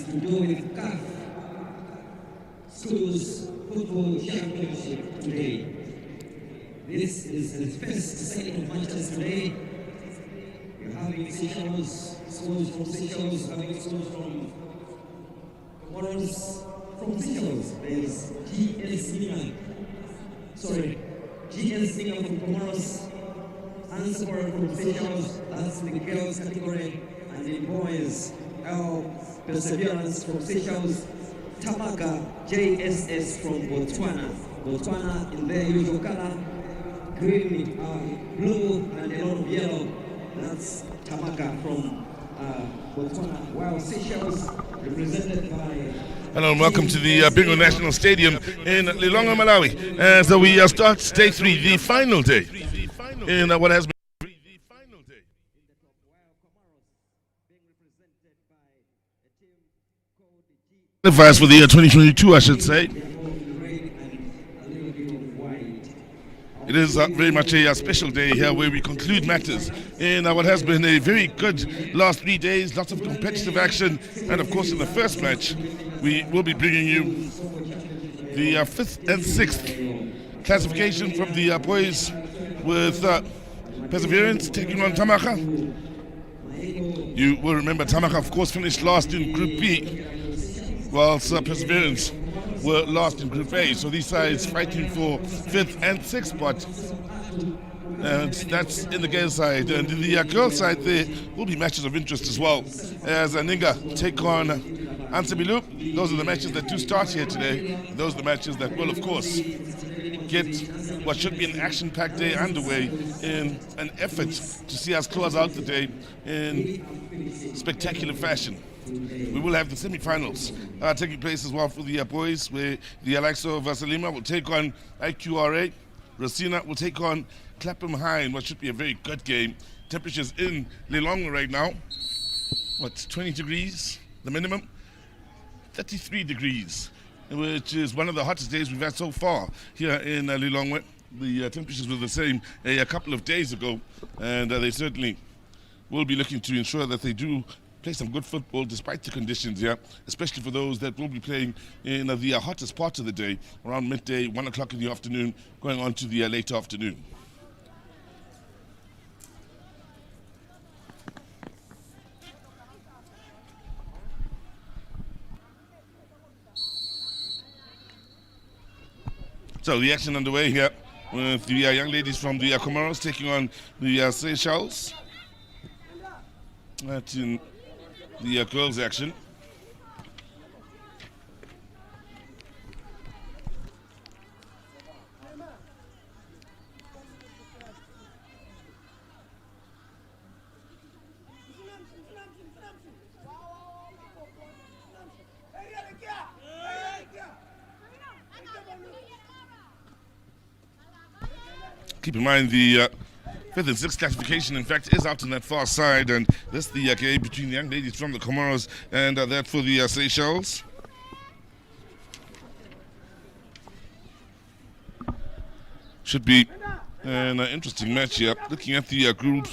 is to do with CAF Schools Football Championship today. This is the first set of matches today. We're having Seychelles, schools from Seychelles, having schools from Comoros, from Seychelles. There's GS Singer from Comoros, Answer from Seychelles, that's the girls category, and the boys, our Perseverance from Seychelles, Tamaka JSS from Botswana. Botswana in their usual color, green, blue, and a lot of yellow. That's Tamaka from Botswana. While Seychelles represented by... Hello and welcome to the Bingo National Stadium in Lilongwe, Malawi. So we start day 3, the final day in what has been qualifiers for the year 2022, I should say. It is very much a special day here where we conclude matters in what has been a very good last 3 days, lots of competitive action, and of course in the first match we will be bringing you the 5th and 6th classification from the boys with Perseverance taking on Tamaka. You will remember Tamaka of course finished last in Group B, whilst Perseverance were last in Group A, so these sides fighting for 5th and 6th spot. And that's in the girls' side. And in the girls' side, there will be matches of interest as well. As Ninga take on Ansabilu. Those are the matches that do start here today. Those are the matches that will, of course, get what should be an action-packed day underway in an effort to see us close out the day in spectacular fashion. We will have the semi-finals taking place as well for the boys, where the likes of Salima will take on IQRA. Rosina will take on Clapham High in what should be a very good game. Temperatures in Lilongwe right now, 20 degrees, the minimum? 33 degrees, which is one of the hottest days we've had so far here in Lilongwe. The temperatures were the same a couple of days ago, and they certainly will be looking to ensure that they do play some good football despite the conditions here, especially for those that will be playing in the hottest part of the day, around midday, 1 o'clock in the afternoon, going on to the late afternoon. So the action underway here with the young ladies from the Comoros taking on the Seychelles. That's in the girls' action. Keep in mind the 5th and 6th classification, in fact, is out on that far side, and this is the game between the young ladies from the Comoros and that for the Seychelles. Should be an interesting match here. Looking at the group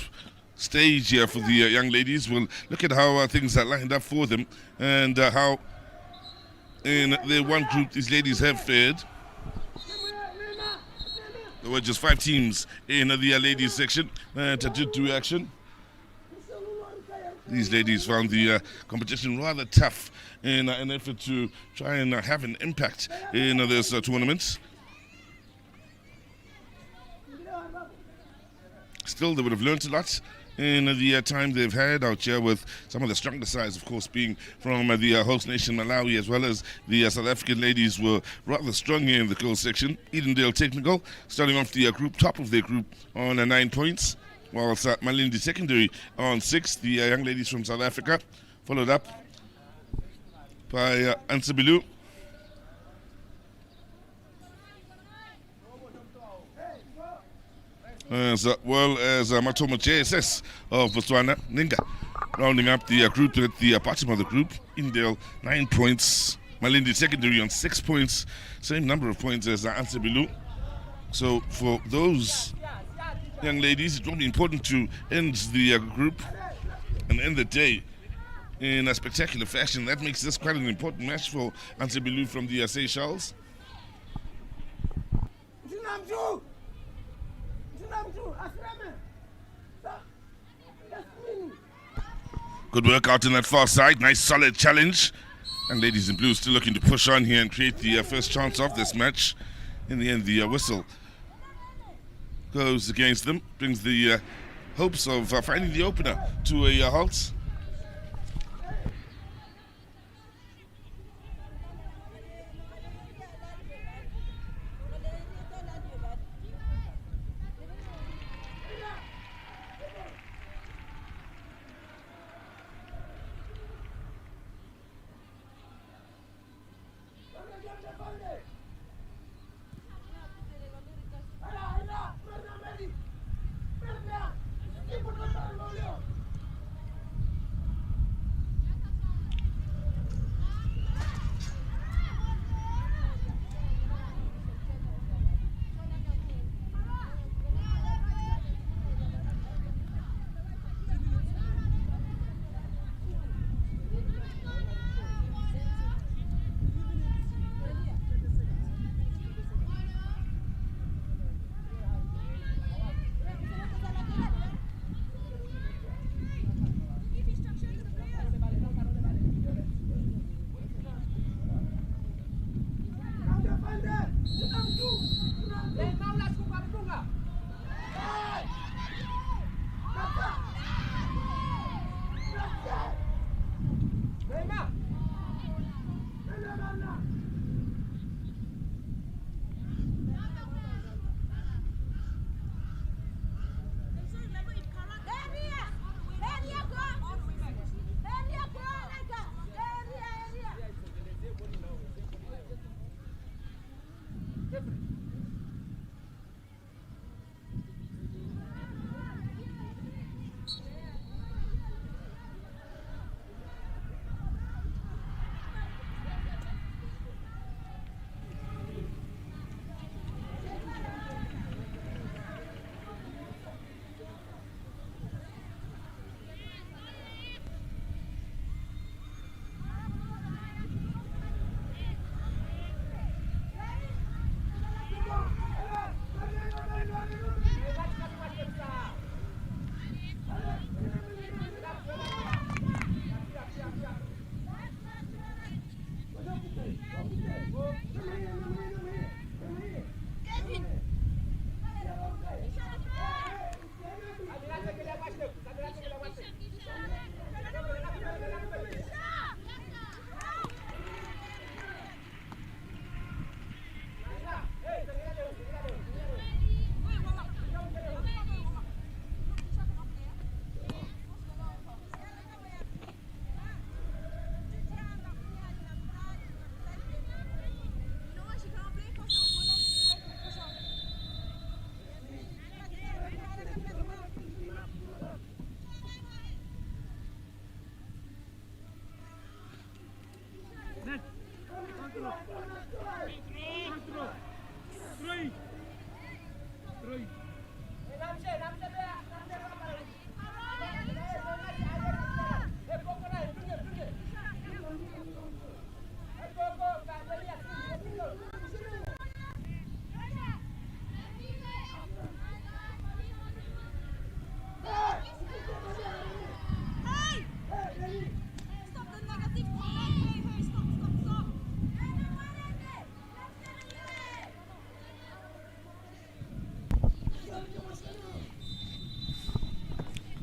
stage here for the young ladies, we'll look at how things are lined up for them and how in the one group these ladies have fared. There were just 5 teams in the ladies section that did do action. These ladies found the competition rather tough in an effort to try and have an impact in this tournament. Still, they would have learnt a lot in the time they've had out here, with some of the stronger sides, of course, being from the host nation Malawi, as well as the South African ladies were rather strong here in the girls section. Edendale Technical starting off the group, top of their group on 9 points, whilst Malindi Secondary on 6, the young ladies from South Africa, followed up by Ansabilu. As well as Matomo JSS of Botswana, Ninga, rounding up the group at the bottom of the group. Indale 9 points, Malindi Secondary on 6 points, same number of points as Ansabilu. So for those young ladies, it will be important to end the group and end the day in a spectacular fashion. That makes this quite an important match for Ansebilu from the Seychelles. Good work out in that far side. Nice solid challenge. And ladies in blue still looking to push on here and create the first chance of this match. In the end, the whistle goes against them, brings the hopes of finding the opener to a halt.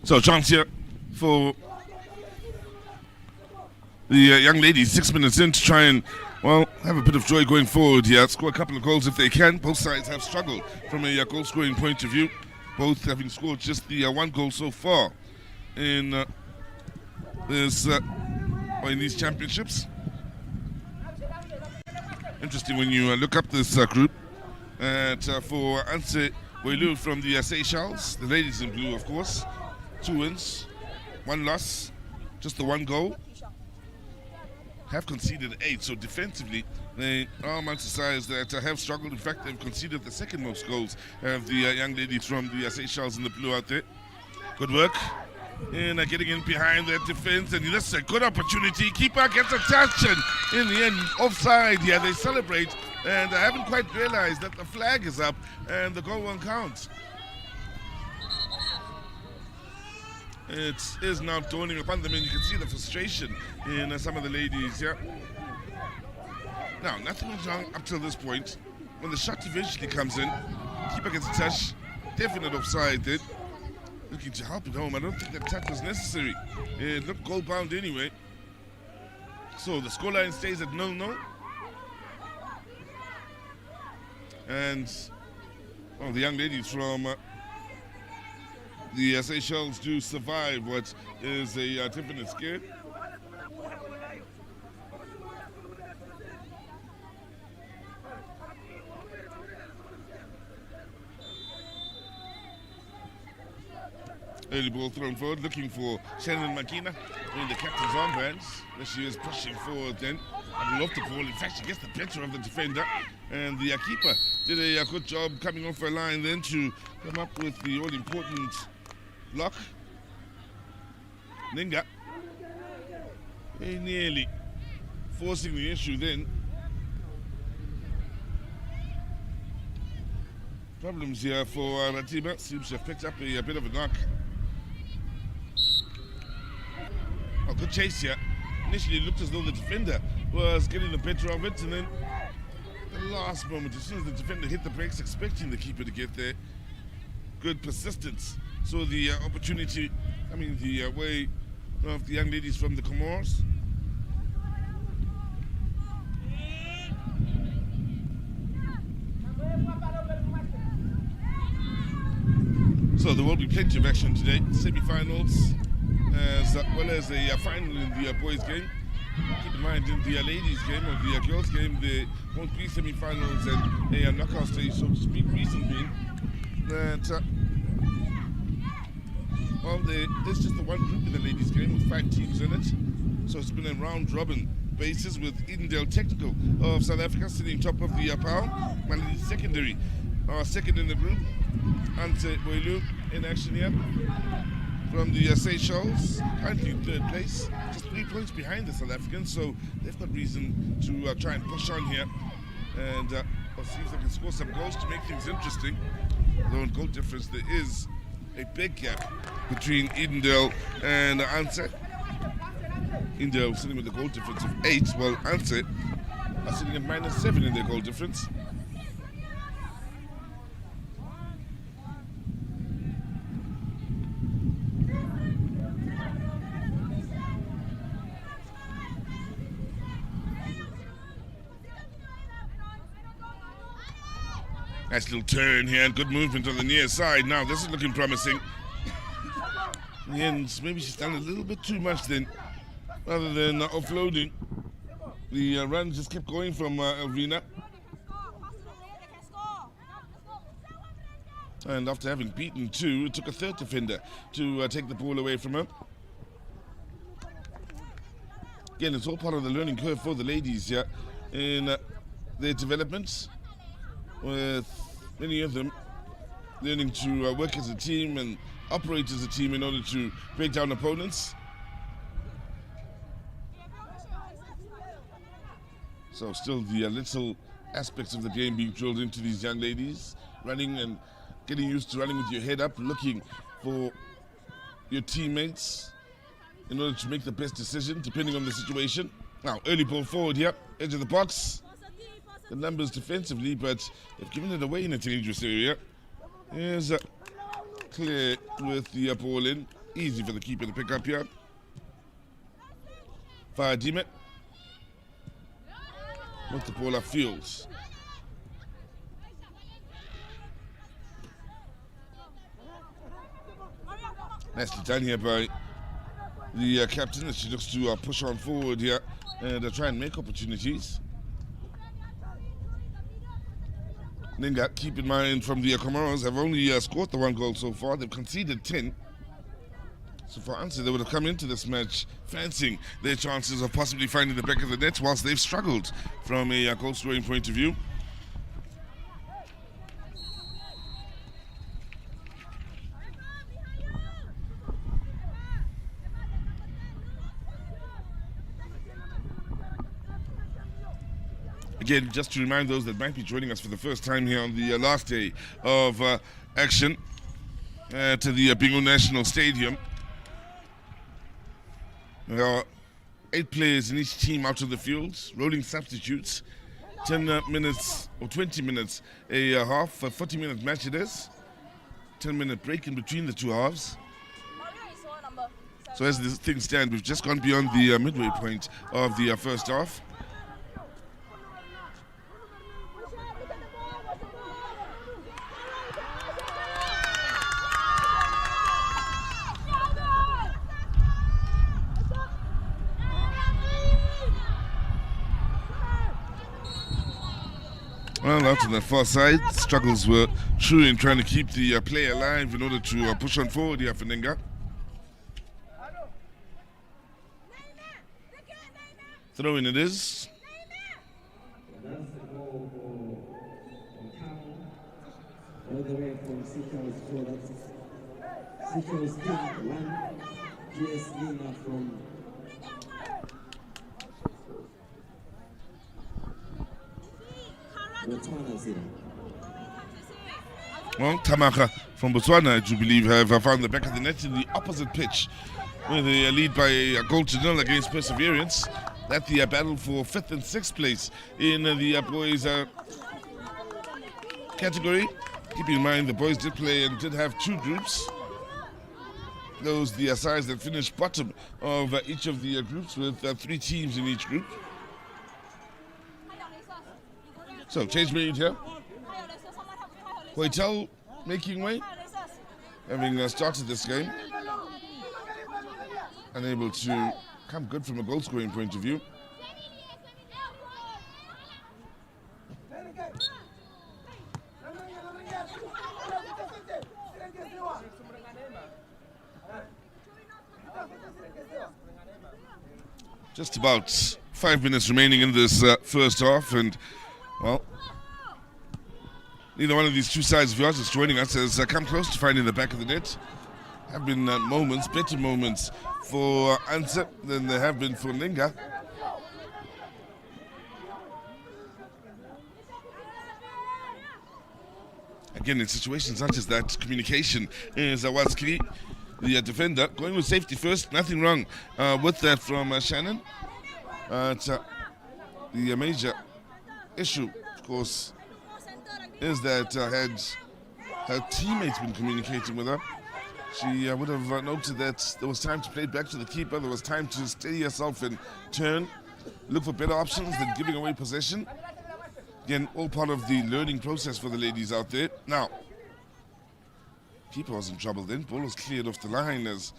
So chance here for the young ladies, 6 minutes in to try and, well, have a bit of joy going forward here. Score a couple of goals if they can. Both sides have struggled from a goal scoring point of view. Both having scored just the one goal so far in in these championships. Interesting when you look up this group. For Anse Boileau from the Seychelles, the ladies in blue, of course. 2 wins, 1 loss, just the 1 goal. Have conceded 8, so defensively they are amongst the sides that have struggled. In fact, they've conceded the second most goals of the young ladies from the Seychelles in the blue out there. Good work And getting in behind that defense, and this is a good opportunity. Keeper gets a touch, and in the end, offside. Yeah, they celebrate, and I haven't quite realized that the flag is up, and the goal won't count. It is now dawning upon them, and you can see the frustration in some of the ladies. Yeah. Now, nothing was wrong up till this point. When the shot eventually comes in, keeper gets a touch, definite offside then. Looking to help it home. I don't think that touch was necessary. It looked goal bound anyway. So the scoreline stays at 0-0. And the young ladies from the Seychelles do survive what is a definite scare. Early ball thrown forward, looking for Shannon Makina in the captain's armbands. There she is pushing forward then. And off the ball. In fact, she gets the better of the defender. And the keeper did a good job coming off her line then to come up with the all-important block. Ninga nearly forcing the issue then. Problems here for Ratiba. Seems to have picked up a bit of a knock. Oh, good chase here. Initially, it looked as though the defender was getting the better of it, and then the last moment, as soon as the defender hit the brakes, expecting the keeper to get there, good persistence. So the opportunity, the way of the young ladies from the Comoros. So there will be plenty of action today. Semi-finals, as well as a final in the boys' game. Keep in mind, in the ladies' game or the girls' game, there won't be semi-finals and a knockout stage, so to speak. Reason being that there's just the one group in the ladies' game with 5 teams in it. So it's been a round-robin basis with Edendale Technical of South Africa sitting top of the pile. Malindi Secondary are second in the group. Ante Boilu in action here from the Seychelles, currently in third place, just 3 points behind the South Africans, so they've got reason to try and push on here and see if they can score some goals to make things interesting. Though in goal difference there is a big gap between Edendale and Ante. Edendale sitting with a goal difference of 8, while Ante are sitting at -7 in their goal difference. Nice little turn here and good movement on the near side. Now this is looking promising. And maybe she's done a little bit too much then. Rather than offloading, the run just kept going from Elvina. And after having beaten 2, it took a third defender to take the ball away from her. Again, it's all part of the learning curve for the ladies here in their developments, with many of them learning to work as a team and operate as a team in order to break down opponents. So still the little aspects of the game being drilled into these young ladies, running and getting used to running with your head up, looking for your teammates in order to make the best decision depending on the situation. Now, early ball forward here, edge of the box. The numbers defensively, but they've given it away in a dangerous area. Here's clear with the ball in. Easy for the keeper to pick up here. Fadime with the ball upfield. Nicely done here by the captain as she looks to push on forward here and try and make opportunities. Ninga, keep in mind, from the Comoros have only scored the 1 goal so far. They've conceded 10. So for answer, they would have come into this match fancying their chances of possibly finding the back of the net, whilst they've struggled from a goal scoring point of view. Again, just to remind those that might be joining us for the first time here on the last day of action to the Bingo National Stadium. There are 8 players in each team out of the fields, rolling substitutes, 10 minutes or 20 minutes a half, a 40-minute match it is, 10-minute break in between the two halves. So as this thing stands, we've just gone beyond the midway point of the first half. Well, out to the far side, struggles were true in trying to keep the play alive in order to push on forward here for Ninga. Throw in it is. That's the goal for Town. All the way from Seychelles for that Seychelles team 1. GS Lima from Botswana City. Well, Tamaka from Botswana, I do believe, have found the back of the net in the opposite pitch, where they lead by a goal to nil against Perseverance. That's the battle for 5th and 6th place in the boys category. Keep in mind the boys did play and did have 2 groups. Those the sides that finished bottom of each of the groups with 3 teams in each group. So change made here. Hoitel making way, having started this game, unable to come good from a goal scoring point of view. Just about 5 minutes remaining in this first half, and well, neither one of these two sides of yours that's joining us has come close to finding the back of the net. Have been moments, better moments for Anse than there have been for Ninga. Again, in situations such as that, communication is what's key. The defender going with safety first, nothing wrong with that from Shannon. The major issue, of course, is that had her teammates been communicating with her, she would have noted that there was time to play back to the keeper, there was time to steady herself and turn, look for better options than giving away possession. Again, all part of the learning process for the ladies out there. Now, keeper was in trouble then, ball was cleared off the line as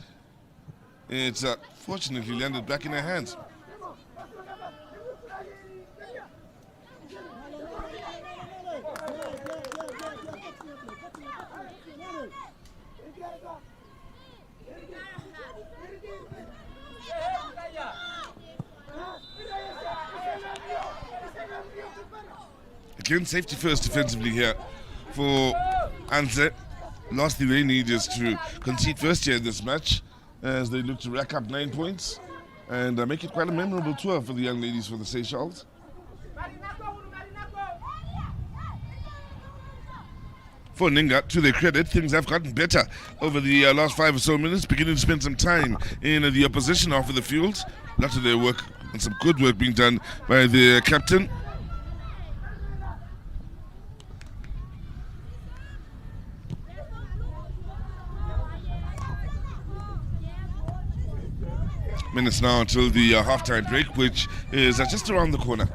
it fortunately landed back in her hands. Again, safety first defensively here for Anse. Last thing they need is to concede first here in this match as they look to rack up 9 points and make it quite a memorable tour for the young ladies for the Seychelles. For Ninga, to their credit, things have gotten better over the last 5 or so minutes, beginning to spend some time in the opposition half of the field. A lot of their work and some good work being done by the captain. Minutes now until the halftime break, which is just around the corner.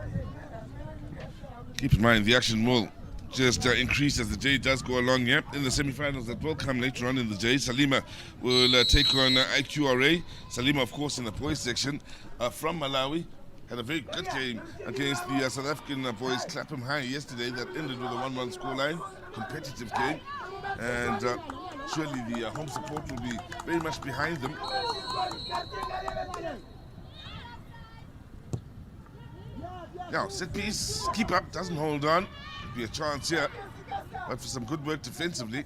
Keep in mind the action will just increase as the day does go along here. In the semi-finals that will come later on in the day, Salima will take on IQRA. Salima, of course, in the boys section from Malawi. Had a very good game against the South African boys Clapham High yesterday that ended with a 1-1 scoreline. Competitive game. And surely the home support will be very much behind them. Now, set piece, keep up, doesn't hold on. Could be a chance here, but for some good work defensively.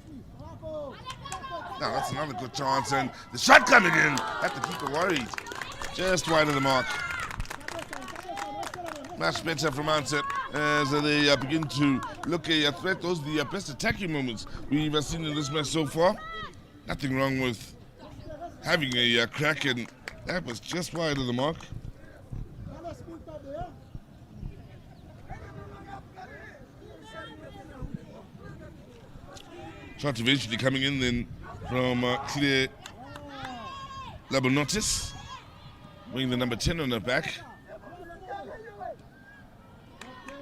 Now, that's another good chance, and the shot coming in. Had the keeper worried. Just wide of the mark. much better from outset as they begin to look at threat. Those are the best attacking moments we've seen in this match so far. Nothing wrong with having a crack, and that was just wide of the mark. Shot eventually coming in then from Clear Labonotis, wearing the number 10 on her back.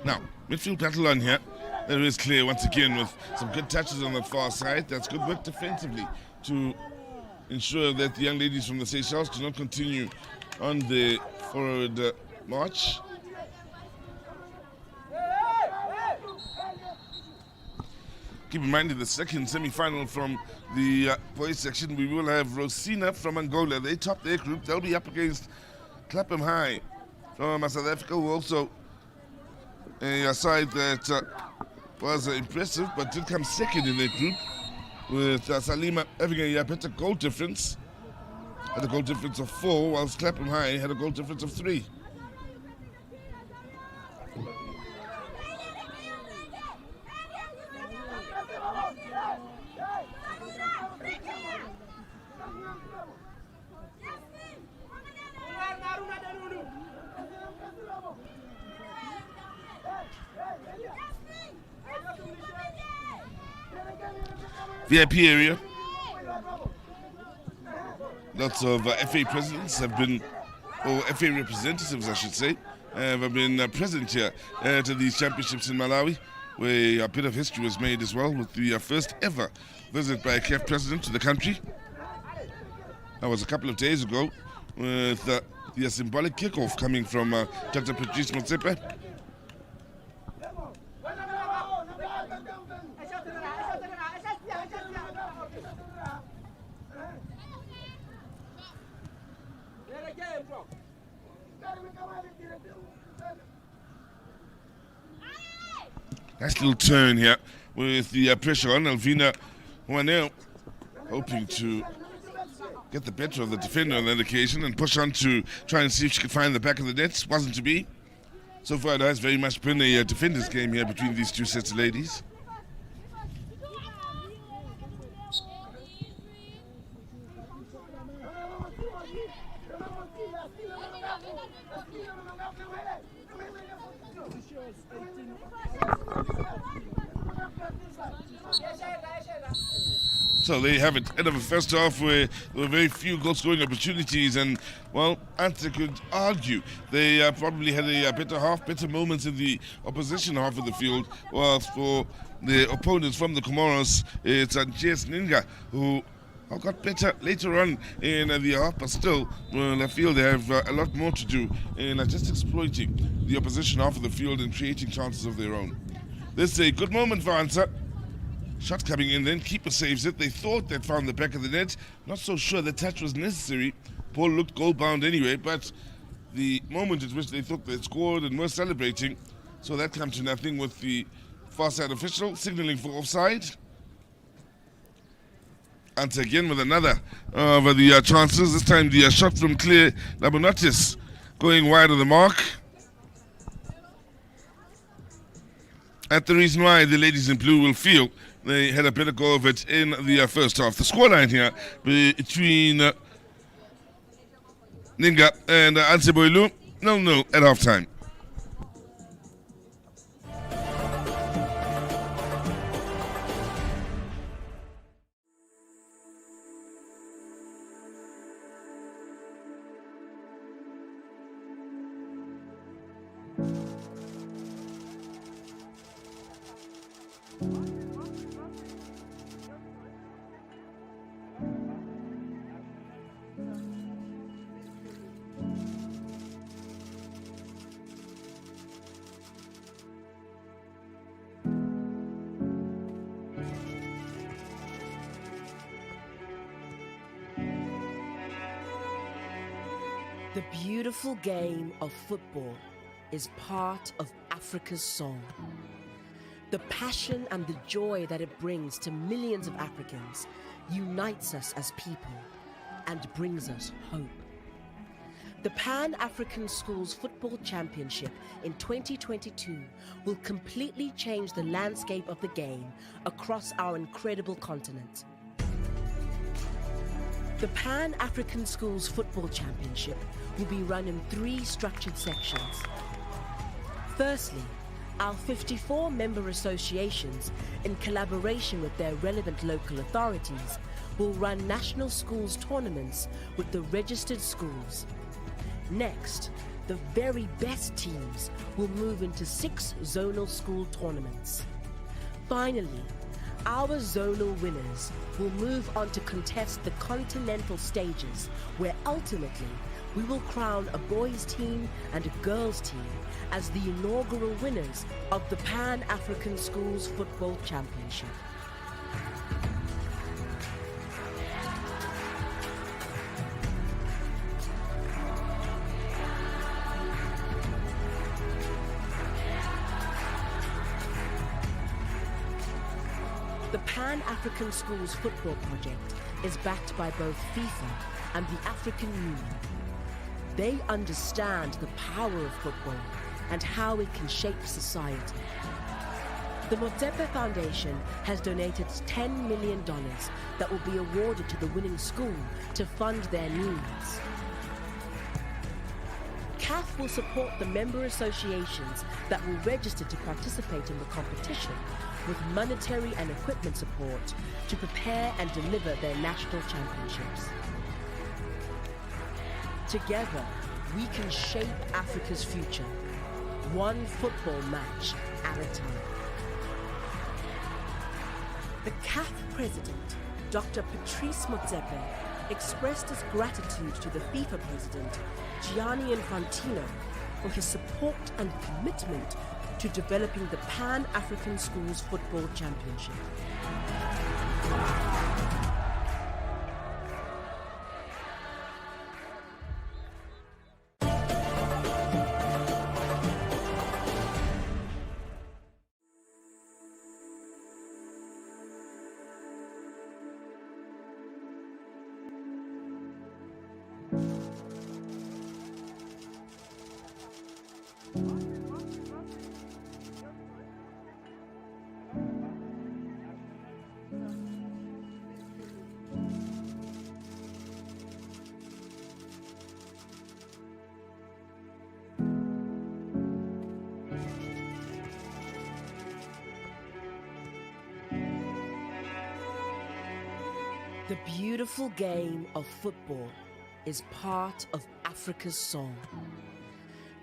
Now, midfield battle on here. There is Clear once again with some good touches on the far side. That's good work defensively to ensure that the young ladies from the Seychelles do not continue on the forward march. Keep in mind in the second semi-final from the boys section, we will have Rosina from Angola. They top their group. They'll be up against Clapham High from South Africa, who also a side that was impressive but did come second in their group, with Salima having a better goal difference. Had a goal difference of 4, whilst Clapham High had a goal difference of 3. VIP area. Lots of FA presidents have been, or FA representatives I should say, have been present here at these championships in Malawi, where a bit of history was made as well with the first ever visit by a CAF president to the country. That was a couple of days ago with the symbolic kickoff coming from Dr. Patrice Motsepe. Nice little turn here with the pressure on Alvina Juanel, hoping to get the better of the defender on that occasion and push on to try and see if she could find the back of the net. Wasn't to be. So far it has very much been a defender's game here between these two sets of ladies. So there you have it, end of the first half where there were very few goal-scoring opportunities, and, well, Ante could argue they probably had a better half, better moments in the opposition half of the field, whilst for the opponents from the Comoros, it's J.S. Ninga, who got better later on in the half, but still, well, I feel they have a lot more to do in just exploiting the opposition half of the field and creating chances of their own. This is a good moment for Ante. Shot coming in then, keeper saves it. They thought they'd found the back of the net. Not so sure the touch was necessary. Ball looked goal-bound anyway, but the moment at which they thought they'd scored and were celebrating, so that came to nothing with the far side official signalling for offside. And again with another of the chances. This time the shot from Claire Labonotis going wide of the mark. That's the reason why the ladies in blue will feel they had a better go of it in the first half. The scoreline here between Ninga and Anseboilu, 0-0 at halftime. The beautiful game of football is part of Africa's song. The passion and the joy that it brings to millions of Africans unites us as people and brings us hope. The Pan-African Schools Football Championship in 2022 will completely change the landscape of the game across our incredible continent. The Pan-African Schools Football Championship will be run in 3 structured sections. Firstly, our 54 member associations, in collaboration with their relevant local authorities, will run national schools tournaments with the registered schools. Next, the very best teams will move into 6 zonal school tournaments. Finally, our zonal winners will move on to contest the continental stages, where ultimately we will crown a boys' team and a girls' team as the inaugural winners of the Pan-African Schools Football Championship. The Pan-African Schools Football Project is backed by both FIFA and the African Union. They understand the power of football and how it can shape society. The Motsepe Foundation has donated $10 million that will be awarded to the winning school to fund their needs. CAF will support the member associations that will register to participate in the competition with monetary and equipment support to prepare and deliver their national championships. Together, we can shape Africa's future, one football match at a time. The CAF president, Dr. Patrice Motsepe, expressed his gratitude to the FIFA president, Gianni Infantino, for his support and commitment to developing the Pan-African Schools Football Championship. The beautiful game of football is part of Africa's song.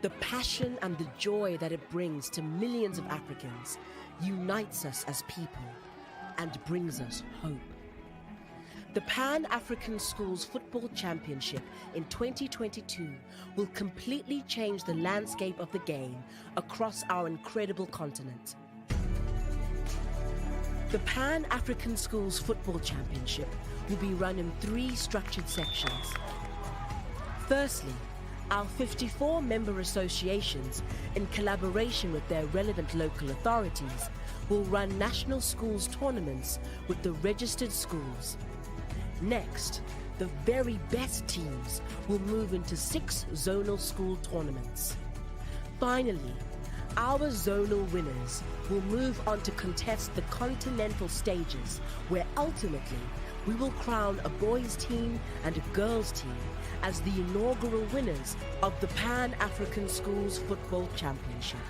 The passion and the joy that it brings to millions of Africans unites us as people and brings us hope. The Pan-African Schools Football Championship in 2022 will completely change the landscape of the game across our incredible continent. The Pan-African Schools Football Championship will be run in 3 structured sections. Firstly, our 54 member associations, in collaboration with their relevant local authorities, will run national schools tournaments with the registered schools. Next, the very best teams will move into 6 zonal school tournaments. Finally, our zonal winners will move on to contest the continental stages, where ultimately we will crown a boys' team and a girls' team as the inaugural winners of the Pan-African Schools Football Championship.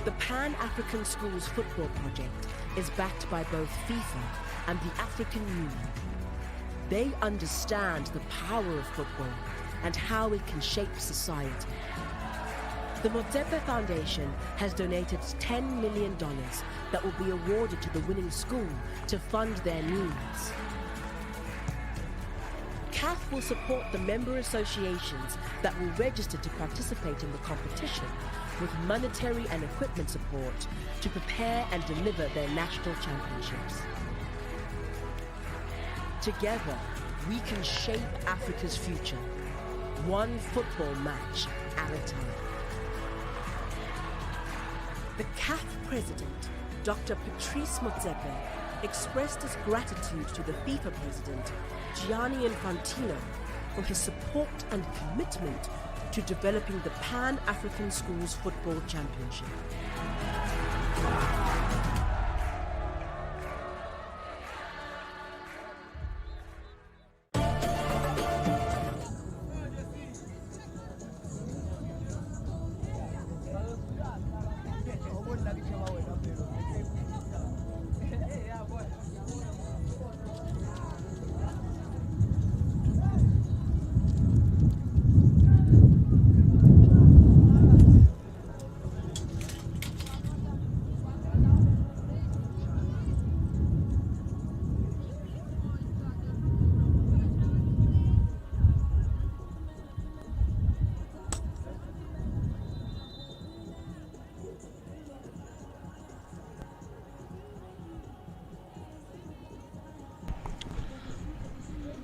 The Pan-African Schools Football Project is backed by both FIFA and the African Union. They understand the power of football and how it can shape society. The Motsepe Foundation has donated $10 million that will be awarded to the winning school to fund their needs. CAF will support the member associations that will register to participate in the competition with monetary and equipment support to prepare and deliver their national championships. Together, we can shape Africa's future, one football match at a time. The CAF president, Dr. Patrice Motsepe, expressed his gratitude to the FIFA president, Gianni Infantino, for his support and commitment to developing the Pan-African Schools Football Championship.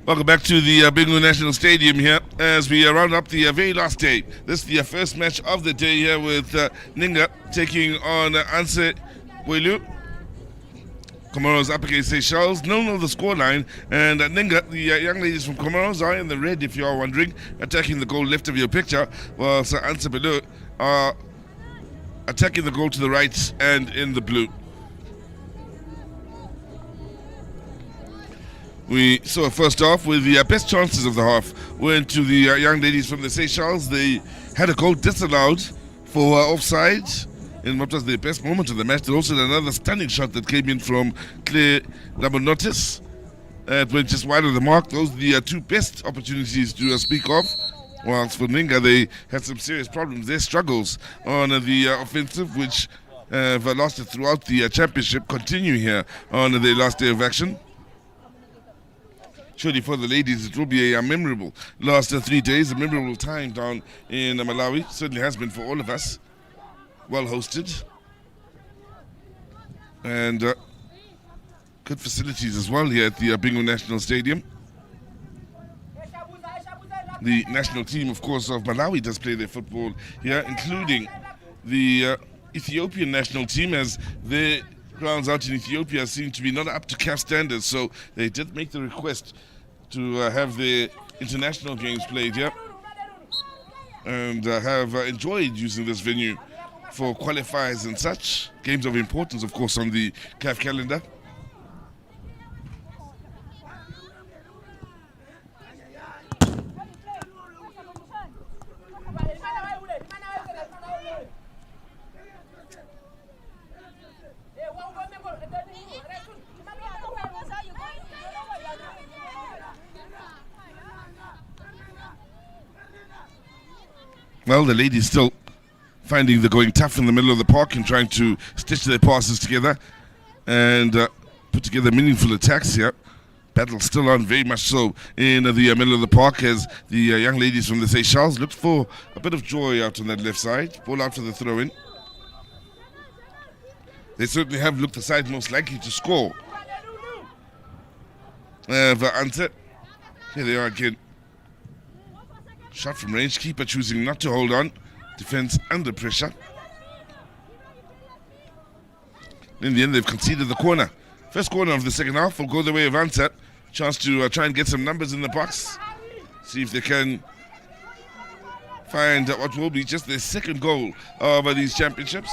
Welcome back to the Bingo National Stadium here as we round up the very last day. This is the first match of the day here with Ninga taking on Anse Boilu. Comoros up against Seychelles. No the scoreline. And Ninga, the young ladies from Comoros, are in the red, if you are wondering, attacking the goal left of your picture, whilst Anse Boilu are attacking the goal to the right and in the blue. We saw first off with the best chances of the half went to the young ladies from the Seychelles. They had a goal disallowed for offside in what was the best moment of the match. There also another stunning shot that came in from Claire Labonotis. It went just wide of the mark. Those are the two best opportunities to speak of. Whilst for Ninga, they had some serious problems. Their struggles on the offensive, which have lasted throughout the championship, continue here on their last day of action. Surely for the ladies it will be a memorable last 3 days, a memorable time down in Malawi. Certainly has been for all of us. Well hosted. And good facilities as well here at the Bingo National Stadium. The national team, of course, of Malawi does play their football here, including the Ethiopian national team, as their grounds out in Ethiopia seem to be not up to CAF standards, so they did make the request to have their international games played here and have enjoyed using this venue for qualifiers and such. Games of importance, of course, on the CAF calendar. Well, the ladies still finding the going tough in the middle of the park and trying to stitch their passes together and put together meaningful attacks here. Battle still on very much so in the middle of the park as the young ladies from the Seychelles looked for a bit of joy out on that left side. Ball out for the throw-in. They certainly have looked the side most likely to score. Ante. Here they are again. Shot from range, keeper choosing not to hold on. Defense under pressure. In the end, they've conceded the corner. First corner of the second half will go the way of Ansat. Chance to try and get some numbers in the box. See if they can find what will be just their second goal of these championships.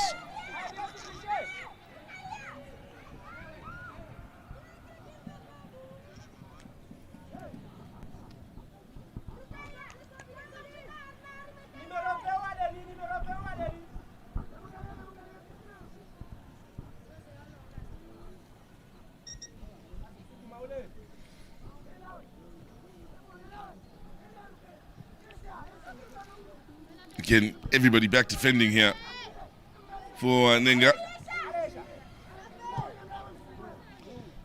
Again, everybody back defending here for Nenga.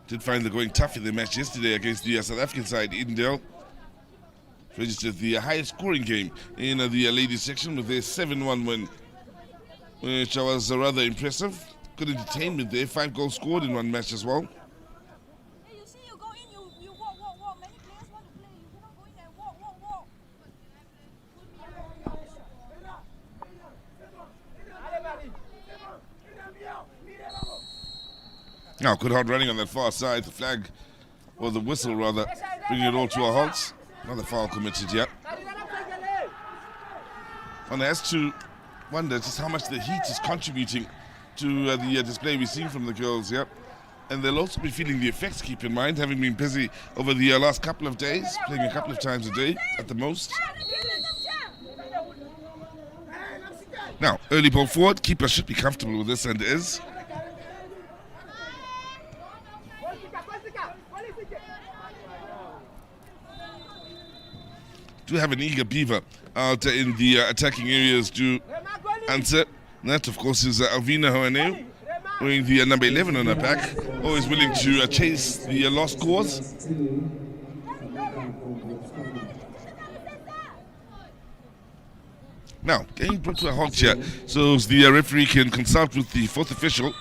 Did find the going tough in the match yesterday against the South African side, Edendale. Registered the highest scoring game in the ladies section with their 7-1 win, which was rather impressive. Good entertainment there, 5 goals scored in one match as well. Now, good hard running on that far side. The flag, or the whistle rather, bringing it all to a halt. Another foul committed here. One has to wonder just how much the heat is contributing to the display we've seen from the girls here. And they'll also be feeling the effects, keep in mind, having been busy over the last couple of days, playing a couple of times a day at the most. Now, early ball forward. Keeper should be comfortable with this, and is. Do have an eager beaver out in the attacking areas to answer. That, of course, is Alvina Hoaneu, wearing the number 11 on her back, always willing to chase the lost cause. Now, getting brought to a halt here, so the referee can consult with the fourth official.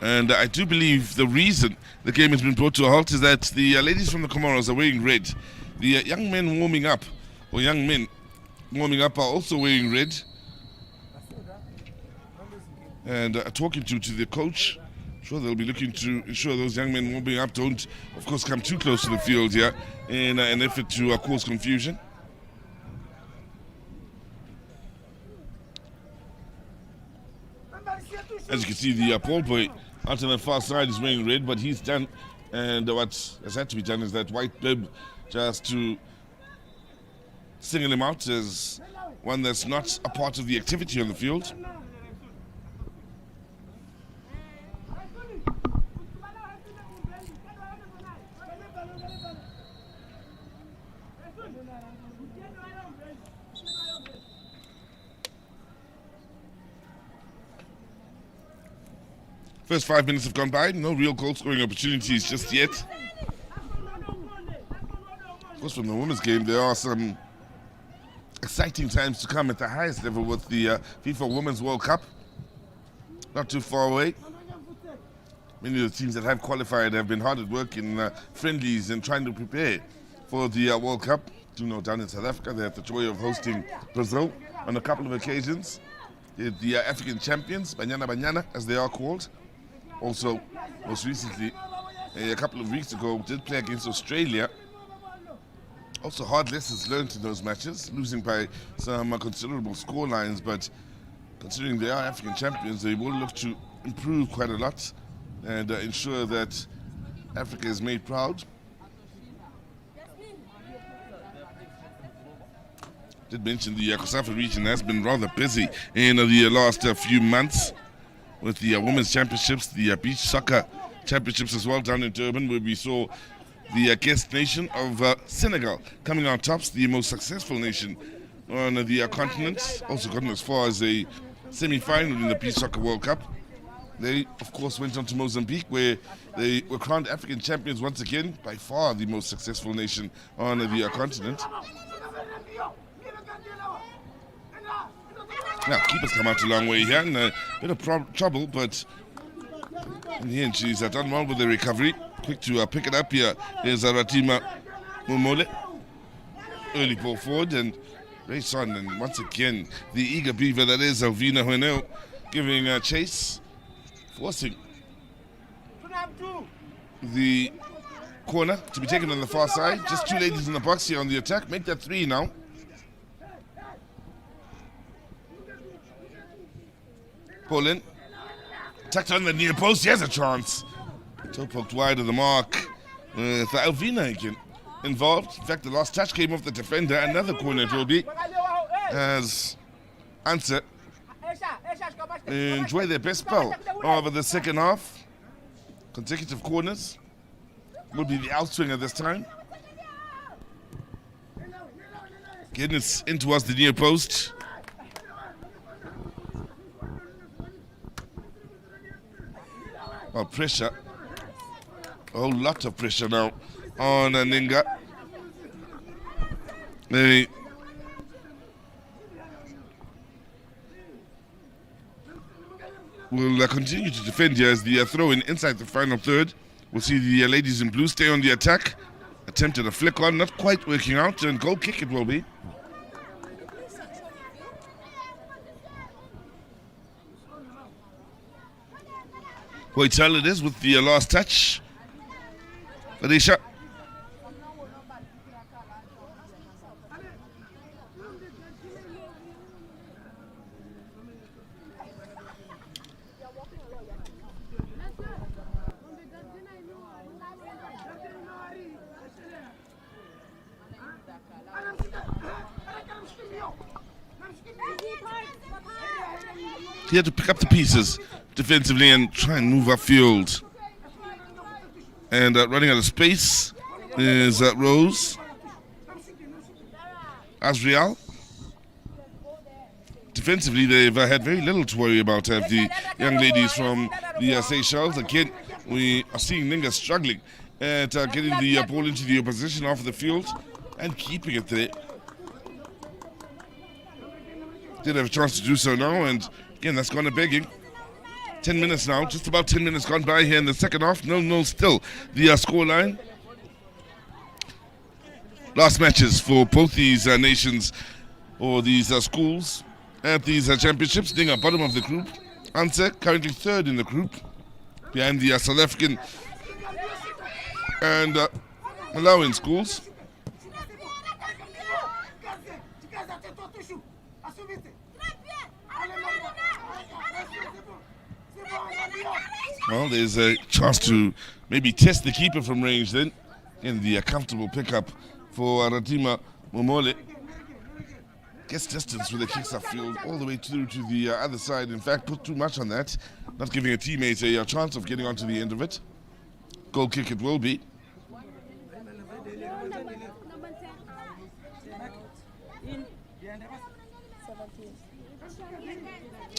And I do believe the reason the game has been brought to a halt is that the ladies from the Comoros are wearing red. The young men warming up, or young men warming up, are also wearing red. And talking to the coach, I'm sure they'll be looking to ensure those young men warming up don't, of course, come too close to the field here in an effort to cause confusion. As you can see, the ball boy out on the far side is wearing red, but he's done. And what has had to be done is that white bib, just to single him out as one that's not a part of the activity on the field. First 5 minutes have gone by, no real goal scoring opportunities just yet. Of course, from the women's game, there are some exciting times to come at the highest level with the FIFA Women's World Cup. Not too far away. Many of the teams that have qualified have been hard at work in friendlies and trying to prepare for the World Cup. Do know down in South Africa, they have the joy of hosting Brazil on a couple of occasions. The African champions, Banyana Banyana, as they are called. Also, most recently, a couple of weeks ago, did play against Australia. Also, hard lessons learned in those matches, losing by some considerable score lines, but considering they are African champions, they will look to improve quite a lot and ensure that Africa is made proud. Did mention the COSAFA region has been rather busy in the last few months with the women's championships, the beach soccer championships as well down in Durban, where we saw the guest nation of Senegal coming on tops, the most successful nation on the continent. Also gotten as far as a semi-final in the Beach Soccer World Cup. They, of course, went on to Mozambique, where they were crowned African champions once again, by far the most successful nation on the continent. Now, keeper's come out a long way here, and a bit of trouble, but in the end, she's done well with the recovery. Quick to pick it up here is Ratima Momole. Early ball forward and race on, and once again, the eager beaver that is Alvina Hoaneu giving a chase, forcing the corner to be taken on the far side. Just two ladies in the box here on the attack. Make that three now. Pull in. Tucked on the near post. He has a chance. Toe poked wide of the mark. The Alvina again involved. In fact, the last touch came off the defender. Another corner it will be. As Answer enjoy their best spell over the second half. Consecutive corners. Will be the outswinger this time. Getting it in towards the near post. Oh, pressure. A whole lot of pressure now on Ninga. They will continue to defend here as the throw in inside the final third. We'll see the ladies in blue stay on the attack. Attempted a flick on, not quite working out, and goal kick it will be. Hoital it is with the last touch. Fadisha. He had to pick up the pieces defensively and try and move upfield. And running out of space is Rose. Azriel. Defensively, they've had very little to worry about. The young ladies from the Seychelles. Again, we are seeing Ninga struggling at getting the ball into the opposition off the field and keeping it there. Did have a chance to do so now, and again, that's gone a begging. 10 minutes now, just about 10 minutes gone by here in the second half. 0-0 still, the scoreline. Last matches for both these nations, or these schools, at these championships. Ninga, bottom of the group. Anse, currently third in the group, behind the South African and Malawian schools. Well, there's a chance to maybe test the keeper from range then, in the comfortable pickup for Ratima Momole. Gets distance with the kicks upfield all the way through to the other side. In fact, put too much on that, not giving a teammate a chance of getting onto the end of it. Goal kick it will be.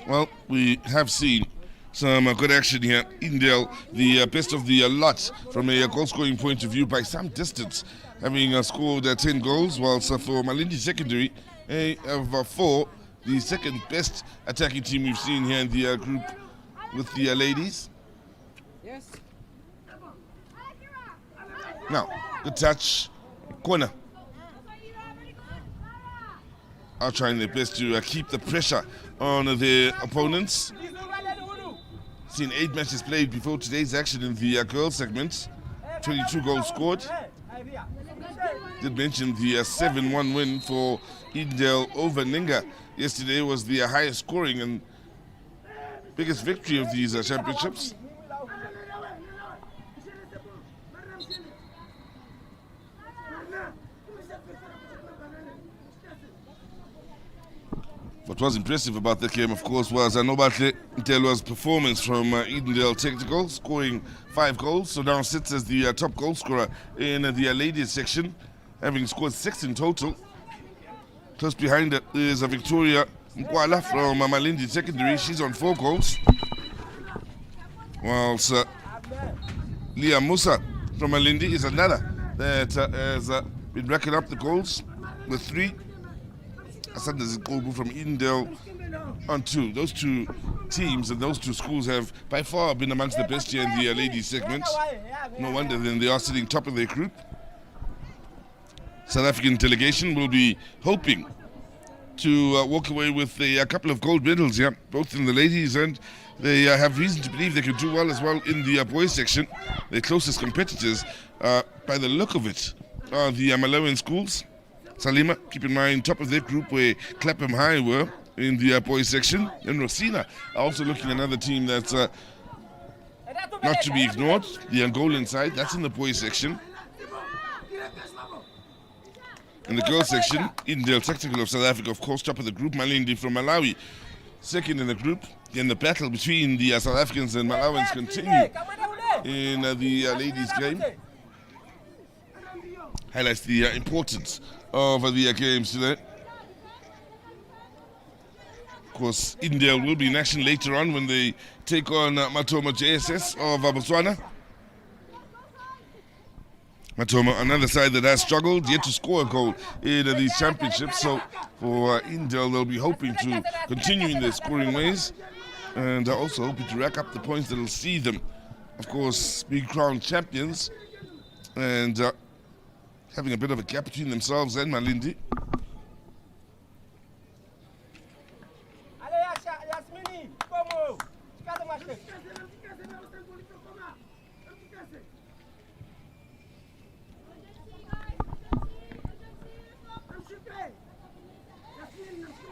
Well, we have seen some good action here. Indale, the best of the lot from a goal-scoring point of view by some distance, having scored 10 goals, whilst for Malindi Secondary, of 4, the second best attacking team we've seen here in the group with the ladies. Yes. Now, good touch, corner. Are trying their best to keep the pressure on their opponents. Seen 8 matches played before today's action in the girls segment. 22 goals scored. Did mention the 7-1 win for Indale over Ninga. Yesterday was the highest scoring and biggest victory of these championships. What was impressive about the game, of course, was Nobate Ntelwa's performance from Edendale Technical, scoring 5 goals. So now sits as the top goal scorer in the ladies section, having scored 6 in total. Close behind it is Victoria Mkwala from Malindi Secondary. She's on 4 goals. Whilst Leah Musa from Malindi is another that has been racking up the goals with 3. Asanda Zikogu from Indale on 2. Those 2 teams and those 2 schools have by far been amongst the best here in the ladies segment. No wonder then they are sitting top of their group. South African delegation will be hoping to walk away with a couple of gold medals here, both in the ladies, and they have reason to believe they could do well as well in the boys section. Their closest competitors, by the look of it, are the Malawian schools. Salima, keep in mind, top of their group where Clapham High were in the boys section. And Rosina are also looking at another team that's not to be ignored. The Angolan side, that's in the boys section. In the girls section, Indale Technical of South Africa, of course, top of the group. Malindi from Malawi, second in the group. Then the battle between the South Africans and Malawians continue in the ladies' game. Highlights the importance of the games today. Of course, Indale will be in action later on when they take on Matoma JSS of Botswana. Matoma, another side that has struggled, yet to score a goal in these championships. So for Indale, they'll be hoping to continue in their scoring ways and also hoping to rack up the points that will see them, of course, being crowned champions and having a bit of a gap between themselves and Malindi.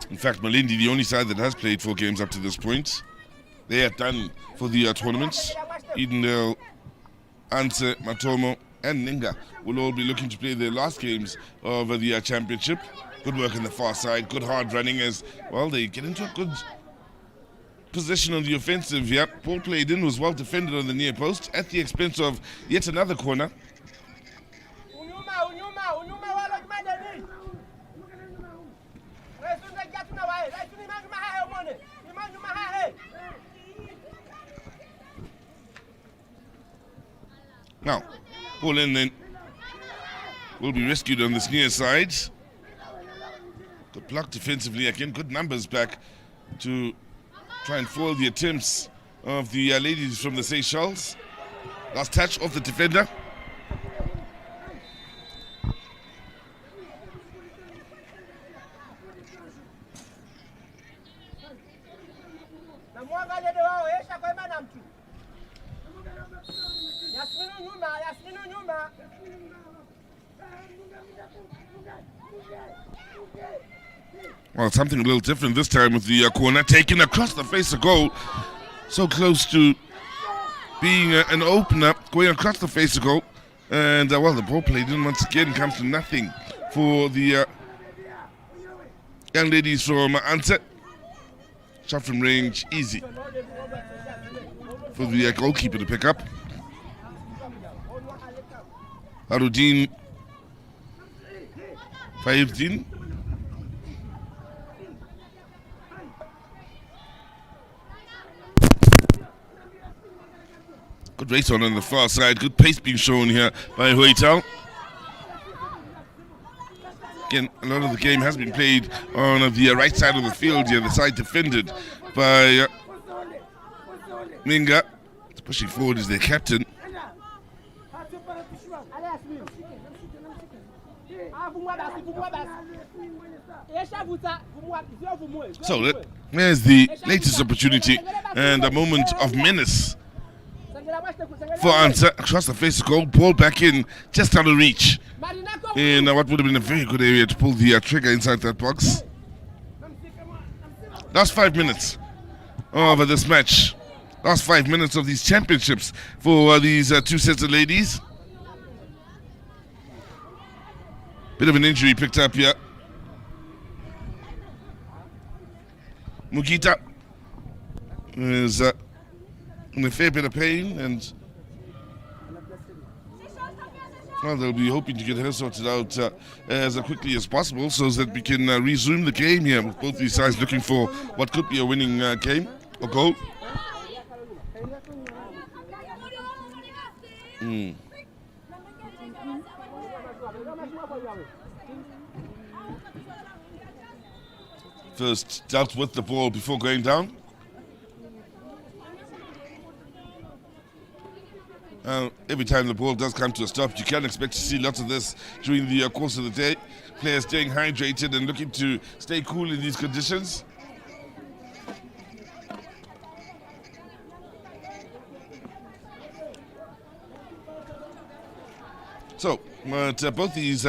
In fact, Malindi, the only side that has played 4 games up to this point. They are done for the tournaments. Edendale, Anse, Matomo, and Ninga will all be looking to play their last games of the championship. Good work on the far side, good hard running as well. They get into a good position on the offensive. Yep, ball played in, was well defended on the near post at the expense of yet another corner. Now, ball in then will be rescued on this near side. Good block defensively again, good numbers back to try and foil the attempts of the ladies from the Seychelles. Last touch of the defender. Well, something a little different this time with the corner taken across the face of goal. So close to being an opener, going across the face of goal. And, well, the ball played in once again comes to nothing for the young ladies from Anse. Shot from range, easy for the goalkeeper to pick up. Harudin, 15. Good race on the far side. Good pace being shown here by Huitao. Again, a lot of the game has been played on the right side of the field here, the side defended by Minga. Pushing forward is their captain. So there's the latest opportunity and a moment of menace for Anse across the face of goal. Ball back in, just out of reach. In what would have been a very good area to pull the trigger inside that box. Last 5 minutes of this match. Last 5 minutes of these championships for these 2 sets of ladies. Bit of an injury picked up here. Mugita is in a fair bit of pain, and well, they'll be hoping to get her sorted out as quickly as possible so that we can resume the game here with both these sides looking for what could be a winning game or goal. First dealt with the ball before going down. Every time the ball does come to a stop, you can expect to see lots of this during the course of the day. Players staying hydrated and looking to stay cool in these conditions. So, what both these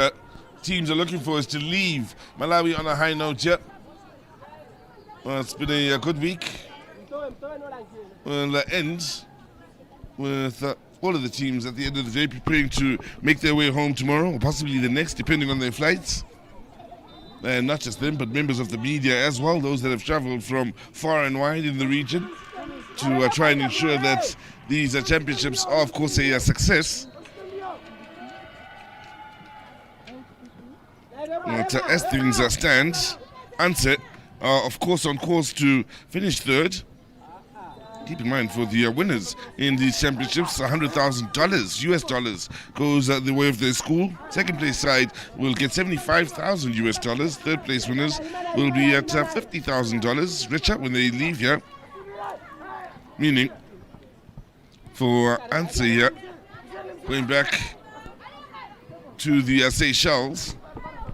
teams are looking for is to leave Malawi on a high note here. It's been a good week. We'll end with all of the teams at the end of the day preparing to make their way home tomorrow, or possibly the next, depending on their flights. And not just them, but members of the media as well, those that have traveled from far and wide in the region to try and ensure that these championships are, of course, a success. But as things stand, Anse are, of course, on course to finish third. Keep in mind, for the winners in these championships, $100,000 US dollars goes the way of their school. Second place side will get $75,000 US dollars. Third place winners will be at $50,000 richer when they leave here. Meaning, for Anse here, going back to the Seychelles,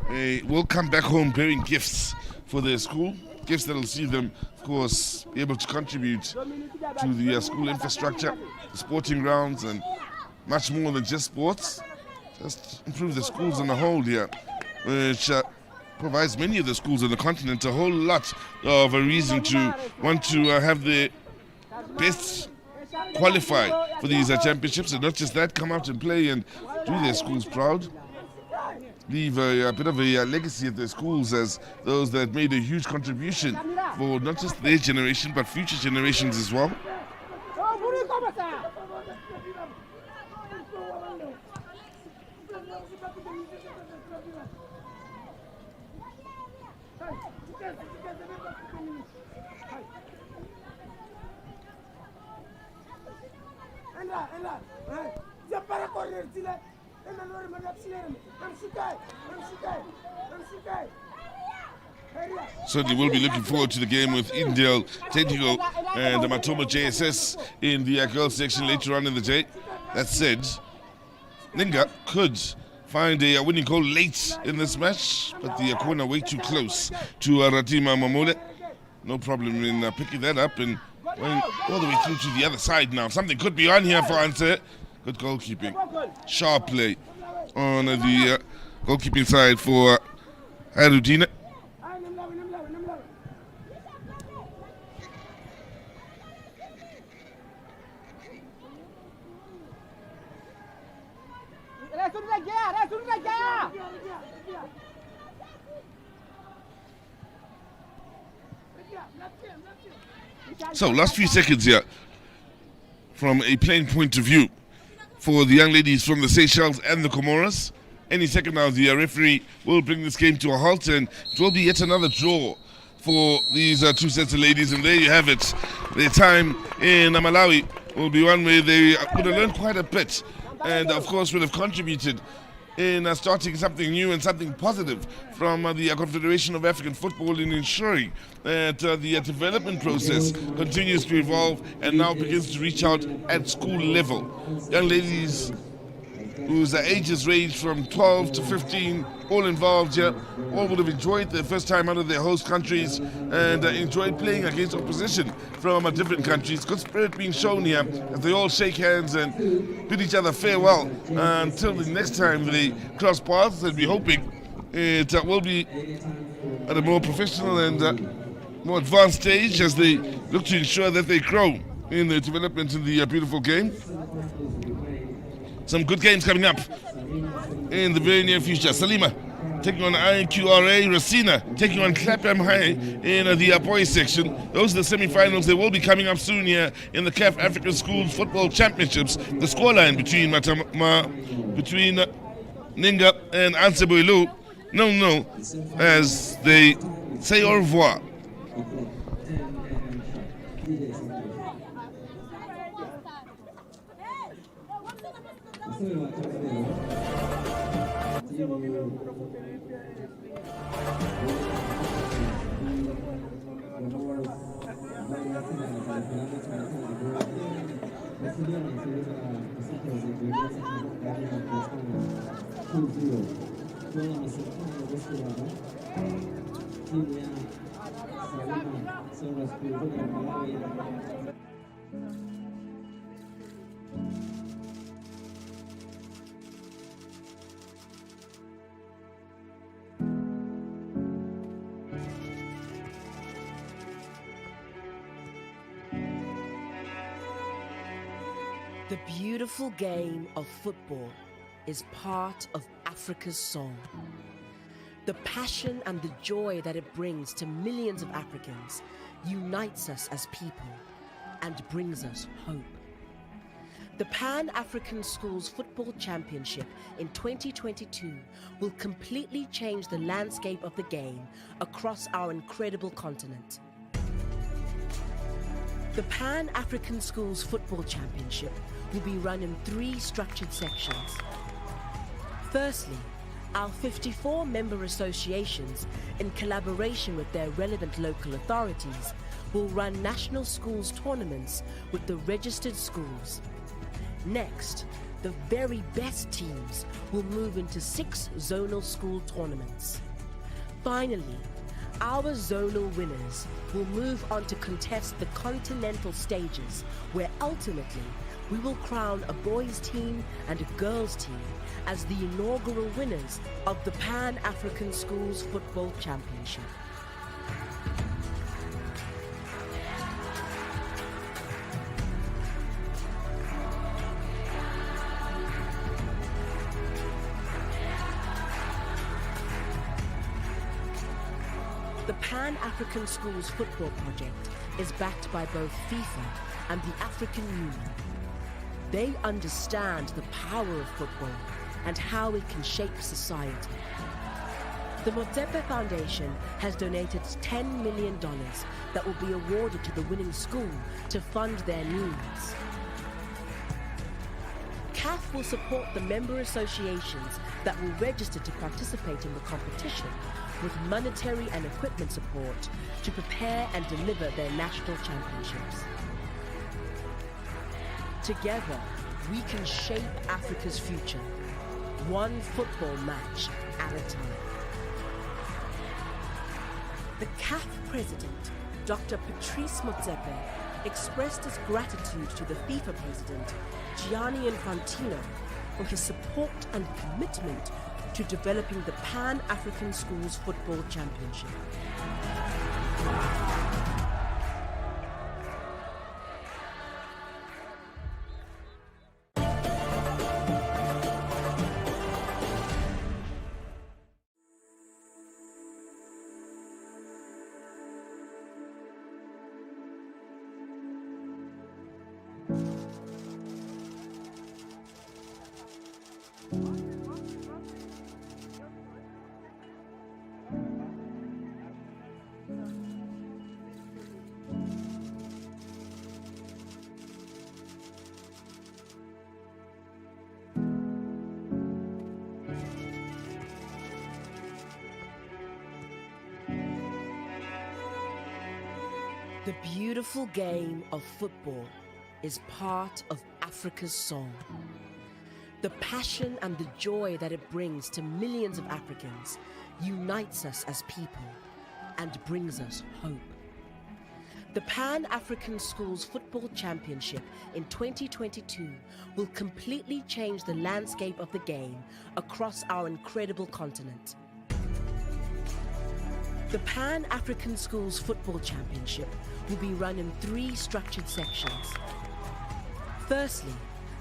they will come back home bearing gifts for their school. Gifts that will see them of course, be able to contribute to the school infrastructure, the sporting grounds, and much more than just sports. Just improve the schools on the whole here, which provides many of the schools on the continent a whole lot of a reason to want to have the best qualify for these championships, and not just that, come out and play and do their schools proud. Leave a bit of a legacy at their schools as those that made a huge contribution for not just their generation but future generations as well. Certainly we'll be looking forward to the game with Indale Technical and the Matoma JSS in the girls section later on in the day. That said, Ninga could find a winning goal late in this match, but the corner way too close to Ratima Mamole. No problem in picking that up and going all the way through to the other side now. Something could be on here for Anse. Good goalkeeping. Sharp play on the goalkeeping side for Harudina. So, last few seconds here from a playing point of view for the young ladies from the Seychelles and the Comoros. Any second now, the referee will bring this game to a halt, and it will be yet another draw for these two sets of ladies. And there you have it. Their time in Malawi will be one where they would have learned quite a bit, and of course would have contributed in starting something new and something positive from the Confederation of African Football in ensuring that the development process continues to evolve and now begins to reach out at school level. Young ladies whose ages range from 12 to 15, all involved here, all would have enjoyed their first time out of their host countries and enjoyed playing against opposition from different countries. Good spirit being shown here as they all shake hands and bid each other farewell until the next time they cross paths, and we're hoping it will be at a more professional and more advanced stage as they look to ensure that they grow in their development in the beautiful game. Some good games coming up in the very near future. Salima taking on IQRA, Racina taking on Clapham High in the boys section. Those are the semi-finals. They will be coming up soon here in the CAF African Schools Football Championships. The scoreline between Ninga and Anseboilu, no, as they say au revoir. The beautiful game of football is part of Africa's soul. The passion and the joy that it brings to millions of Africans unites us as people and brings us hope. The Pan-African Schools Football Championship in 2022 will completely change the landscape of the game across our incredible continent. The Pan-African Schools Football Championship will be run in 3 structured sections. Firstly, our 54 member associations, in collaboration with their relevant local authorities, will run national schools tournaments with the registered schools. Next, the very best teams will move into 6 zonal school tournaments. Finally, Our zonal winners will move on to contest the continental stages, where ultimately we will crown a boys' team and a girls' team as the inaugural winners of the Pan-African Schools Football Championship. The Pan-African Schools Football Project is backed by both FIFA and the African Union. They understand the power of football and how it can shape society. The Motsepe Foundation has donated $10 million that will be awarded to the winning school to fund their needs. CAF will support the member associations that will register to participate in the competition with monetary and equipment support to prepare and deliver their national championships. Together, we can shape Africa's future, one football match at a time. The CAF president, Dr. Patrice Motsepe, expressed his gratitude to the FIFA president, Gianni Infantino, for his support and commitment to developing the Pan-African Schools Football Championship. The beautiful game of football is part of Africa's soul. The passion and the joy that it brings to millions of Africans unites us as people and brings us hope. The Pan-African Schools Football Championship in 2022 will completely change the landscape of the game across our incredible continent. The Pan-African Schools Football Championship will be run in 3 structured sections. Firstly,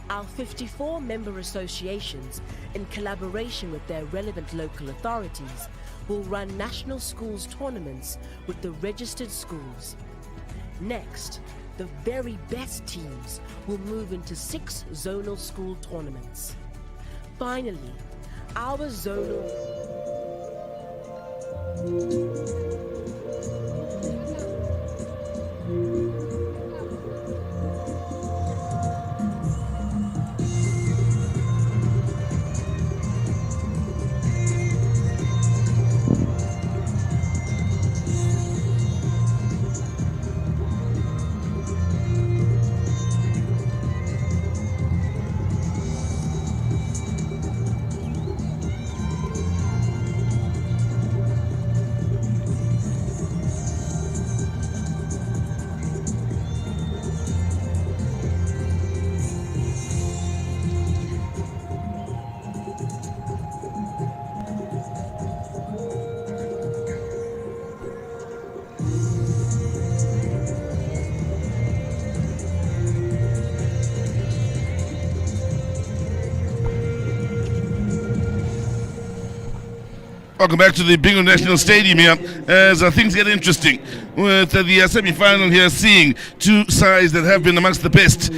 our 54 member associations, in collaboration with their relevant local authorities, will run national schools tournaments with the registered schools. Next, the very best teams will move into 6 zonal school tournaments. Finally, our zonal... Welcome back to the Bingo National Stadium here as things get interesting with the semi-final here, seeing 2 sides that have been amongst the best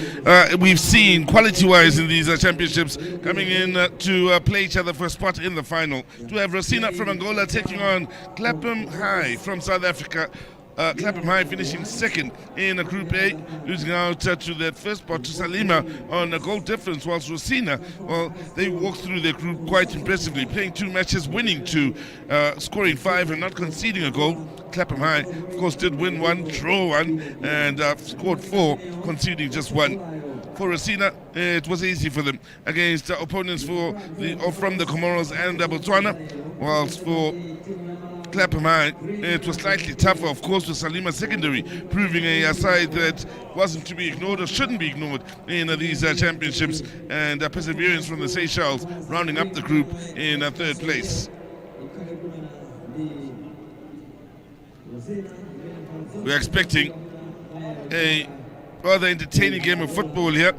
we've seen quality-wise in these championships coming in to play each other for a spot in the final. To have Rosina from Angola taking on Clapham High from South Africa. Clapham High finishing second in Group A, losing out to that first spot to Salima on a goal difference, whilst Rosina, well, they walked through their group quite impressively, playing 2 matches, winning 2, scoring 5 and not conceding a goal. Clapham High, of course, did win 1, draw 1, and scored 4, conceding just 1. For Rosina, it was easy for them against opponents from the Comoros and Botswana, whilst for Clapham High. It was slightly tougher, of course, with Salima Secondary, proving a side that wasn't to be ignored or shouldn't be ignored in these championships, and perseverance from the Seychelles rounding up the group in third place. We're expecting a rather entertaining game of football here.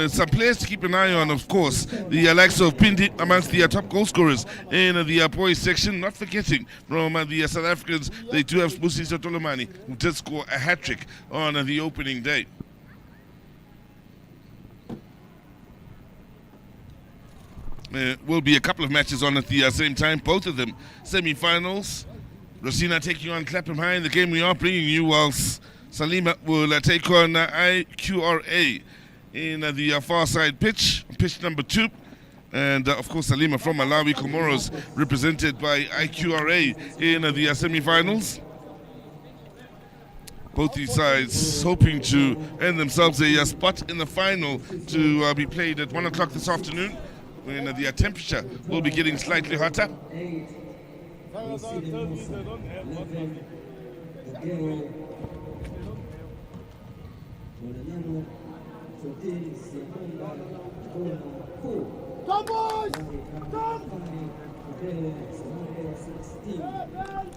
Some players to keep an eye on, of course. The likes of Pindi amongst the top goal scorers in the boys section. Not forgetting from the South Africans, they do have Sbusi Sotolomani, who did score a hat-trick on the opening day. Will be a couple of matches on at the same time, both of them semi-finals. Rosina taking on Clapham High in the game we are bringing you, whilst Salima will take on IQRA in the far side pitch number 2. And of course Salima from Malawi, Comoros, represented by IQRA in the semi-finals. Both these sides hoping to earn themselves a spot in the final to be played at 1 o'clock this afternoon, when the temperature will be getting slightly hotter.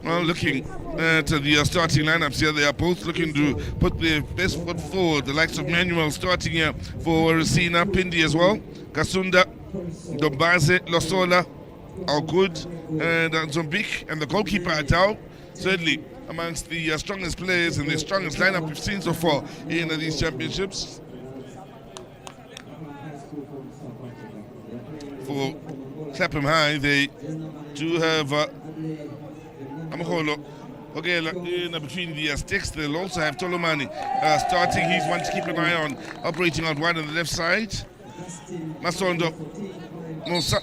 Well, looking at the starting lineups here, they are both looking to put their best foot forward. The likes of Manuel starting here for Rosina, Pindi as well, Kasunda, Dombaze, Losola, Algood, and Zombik, and the goalkeeper Adao, certainly amongst the strongest players and the strongest lineup we've seen so far in these championships. For Clapham High, they do have Amaholo Ogela in between the sticks. They'll also have Tolomani starting. He's one to keep an eye on, operating out wide on the left side. Masondo Musa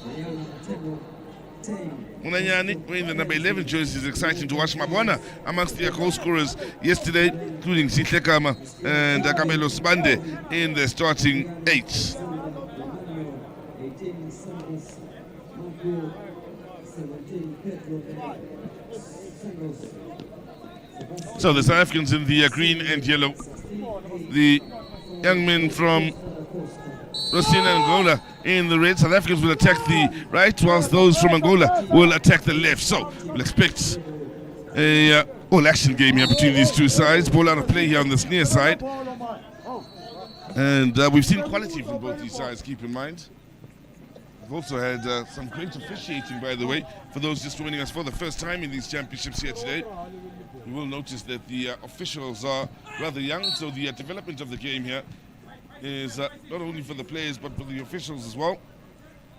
Munanyani wearing the number 11 jersey is exciting to watch. Mabwana amongst the goal scorers yesterday, including Sitlekama and Kamelo Sbande in the starting 8. So the South Africans in the green and yellow. The young men from Rosina Angola in the red. South Africans will attack the right, whilst those from Angola will attack the left. So we'll expect a all-action game here between these two sides. Ball out of play here on the near side. And we've seen quality from both these sides, keep in mind. We've also had some great officiating, by the way, for those just joining us for the first time in these championships here today. You will notice that the officials are rather young, so the development of the game here is not only for the players but for the officials as well.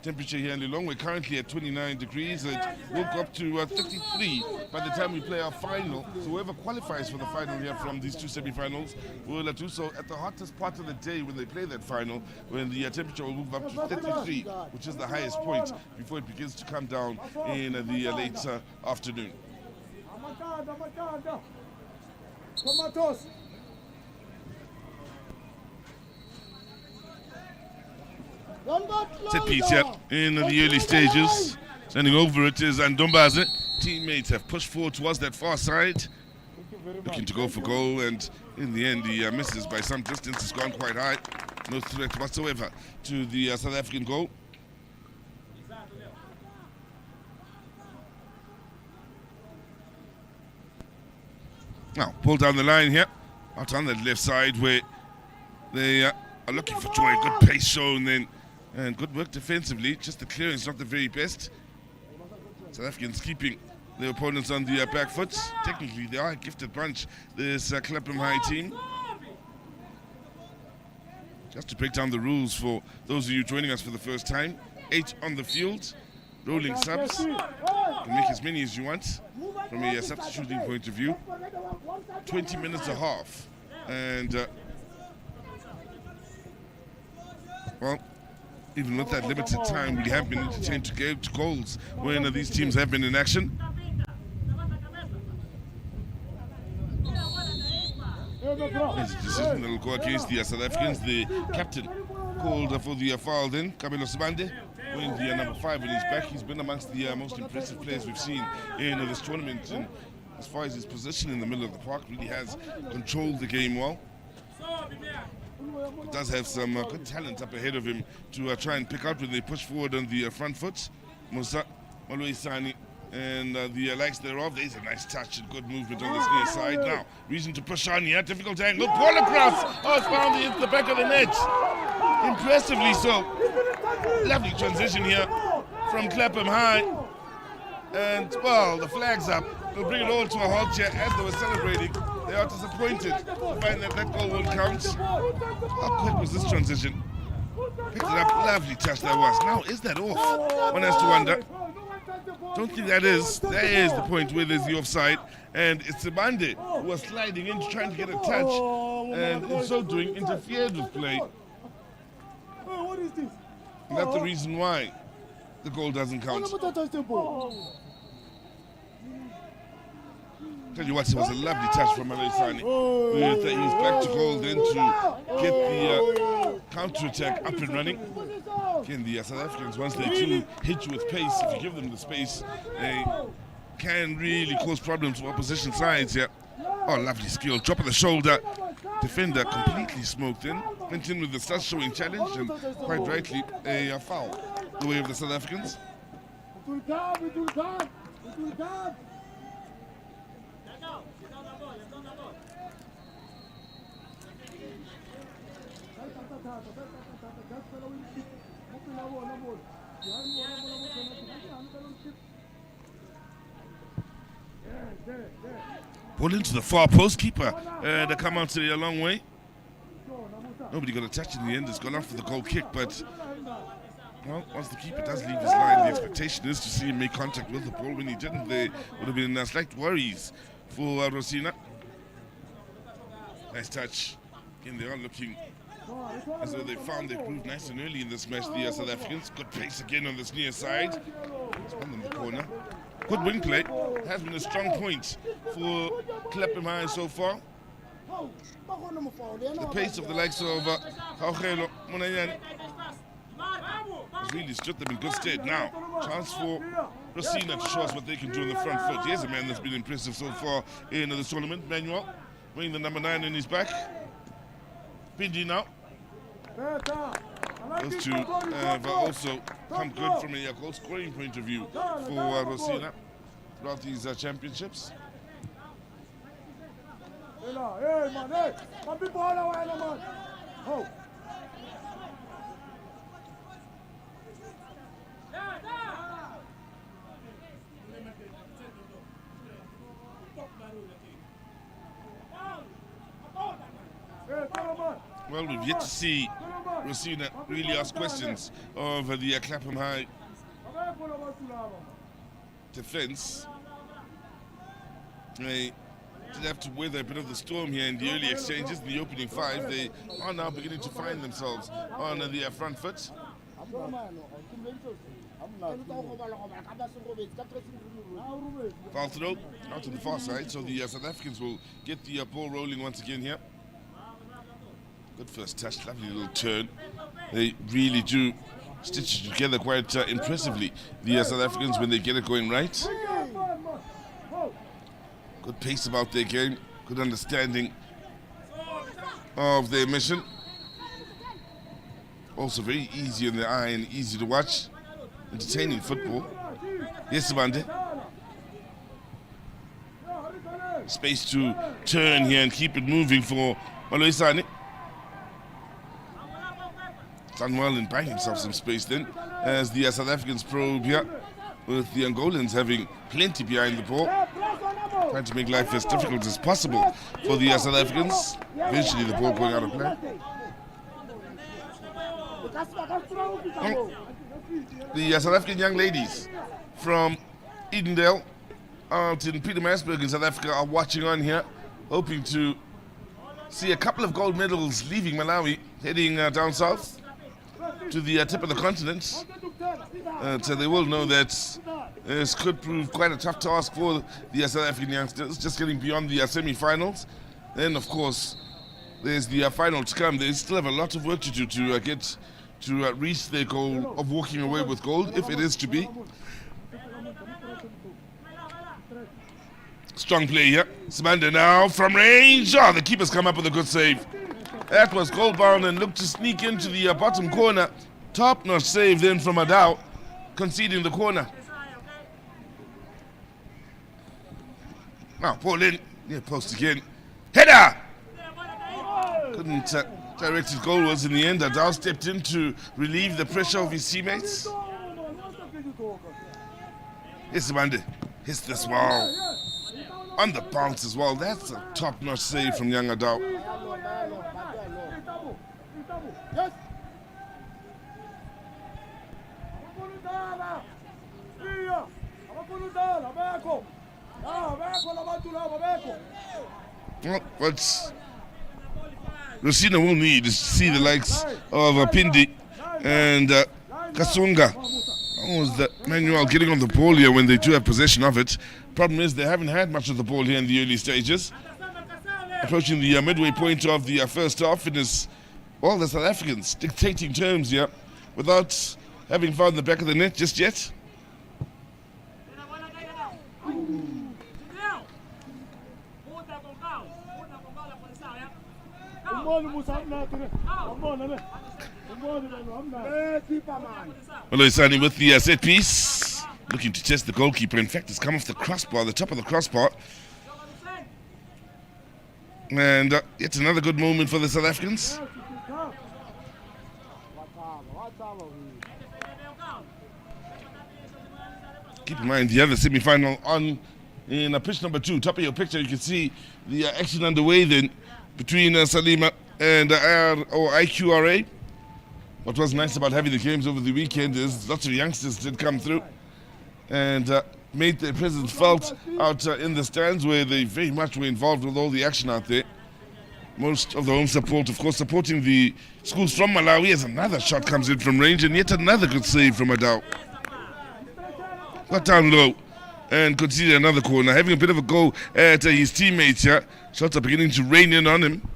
Temperature here in Lilongwe currently at 29 degrees. It will go up to 33 by the time we play our final. So whoever qualifies for the final here from these two semi-finals will do so at the hottest part of the day when they play that final, when the temperature will move up to 33, which is the highest point, before it begins to come down in the late afternoon. Set piece here in the early stages. Sending over it is Ndombaze. Teammates have pushed forward towards that far side, looking to go for goal, and in the end he misses by some distance. It's gone quite high. No threat whatsoever to the South African goal. Now, pull down the line here, out on that left side where they are looking for joy. Good pace shown then, and good work defensively. Just the clearance not the very best. South Africans keeping their opponents on the back foot. Technically, they are a gifted bunch, this Clapham High team. Just to break down the rules for those of you joining us for the first time. 8 on the field, rolling subs. You can make as many as you want from a substituting point of view. 20 minutes a half. And, well, even with that limited time, we have been entertained to get to goals when these teams have been in action. There's a decision that will go against the South Africans. The captain called for the foul then, Kamelo Sibande. wearing the number 5 in his back. He's been amongst the most impressive players we've seen in this tournament. And as far as his position in the middle of the park, really has controlled the game well. He does have some good talent up ahead of him to try and pick out when they push forward on the front foot. Musa Maluisani and the likes thereof. There's a nice touch and good movement on this near side. Now, reason to push on here. Difficult angle. Ball across. Oh, it's found into the back of the net. Impressively so. Lovely transition here from Clapham High. And, well, the flag's up. They'll bring it all to a halt here as they were celebrating. They are disappointed to find that that goal won't count. How quick was this transition? Picked it up. Lovely touch that was. Now, is that off? One has to wonder. Don't think that is. There is the point where there's the offside. And it's Sebande who was sliding in trying to get a touch. And in so doing, interfered with play. And that's the reason why the goal doesn't count. Tell you what, it was a lovely touch from Maluisani. With his back to goal, then to get the counter-attack up and running. Again, the South Africans, once they do hit you with pace, if you give them the space, they can really cause problems for opposition sides here. Oh, lovely skill. Drop of the shoulder. Defender completely smoked in. Went in with the start showing challenge, and quite rightly, a foul the way of the South Africans. Ball into the far post. Keeper to come out today a long way. Nobody got a touch in the end. It's gone off for the goal kick, but well, once the keeper does leave his line, the expectation is to see him make contact with the ball. When he didn't, there would have been slight worries for Rosina. Nice touch. Again, they are looking as though they found they proved nice and early in this match, the South Africans. Good pace again on this near side. It's one in the corner. Good wing play. Has been a strong point for Clapham High so far. The pace of the likes of Kaugelo Munayani has really stood them in good stead. Now, chance for Rosina to show us what they can do on the front foot. Here's a man that's been impressive so far in this tournament. Manuel, wearing the number 9 in his back. Pindi now. Those two have also come good from a goal scoring point of view for Rosina throughout these championships. Well, we've yet to see Rosina really ask questions of the Clapham High defense. They did have to weather a bit of the storm here in the early exchanges. In the opening 5, they are now beginning to find themselves on the front foot. Foul throw out to the far side, so the South Africans will get the ball rolling once again here. Good first touch, lovely little turn. They really do stitch it together quite impressively, the South Africans, when they get it going right. Good pace about their game, good understanding of their mission. Also very easy in the eye and easy to watch. Entertaining football. Yes, Sebande. Space to turn here and keep it moving for Maluisani. Done well in buying himself some space then, as the South Africans probe here, with the Angolans having plenty behind the ball, trying to make life as difficult as possible for the South Africans. Eventually the ball going out of play. The South African young ladies from Edendale out in Pietermaritzburg in South Africa are watching on here, hoping to see a couple of gold medals leaving Malawi, heading down south to the tip of the continent. So they will know that this could prove quite a tough task for the South African youngsters, just getting beyond the semi-finals. Then, of course, there's the final to come. They still have a lot of work to do to get to reach their goal of walking away with gold, if it is to be. Strong play here. Simanda now from range. Oh, the keeper's come up with a good save. That was goal bound and looked to sneak into the bottom corner. Top-notch save then from Adao, conceding the corner. Now, Paul in. Yeah, post again. Header! Couldn't direct his goal was in the end. Adao stepped in to relieve the pressure of his teammates. Yes, Simanda. Hits this wall. On the bounce as well. That's a top-notch save from young Adao. Well, what Rosina will need is to see the likes of Pindi and Kasunga. Almost the Manuel getting on the ball here when they do have possession of it. Problem is they haven't had much of the ball here in the early stages. Approaching the midway point of the first half, it is all the South Africans dictating terms here without having found the back of the net just yet. Oloisani with the set piece, looking to test the goalkeeper. In fact, it's come off the crossbar, the top of the crossbar. And yet another good moment for the South Africans. Keep in mind the other semi-final on in pitch number 2. Top of your picture, you can see the action underway then between Salima and IQRA. What was nice about having the games over the weekend is lots of youngsters did come through and made their presence felt out in the stands, where they very much were involved with all the action out there. Most of the home support, of course, supporting the schools from Malawi, as another shot comes in from range, and yet another good save from Adao. Got down low and conceded another corner, having a bit of a go at his teammates here. Shots are beginning to rain in on him.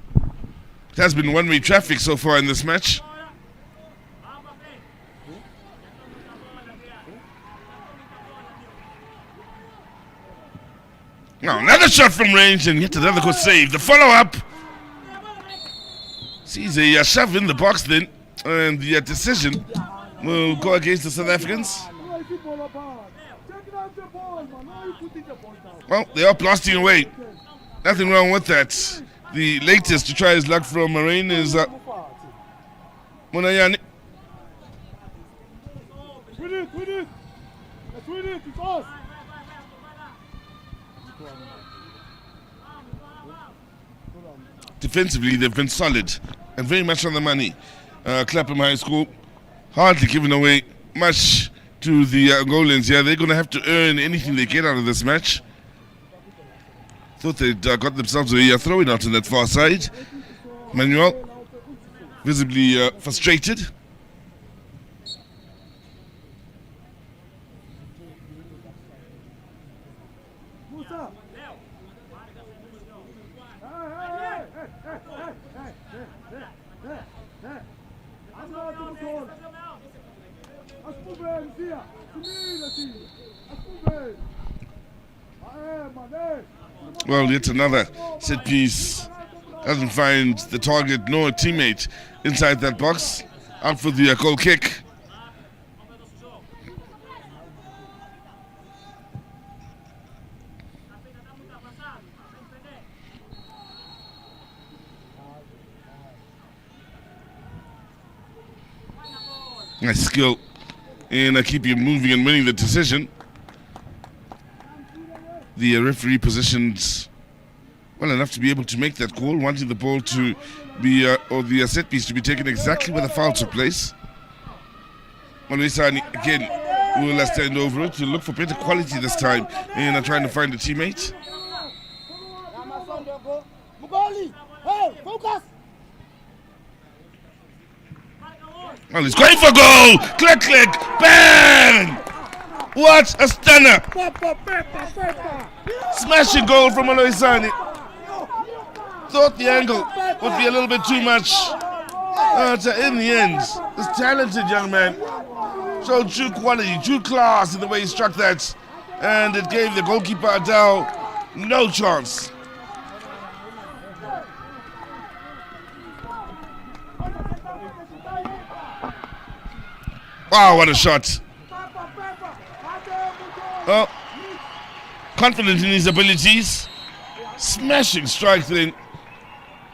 It has been one-way traffic so far in this match. Now another shot from range and yet another good save. The follow-up sees a shove in the box then, and the decision will go against the South Africans. Well, they are blasting away. Nothing wrong with that. The latest to try his luck from Marine is Munayani. Defensively, they've been solid and very much on the money. Clapham High School hardly giving away much to the Angolans. Yeah, they're going to have to earn anything they get out of this match. Thought they'd got themselves a throwing out on that far side. Manuel visibly frustrated. Well, yet another set piece. Doesn't find the target nor a teammate inside that box. Out for the goal kick. Nice skill in keeping it moving and winning the decision. The referee positioned well enough to be able to make that call, wanting the ball to be, or the set piece to be taken exactly where the foul took place. Oloisani again will stand over it to look for better quality this time in trying to find a teammate. Well, he's going for goal! Click, click, bang! What a stunner! Smashing goal from Oloisani. Thought the angle would be a little bit too much. In the end, this talented young man showed true quality, true class in the way he struck that, and it gave the goalkeeper Adao no chance. Wow, what a shot. Oh, confident in his abilities. Smashing strike then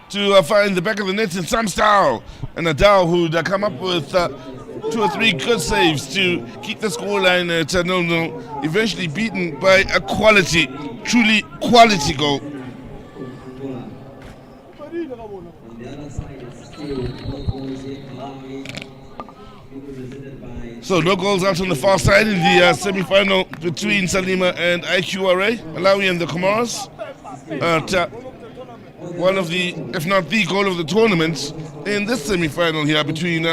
to find the back of the net in some style. And Adao who'd come up with 2 or 3 good saves to keep the scoreline at 0-0. Eventually beaten by a quality, truly quality goal. So no goals out on the far side in the semi-final between Salima and IQRA, Malawi and the Comoros. One of the, if not the goal of the tournament in this semi-final here between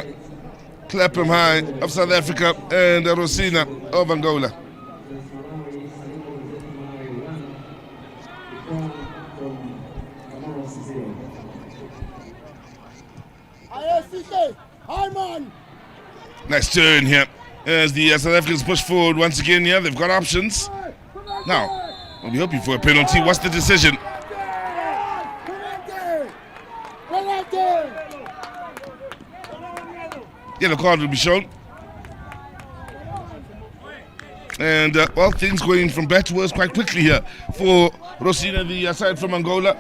Clapham High of South Africa and Rosina of Angola. Nice turn here as the South Africans push forward once again here. They've got options. Now, we'll be hoping for a penalty. What's the decision? Yellow card will be shown. And, well, things going from bad to worse quite quickly here for Rosina, the side from Angola.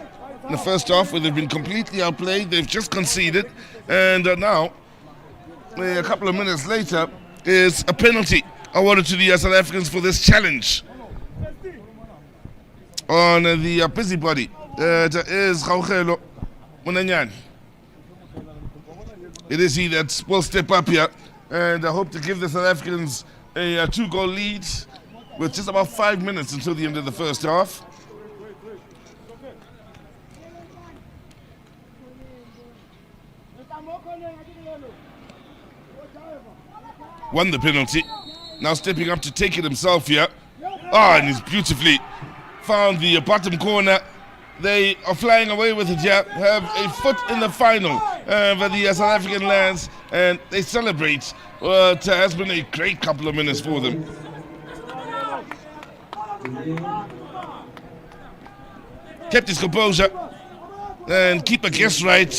In the first half, where they've been completely outplayed, they've just conceded. And now, a couple of minutes later, is a penalty awarded to the South Africans for this challenge on the busybody. It is Raugelo Munanyani. It is he that will step up here, and I hope to give the South Africans a 2-goal lead with just about 5 minutes until the end of the first half. Won the penalty, now stepping up to take it himself here. And he's beautifully found the bottom corner. They are flying away with it here, have a foot in the final for the South African lands, and they celebrate what has been a great couple of minutes for them. Kept his composure and keep a guess right.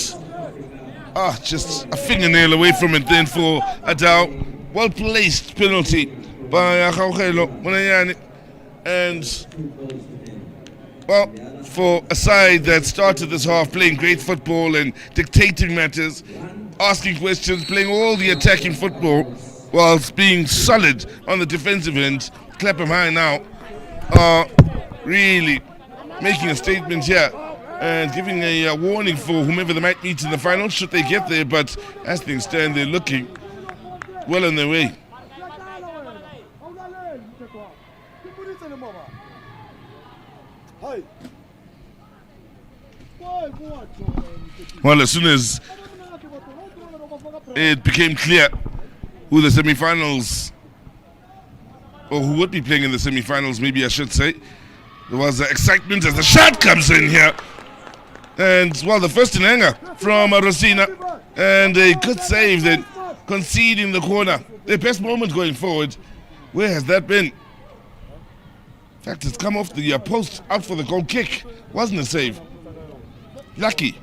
Just a fingernail away from it then for Adao. Well placed penalty by Raugelo Munanyani. And, well, for a side that started this half playing great football and dictating matters, asking questions, playing all the attacking football, whilst being solid on the defensive end, Clapham High now are really making a statement here and giving a warning for whomever they might meet in the final, should they get there. But as things stand, they're looking well on their way. Well, as soon as it became clear who the semi-finals, or who would be playing in the semi-finals, maybe I should say, there was excitement as the shot comes in here. And, well, the first in anger from Rosina, and a good save then, conceding the corner. Their best moment going forward. Where has that been? In fact, it's come off the post, out for the goal kick. Wasn't a save. Lucky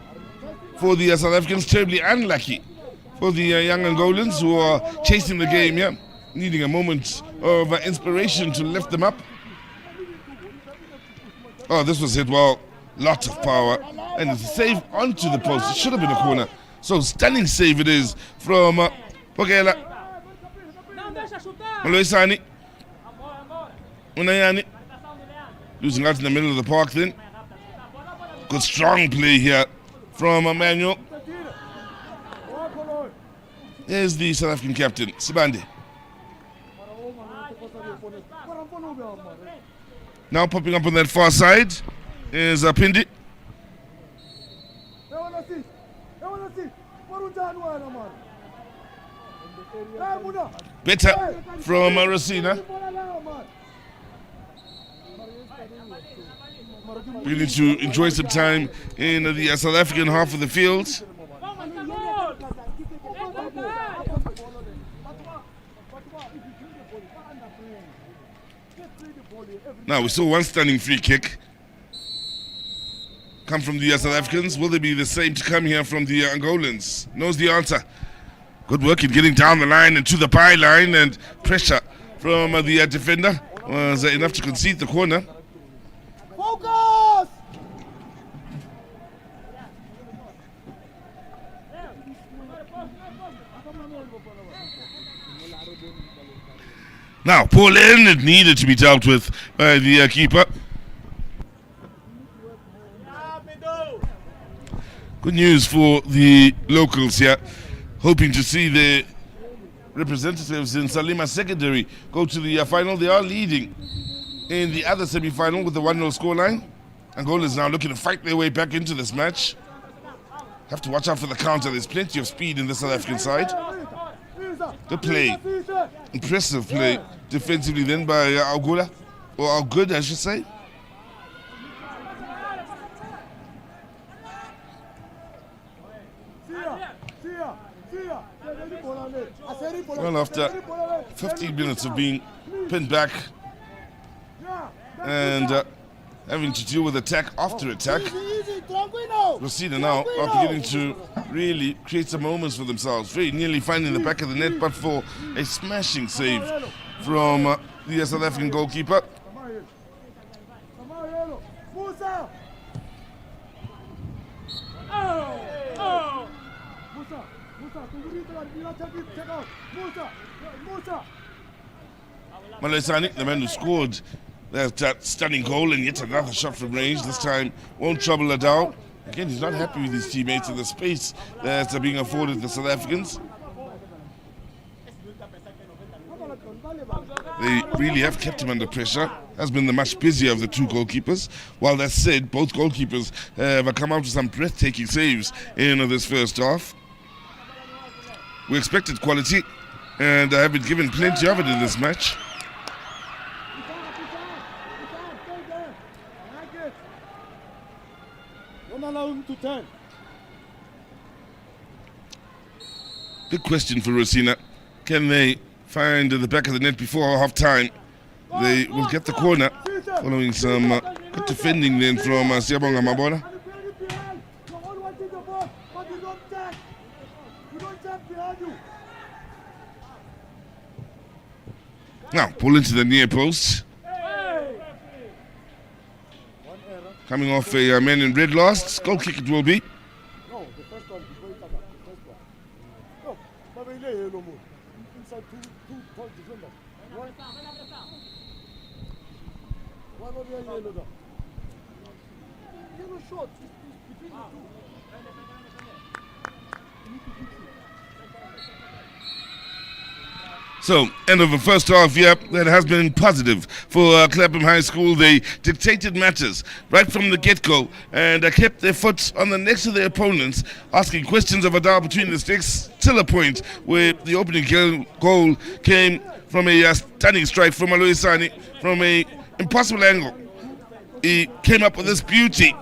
for the South Africans, terribly unlucky for the young Angolans who are chasing the game here, needing a moment of inspiration to lift them up. Oh, this was hit well. Lots of power. And it's a save onto the post. It should have been a corner. So stunning save it is from Pogela. Moloisani. Munanyani. Losing out in the middle of the park then. Good strong play here from Emmanuel. Here's the South African captain, Sibande. Now popping up on that far side is Pindi. Better from Rosina. Beginning to enjoy some time in the South African half of the field. Now, we saw one stunning free kick come from the South Africans. Will they be the same to come here from the Angolans? Knows the answer. Good work in getting down the line and to the byline, and pressure from the defender was enough to concede the corner. Focus! Now, pull in, it needed to be dealt with by the keeper. Good news for the locals here, hoping to see their representatives in Salima Secondary go to the final. They are leading in the other semi-final with the 1-0 scoreline. Angola is now looking to fight their way back into this match. Have to watch out for the counter. There's plenty of speed in the South African side. Good play. Impressive play defensively then by Angola, or Algood, I should say. Well, after 15 minutes of being pinned back and having to deal with attack after attack, Rosina now are beginning to really create some moments for themselves. Very nearly finding the back of the net, but for a smashing save from the South African goalkeeper. Malesani, the man who scored that stunning goal, and yet another shot from range. This time won't trouble it out. Again, he's not happy with his teammates and the space that's being afforded the South Africans. They really have kept him under pressure. Has been the much busier of the two goalkeepers. While that said, both goalkeepers have come out with some breathtaking saves in this first half. We expected quality, and have been given plenty of it in this match. Don't allow him to turn. Big question for Rosina. Can they find the back of the net before half time? They will get the corner following some good defending then from Siyabonga Mabona. Now, pull into the near post. Coming off a man in red last. Goal kick it will be. No, the first one before you cover. The first one. No, but we lay no more. Inside two tall defenders. One of the yellow though. Yellow short is between the two. So, end of the first half here, that has been positive for Clapham High School. They dictated matters right from the get-go and kept their foot on the necks of their opponents, asking questions of Adal between the sticks, till a point where the opening goal came from a stunning strike from Aloisani from a impossible angle. He came up with this beauty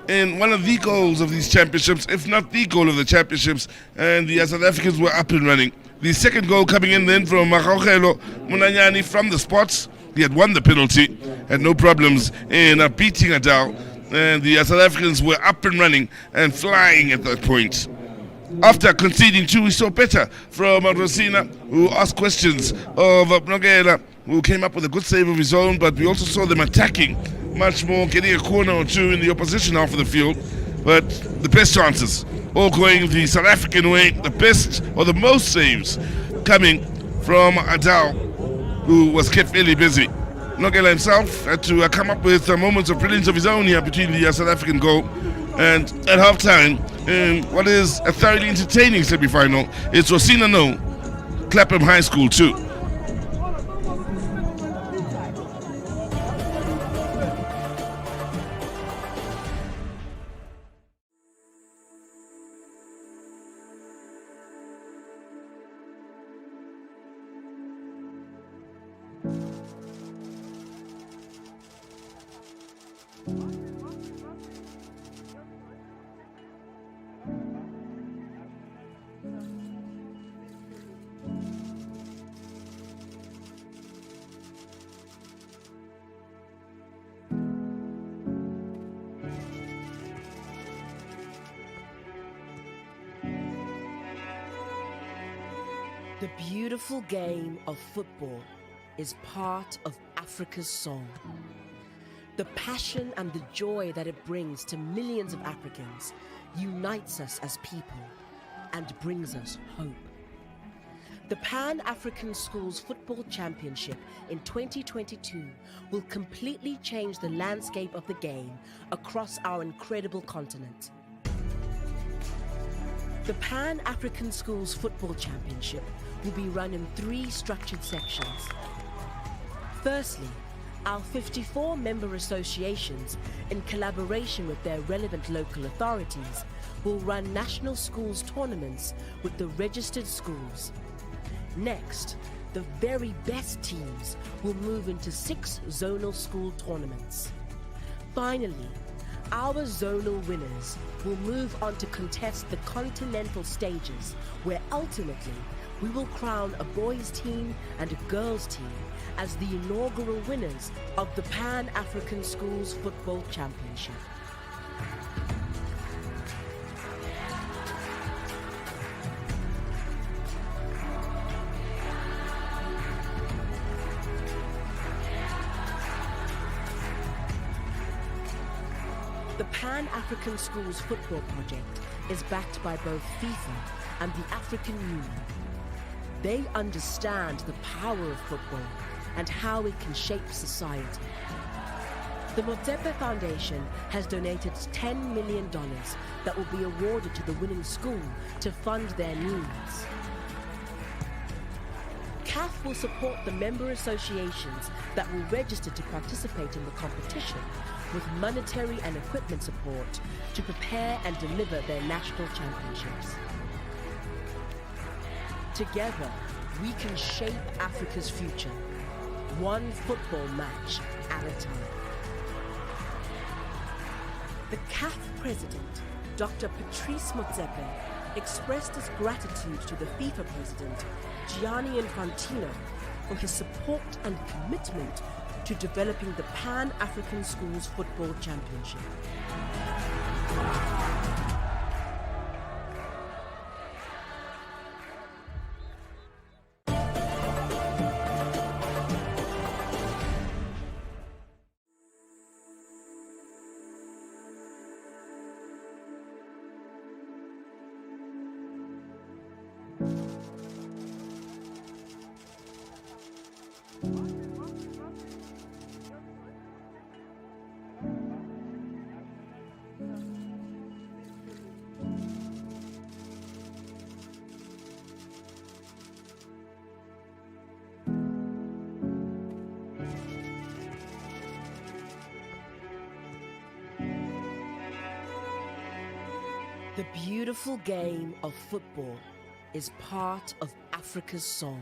in one of the goals of these championships, if not the goal of the championships, and the South Africans were up and running. The second goal coming in then from Makhaukelo Munanyani from the spots. He had won the penalty, had no problems in beating Adal, and the South Africans were up and running and flying at that point. After conceding two, we saw better from Rosina, who asked questions of Nogela, who came up with a good save of his own, but we also saw them attacking much more, getting a corner or two in the opposition half of the field. But the best chances all going the South African way, the best or the most saves coming from Adal, who was kept fairly busy. Nogela himself had to come up with moments of brilliance of his own here between the South African goal. And at halftime, in what is a thoroughly entertaining semi-final, it's Rosina no, Clapham High School 2. The beautiful game of football is part of Africa's soul. The passion and the joy that it brings to millions of Africans unites us as people and brings us hope. The Pan-African Schools Football Championship in 2022 will completely change the landscape of the game across our incredible continent. The Pan-African Schools Football Championship will be run in 3 structured sections. Firstly, our 54 member associations, in collaboration with their relevant local authorities, will run national schools tournaments with the registered schools. Next, the very best teams will move into 6 zonal school tournaments. Finally, our zonal winners will move on to contest the continental stages, where ultimately we will crown a boys' team and a girls' team as the inaugural winners of the Pan-African Schools Football Championship. The Pan-African Schools Football Project is backed by both FIFA and the African Union. They understand the power of football and how it can shape society. The Motsepe Foundation has donated $10 million that will be awarded to the winning school to fund their needs. CAF will support the member associations that will register to participate in the competition with monetary and equipment support to prepare and deliver their national championships. Together, we can shape Africa's future, one football match at a time. The CAF president, Dr. Patrice Motsepe, expressed his gratitude to the FIFA president, Gianni Infantino, for his support and commitment to developing the Pan-African Schools Football Championship. The beautiful game of football is part of Africa's soul.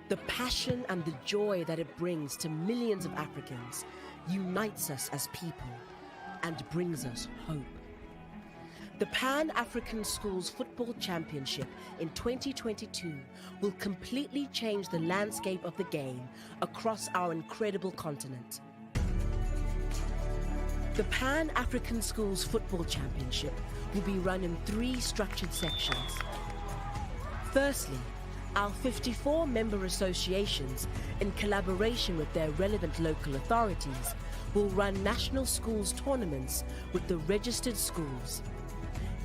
The passion and the joy that it brings to millions of Africans unites us as people and brings us hope. The Pan-African Schools Football Championship in 2022 will completely change the landscape of the game across our incredible continent. The Pan-African Schools Football Championship will be run in 3 structured sections. Firstly, our 54 member associations, in collaboration with their relevant local authorities, will run national schools tournaments with the registered schools.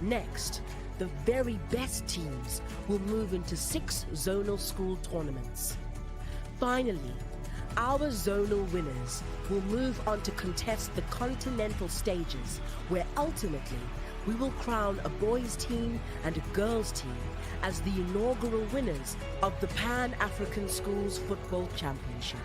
Next, the very best teams will move into 6 zonal school tournaments. Finally, our zonal winners will move on to contest the continental stages, where ultimately we will crown a boys' team and a girls' team as the inaugural winners of the Pan-African Schools Football Championship.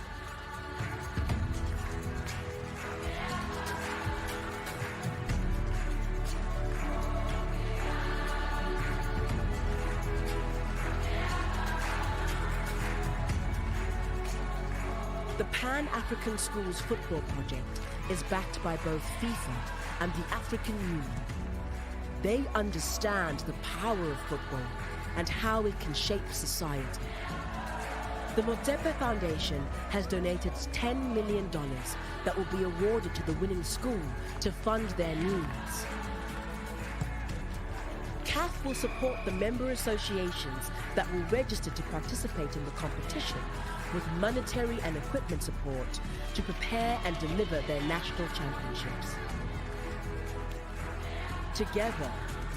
The Pan-African Schools Football Project is backed by both FIFA and the African Union. They understand the power of football and how it can shape society. The Motsepe Foundation has donated $10 million that will be awarded to the winning school to fund their needs. CAF will support the member associations that will register to participate in the competition with monetary and equipment support to prepare and deliver their national championships. Together,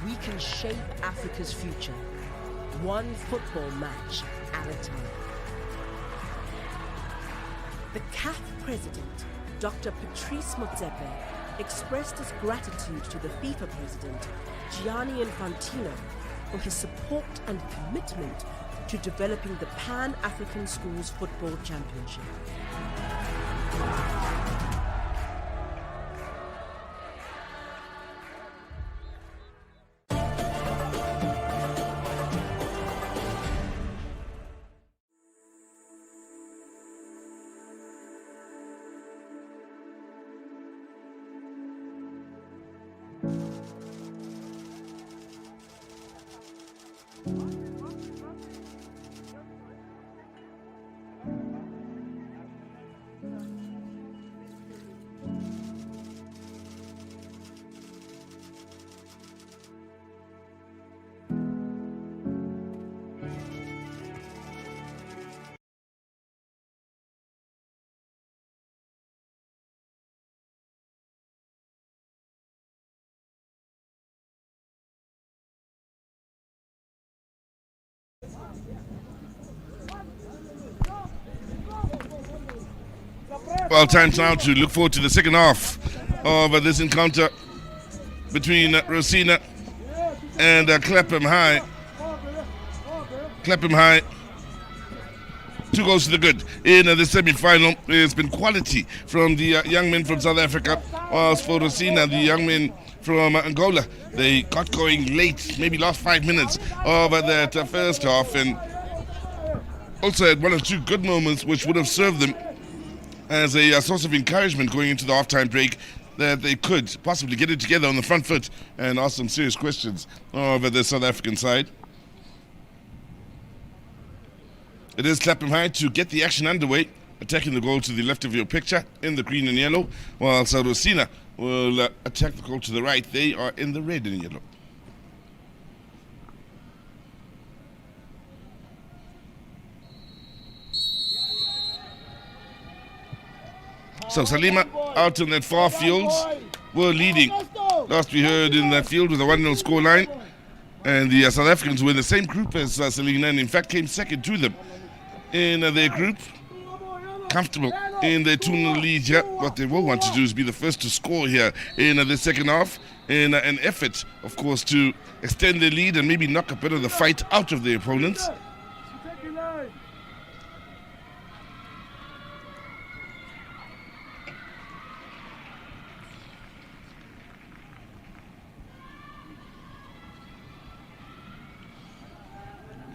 we can shape Africa's future, one football match at a time. The CAF president, Dr. Patrice Motsepe, expressed his gratitude to the FIFA president, Gianni Infantino, for his support and commitment to developing the Pan-African Schools Football Championship. Well, time now to look forward to the second half of this encounter between Rosina and Clapham High. Clapham High, 2 goals to the good in the semi-final. It's been quality from the young men from South Africa. Whilst for Rosina, the young men from Angola, they got going late, maybe last 5 minutes of that first half, and also had 1 or 2 good moments which would have served them as a source of encouragement going into the halftime break, that they could possibly get it together on the front foot and ask some serious questions of the South African side. It is Clapham High to get the action underway, attacking the goal to the left of your picture in the green and yellow, while Rosina will attack the goal to the right. They are in the red and yellow. So Salima out in that far field were leading. Last we heard in that field with a 1-0 scoreline. And the South Africans were in the same group as Selena, and in fact came second to them in their group. Comfortable in their 2-0 lead here. What they will want to do is be the first to score here in the second half, in an effort, of course, to extend their lead and maybe knock a bit of the fight out of their opponents.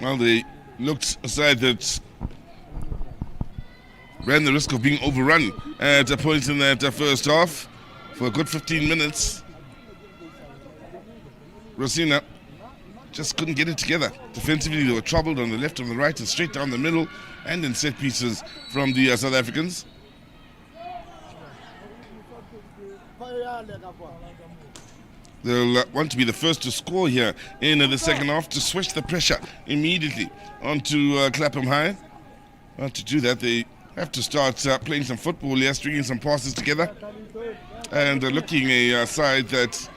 Well, they looked a side that ran the risk of being overrun at a point in that first half for a good 15 minutes. Rosina just couldn't get it together. Defensively, they were troubled on the left, on the right, and straight down the middle, and in set pieces from the South Africans. They'll want to be the first to score here in the second half to switch the pressure immediately onto Clapham High. Well, to do that, they have to start playing some football here, stringing some passes together, and looking a side that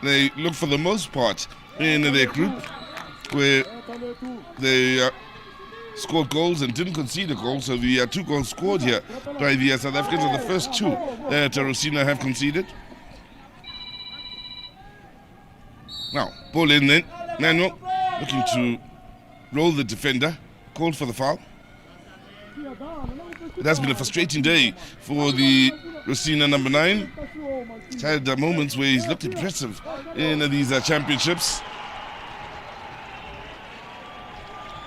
they look for the most part in their group, where they scored goals and didn't concede a goal. So the 2 goals scored here by the South Africans are the first 2 that Rosina have conceded. Now, ball in then. Manuel looking to roll the defender. Called for the foul. It has been a frustrating day for the Rosina number 9. He's had moments where he's looked impressive in these championships.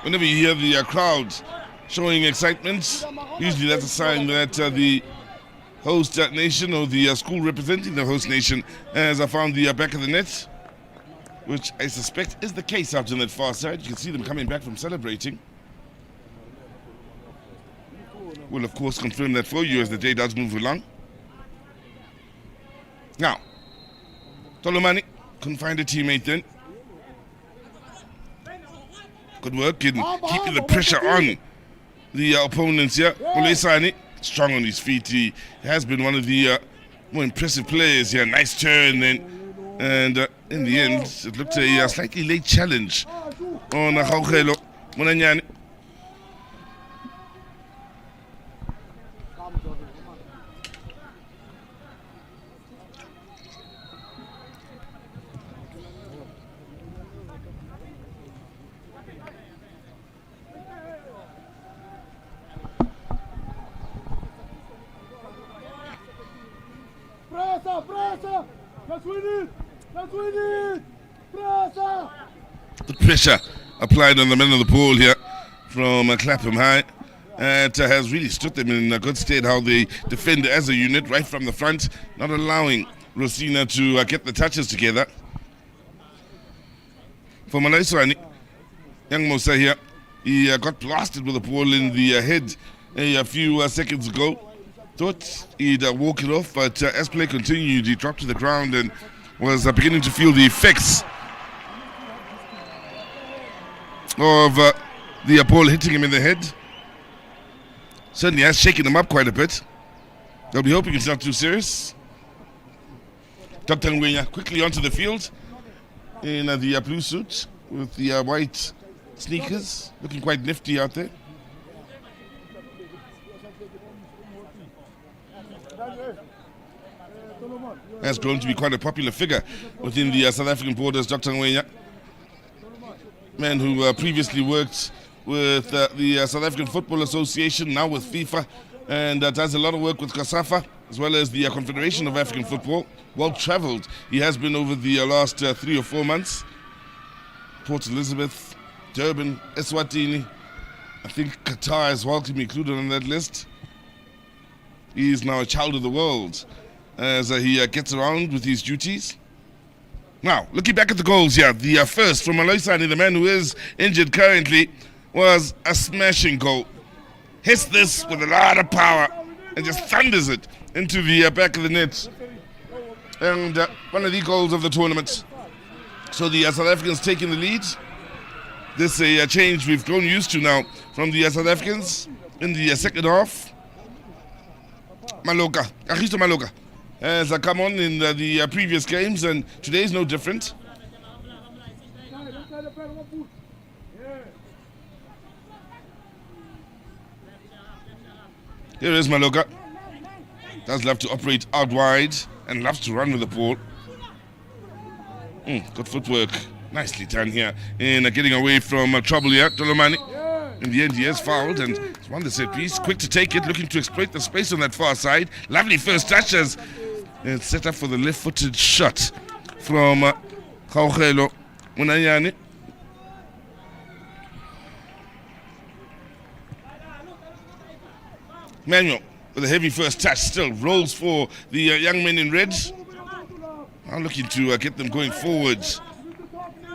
Whenever you hear the crowd showing excitement, usually that's a sign that the host nation or the school representing the host nation has found the back of the net, which I suspect is the case out on that far side. You can see them coming back from celebrating. We'll, of course, confirm that for you as the day does move along. Now, Tolomani couldn't find a teammate then. Good work in keeping the pressure on the opponents here. Kulisani, strong on his feet. He has been one of the more impressive players here. Nice turn then. And in the end, it looked a slightly late challenge on Gaugelo Munanyani. Pressa! Let's win it! Let's win it! Pressa! The pressure applied on the men of the pool here from Clapham High. It has really stood them in a good state how they defend as a unit right from the front, not allowing Rosina to get the touches together. For Malaiswani, young Musa here, he got blasted with the ball in the head a few seconds ago. Thought he'd walk it off, but as play continued, he dropped to the ground and was beginning to feel the effects of the ball hitting him in the head. Certainly has shaken him up quite a bit. They'll be hoping it's not too serious. Dr. Ngwenya quickly onto the field in the blue suit with the white sneakers, looking quite nifty out there. Has grown to be quite a popular figure within the South African borders, Dr. Ngwenya. Man who previously worked with the South African Football Association, now with FIFA, and does a lot of work with COSAFA, as well as the Confederation of African Football. Well travelled he has been over the last 3 or 4 months. Port Elizabeth, Durban, Eswatini, I think Qatar as well to be included on that list. He is now a child of the world as he gets around with his duties. Now, looking back at the goals here, the first from Aloisani, the man who is injured currently, was a smashing goal. Hits this with a lot of power and just thunders it into the back of the net. And one of the goals of the tournament. So the South Africans taking the lead. This is a change we've grown used to now from the South Africans in the second half. Agisto Maloka has come on in the previous games, and today is no different. Here is Maloka. Does love to operate out wide and loves to run with the ball. Good footwork. Nicely done here in getting away from trouble here. Tolomani. In the end, he has fouled and it's won the set piece. Quick to take it, looking to exploit the space on that far side. Lovely first touches. It's set up for the left-footed shot from Gaugelo Munanyani. Manuel with a heavy first touch, still rolls for the young men in red. Now looking to get them going forward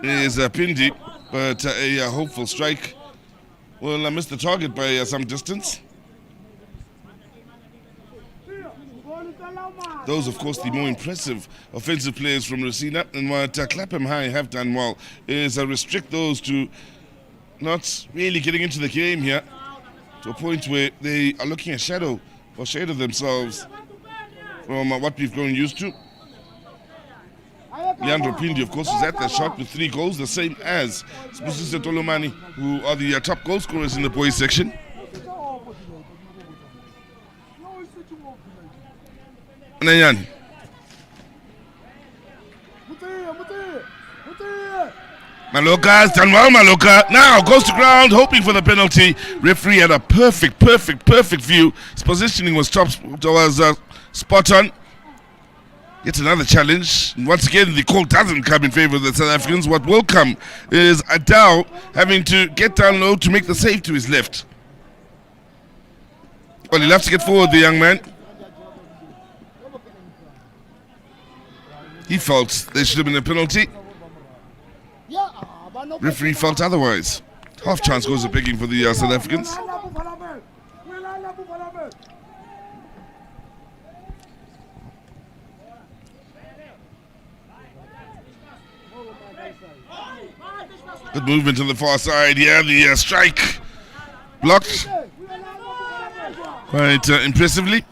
is Pindi, but a hopeful strike will miss the target by some distance. Those, of course, the more impressive offensive players from Rosina, and what Clapham High have done well is restrict those to not really getting into the game here to a point where they are looking a shade of themselves from what we've grown used to. Leandro Pindi, of course, is at the shot with 3 goals, the same as Spusi Tolomani, who are the top goal scorers in the boys section. Nayani. Maloka has done well, Maloka. Now goes to ground, hoping for the penalty. Referee had a perfect view. His positioning was spot on. Yet another challenge. And once again, the call doesn't come in favor of the South Africans. What will come is Adao having to get down low to make the save to his left. Well, he'll have to get forward, the young man. He felt there should have been a penalty. Referee felt otherwise. Half chance goes a begging for the South Africans. Good movement to the far side here. The strike blocked quite impressively.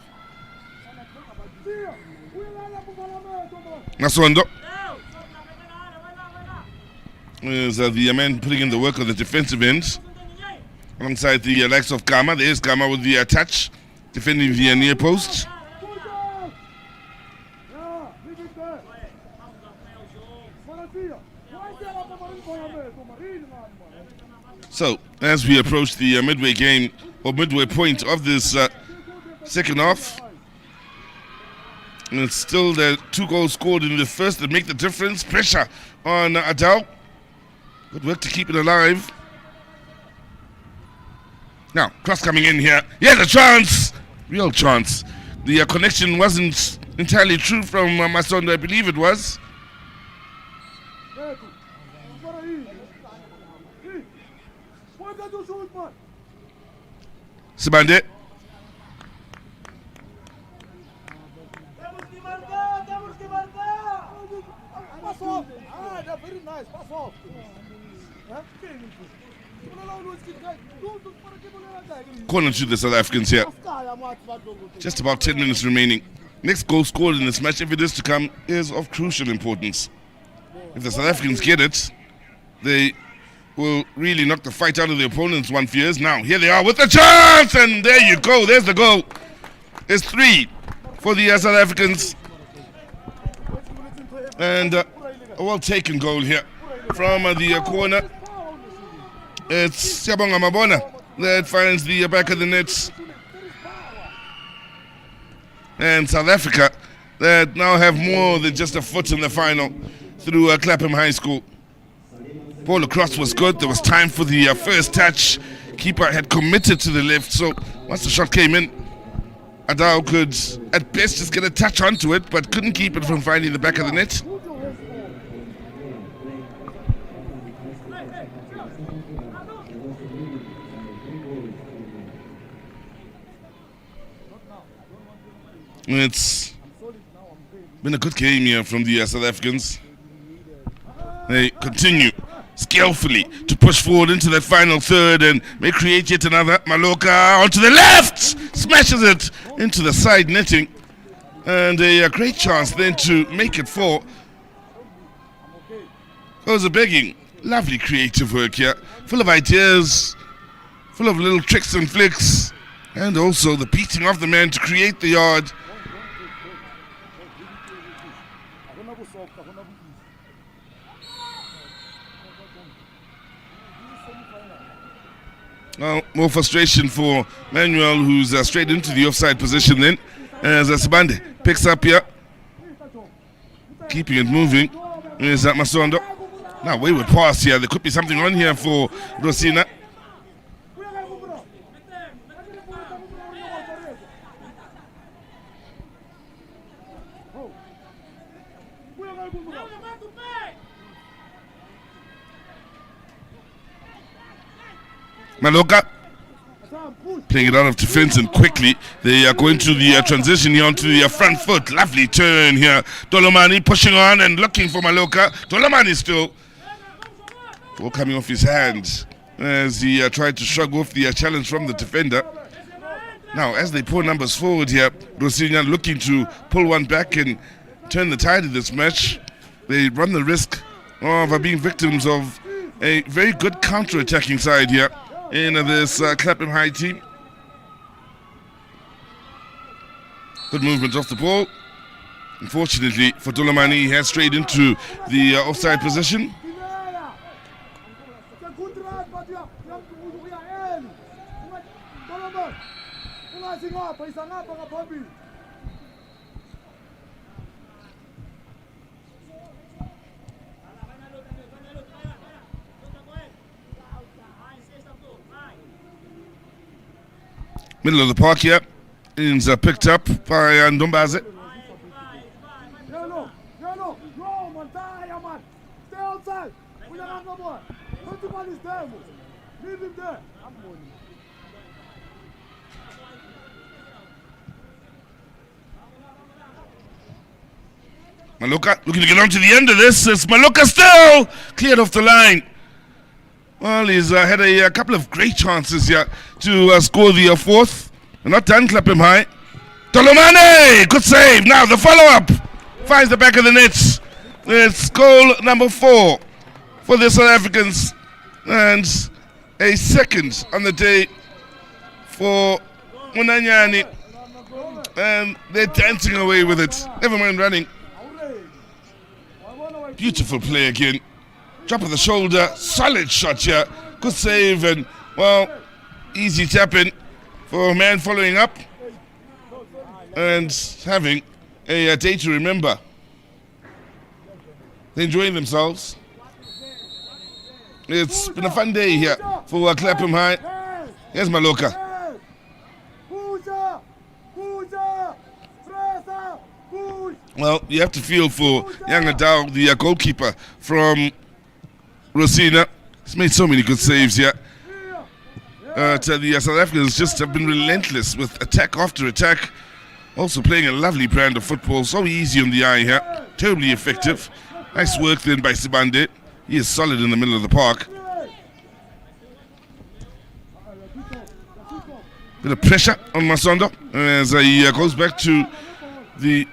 Nasondo is the man putting in the work of the defensive ends alongside the likes of Kama. There is Kama with the touch, defending the near post. So, as we approach the midway game, or midway point of this second half, and it's still the 2 goals scored in the first that make the difference. Pressure on Adao. Good work to keep it alive. Now, cross coming in here. Here's a chance! Real chance. The connection wasn't entirely true from Masondo, I believe it was. Sibande. Corner to the South Africans here. Just about 10 minutes remaining. Next goal scored in this match, if it is to come, is of crucial importance. If the South Africans get it, they will really knock the fight out of the opponents, one fears. Now, here they are with a chance, and there you go. There's the goal. It's 3 for the South Africans. And a well-taken goal here from the corner. It's Siyabonga Mabona that finds the back of the net. And South Africa that now have more than just a foot in the final through Clapham High School. Ball across was good. There was time for the first touch. Keeper had committed to the left, so once the shot came in, Adao could at best just get a touch onto it, but couldn't keep it from finding the back of the net. It's been a good game here from the South Africans. They continue skillfully to push forward into that final third and may create yet another. Maloka onto the left, smashes it into the side netting, and a great chance then to make it 4. Goes a begging. Lovely creative work here, full of ideas, full of little tricks and flicks, and also the beating of the man to create the yard. Well, more frustration for Manuel, who's straight into the offside position then, as Sibande picks up here, keeping it moving. Is Masondo. Now, wayward pass here. There could be something on here for Rosina. Maloka playing it out of defense, and quickly they are going to the transition here onto the front foot. Lovely turn here. Dolomani pushing on and looking for Maloka. Dolomani still. Ball coming off his hands as he tried to shrug off the challenge from the defender. Now, as they pour numbers forward here, Rosina looking to pull one back and turn the tide of this match. They run the risk of being victims of a very good counter-attacking side here in this Clapham High team. Good movement off the ball. Unfortunately for Dolomani, he has strayed into the offside position. Middle of the park here is picked up by Ndombaze. Maloka looking to get on to the end of this. It's Maloka still cleared off the line. Well, he's had a couple of great chances here to score the fourth. We're not done, clap him high. Tolomane! Good save. Now the follow-up finds the back of the net. It's goal number 4 for the South Africans. And a second on the day for Munanyani. And they're dancing away with it. Never mind running. Beautiful play again. Drop of the shoulder. Solid shot here. Good save and, well, easy tap in for a man following up and having a day to remember. They're enjoying themselves. It's been a fun day here for Clapham High. Here's Maloka. Well, you have to feel for young Adao, the goalkeeper from Rosina. He's made so many good saves here. The South Africans just have been relentless with attack after attack. Also playing a lovely brand of football. So easy on the eye here. Terribly effective. Nice work then by Sibande. He is solid in the middle of the park. Bit of pressure on Masondo as he goes back to the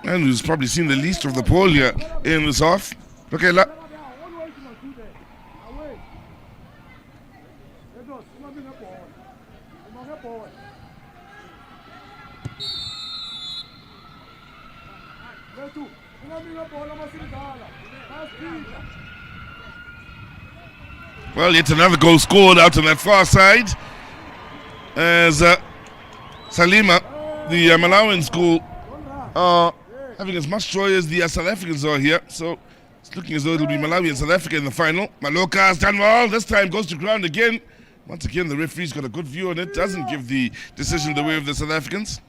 man who's probably seen the least of the ball here in this half. Okay, well, yet another goal scored out on that far side as Salima, the Malawian school, are having as much joy as the South Africans are here. So it's looking as though it'll be Malawi and South Africa in the final. Maloka has done well. This time goes to ground again. Once again, the referee's got a good view on it. Doesn't give the decision the way of the South Africans.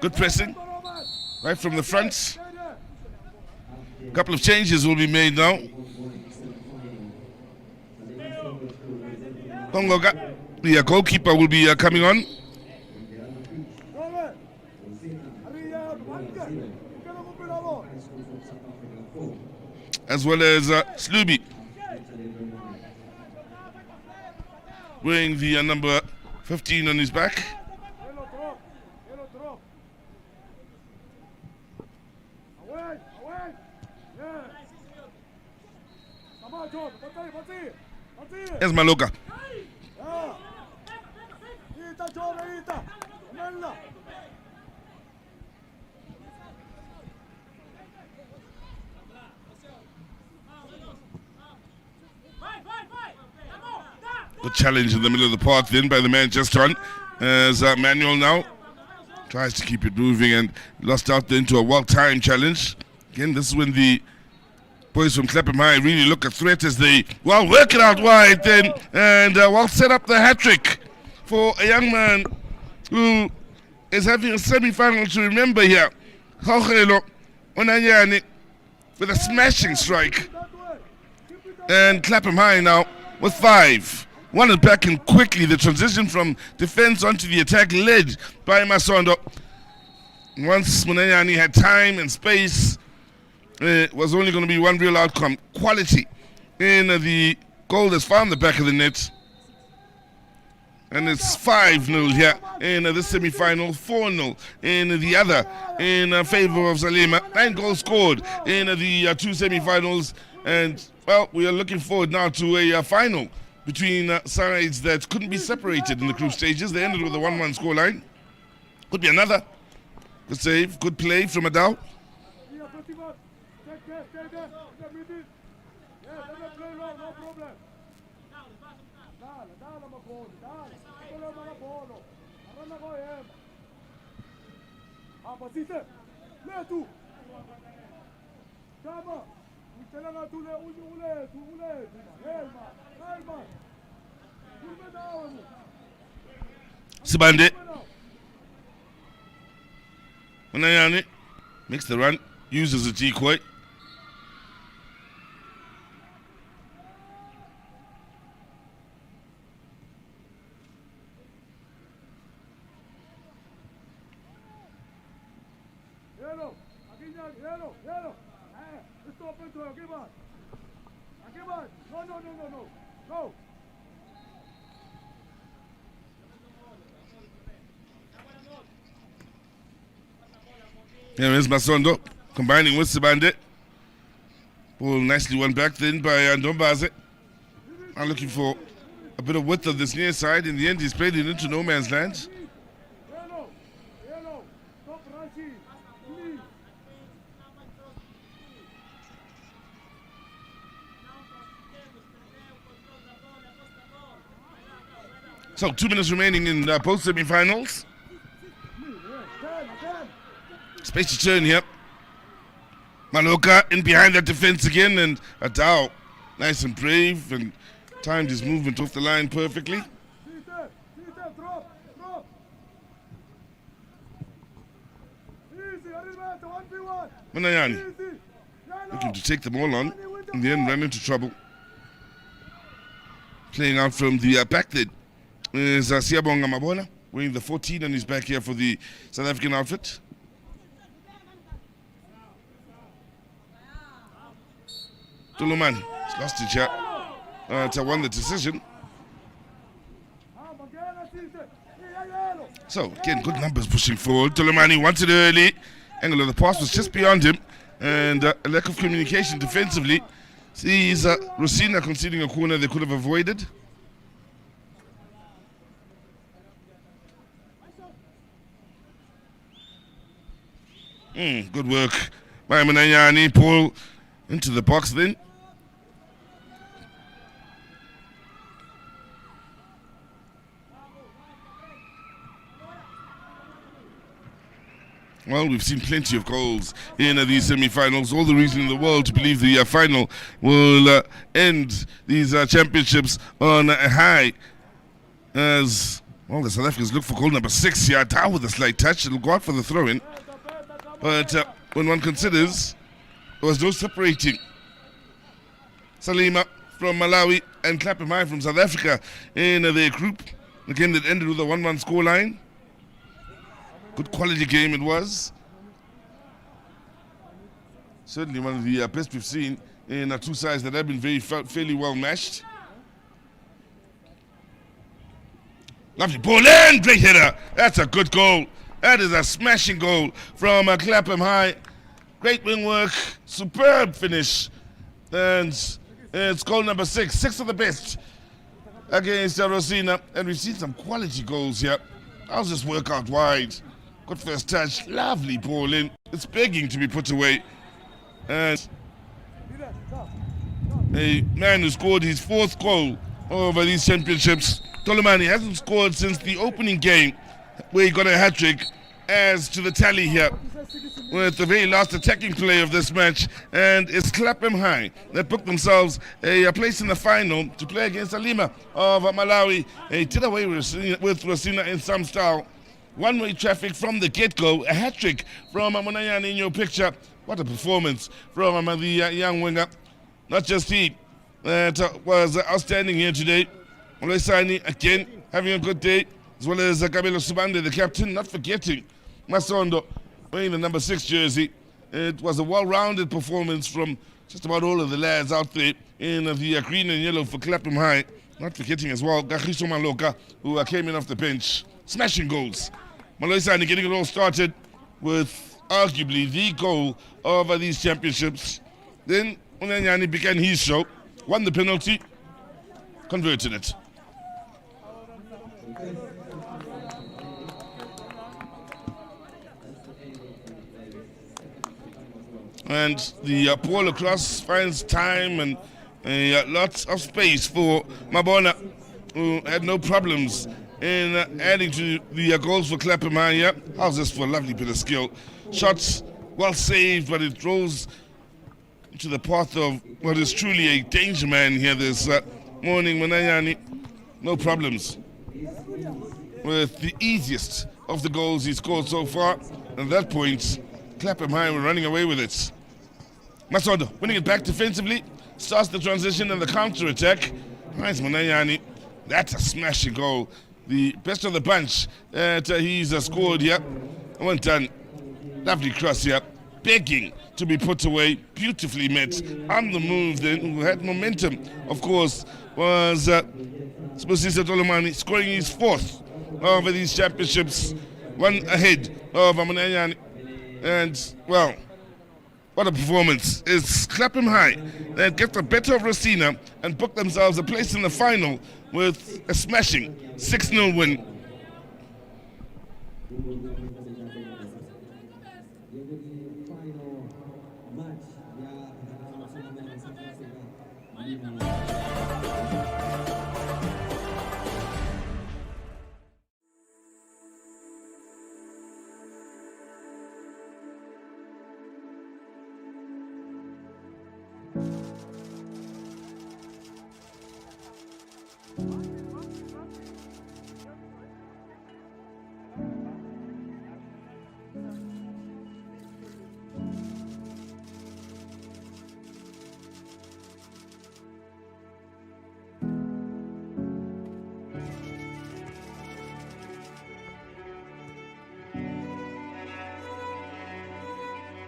Good pressing right from the front. A couple of changes will be made now. Kongoga, the goalkeeper, will be coming on. As well as Sluby, wearing the number 15 on his back. Here's Maloka. Good challenge in the middle of the park then by the man just on. As Manuel now tries to keep it moving and lost out into a well-timed challenge. Again, this is when the boys from Clapham High really look a threat as they, well, work it out wide then and, well, set up the hat-trick for a young man who is having a semi-final to remember here. Khogelo Onanyani with a smashing strike. And Clapham High now with 5. One is back and quickly. The transition from defense onto the attack led by Masondo. Once Munanyani had time and space, it was only going to be one real outcome. Quality in the goal that's found the back of the net. And it's 5-0 here in the semi-final, 4-0 in the other in favor of Salima. 9 goals scored in the 2 semi-finals. And, well, we are looking forward now to a final between sides that couldn't be separated in the group stages. They ended with a 1-1 scoreline. Could be another. Good save, good play from Adao. Sibande Munanyani makes the run, uses a decoy. Yellow. Again, yellow. Yellow. Let's open to give on. Give on. No. Go. Here is Masondo combining with Sibande. Ball nicely won back then by Ndombaze. I'm looking for a bit of width of this near side. In the end, he's played it into no man's land. Yellow. Stop rushing. Please. So 2 minutes remaining in both semi-finals. Space to turn here. Maloka in behind that defense again, and Adao, nice and brave, and timed his movement off the line perfectly. Drop. Easy, Arima, 1v1. Manayani looking to take them all on. In the end, ran into trouble. Playing out from the back then is Siabonga Mabona, wearing the 14 on his back here for the South African outfit. Tulumani has lost it here. To won the decision. So again, good numbers pushing forward. Tulumani wanted early. Angle of the pass was just beyond him, and a lack of communication defensively sees Rosina conceding a corner they could have avoided. Good work by Manayani. Paul into the box then. Well, we've seen plenty of goals in these semi-finals. All the reason in the world to believe the final will end these championships on a high. As well, the South Africans look for goal number 6 here. Down with a slight touch. It'll go out for the throw-in. But when one considers there was no separating Salima from Malawi and Clapham High from South Africa in their group, a game that ended with a 1-1 scoreline. Good quality game it was. Certainly one of the best we've seen in two sides that have been fairly well matched. Lovely ball in, great header. That's a good goal. That is a smashing goal from Clapham High. Great wing work, superb finish. And it's goal number 6, 6 of the best against Rosina. And we've seen some quality goals here. How's this work out wide? Good first touch, lovely ball in. It's begging to be put away. And a man who scored his 4th goal over these championships. Tolomani hasn't scored since the opening game where he got a hat-trick. As to the tally here with the very last attacking play of this match, and it's Clapham High that booked themselves a place in the final to play against Salima of Malawi. They did away with Rosina in some style. One-way traffic from the get-go, a hat-trick from Munayani in your picture. What a performance from the young winger. Not just he that was outstanding here today. Oloisani again having a good day, as well as Kabelo Subande, the captain, not forgetting Masondo wearing the number 6 jersey. It was a well-rounded performance from just about all of the lads out there in the green and yellow for Clapham High. Not forgetting as well Garisho Maloka, who came in off the bench. Smashing goals. Maloisani getting it all started with arguably the goal of these championships. Then Unanyani began his show, won the penalty, converted it. And the ball across finds time and lots of space for Mabona, who had no problems in adding to the goals for Clapham High here. How's this for a lovely bit of skill? Shots well saved, but it rolls into the path of what is truly a danger man here this morning. Manayani, no problems with the easiest of the goals he scored so far. At that point, Clapham High were running away with it. Masondo winning it back defensively, starts the transition and the counter-attack. Nice Manayani, that's a smashing goal. The best of the bunch that he's scored here. Well done. Lovely cross here, begging to be put away, beautifully met. On the move then, who had momentum, of course, was Sibusisa Tolomani, scoring his fourth over these championships, one ahead of Amunanyani. And, well, what a performance. It's clap him high. They get the better of Rosina and book themselves a place in the final with a smashing 6-0 win.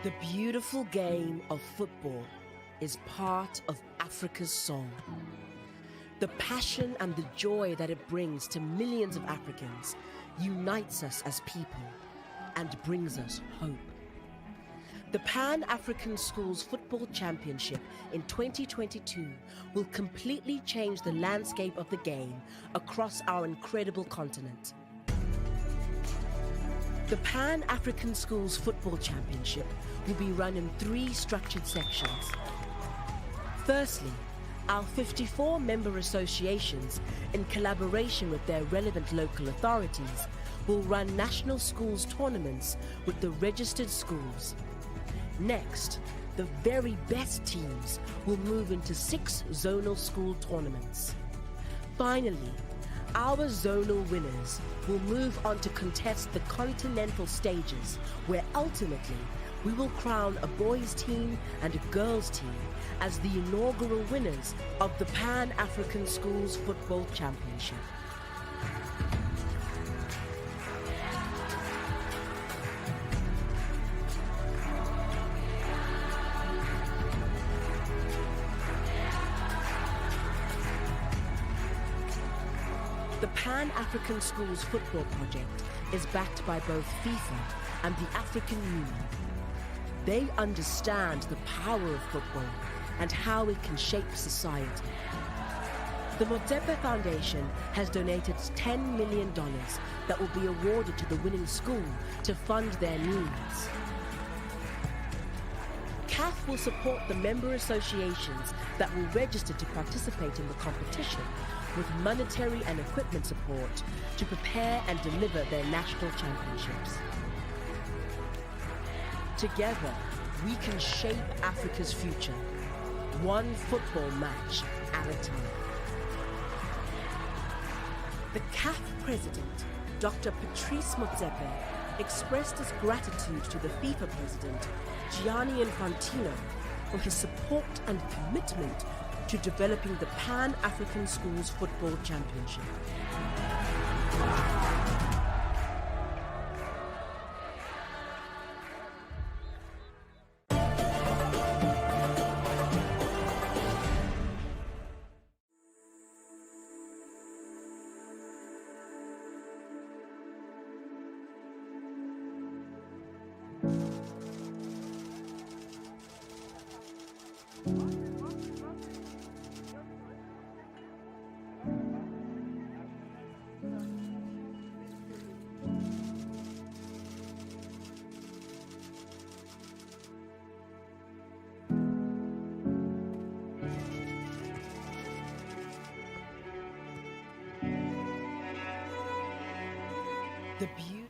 The beautiful game of football is part of Africa's soul. The passion and the joy that it brings to millions of Africans unites us as people and brings us hope. The Pan-African Schools Football Championship in 2022 will completely change the landscape of the game across our incredible continent. The Pan-African Schools Football Championship will be run in 3 structured sections. Firstly, our 54 member associations, in collaboration with their relevant local authorities, will run national schools tournaments with the registered schools. Next, the very best teams will move into 6 zonal school tournaments. Finally, our zonal winners will move on to contest the continental stages, where ultimately we will crown a boys' team and a girls' team as the inaugural winners of the Pan-African Schools Football Championship. The Pan-African Schools Football Project is backed by both FIFA and the African Union. They understand the power of football and how it can shape society. The Motsepe Foundation has donated $10 million that will be awarded to the winning school to fund their needs. CAF will support the member associations that will register to participate in the competition with monetary and equipment support to prepare and deliver their national championships. Together, we can shape Africa's future, one football match at a time. The CAF president, Dr. Patrice Motsepe, expressed his gratitude to the FIFA president, Gianni Infantino, for his support and commitment to developing the Pan-African Schools Football Championship. The beauty.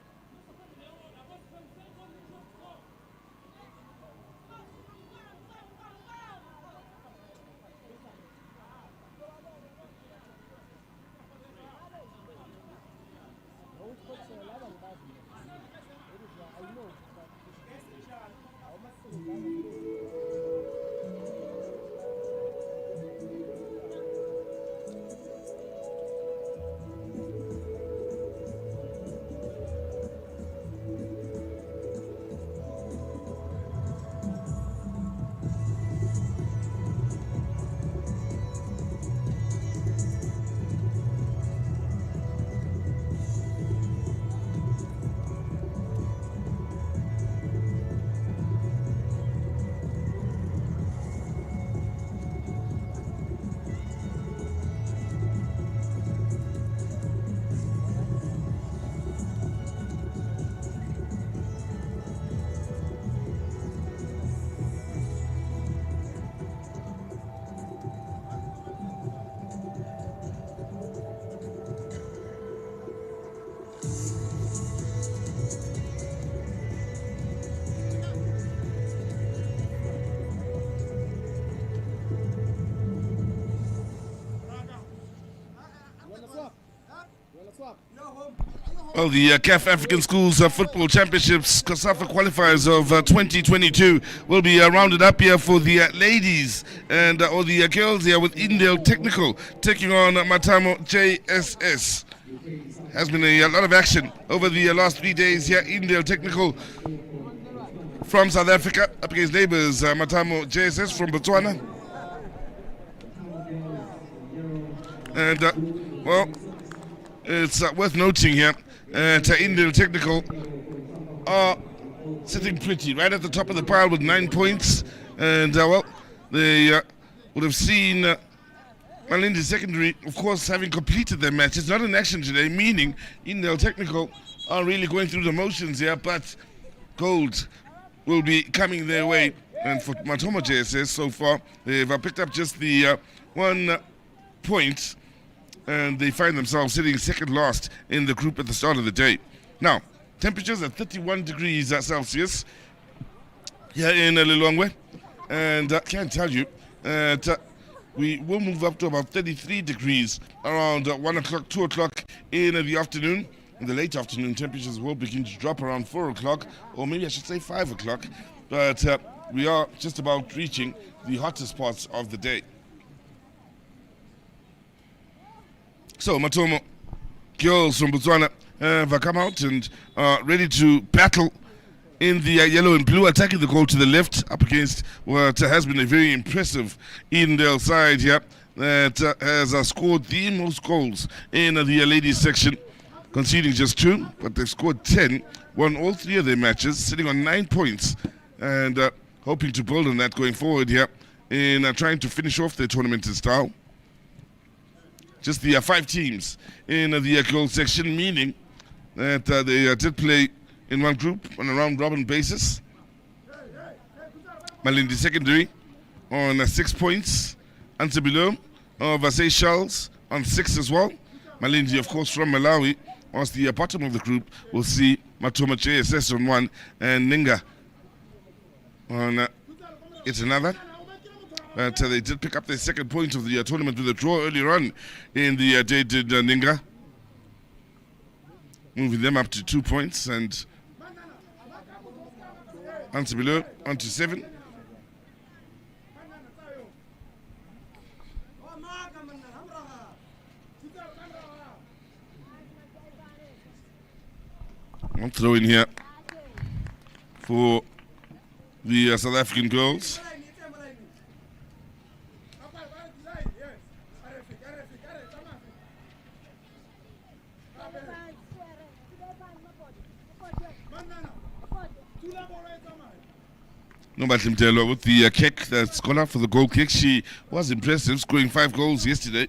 Well, the CAF African Schools Football Championships COSAFA qualifiers of 2022 will be rounded up here for the ladies and or the girls here with Indale Technical taking on Matamo JSS. Has been a lot of action over the last 3 days here. Indale Technical from South Africa up against neighbours Matamo JSS from Botswana. And well, it's worth noting here that Indale Technical are sitting pretty right at the top of the pile with 9 points, and well, they would have seen Malindi Secondary, of course, having completed their match. It's not in action today, meaning Indale Technical are really going through the motions here, but gold will be coming their way. And for Matoma JSS, so far, they've picked up just the 1 point, and they find themselves sitting second last in the group at the start of the day. Now, temperatures at 31 degrees Celsius here in Lilongwe, and I can tell you that we will move up to about 33 degrees around 1 o'clock, 2 o'clock in the afternoon. In the late afternoon, temperatures will begin to drop around 4 o'clock, or maybe I should say 5 o'clock, but we are just about reaching the hottest parts of the day. So, Matomo girls from Botswana have come out and are ready to battle in the yellow and blue, attacking the goal to the left up against what has been a very impressive Indale side here that has scored the most goals in the ladies section, conceding just 2, but they've scored 10, won all 3 of their matches, sitting on 9 points, and hoping to build on that going forward here in trying to finish off their tournament in style. Just the 5 teams in the girls section, meaning that they did play in one group on a round-robin basis. Malindi Secondary on 6 points. Antibilo of Seychelles on 6 as well. Malindi, of course, from Malawi. Whilst the bottom of the group will see Matoma JSS on 1 and Ninga on it's another. But they did pick up their second point of the tournament with a draw earlier on in the day, did Ninga. Moving them up to 2 points, and Antibilo on to 7. One throw in here for the South African girls. Nobody Mtelo with the kick that's gone out for the goal kick. She was impressive, scoring 5 goals yesterday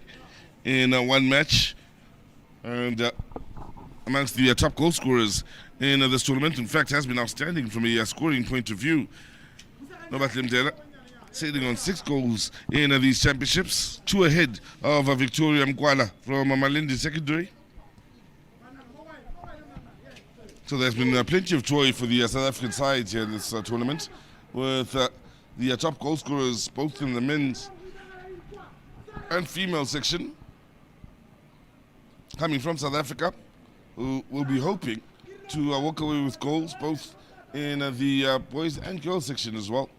in one match, and amongst the top goal scorers in this tournament. In fact, has been outstanding from a scoring point of view. Nobody Mtelo sailing on 6 goals in these championships, 2 ahead of Victoria Mkwala from Malindi Secondary. So there's been plenty of joy for the South African side here in this tournament, with the top goal scorers both in the men's and female section coming from South Africa, who will be hoping to walk away with goals both in the boys and girls section as well.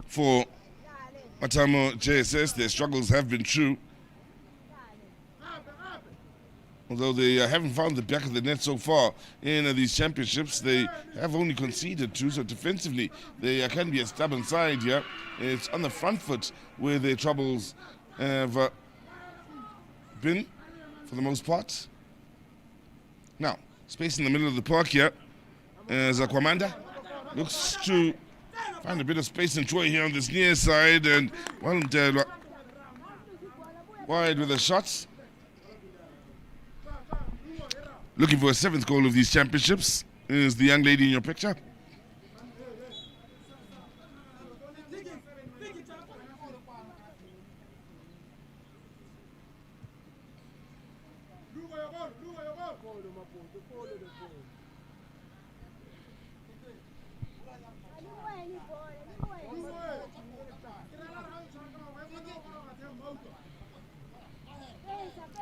For Matamo JSS, their struggles have been true. Although they haven't found the back of the net so far in these championships, they have only conceded 2, so defensively they can be a stubborn side here. It's on the front foot where their troubles have been, for the most part. Now, space in the middle of the park here as Aquamanda looks to find a bit of space and joy here on this near side, and well, wide with the shots. Looking for a 7th goal of these championships is the young lady in your picture.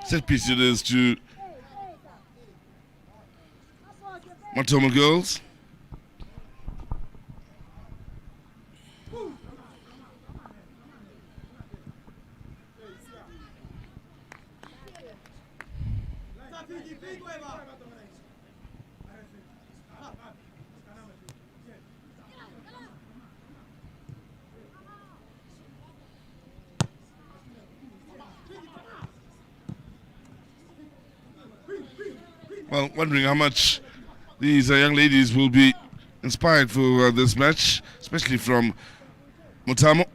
Set piece it is to Matoma girls. Well, wondering how much these young ladies will be inspired for this match, especially from Motamo.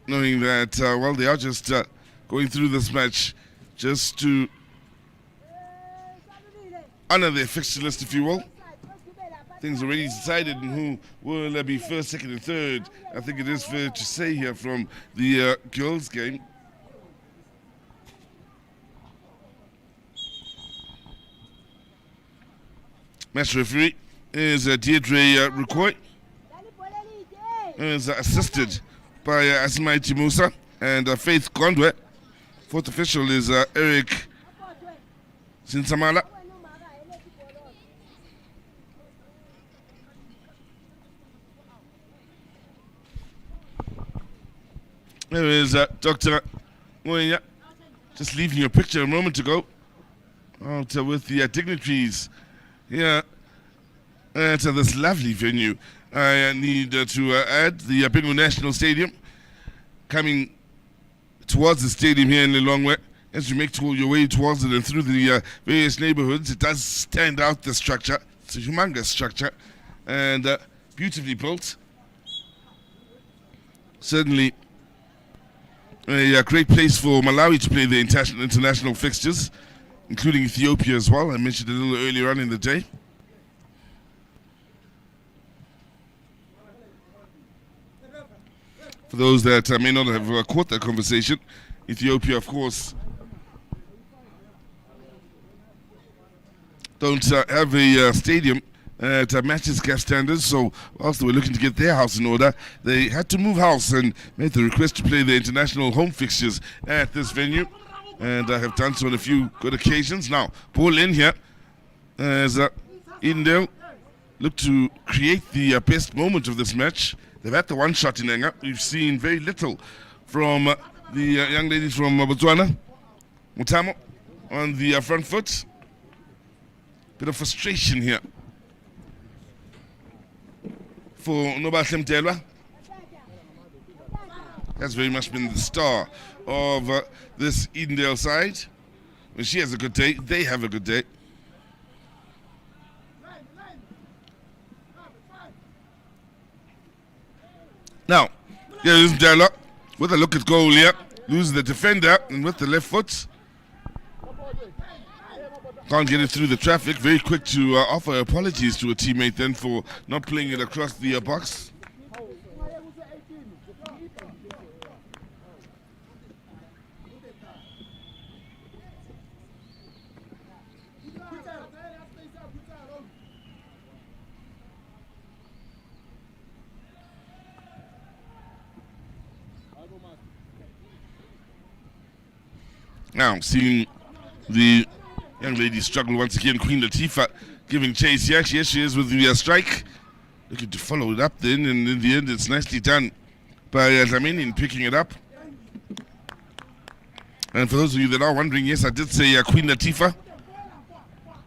Knowing that, well, they are just going through this match just to honor their fixture list, if you will. Things already decided on who will be first, second, and third. I think it is fair to say here from the girls' game. Match referee is Deirdre Rukoy, is assisted by Asmaiti Musa and Faith Gondwe. Fourth official is Eric Sinsamala. There is Dr. Moya, just leaving your picture a moment ago, out with the dignitaries here at this lovely venue. I need to add the Bingo National Stadium coming towards the stadium here in Lilongwe. As you make your way towards it and through the various neighborhoods, it does stand out, the structure. It's a humongous structure and beautifully built. Certainly a great place for Malawi to play their international fixtures, including Ethiopia as well. I mentioned a little earlier on in the day. For those that may not have caught that conversation, Ethiopia, of course, don't have a stadium that matches CAF standards, so whilst they were looking to get their house in order, they had to move house and made the request to play their international home fixtures at this venue, and have done so on a few good occasions. Now, ball in here as Edendale look to create the best moment of this match. They've had the one shot in anger. We've seen very little from the young ladies from Botswana. Motamo on the front foot. Bit of frustration here for Nobahle Mtelwa. That's very much been the star of this Edendale side. When she has a good day, they have a good day. Now, here is Mtelwa with a look at goal here. Loses the defender and with the left foot. Can't get it through the traffic. Very quick to offer apologies to a teammate then for not playing it across the box. Now, seeing the young lady struggle once again, Queen Latifah giving chase here. Here she is with the strike. Looking to follow it up then, and in the end it's nicely done by Dlamini in picking it up. And for those of you that are wondering, yes, I did say Queen Latifah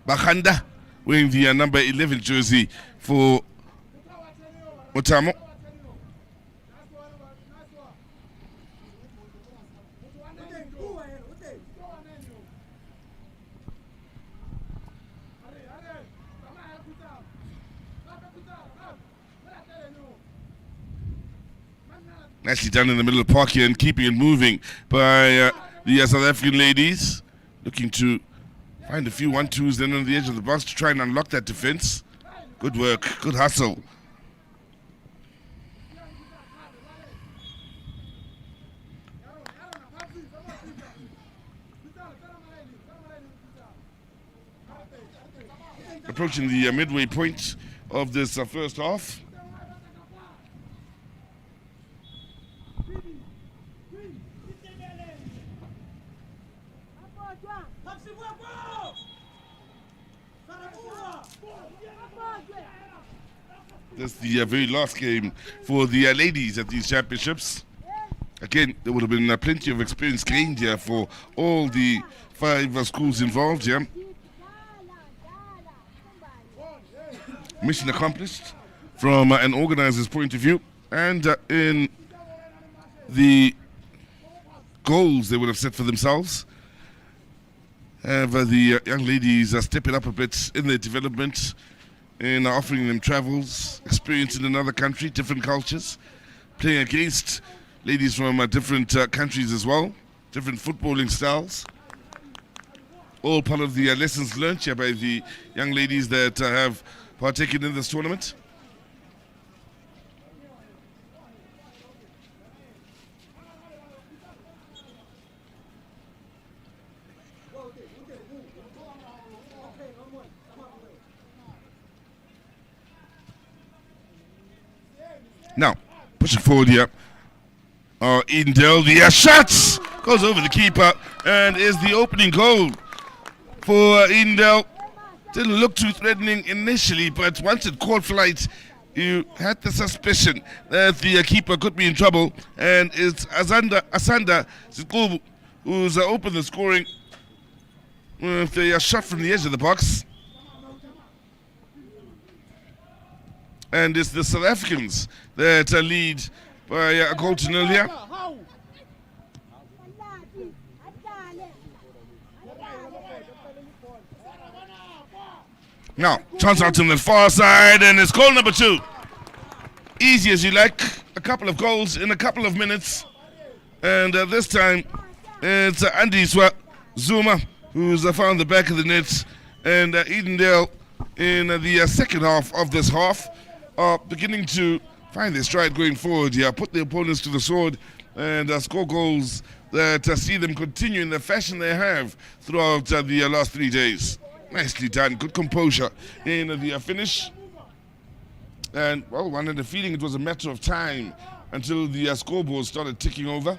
Bakhanda wearing the number 11 jersey for Motamo. Nicely done in the middle of the park here and keeping it moving by the South African ladies. Looking to find a few 1-2s then on the edge of the box to try and unlock that defense. Good work, good hustle. approaching the midway point of this first half. This is the very last game for the ladies at these championships. Again, there would have been plenty of experience gained here for all the 5 schools involved here. Mission accomplished from an organizer's point of view, and in the goals they would have set for themselves. Have the young ladies step it up a bit in their development, in offering them travels, experience in another country, different cultures, playing against ladies from different countries as well, different footballing styles. All part of the lessons learned here by the young ladies that have partaken in this tournament. Now, pushing forward here. Edendale, the shots goes over the keeper and is the opening goal for Edendale. Didn't look too threatening initially, but once it caught flight, you had the suspicion that the keeper could be in trouble, and it's Asanda Zikubu who's opened the scoring with a shot from the edge of the box. And it's the South Africans that lead by a goal to nil here. Now, chance out to the far side, and it's goal number 2. Easy as you like, a couple of goals in a couple of minutes. And this time, it's Andiswa Zuma who's found the back of the net. And Edendale, in the second half of this half, are beginning to find their stride going forward here, put their opponents to the sword, and score goals that see them continue in the fashion they have throughout the last 3 days. Nicely done, good composure in the finish. And, well, one had the feeling it was a matter of time until the scoreboard started ticking over.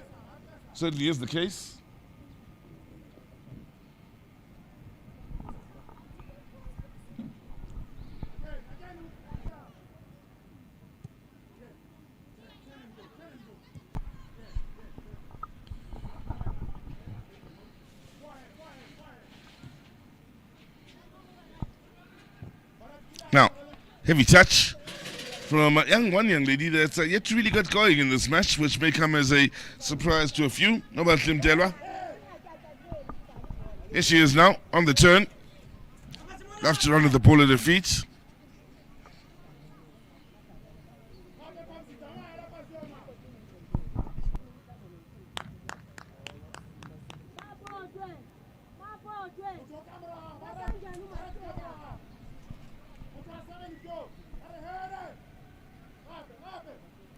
Certainly is the case. Now, heavy touch from one young lady that's yet to really get going in this match, which may come as a surprise to a few. Nobatlim Delwa. Here she is now, on the turn. Loves to run with the ball at her feet.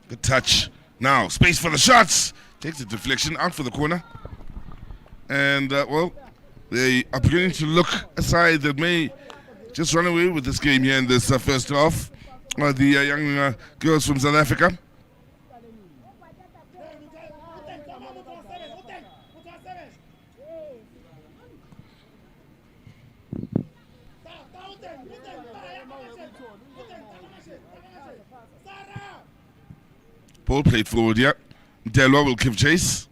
Good touch. Now, space for the shots. Takes the deflection out for the corner. And, well, they are beginning to look aside that may just run away with this game here in this first half. The young girls from South Africa. Ball played forward, yeah. Delwa will give chase.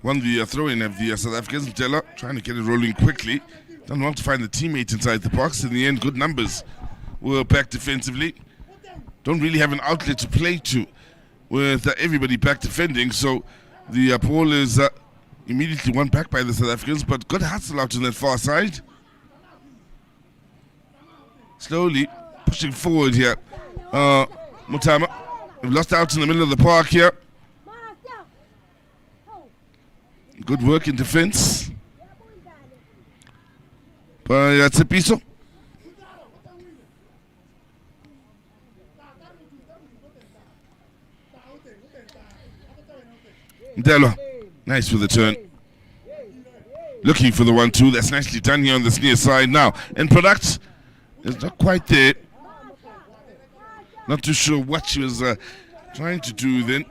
Won the throw-in of the South Africans. Delwa trying to get it rolling quickly. Don't want to find the teammate inside the box. In the end, good numbers were back defensively. Don't really have an outlet to play to with everybody back defending. So the ball is immediately won back by the South Africans. But good hustle out on that far side. Slowly pushing forward here. Mutama, we've lost out in the middle of the park here. Good work in defense by Tsepiso. Delwa, nice with the turn. looking for the 1-2. That's nicely done here on this near side now. And product is not quite there. Not too sure what she was trying to do then.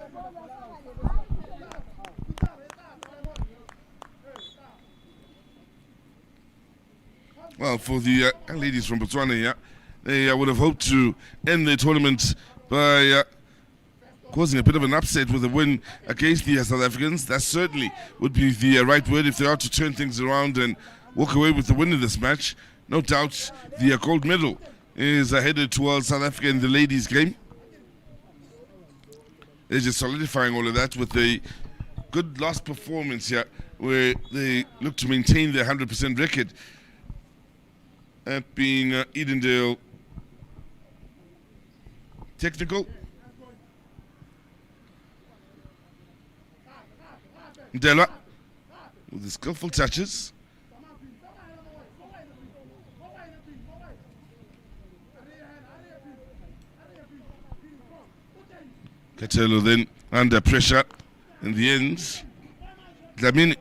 Well, for the ladies from Botswana here, they would have hoped to end the tournament by causing a bit of an upset with a win against the South Africans. That certainly would be the right word if they are to turn things around and walk away with the win in this match. No doubt the gold medal is headed towards South Africa in the ladies' game. They're just solidifying all of that with a good last performance here where they look to maintain their 100% record at being Edendale Technical. Ndela with the skillful touches. Katelo then under pressure in the end. Dlamini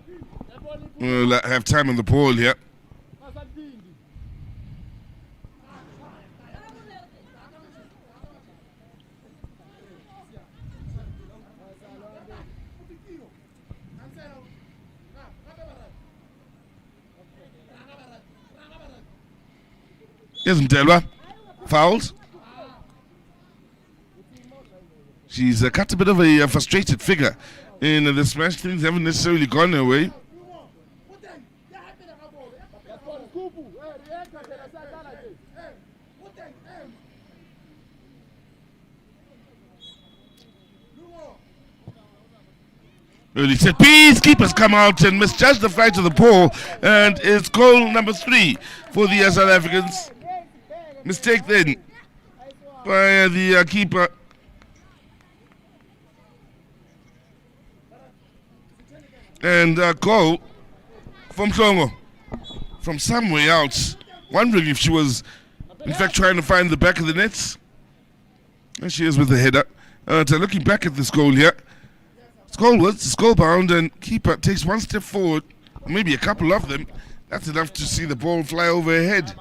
will have time on the ball here. Here's Mdelwa, fouled. She's cut a bit of a frustrated figure in this match. Things haven't necessarily gone her way. Early set piece, keepers come out and misjudge the flight of the ball, and it's goal number 3 for the South Africans. Mistake then by the keeper. And goal from Hlongo from somewhere out. Wondering if she was in fact trying to find the back of the nets. And she is with the header. Looking back at this goal here. It's goal bound, and keeper takes one step forward, maybe a couple of them. That's enough to see the ball fly over her head.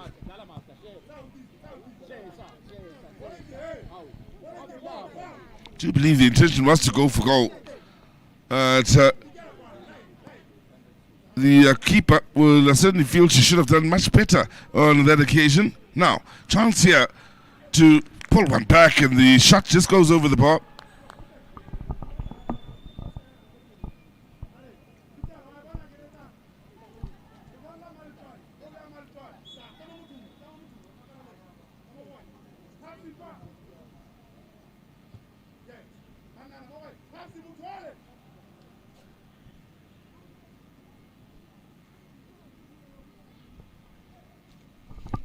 Do you believe the intention was to go for goal? The keeper will certainly feel she should have done much better on that occasion. Now, chance here to pull one back, and the shot just goes over the bar.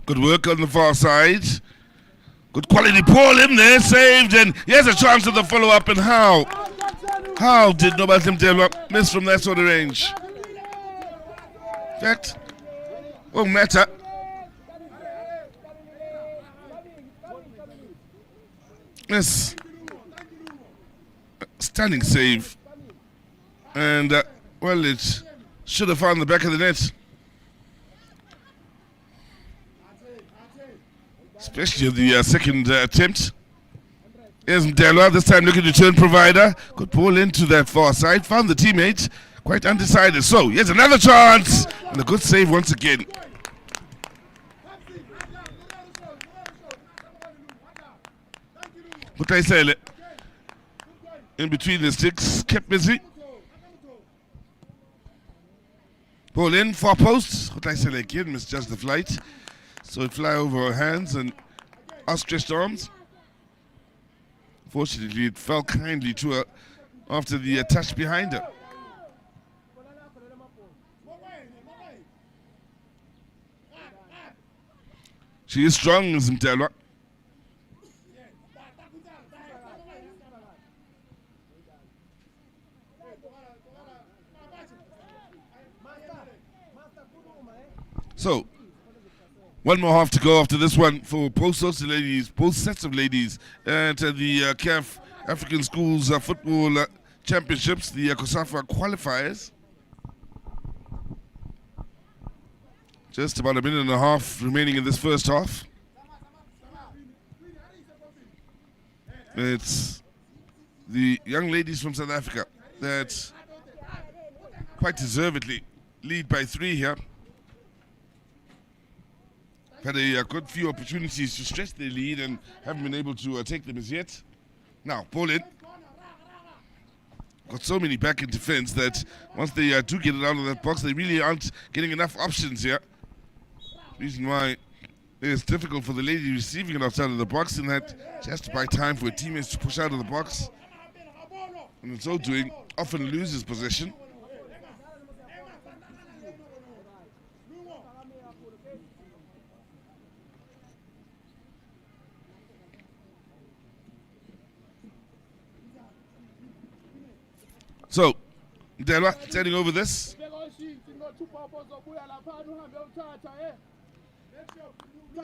Good work on the far side. Good quality ball in there, saved, and here's a chance of the follow-up, and how did Nobatim Mdelwa miss from that sort of range? In fact, won't matter. Yes. Stunning save. And, well, it should have found the back of the net. Especially the second attempt. Here's Mdelwa, this time looking to turn provider. Good ball into that far side. Found the teammate, quite undecided. So, here's another chance. And a good save once again. Mutaisele, in between the sticks, kept busy. Ball in, far post. Mutaisele again misjudged the flight. So it fly over her hands and outstretched arms. Fortunately, it fell kindly to her after the touch behind her. She is strong, Mdelwa. So, one more half to go after this one for both sets of ladies at the CAF African Schools Football Championships, the COSAFA qualifiers. Just about a minute and a half remaining in this first half. It's the young ladies from South Africa that quite deservedly lead by 3 here. Had a good few opportunities to stretch their lead and haven't been able to take them as yet. Now, ball in. Got so many back in defense that once they do get it out of that box, they really aren't getting enough options here. Reason why it's difficult for the lady receiving it outside of the box, in that she has to buy time for her teammates to push out of the box. And in so doing, often loses possession. So, Delwa turning over this.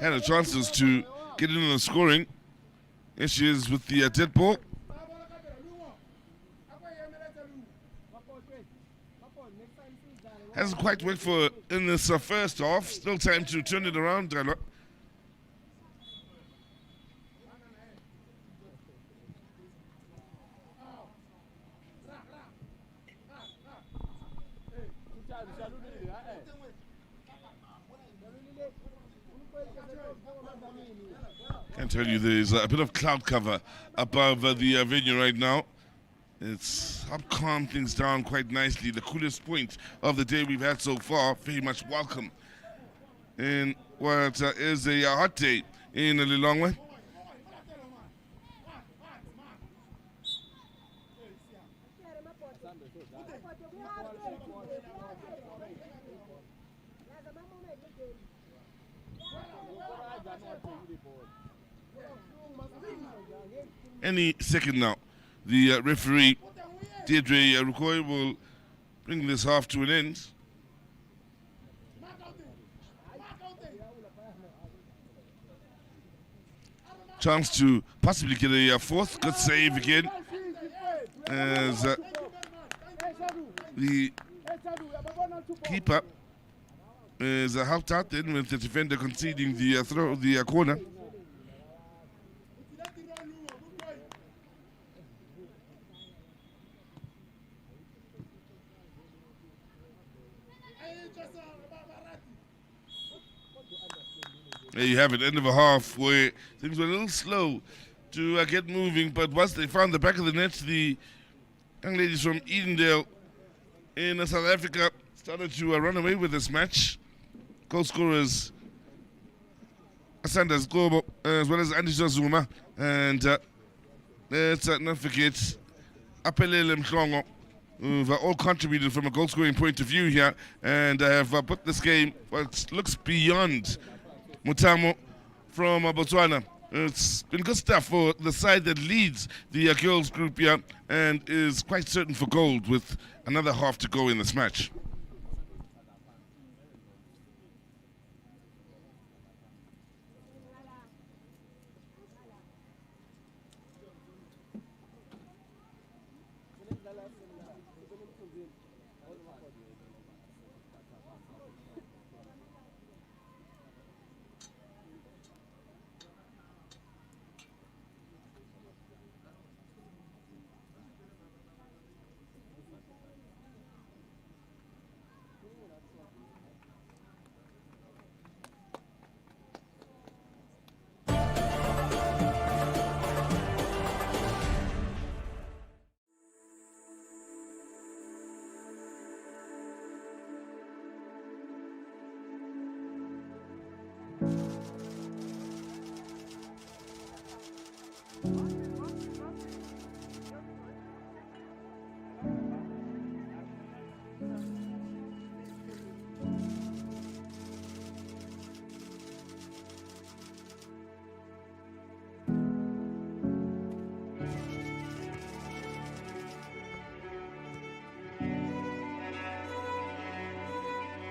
Had a chances to get in on the scoring. Here she is with the dead ball. Hasn't quite worked for her in this first half. Still time to turn it around, Delwa. Can tell you there's a bit of cloud cover above the venue right now. It's helped calm things down quite nicely. The coolest point of the day we've had so far. Very much welcome in what is a hot day in Lilongwe. Any second now, the referee, Deirdre Rukoy, will bring this half to an end. Chance to possibly get a fourth. Good save again, as the keeper is helped out then with the defender conceding the throw, the corner. There you have it, end of a half where things were a little slow to get moving, but once they found the back of the net, the young ladies from Edendale in South Africa started to run away with this match. Goal scorers Asanda Zgobo as well as Andiswa Zuma, and let's not forget Apelele Mhlongo, who've all contributed from a goal scoring point of view here, and have put this game what looks beyond Mutamo from Botswana. It's been good stuff for the side that leads the girls group here and is quite certain for gold with another half to go in this match.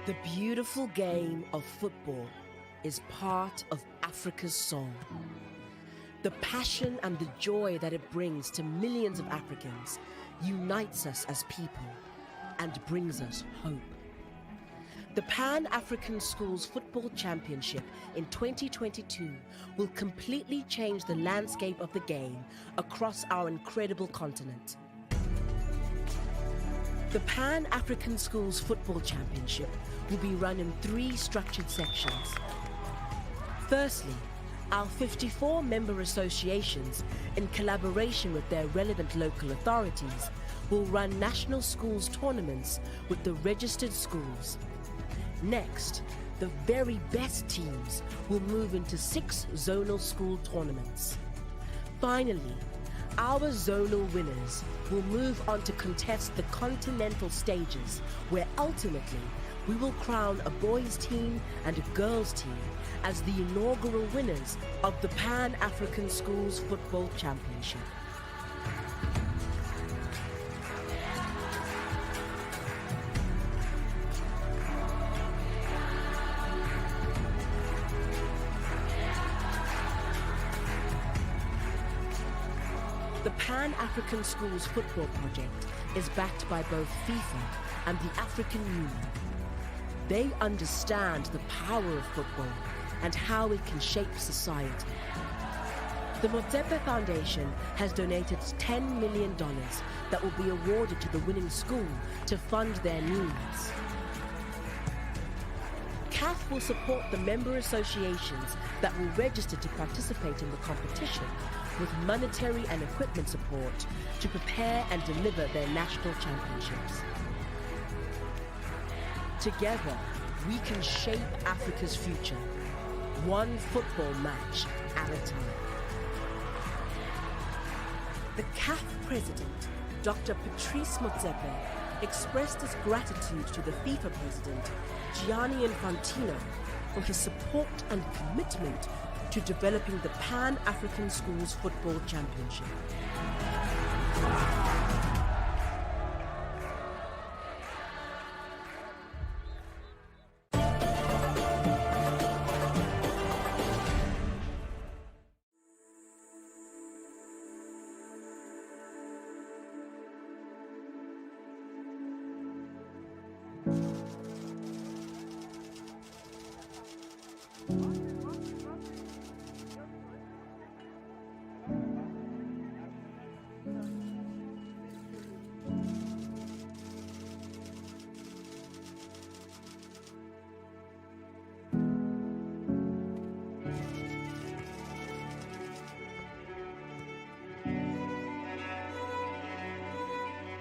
The beautiful game of football is part of Africa's soul. The passion and the joy that it brings to millions of Africans unites us as people and brings us hope. The Pan-African Schools Football Championship in 2022 will completely change the landscape of the game across our incredible continent. The Pan-African Schools Football Championship will be run in 3 structured sections. Firstly, our 54 member associations, in collaboration with their relevant local authorities, will run national schools tournaments with the registered schools. Next, the very best teams will move into 6 zonal school tournaments. Finally, our zonal winners will move on to contest the continental stages, where ultimately we will crown a boys' team and a girls' team as the inaugural winners of the Pan-African Schools Football Championship. The Pan-African Schools Football Project is backed by both FIFA and the African Union. They understand the power of football and how it can shape society. The Motsepe Foundation has donated $10 million that will be awarded to the winning school to fund their needs. CAF will support the member associations that will register to participate in the competition with monetary and equipment support to prepare and deliver their national championships. Together, we can shape Africa's future, one football match at a time. The CAF president, Dr. Patrice Motsepe, expressed his gratitude to the FIFA president, Gianni Infantino, for his support and commitment to developing the Pan-African Schools Football Championship.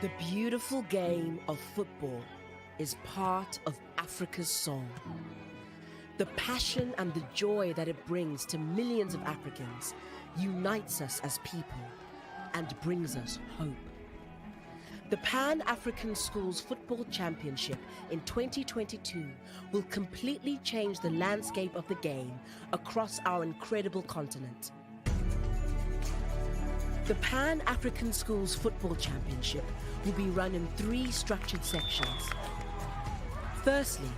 The beautiful game of football is part of Africa's soul. The passion and the joy that it brings to millions of Africans unites us as people and brings us hope. The Pan-African Schools Football Championship in 2022 will completely change the landscape of the game across our incredible continent. The Pan-African Schools Football Championship will be run in 3 structured sections. Firstly,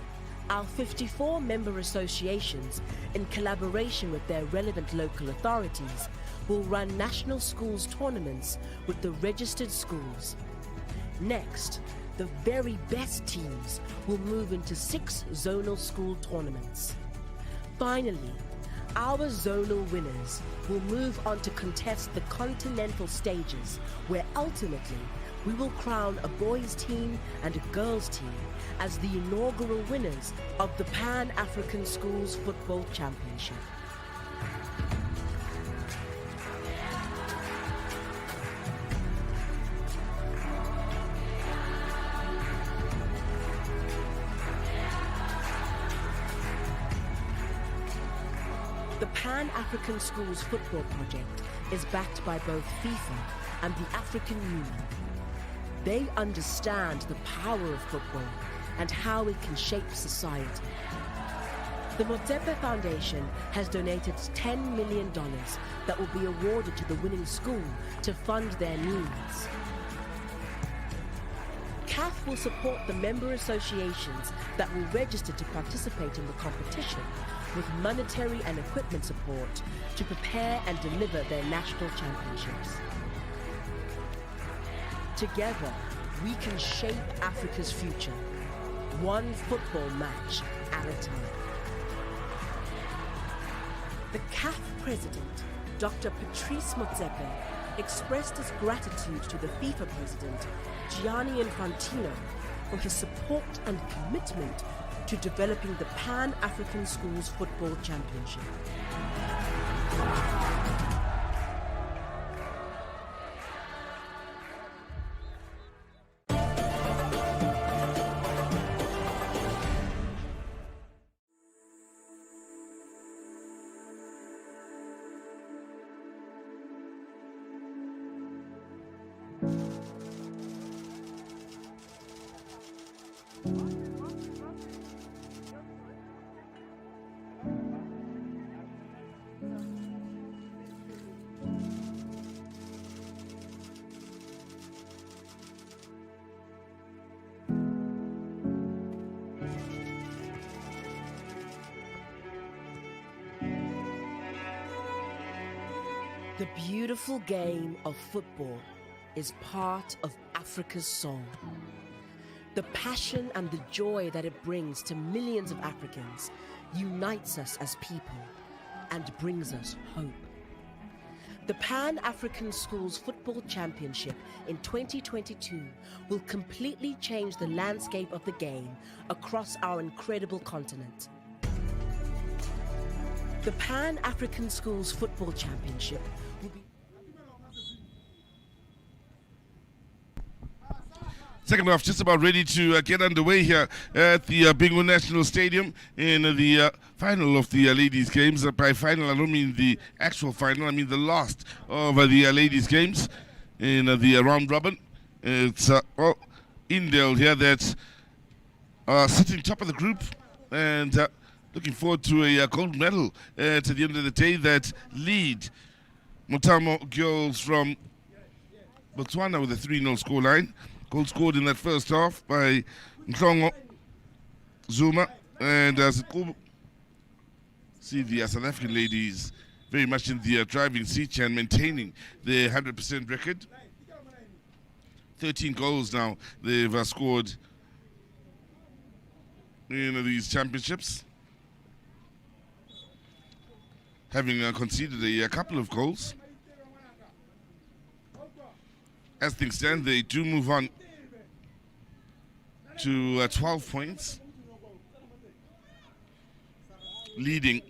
our 54 member associations, in collaboration with their relevant local authorities, will run national schools tournaments with the registered schools. Next, the very best teams will move into 6 zonal school tournaments. Finally, our zonal winners will move on to contest the continental stages, where ultimately we will crown a boys' team and a girls' team as the inaugural winners of the Pan-African Schools Football Championship. The Pan-African Schools Football Project is backed by both FIFA and the African Union. They understand the power of football and how it can shape society. The Motsepe Foundation has donated $10 million that will be awarded to the winning school to fund their needs. CAF will support the member associations that will register to participate in the competition with monetary and equipment support to prepare and deliver their national championships. Together, we can shape Africa's future, one football match at a time. The CAF president, Dr. Patrice Motsepe, expressed his gratitude to the FIFA president, Gianni Infantino, for his support and commitment to developing the Pan-African Schools Football Championship. The beautiful game of football is part of Africa's soul. The passion and the joy that it brings to millions of Africans unites us as people and brings us hope. The Pan-African Schools Football Championship in 2022 will completely change the landscape of the game across our incredible continent. The Pan-African Schools Football Championship will be... Second half just about ready to get underway here at the Bingo National Stadium in the final of the ladies' games. By final, I don't mean the actual final, I mean the last of the ladies' games in the round robin. It's Indale here that's sitting top of the group and looking forward to a gold medal to the end of the day that lead Motamo girls from Botswana with a 3-0 scoreline. Goal scored in that first half by Nhlongo Zuma, and as see the South African ladies very much in the driving seat and maintaining their 100% record. 13 goals now they've scored in these championships, having conceded a couple of goals. As things stand, they do move on to 12 points, leading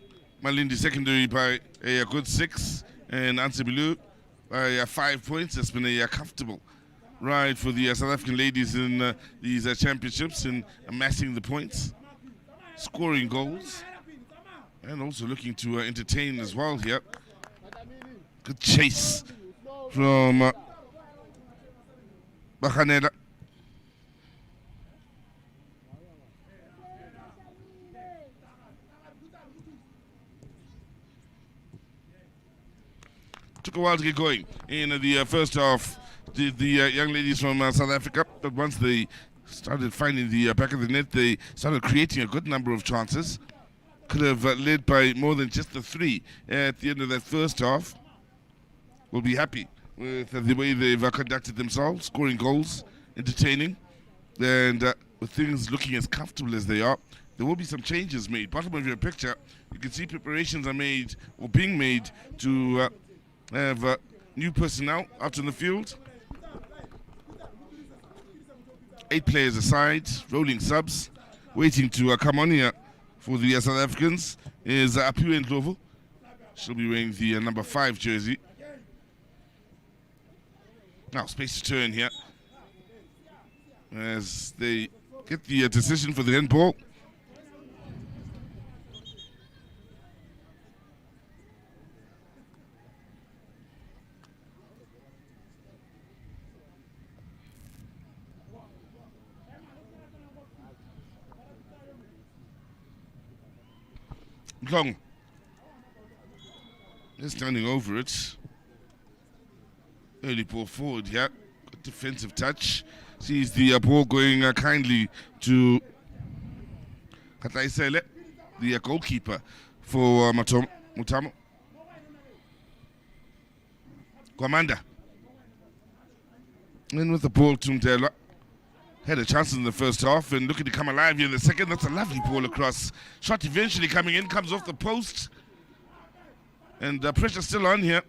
Malindi Secondary by a good 6 and Ansibilu by 5 points. It's been a comfortable ride for the South African ladies in these championships in amassing the points, scoring goals, and also looking to entertain as well here. Good chase from Bakhanela. Took a while to get going in the first half. The young ladies from South Africa, but once they started finding the back of the net, they started creating a good number of chances. Could have led by more than just the 3 at the end of that first half. We'll be happy with the way they've conducted themselves, scoring goals, entertaining, and with things looking as comfortable as they are. There will be some changes made. Bottom of your picture, you can see preparations are made or being made to have new personnel out in the field. 8 players aside, rolling subs, waiting to come on here for the South Africans is Apiwe Ndlovu. She'll be wearing the number 5 jersey. Now space to turn here as they get the decision for the handball. Long. They're standing over it. Early ball forward here. Good defensive touch. Sees the ball going kindly to Katlaisele, the goalkeeper for Mutamo. Kwamanda. And with the ball to Mtelwa. had a chance in the first half and looking to come alive here in the second. That's a lovely ball across. Shot eventually coming in, comes off the post. And pressure still on here.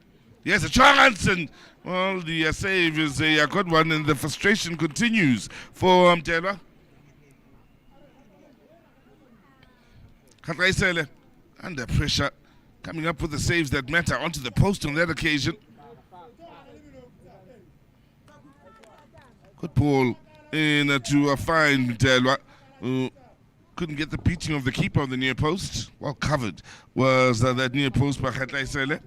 Yes, a chance, and well, the save is a good one, and the frustration continues for Mtelwa. Khatlaisele under pressure, coming up with the saves that matter onto the post on that occasion. Good ball in to find Mtelwa, who couldn't get the beating of the keeper on the near post. Well covered was that near post by Khatlaisele.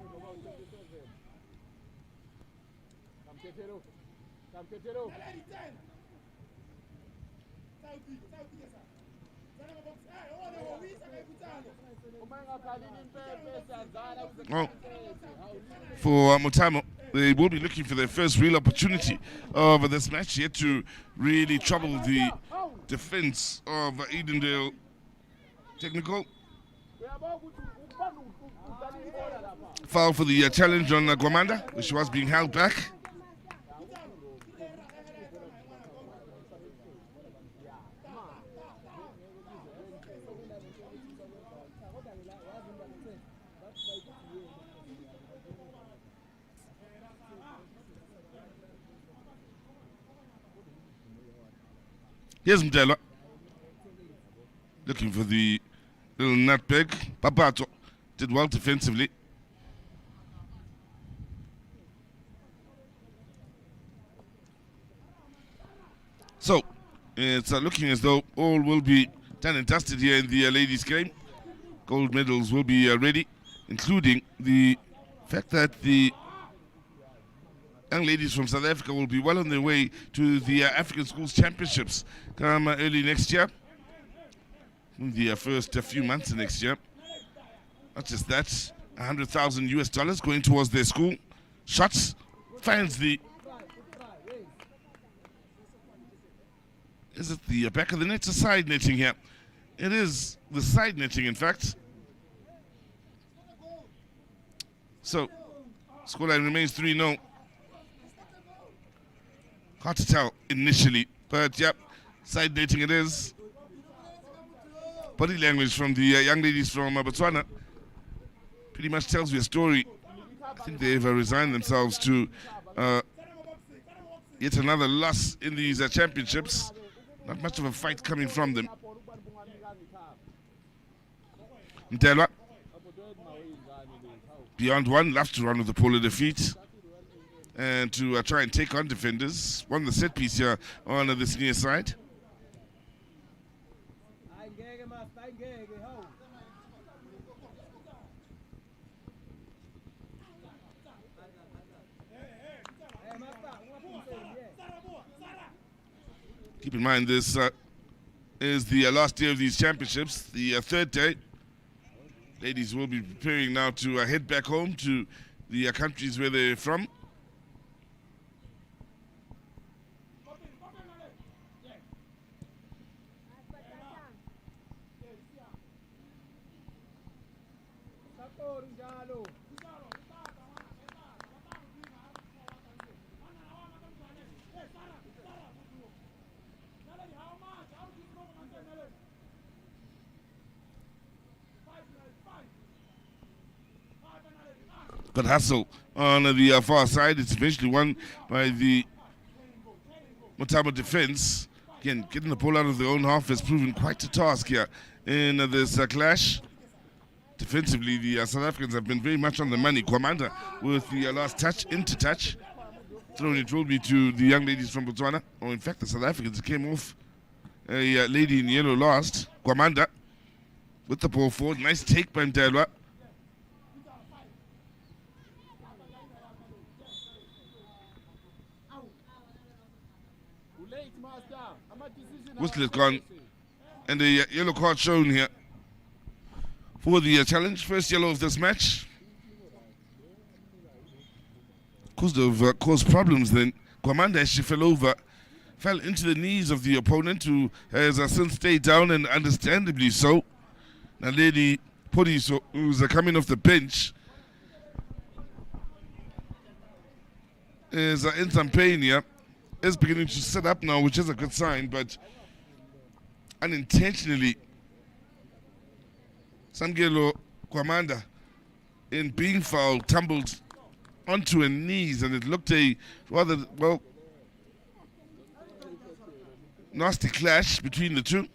Well, for Mutamo, they will be looking for their first real opportunity of this match, yet to really trouble the defense of Edendale Technical. Foul for the challenge on Gwamanda, which was being held back. Here's Mtelwa looking for the little nutmeg. Papato did well defensively. So it's looking as though all will be done and dusted here in the ladies' game. Gold medals will be ready, including the fact that the young ladies from South Africa will be well on their way to the African Schools Championships come early next year. In the first few months of next year. Not just that, $100,000 going towards their school. Shots, finds the... Is it the back of the net or side netting here? It is the side netting, in fact. So, scoreline remains 3-0. Hard to tell initially, but yep, side netting it is. Body language from the young ladies from Botswana pretty much tells you a story. I think they've resigned themselves to yet another loss in these championships. Not much of a fight coming from them. Mtelwa, beyond one, loves to run with the ball at the feet and to try and take on defenders. Won the set piece here on this near side. Keep in mind this is the last day of these championships, the third day. Ladies will be preparing now to head back home to the countries where they're from. Good hustle on the far side. It's eventually won by the Motamo defense. Again, getting the ball out of their own half has proven quite a task here in this clash. Defensively, the South Africans have been very much on the money. Kwamanda with the last touch, into touch. Throwing it will be to the young ladies from Botswana. Or in fact, the South Africans came off a lady in yellow last. Kwamanda with the ball forward. Nice take by Mtelwa. Whistle is gone, and the yellow card shown here for the challenge. First yellow of this match. Caused problems then. Kwamanda, as she fell over, fell into the knees of the opponent, who has since stayed down, and understandably so. Now Lady Podiso, who's coming off the bench, is in some pain here. is beginning to sit up now, which is a good sign, but unintentionally, Samgelo Kwamanda, in being fouled, tumbled onto her knees, and it looked a rather, well, nasty clash between the two.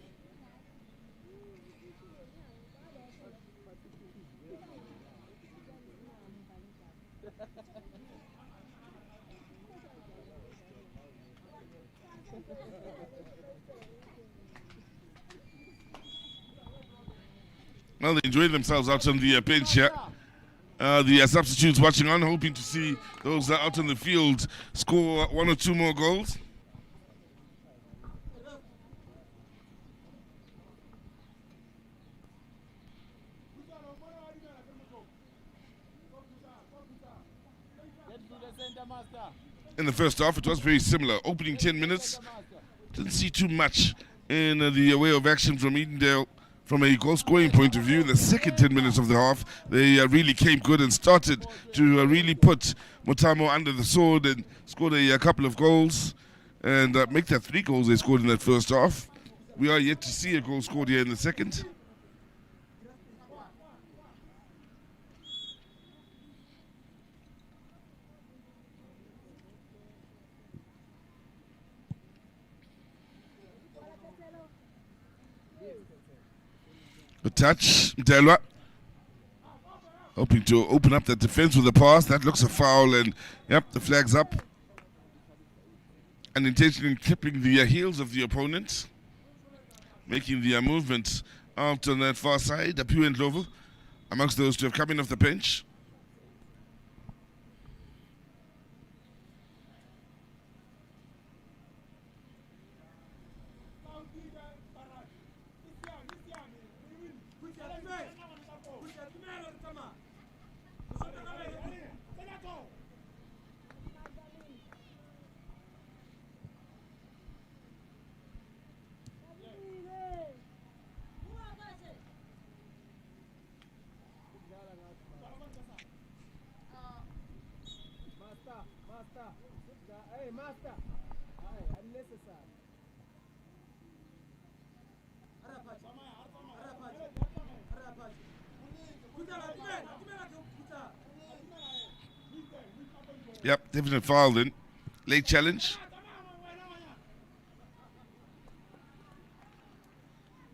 Well, they enjoy themselves out on the bench here. The substitutes watching on, hoping to see those out on the field score one or two more goals. In the first half, it was very similar. Opening 10 minutes, didn't see too much in the way of action from Edendale from a goal scoring point of view. In the second 10 minutes of the half, they really came good and started to really put Motamo under the sword and scored a couple of goals and make that 3 goals they scored in that first half. We are yet to see a goal scored here in the second. A touch, Delwa hoping to open up the defense with a pass. That looks a foul, and yep, the flag's up. Unintentionally clipping the heels of the opponent, making the movement out on that far side. Apu and Lovel amongst those two have come in off the bench. Yep, definite foul then. Late challenge.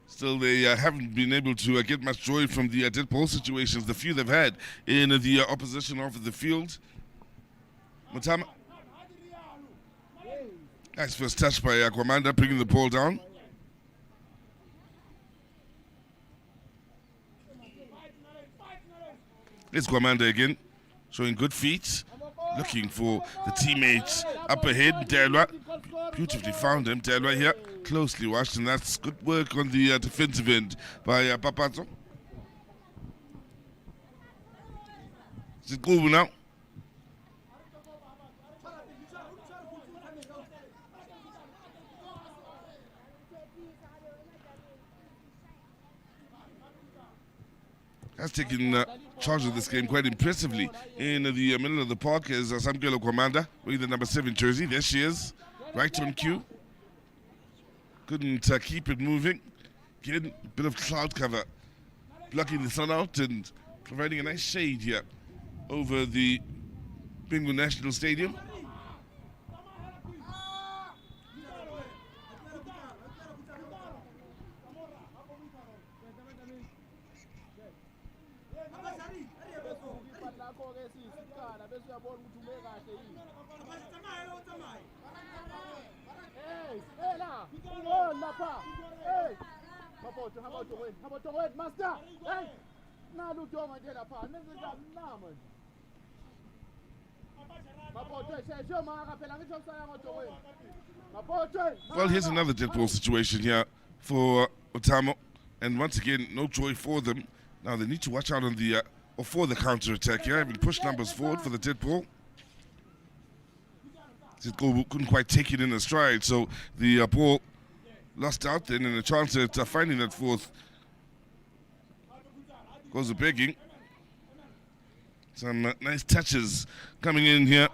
Still, they haven't been able to get much joy from the dead ball situations, the few they've had in the opposition off of the field. Motamo. Nice first touch by Kwamanda, bringing the ball down. It's Kwamanda again, showing good feet, looking for the teammates up ahead. Delwa beautifully found him. Delwa here, closely watched, and that's good work on the defensive end by Papazo. Is it Kubu now? Has taken charge of this game quite impressively in the middle of the park is Samkelo Kwamanda with the number 7 jersey. There she is, right on cue. Couldn't keep it moving. Again, a bit of cloud cover, blocking the sun out and providing a nice shade here over the Bingu National Stadium. Well, here's another dead ball situation here for Motamo, and once again, no joy for them. Now they need to watch out on the or for the counter attack here, having pushed numbers forward for the dead ball. Zitko couldn't quite take it in a stride, so the ball lost out then, and a chance at finding that fourth goes a begging. Some nice touches coming in here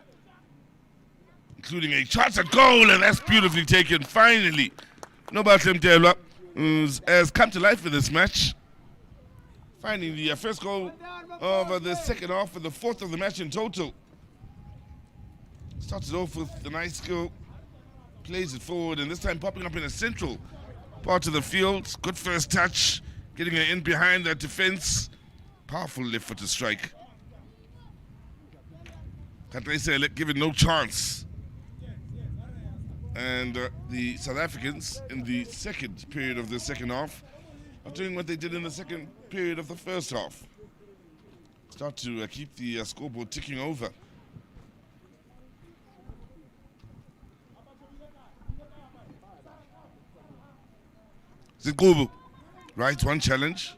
including a shot at goal, and that's beautifully taken. Finally, Nobatlem Delwa has come to life in this match, finding the first goal of the second half and the fourth of the match in total. Started off with a nice skill, plays it forward, and this time popping up in a central part of the field. Good first touch, getting it in behind that defense. Powerful left-footed strike. Katlese given no chance. And the South Africans in the second period of the second half are doing what they did in the second period of the first half. Start to keep the scoreboard ticking over. Zigubu, right, one challenge.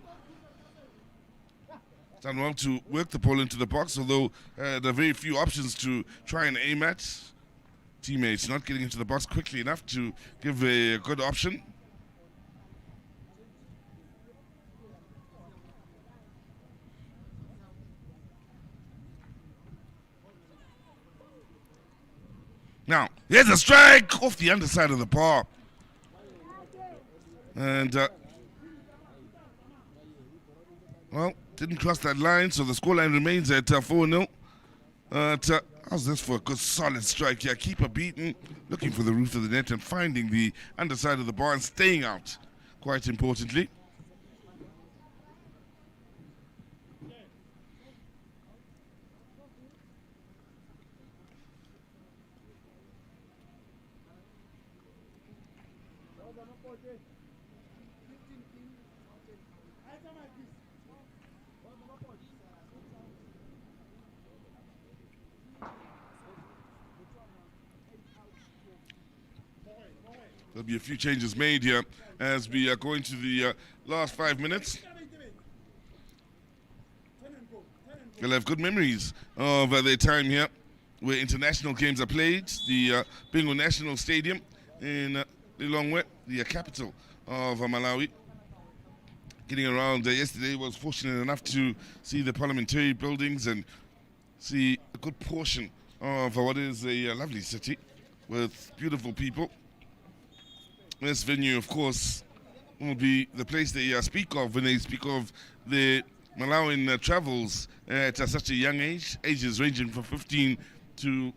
Done well to work the ball into the box, although there are very few options to try and aim at. Teammates not getting into the box quickly enough to give a good option. Now, here's a strike off the underside of the bar. And, well, didn't cross that line, so the scoreline remains at 4-0. How's this for a good solid strike here? Keeper beaten, looking for the roof of the net and finding the underside of the bar and staying out, quite importantly. There'll be a few changes made here as we go into the last 5 minutes. They'll have good memories of their time here where international games are played. The Bingo National Stadium in Lilongwe, the capital of Malawi. Getting around yesterday, was fortunate enough to see the parliamentary buildings and see a good portion of what is a lovely city with beautiful people. This venue, of course, will be the place they speak of when they speak of the Malawian travels at such a young age, ages ranging from 15 to,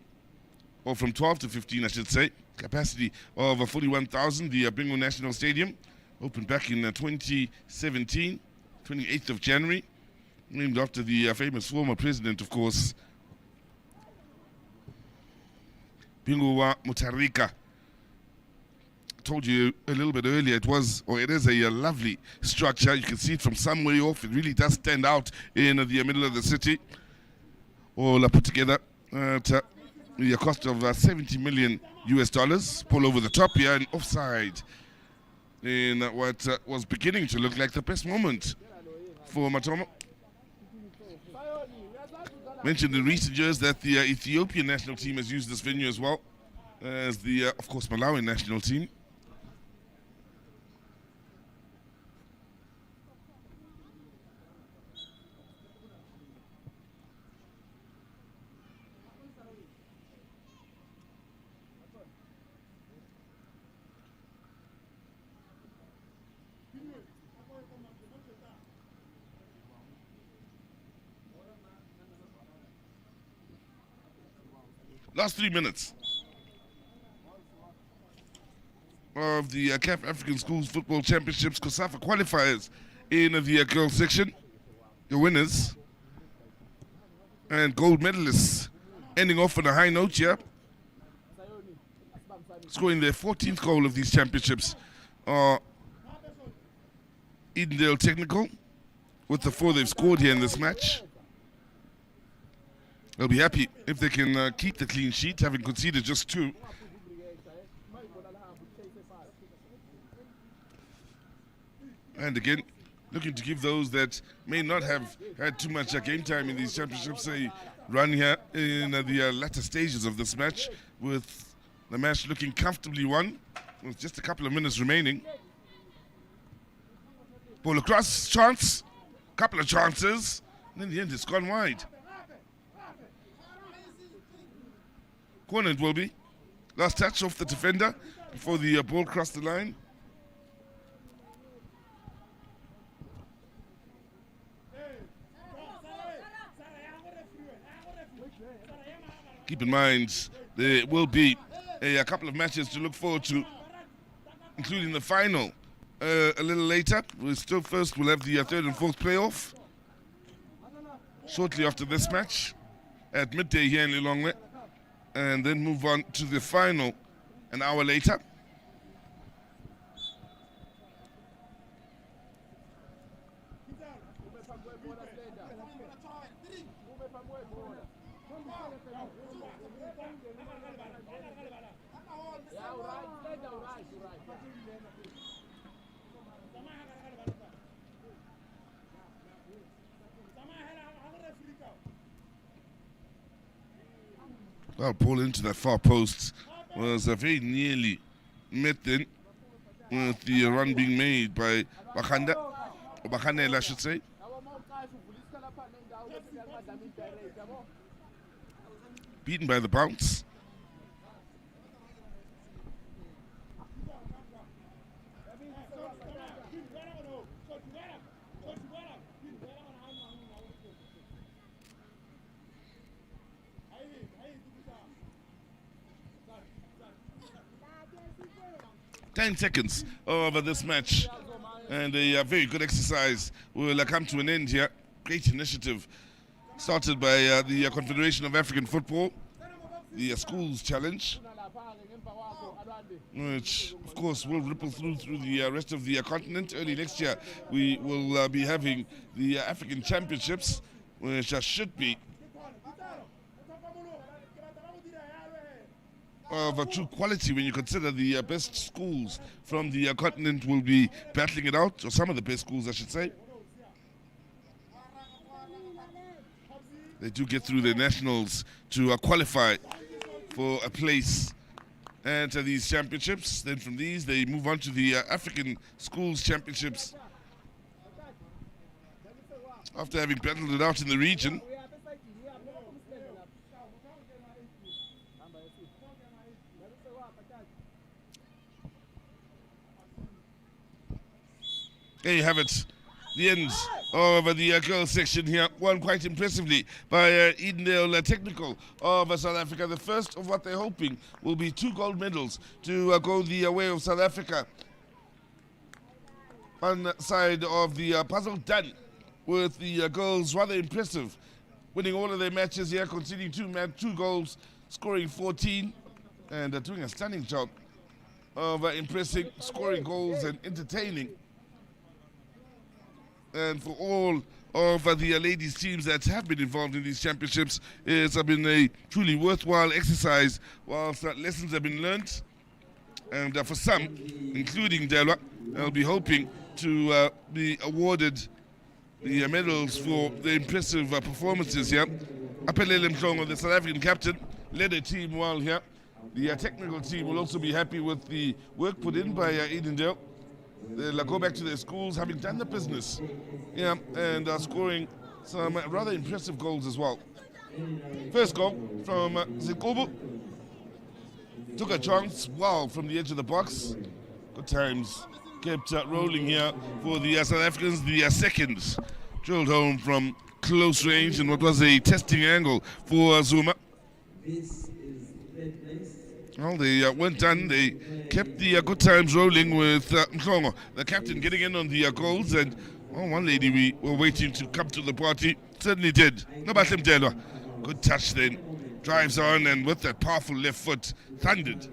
or from 12 to 15, I should say. Capacity of 41,000, the Bingo National Stadium, opened back in 2017, 28th of January, named after the famous former president, of course, Bingu wa Mutharika. Told you a little bit earlier, it is a lovely structure. You can see it from some way off. It really does stand out in the middle of the city. All put together at the cost of $70 million. Pull over the top here and offside in what was beginning to look like the best moment for Matomo. Mentioned in recent years that the Ethiopian national team has used this venue as well as the, of course, Malawian national team. Last 3 minutes of the CAF African Schools Football Championships COSAFA qualifiers in the girls section. The winners and gold medalists ending off on a high note here. Scoring their 14th goal of these championships are Edendale Technical with the 4 they've scored here in this match. They'll be happy if they can keep the clean sheet, having conceded just 2. And again, looking to give those that may not have had too much game time in these championships a run here in the latter stages of this match, with the match looking comfortably won with just a couple of minutes remaining. Ball across, chance, couple of chances, and in the end it's gone wide. Corner it will be. Last touch off the defender before the ball crossed the line. Keep in mind, there will be a couple of matches to look forward to, including the final a little later. We'll have the third and fourth playoff shortly after this match at midday here in Lilongwe, and then move on to the final an hour later. Well, ball into that far post was very nearly met then with the run being made by Bakanda, or Bakanela I should say. Beaten by the bounce. Ten seconds over this match, and a very good exercise will come to an end here. Great initiative started by the Confederation of African Football, the Schools Challenge, which of course will ripple through the rest of the continent. Early next year we will be having the African Championships, which should be of a true quality when you consider the best schools from the continent will be battling it out, or some of the best schools I should say. They do get through their nationals to qualify for a place and these championships. Then from these they move on to the African Schools Championships after having battled it out in the region. There you have it, the end of the girls section here, won quite impressively by Edendale Technical of South Africa. The first of what they're hoping will be 2 gold medals to go the way of South Africa. On the side of the puzzle, done with the girls, rather impressive, winning all of their matches here, conceding 2 goals, scoring 14, and doing a stunning job of impressing, scoring goals and entertaining. And for all of the ladies teams that have been involved in these championships, it's been a truly worthwhile exercise, whilst lessons have been learnt. And for some, including Delwa, they'll be hoping to be awarded the medals for the impressive performances here. Apelele Mhlongo, the South African captain, led a team well here. The technical team will also be happy with the work put in by Edendale. They'll go back to their schools having done the business, and scoring some rather impressive goals as well. First goal from Zikubu. Took a chance, wow, from the edge of the box. Good times kept rolling here for the South Africans. The second drilled home from close range in what was a testing angle for Zuma. Well, they weren't done. They kept the good times rolling with Mhlongo, the captain, getting in on the goals. And one lady we were waiting to come to the party certainly did. Nobahle Mdelwa. Good touch then. Drives on, and with that powerful left foot, thundered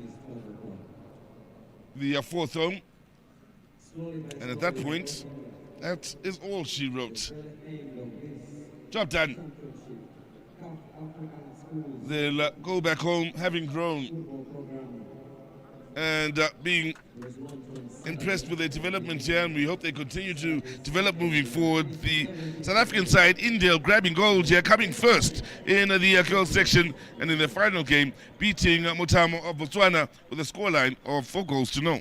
the fourth home. And at that point, that is all she wrote. Job done. They'll go back home having grown and being impressed with their development here, and we hope they continue to develop moving forward. The South African side, Edendale, grabbing gold here, coming first in the girls section, and in the final game, beating Motamo of Botswana with a scoreline of 4 goals to 0.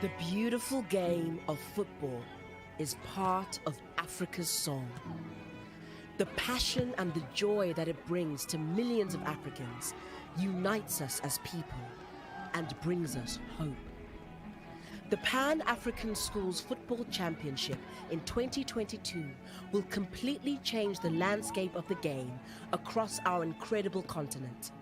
The beautiful game of football is part of Africa's song. The passion and the joy that it brings to millions of Africans unites us as people and brings us hope. The Pan-African Schools Football Championship in 2022 will completely change the landscape of the game across our incredible continent.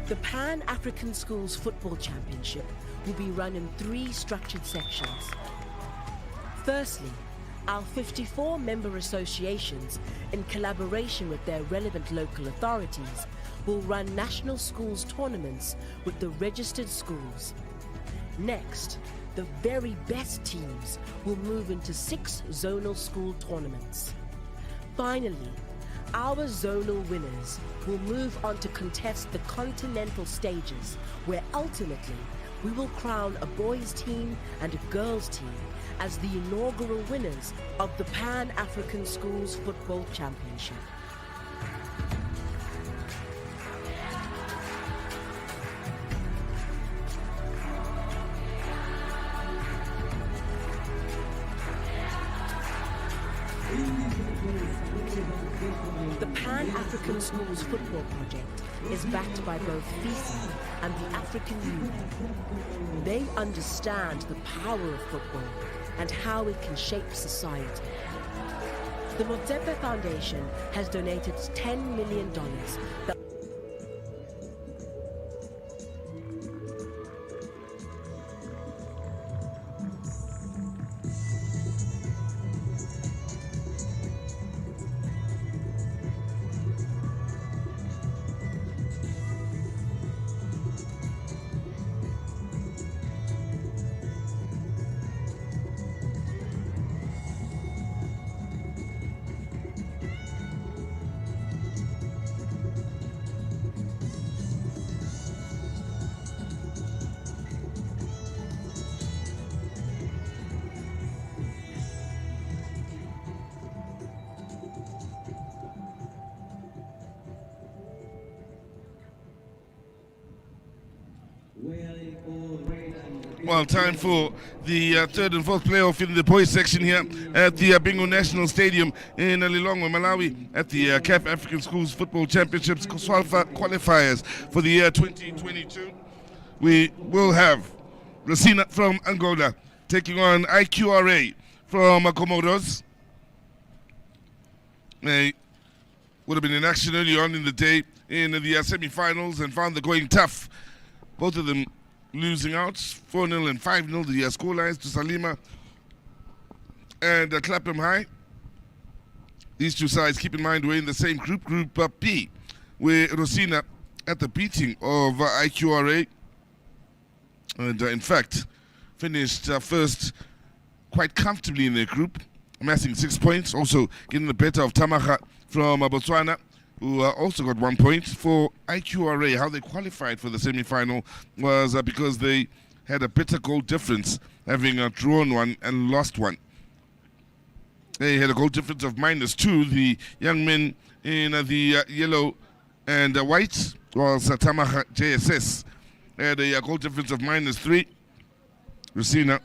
The Pan-African Schools Football Championship will be run in 3 structured sections. Firstly, our 54 member associations, in collaboration with their relevant local authorities, will run national schools tournaments with the registered schools. Next, the very best teams will move into 6 zonal school tournaments. Finally, our zonal winners will move on to contest the continental stages, where ultimately we will crown a boys' team and a girls' team as the inaugural winners of the Pan-African Schools Football Championship. The Pan-African Schools Football Project is backed by both FIFA and the African Union. They understand the power of football and how it can shape society. The Motsepe Foundation has donated $10 million that Well, time for the third and fourth playoff in the boys section here at the Bingo National Stadium in Lilongwe, Malawi, at the CAF African Schools Football Championships COSAFA qualifiers for the year 2022. We will have Racina from Angola taking on IQRA from Comoros. They would have been in action early on in the day in the semi-finals and found the going tough. Both of them losing out 4-0 and 5-0, the scorelines to Salima and Clapham High. These two sides, keep in mind, were in the same group, Group P, where Rosina at the beating of IQRA, and in fact finished first quite comfortably in their group, amassing 6 points, also getting the better of Tamaha from Botswana, who also got 1 point. For IQRA, how they qualified for the semi-final was because they had a better goal difference, having drawn one and lost one. They had a goal difference of -2. The young men in the yellow and white, whilst Tamaha JSS had a goal difference of -3. Racina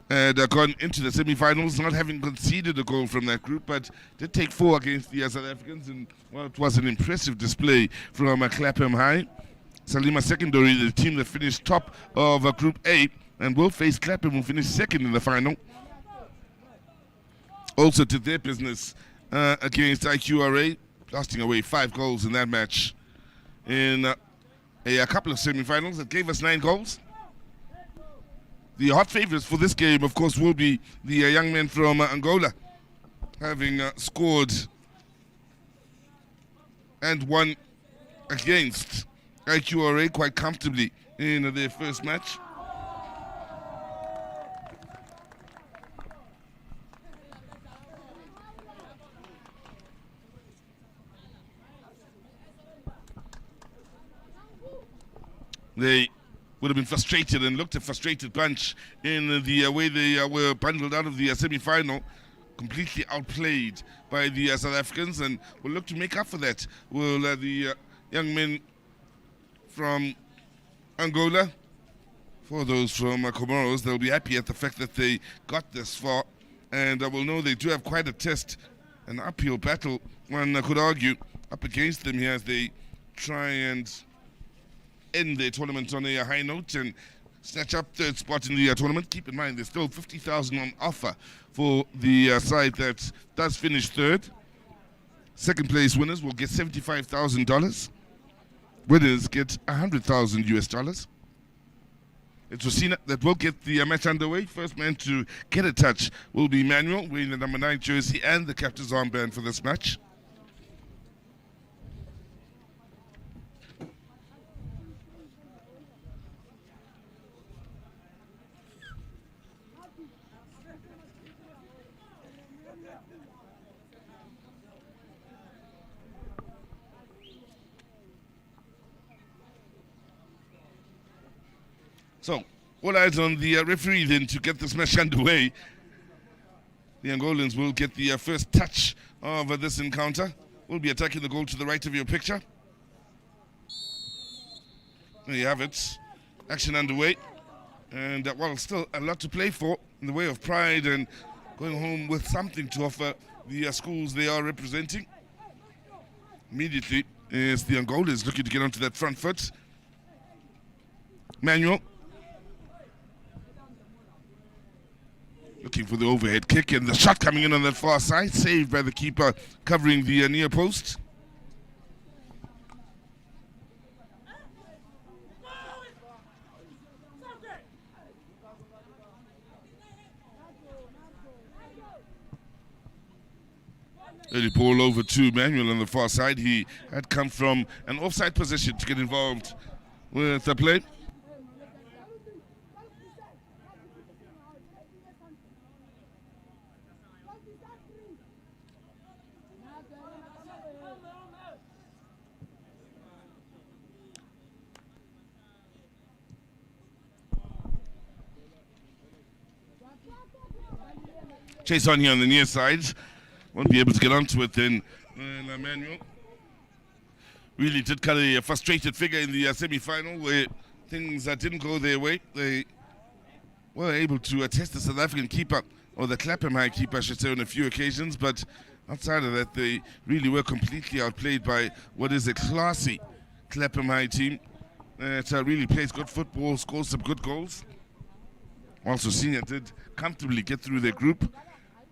had gone into the semi-finals not having conceded a goal from that group, but did take 4 against the South Africans, and well, it was an impressive display from Clapham High. Salima Secondary, the team that finished top of Group A, and will face Clapham, who finished second in the final. Also did their business against IQRA, casting away 5 goals in that match in a couple of semi-finals that gave us 9 goals. The hot favourites for this game, of course, will be the young men from Angola, having scored and won against IQRA quite comfortably in their first match. They would have been frustrated and looked a frustrated bunch in the way they were bundled out of the semi-final, completely outplayed by the South Africans, and will look to make up for that. Will the young men from Angola For those from Comoros, they'll be happy at the fact that they got this far, and I will know they do have quite a test, an uphill battle, one could argue, up against them here as they try and end their tournament on a high note and snatch up third spot in the tournament. Keep in mind, there's still 50,000 on offer for the side that does finish third. Second place winners will get $75,000. Winners get $100,000. It's Rosina that will get the match underway. First man to get a touch will be Manuel, wearing the number 9 jersey and the captain's armband for this match. So, all eyes on the referee then to get this match underway. The Angolans will get the first touch of this encounter. We'll be attacking the goal to the right of your picture. There you have it. Action underway. And while still a lot to play for in the way of pride and going home with something to offer the schools they are representing. Immediately is the Angolans looking to get onto that front foot. Manuel. Looking for the overhead kick, and the shot coming in on that far side, saved by the keeper covering the near post. Early ball over to Manuel on the far side. He had come from an offside position to get involved with the play. Chase on here on the near side. Won't be able to get onto it then. Manuel really did cut a frustrated figure in the semi-final where things didn't go their way. They were able to test the South African keeper, or the Clapham High keeper I should say, on a few occasions, but outside of that they really were completely outplayed by what is a classy Clapham High team that really plays good football, scores some good goals. Also Senior did comfortably get through their group.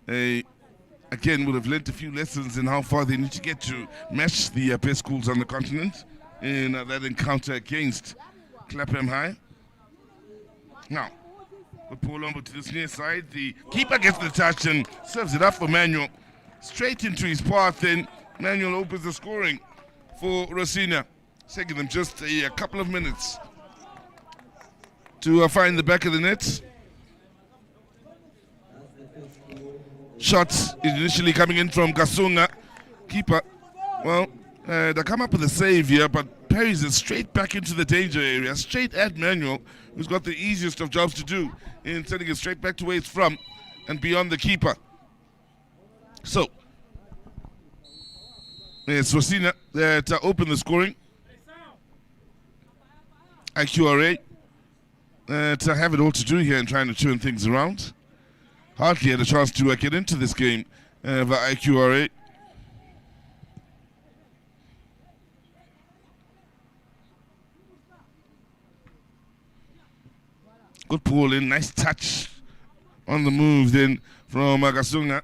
They again would have learnt a few lessons in how far they need to get to match the best schools on the continent in that encounter against Clapham High. Now, we pull over to this near side. The keeper gets the touch and serves it up for Manuel. Straight into his path, then Manuel opens the scoring for Rosina. It's taking them just a couple of minutes to find the back of the net. Shots initially coming in from Gasunga. Keeper, well, they come up with a save here, but parries it straight back into the danger area, straight at Manuel, who's got the easiest of jobs to do in sending it straight back to where it's from and beyond the keeper. So, it's Rosina that opened the scoring. IQRA to have it all to do here and trying to turn things around. Hardly had a chance to get into this game via IQRA. Good pull in, nice touch on the move then from Gasunga.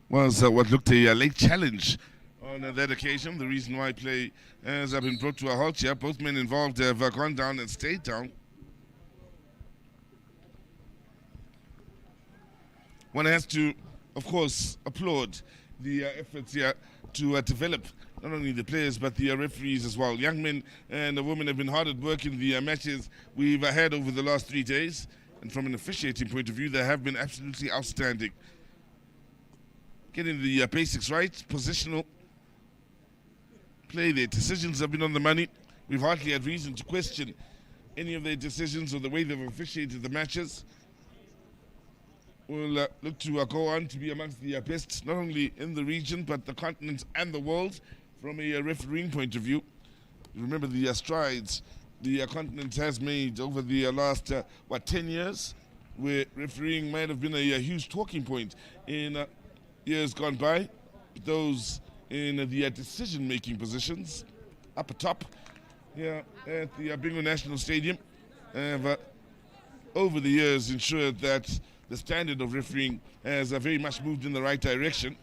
Was what looked a late challenge on that occasion. The reason why play has been brought to a halt here. Both men involved have gone down and stayed down. One has to, of course, applaud the efforts here to develop not only the players but the referees as well. Young men and women have been hard at work in the matches we've had over the last 3 days, and from an officiating point of view, they have been absolutely outstanding. Getting the basics right, positional play, their decisions have been on the money. We've hardly had reason to question any of their decisions or the way they've officiated the matches. We'll look to go on to be amongst the best, not only in the region, but the continent and the world from a refereeing point of view. remember the strides the continent has made over the last, 10 years, where refereeing might have been a huge talking point in years gone by. Those in the decision-making positions up atop here at the Bingo National Stadium have over the years ensured that the standard of refereeing has very much moved in the right direction.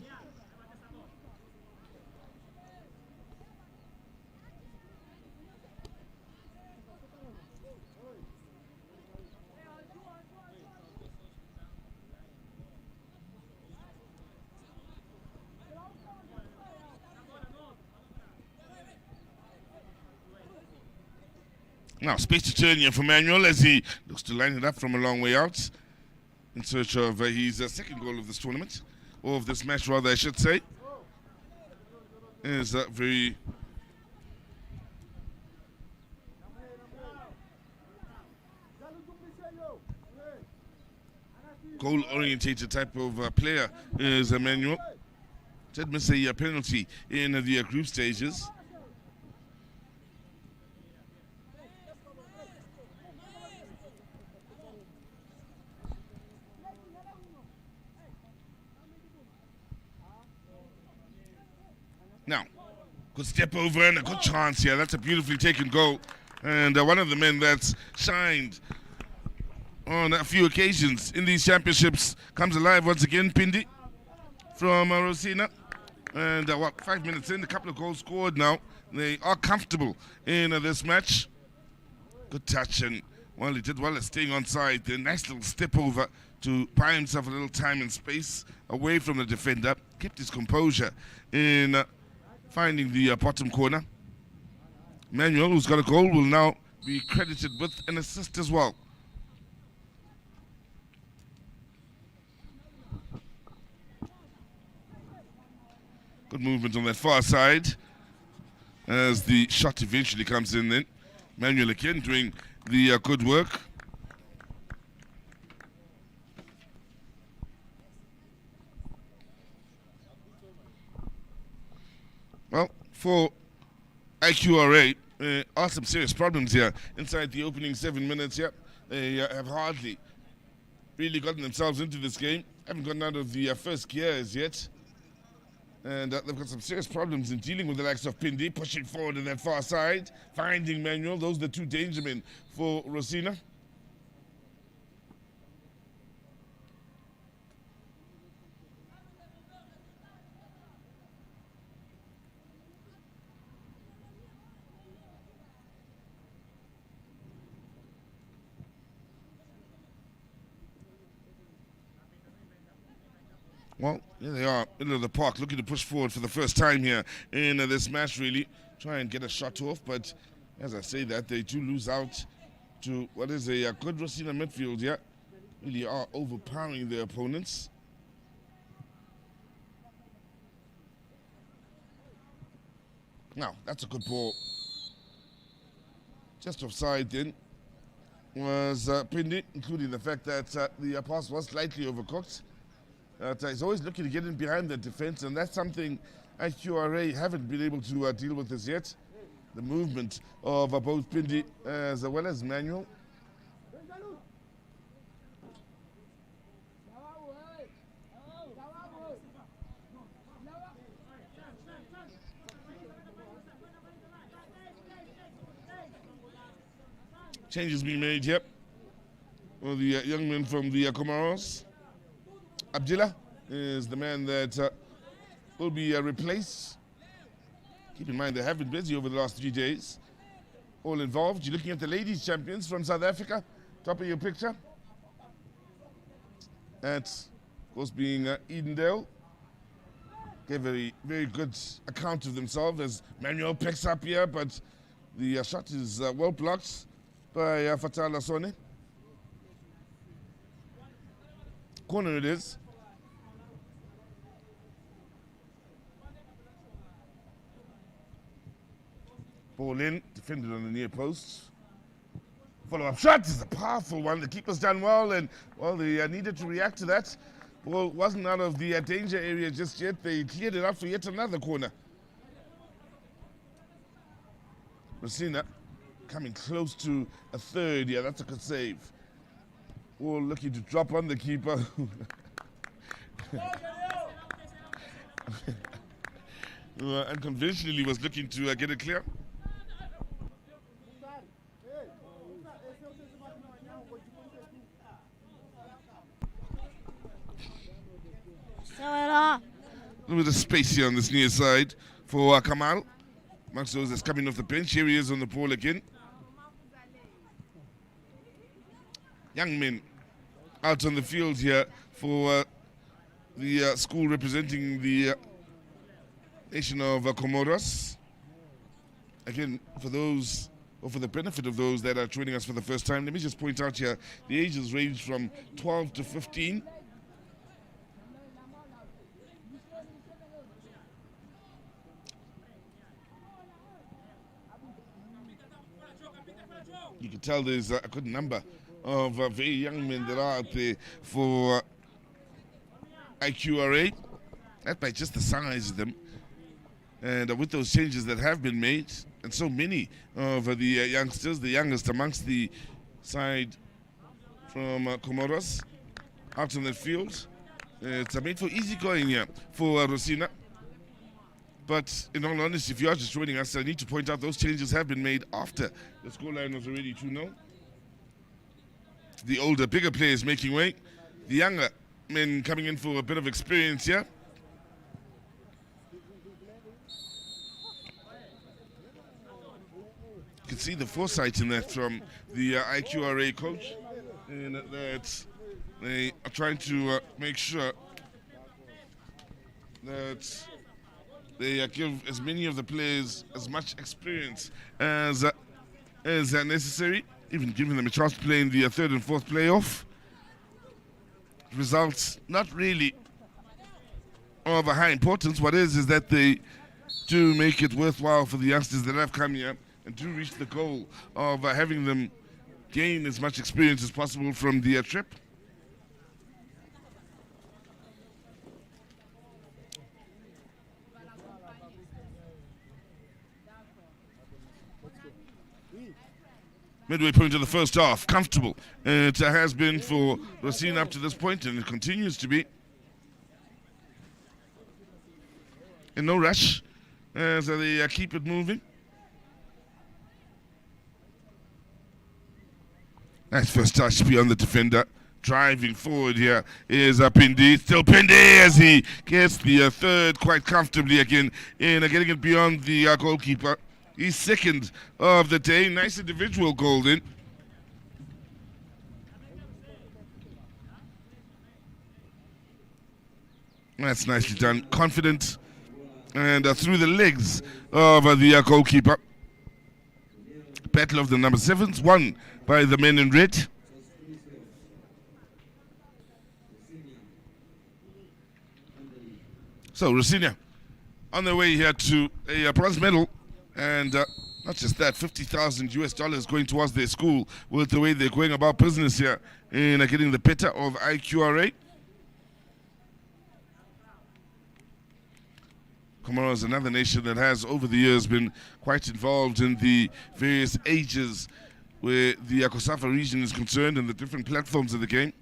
Now, space to turn here for Manuel as he looks to line it up from a long way out in search of his second goal of this tournament, or of this match rather I should say. Is very goal-orientated type of player is Manuel. Did miss a penalty in the group stages. Now, good step over and a good chance here. That's a beautifully taken goal. And one of the men that's shined on a few occasions in these championships comes alive once again, Pindi from Rosina. And 5 minutes in, a couple of goals scored now. They are comfortable in this match. Good touch, and well, he did well at staying on side. The nice little step over to buy himself a little time and space away from the defender. Kept his composure in finding the bottom corner. Manuel, who's got a goal, will now be credited with an assist as well. Good movement on that far side as the shot eventually comes in then. Manuel again doing the good work. Well, for IQRA, are some serious problems here inside the opening 7 minutes here. They have hardly really gotten themselves into this game. Haven't gotten out of the first gear as yet. And they've got some serious problems in dealing with the likes of Pindi, pushing forward on that far side, finding Manuel. Those are the two danger men for Rosina. Well, here they are, middle of the park, looking to push forward for the first time here in this match, really. Try and get a shot off, but as I say that, they do lose out to what is a good Rosina midfield here. Really are overpowering their opponents. Now, that's a good ball. Just offside then was Pindi, including the fact that the pass was slightly overcooked. He's always looking to get in behind the defense, and that's something IQRA haven't been able to deal with as yet. The movement of both Pindi as well as Manuel. Changes being made, yep. Well, the young man from the Comoros. Abdullah is the man that will be replaced. Keep in mind they have been busy over the last 3 days. All involved. You're looking at the ladies champions from South Africa. Top of your picture. That, of course, being Edendale. Gave a very good account of themselves as Manuel picks up here, but the shot is well blocked by Fatala Sone. Corner it is. Ball in, defended on the near post. Follow-up shot is a powerful one. The keeper's done well, and well, they needed to react to that. Ball wasn't out of the danger area just yet. They cleared it up for yet another corner. Rosina coming close to a third. Yeah, that's a good save. Oh, looking to drop on the keeper. Unconventionally was looking to get it clear. A little bit of space here on this near side for Kamal. Amongst those that's coming off the bench. Here he is on the ball again. Young men out on the field here for the school representing the nation of Comoros. Again, for those, or for the benefit of those that are joining us for the first time, let me just point out here, the ages range from 12 to 15. You can tell there's a good number of very young men that are out there for IQRA. That's by just the size of them. And with those changes that have been made, and so many of the youngsters, the youngest amongst the side from Comoros, out on the field, it's made for easy going here for Rosina. But in all honesty, if you are just joining us, I need to point out those changes have been made after the scoreline was already 2-0. The older, bigger players making way. The younger men coming in for a bit of experience here. You can see the foresight in that from the IQRA coach, and that they are trying to make sure that they give as many of the players as much experience as necessary, even giving them a chance to play in the third and fourth playoff. Results not really of a high importance. What is that they do make it worthwhile for the youngsters that have come here and do reach the goal of having them gain as much experience as possible from the trip. Midway point of the first half, comfortable. It has been for Rosina up to this point, and it continues to be. In no rush as they keep it moving. Nice first touch beyond the defender. Driving forward here is Pindi. Still Pindi as he gets the third quite comfortably again in getting it beyond the goalkeeper. He's second of the day. Nice individual goal then. That's nicely done. Confident and through the legs of the goalkeeper. Battle of the number 7s, won by the men in red. So Rosina on their way here to a bronze medal. And not just that, $50,000 going towards their school with the way they're going about business here in getting the better of IQRA. Comoros is another nation that has over the years been quite involved in the various ages where the COSAFA region is concerned and the different platforms of the game.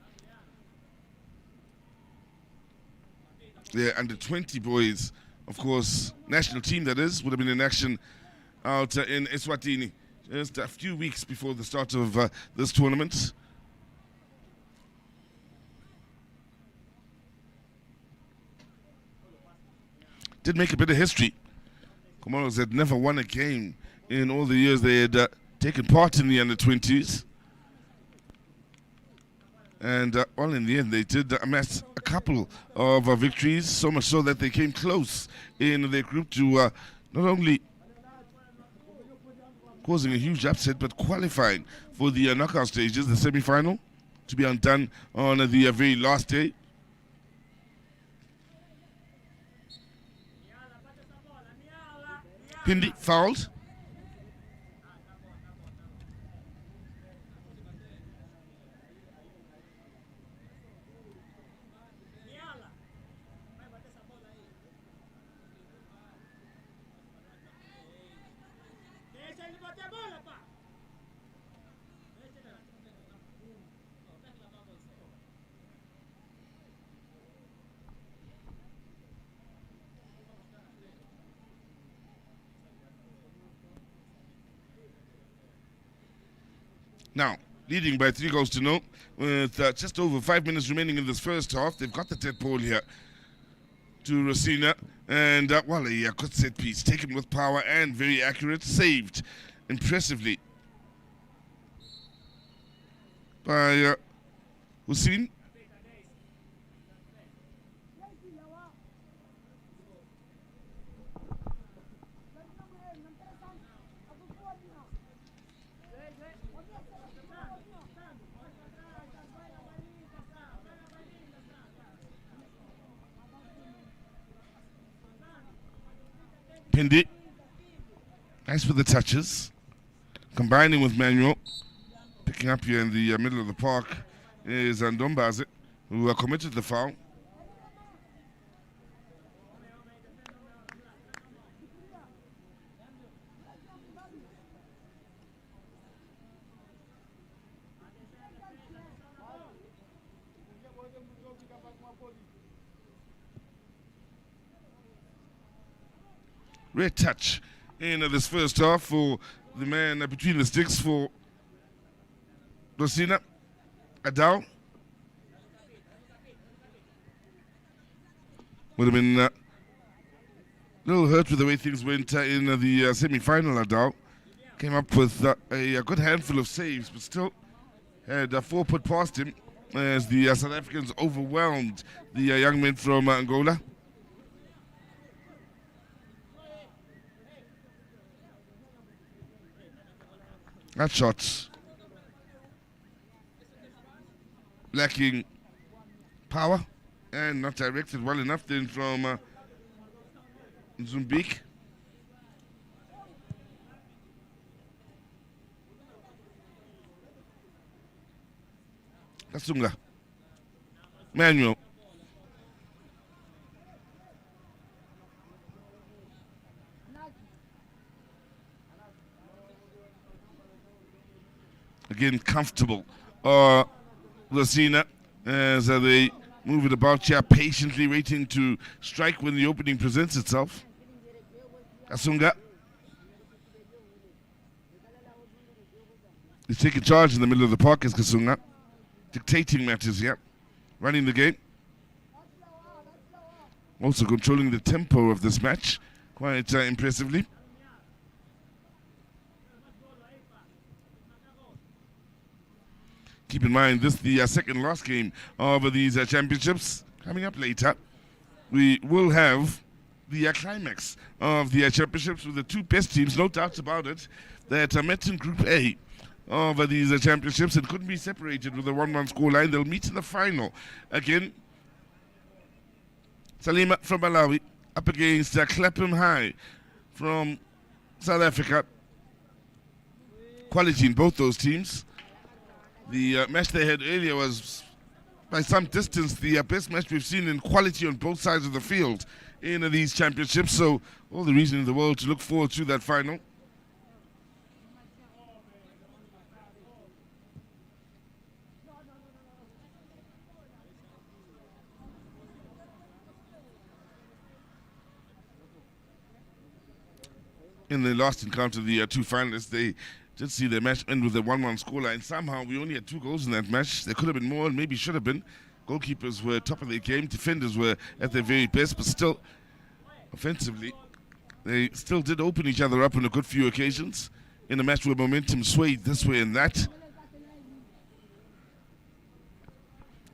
The under 20 boys, of course, national team that is, would have been in action out in Eswatini just a few weeks before the start of this tournament. Did make a bit of history. Comoros had never won a game in all the years they had taken part in the under-20s. And all in the end, they did amass a couple of victories, so much so that they came close in their group to not only causing a huge upset, but qualifying for the knockout stages, the semi-final, to be undone on the very last day. Pindi fouled. Now, leading by 3 goals to 0, with just over 5 minutes remaining in this first half. They've got the dead ball here to Rosina, and well, a good set piece, taken with power and very accurate, saved impressively by Hussein. Pindi, nice for the touches, combining with Manuel. Picking up here in the middle of the park is Ndombaze, who committed the foul. Red touch in this first half for the man between the sticks for Rosina Adao. Would have been a little hurt with the way things went in the semi-final. Adao came up with a good handful of saves, but still had 4 put past him as the South Africans overwhelmed the young men from Angola. That shot lacking power and not directed well enough then from Zumbik. Kasunga. Manuel. Again, comfortable. Rosina, as they move it about here, patiently waiting to strike when the opening presents itself. Kasunga. He's taking charge in the middle of the park as Kasunga. Dictating matches here. Running the game. Also controlling the tempo of this match quite impressively. Keep in mind, this is the second last game of these championships. Coming up later, we will have the climax of the championships with the 2 best teams, no doubts about it, that met in Group A of these championships and couldn't be separated with a 1-1 scoreline. They'll meet in the final. Again, Salima from Malawi up against Clapham High from South Africa. Quality in both those teams. The match they had earlier was, by some distance, the best match we've seen in quality on both sides of the field in these championships. So, all the reason in the world to look forward to that final. In the last encounter, the 2 finalists, they did see their match end with a 1-1 scoreline. Somehow, we only had 2 goals in that match. There could have been more and maybe should have been. Goalkeepers were top of their game. Defenders were at their very best. But still, offensively, they still did open each other up on a good few occasions in a match where momentum swayed this way and that.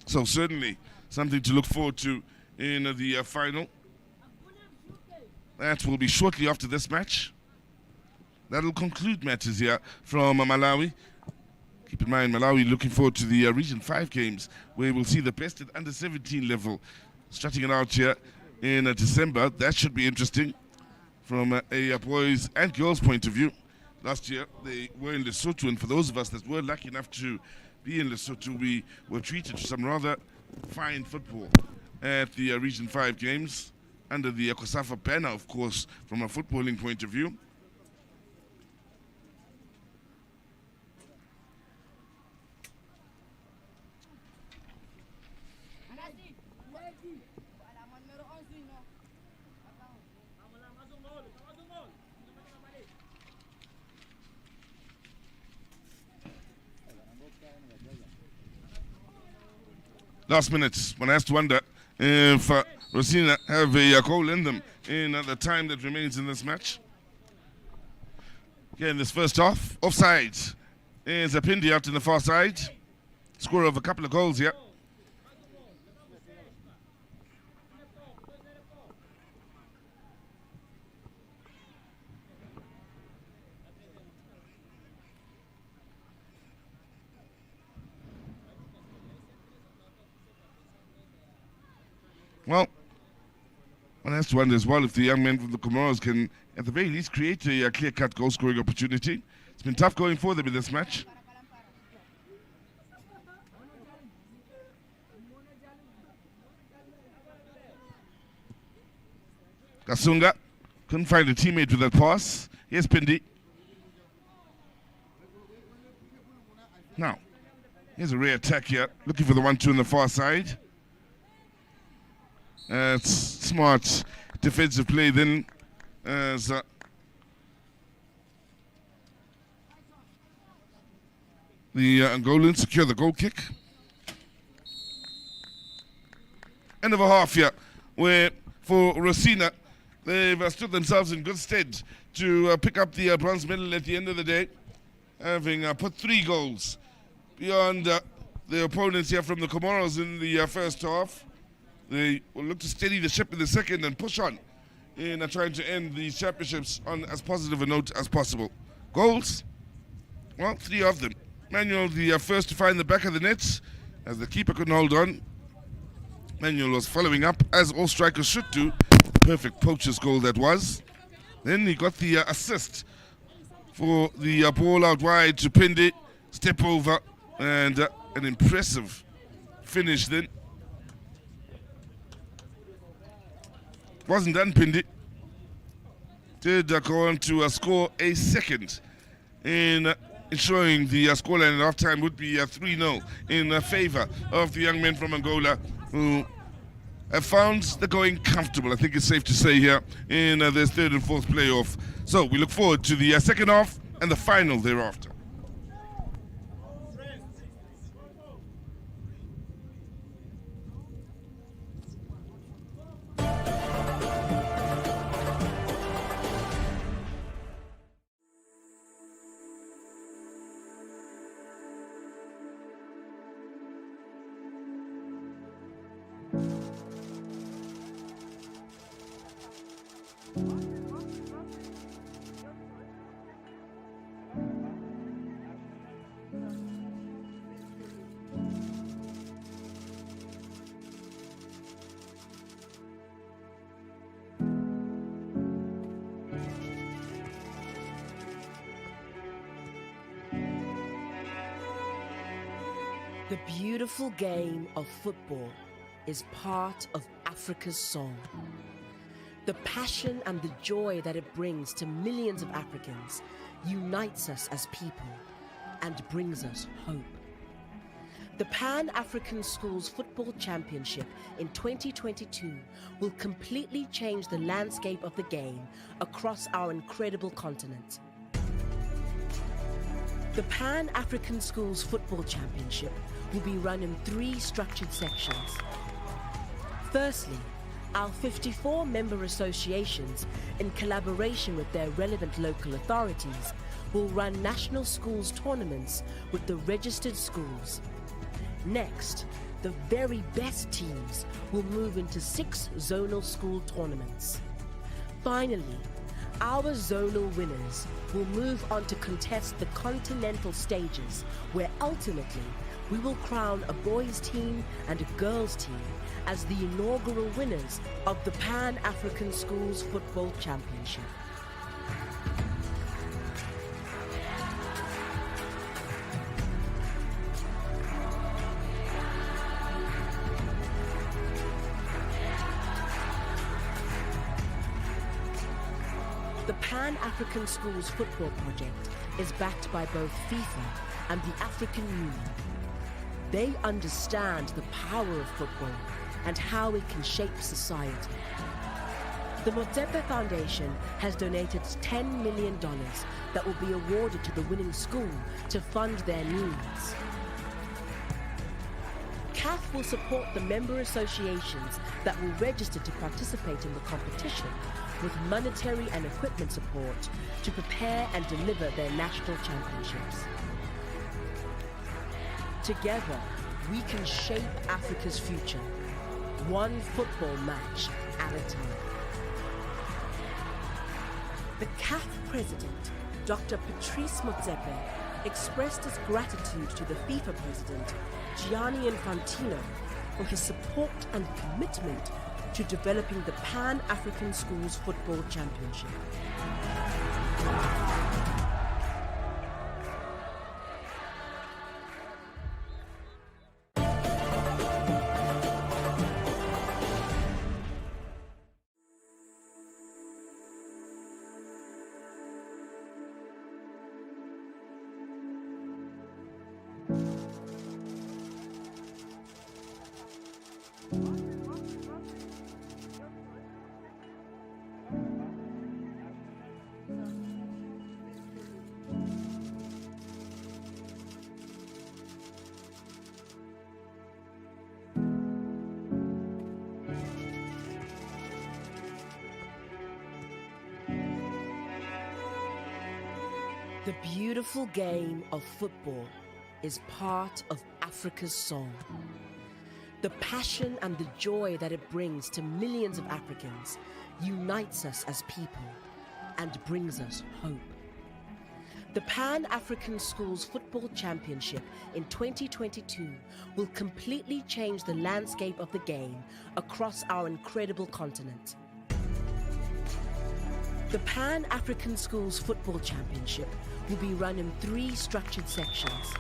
So certainly something to look forward to in the final. That will be shortly after this match. That'll conclude matches here from Malawi. Keep in mind, Malawi looking forward to the Region 5 games, where we'll see the best at under 17 level starting it out here in December. That should be interesting from a boys and girls point of view. Last year, they were in Lesotho, and for those of us that were lucky enough to be in Lesotho, we were treated to some rather fine football at the Region 5 games, under the COSAFA banner, of course, from a footballing point of view. last minute. One has to wonder if Rosina have a goal in them in the time that remains in this match. Again, this first half, offside is a Pindi out in the far side. Score of a couple of goals here. Well, one has to wonder as well if the young men from the Comoros can, at the very least, create a clear-cut goal-scoring opportunity. It's been tough going for them in this match. Kasunga couldn't find a teammate with that pass. Here's Pindi. Now, here's a rare attack here, looking for the 1-2 on the far side. It's smart defensive play then as the Angolans secure the goal kick. End of a half here where for Rosina they've stood themselves in good stead to pick up the bronze medal at the end of the day, having put 3 goals beyond the opponents here from the Comoros in the first half. They will look to steady the ship in the second and push on in trying to end the championships on as positive a note as possible. Goals? Well, 3 of them. Manuel, the first to find the back of the net, as the keeper couldn't hold on. Manuel was following up, as all strikers should do. Perfect poacher's goal that was. Then he got the assist for the ball out wide to Pindi. Step over, and an impressive finish then. Wasn't done, Pindi. Did go on to score a second in ensuring the scoreline at halftime would be 3-0 in favor of the young men from Angola, who have found the going comfortable, I think it's safe to say here, in their third and fourth playoff. So we look forward to the second half and the final thereafter. The beautiful game of football is part of Africa's soul. The passion and the joy that it brings to millions of Africans unites us as people and brings us hope. The Pan-African Schools Football Championship in 2022 will completely change the landscape of the game across our incredible continent. The Pan-African Schools Football Championship will be run in 3 structured sections. Firstly, our 54 member associations, in collaboration with their relevant local authorities, will run national schools tournaments with the registered schools. Next, the very best teams will move into 6 zonal school tournaments. Finally, our zonal winners will move on to contest the continental stages, where ultimately we will crown a boys team and a girls team as the inaugural winners of the Pan-African Schools Football Championship. The Pan-African Schools Football Project is backed by both FIFA and the African Union. They understand the power of football and how it can shape society. The Motsepe Foundation has donated $10 million that will be awarded to the winning school to fund their needs. CAF CAF will support the member associations that will register to participate in the competition with monetary and equipment support to prepare and deliver their national championships. Together, we can shape Africa's future, one football match at a time. The CAF president, Dr. Patrice Motsepe, expressed his gratitude to the FIFA president, Gianni Infantino, for his support and commitment to developing the Pan-African Schools Football Championship. The beautiful game of football is part of Africa's song. The passion and the joy that it brings to millions of Africans unites us as people and brings us hope. The Pan-African Schools Football Championship in 2022 will completely change the landscape of the game across our incredible continent. The Pan-African Schools Football Championship will be run in 3 structured sections.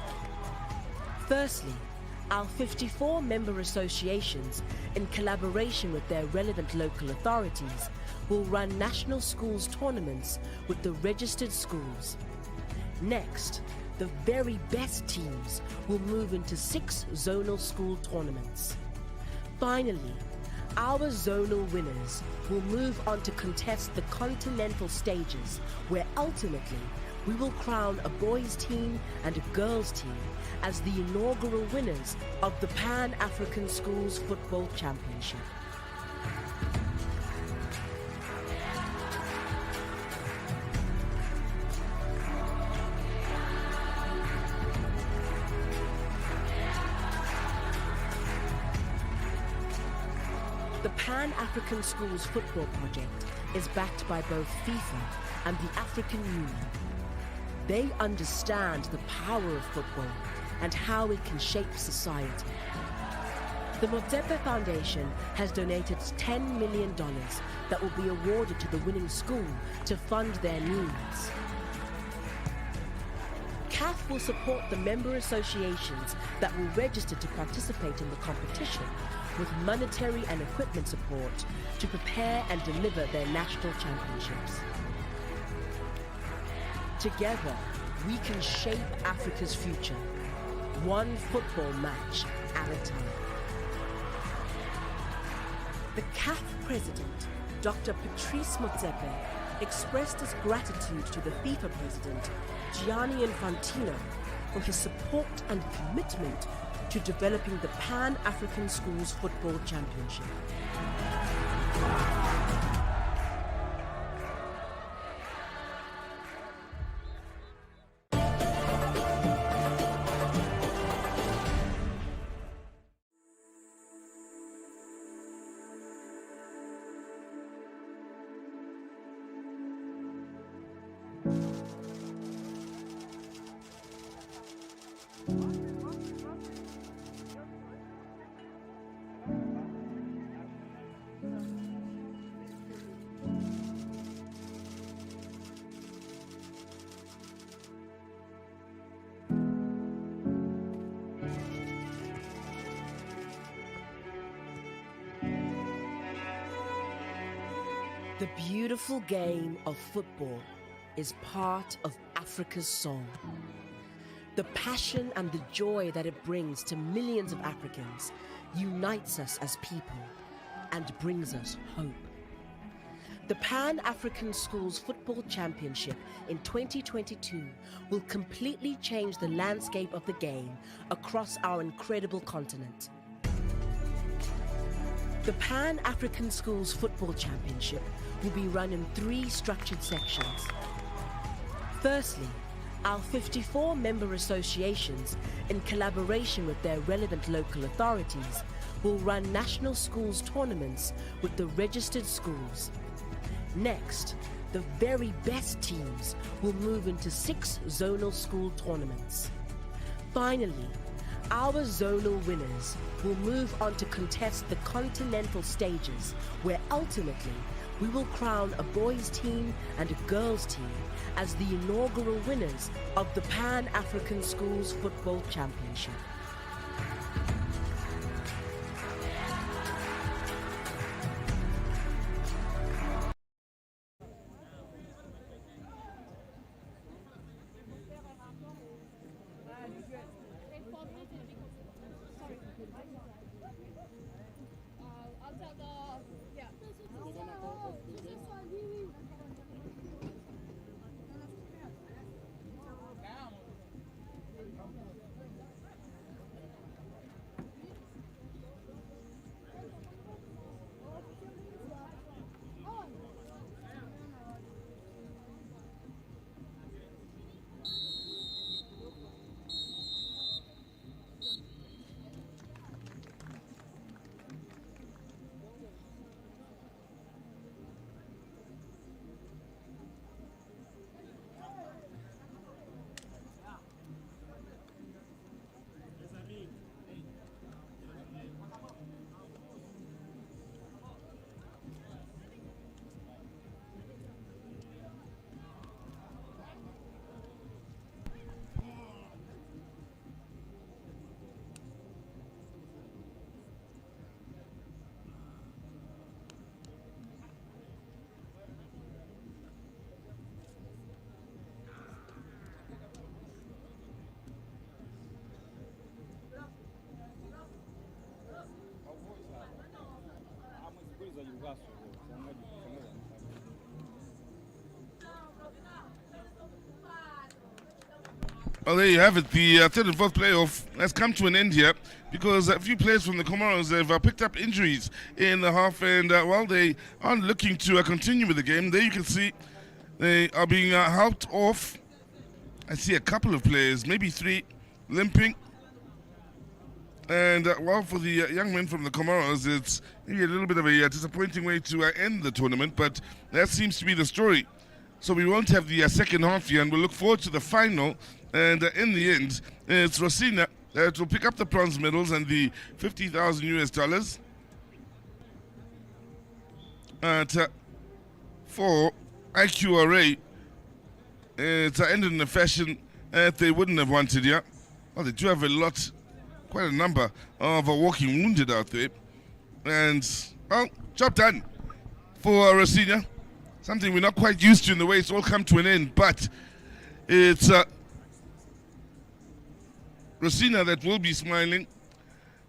Firstly, our 54 member associations, in collaboration with their relevant local authorities, will run national schools tournaments with the registered schools. Next, the very best teams will move into 6 zonal school tournaments. Finally, our zonal winners will move on to contest the continental stages, where ultimately we will crown a boys' team and a girls' team as the inaugural winners of the Pan-African Schools Football Championship. The Pan-African Schools Football Project is backed by both FIFA and the African Union. They understand the power of football and how it can shape society. The Motsepe Foundation has donated $10 million that will be awarded to the winning school to fund their needs. CAF will support the member associations that will register to participate in the competition with monetary and equipment support to prepare and deliver their national championships. Together, we can shape Africa's future, one football match at a time. The CAF president, Dr. Patrice Motsepe, expressed his gratitude to the FIFA president, Gianni Infantino, for his support and commitment to developing the Pan-African Schools Football Championship. The beautiful game of football is part of Africa's song. The passion and the joy that it brings to millions of Africans unites us as people and brings us hope. The Pan-African Schools Football Championship in 2022 will completely change the landscape of the game across our incredible continent. The Pan-African Schools Football Championship will be run in 3 structured sections. Firstly, our 54 member associations, in collaboration with their relevant local authorities, will run national schools tournaments with the registered schools. Next, the very best teams will move into 6 zonal school tournaments. Finally, our zonal winners will move on to contest the continental stages, where ultimately we will crown a boys' team and a girls' team as the inaugural winners of the Pan-African Schools Football Championship. Well, there you have it. The third and fourth playoff has come to an end here because a few players from the Comoros have picked up injuries in the half, and while they aren't looking to continue with the game, there you can see they are being helped off. I see a couple of players, maybe 3, limping. And while for the young men from the Comoros, it's maybe a little bit of a disappointing way to end the tournament, but that seems to be the story. So we won't have the second half here, and we'll look forward to the final. And in the end, it's Rosina that will pick up the bronze medals and the $50,000 for IQRA. It's ended in a fashion that they wouldn't have wanted, yeah. Well, they do have quite a number of walking wounded out there. And, well, job done for Rosina. Something we're not quite used to in the way it's all come to an end, but it's Rosina that will be smiling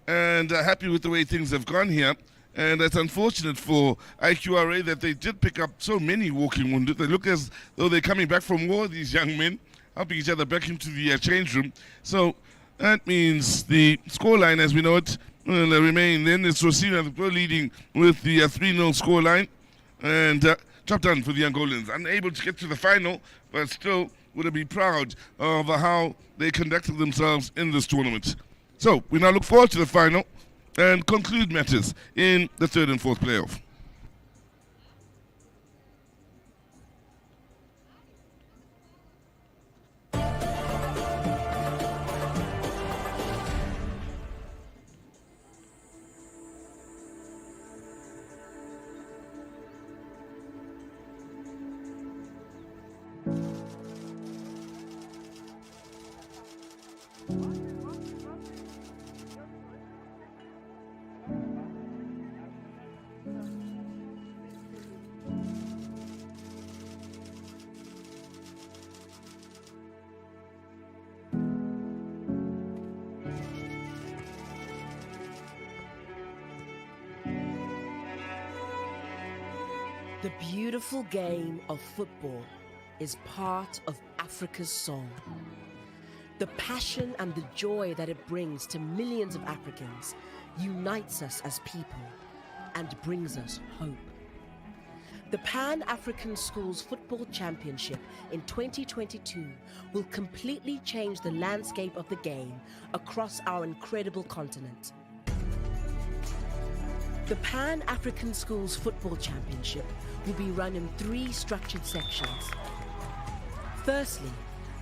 and happy with the way things have gone here. And it's unfortunate for IQRA that they did pick up so many walking wounded. They look as though they're coming back from war, these young men, helping each other back into the change room. So that means the scoreline as we know it will remain. Then it's Rosina that we're leading with the 3-0 scoreline. And job done for the Angolans. Unable to get to the final, but still would be proud of how they conducted themselves in this tournament. So we now look forward to the final and conclude matters in the third and fourth playoff. The beautiful game of football is part of Africa's soul. The passion and the joy that it brings to millions of Africans unites us as people. and brings us hope. The Pan-African Schools Football Championship in 2022 will completely change the landscape of the game across our incredible continent. The Pan-African Schools Football Championship will be run in 3 structured sections. Firstly,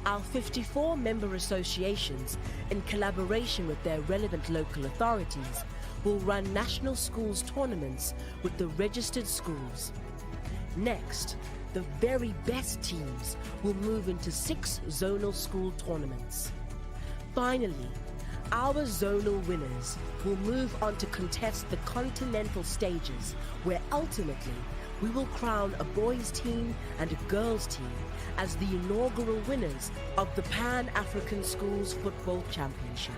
our 54 member associations, in collaboration with their relevant local authorities, will run national schools tournaments with the registered schools. Next, the very best teams will move into 6 zonal school tournaments. Finally, our zonal winners will move on to contest the continental stages, where ultimately we will crown a boys' team and a girls' team as the inaugural winners of the Pan-African Schools Football Championship.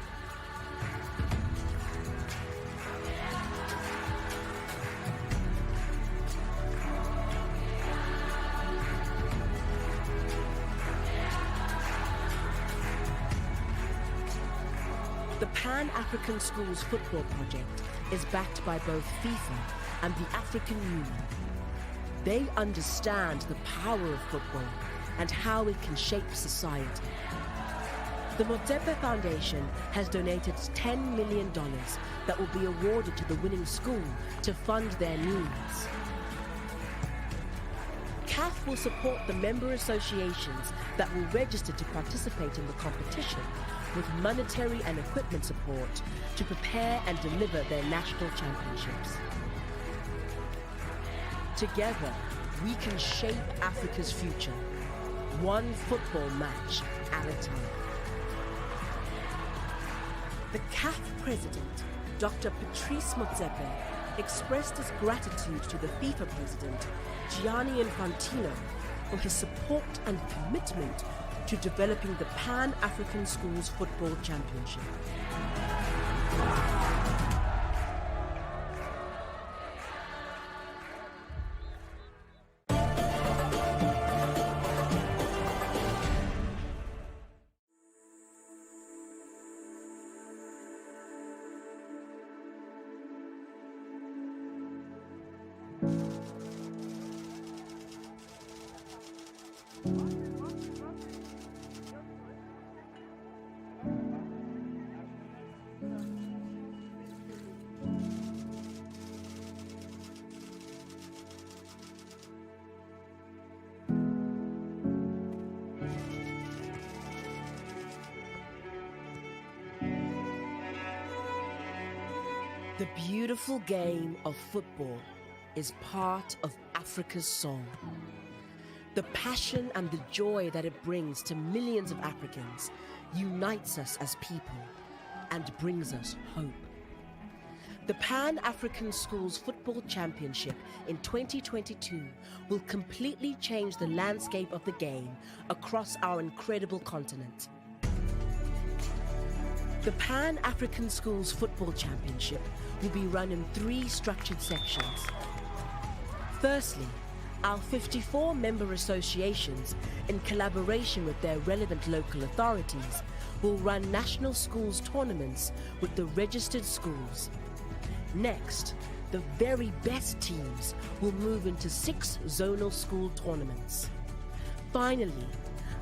The Pan-African Schools Football Project is backed by both FIFA and the African Union. They understand the power of football and how it can shape society. The Motsepe Foundation has donated $10 million that will be awarded to the winning school to fund their needs. CAF will support the member associations that will register to participate in the competition with monetary and equipment support to prepare and deliver their national championships. Together, we can shape Africa's future, one football match at a time. The CAF president, Dr. Patrice Motsepe, expressed his gratitude to the FIFA president, Gianni Infantino, for his support and commitment to developing the Pan-African Schools Football Championship. The beautiful game of football is part of Africa's soul. The passion and the joy that it brings to millions of Africans unites us as people and brings us hope. The Pan-African Schools Football Championship in 2022 will completely change the landscape of the game across our incredible continent. The Pan-African Schools Football Championship will be run in 3 structured sections. Firstly, our 54 member associations, in collaboration with their relevant local authorities, will run national schools tournaments with the registered schools. Next, the very best teams will move into 6 zonal school tournaments. Finally,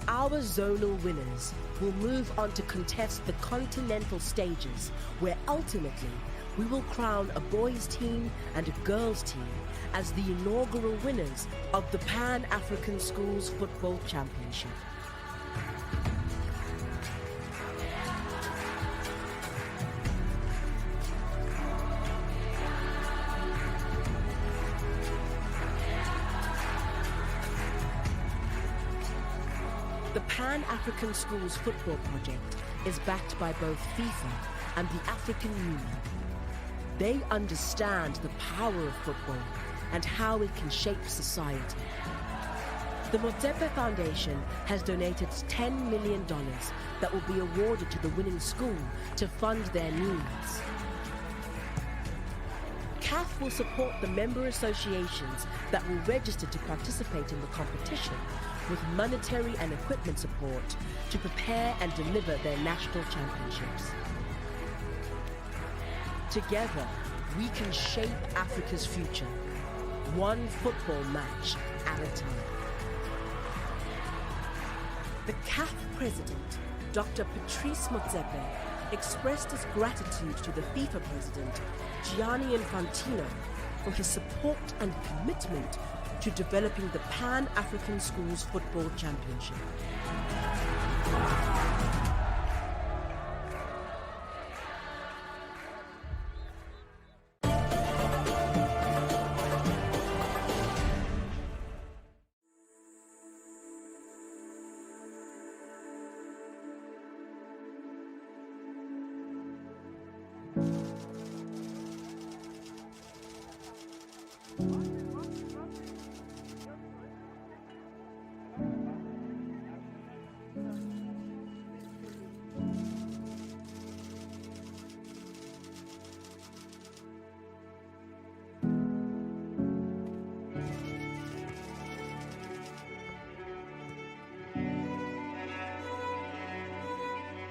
our zonal winners will move on to contest the continental stages, where ultimately we will crown a boys' team and a girls' team as the inaugural winners of the Pan-African Schools Football Championship. The Pan-African Schools Football Project is backed by both FIFA and the African Union. They understand the power of football and how it can shape society. The Motsepe Foundation has donated $10 million that will be awarded to the winning school to fund their needs. CAF will support the member associations that will register to participate in the competition with monetary and equipment support to prepare and deliver their national championships. Together, we can shape Africa's future, one football match at a time. The CAF president, Dr. Patrice Motsepe, expressed his gratitude to the FIFA president, Gianni Infantino, for his support and commitment to developing the Pan-African Schools Football Championship.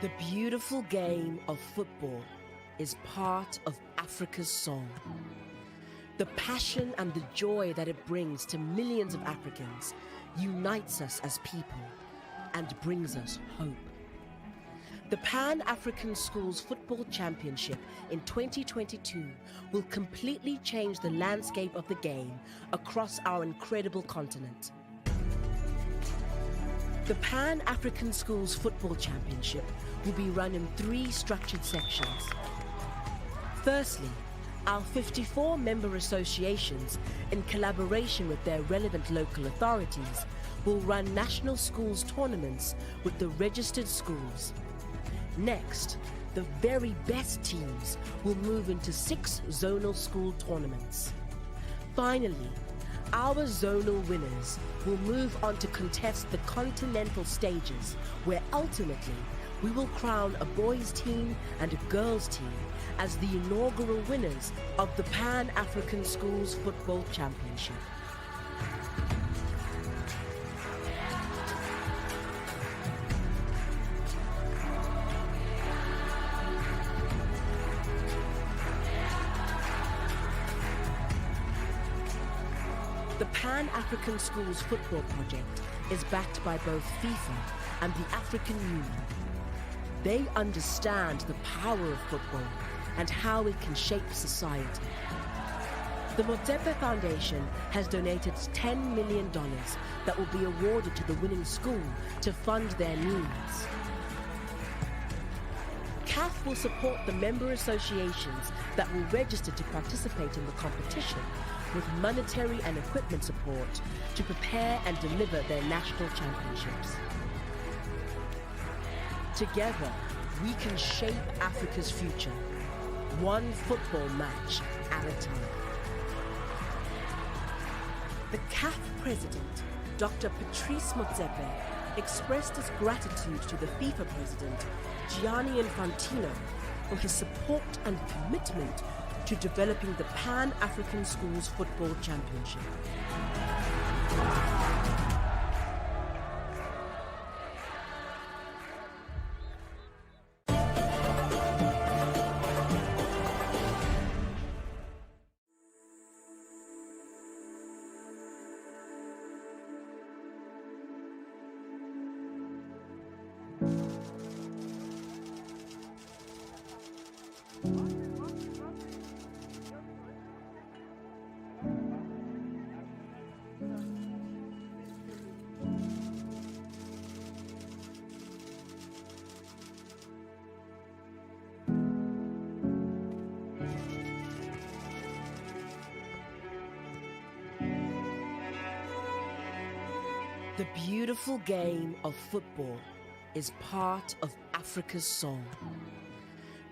The beautiful game of football is part of Africa's soul. The passion and the joy that it brings to millions of Africans unites us as people and brings us hope. The Pan-African Schools Football Championship in 2022 will completely change the landscape of the game across our incredible continent. The Pan-African Schools Football Championship will be run in 3 structured sections. Firstly, our 54 member associations, in collaboration with their relevant local authorities, will run national schools tournaments with the registered schools. Next, the very best teams will move into 6 zonal school tournaments. Finally, our zonal winners will move on to contest the continental stages, where ultimately we will crown a boys' team and a girls' team as the inaugural winners of the Pan-African Schools Football Championship. The Pan-African Schools Football Project is backed by both FIFA and the African Union. They understand the power of football and how it can shape society. The Motsepe Foundation has donated $10 million that will be awarded to the winning school to fund their needs. CAF will support the member associations that will register to participate in the competition with monetary and equipment support to prepare and deliver their national championships. Together, we can shape Africa's future, one football match at a time. The CAF president, Dr. Patrice Motsepe, expressed his gratitude to the FIFA president, Gianni Infantino, for his support and commitment to developing the Pan-African Schools Football Championship. The beautiful game of football is part of Africa's soul.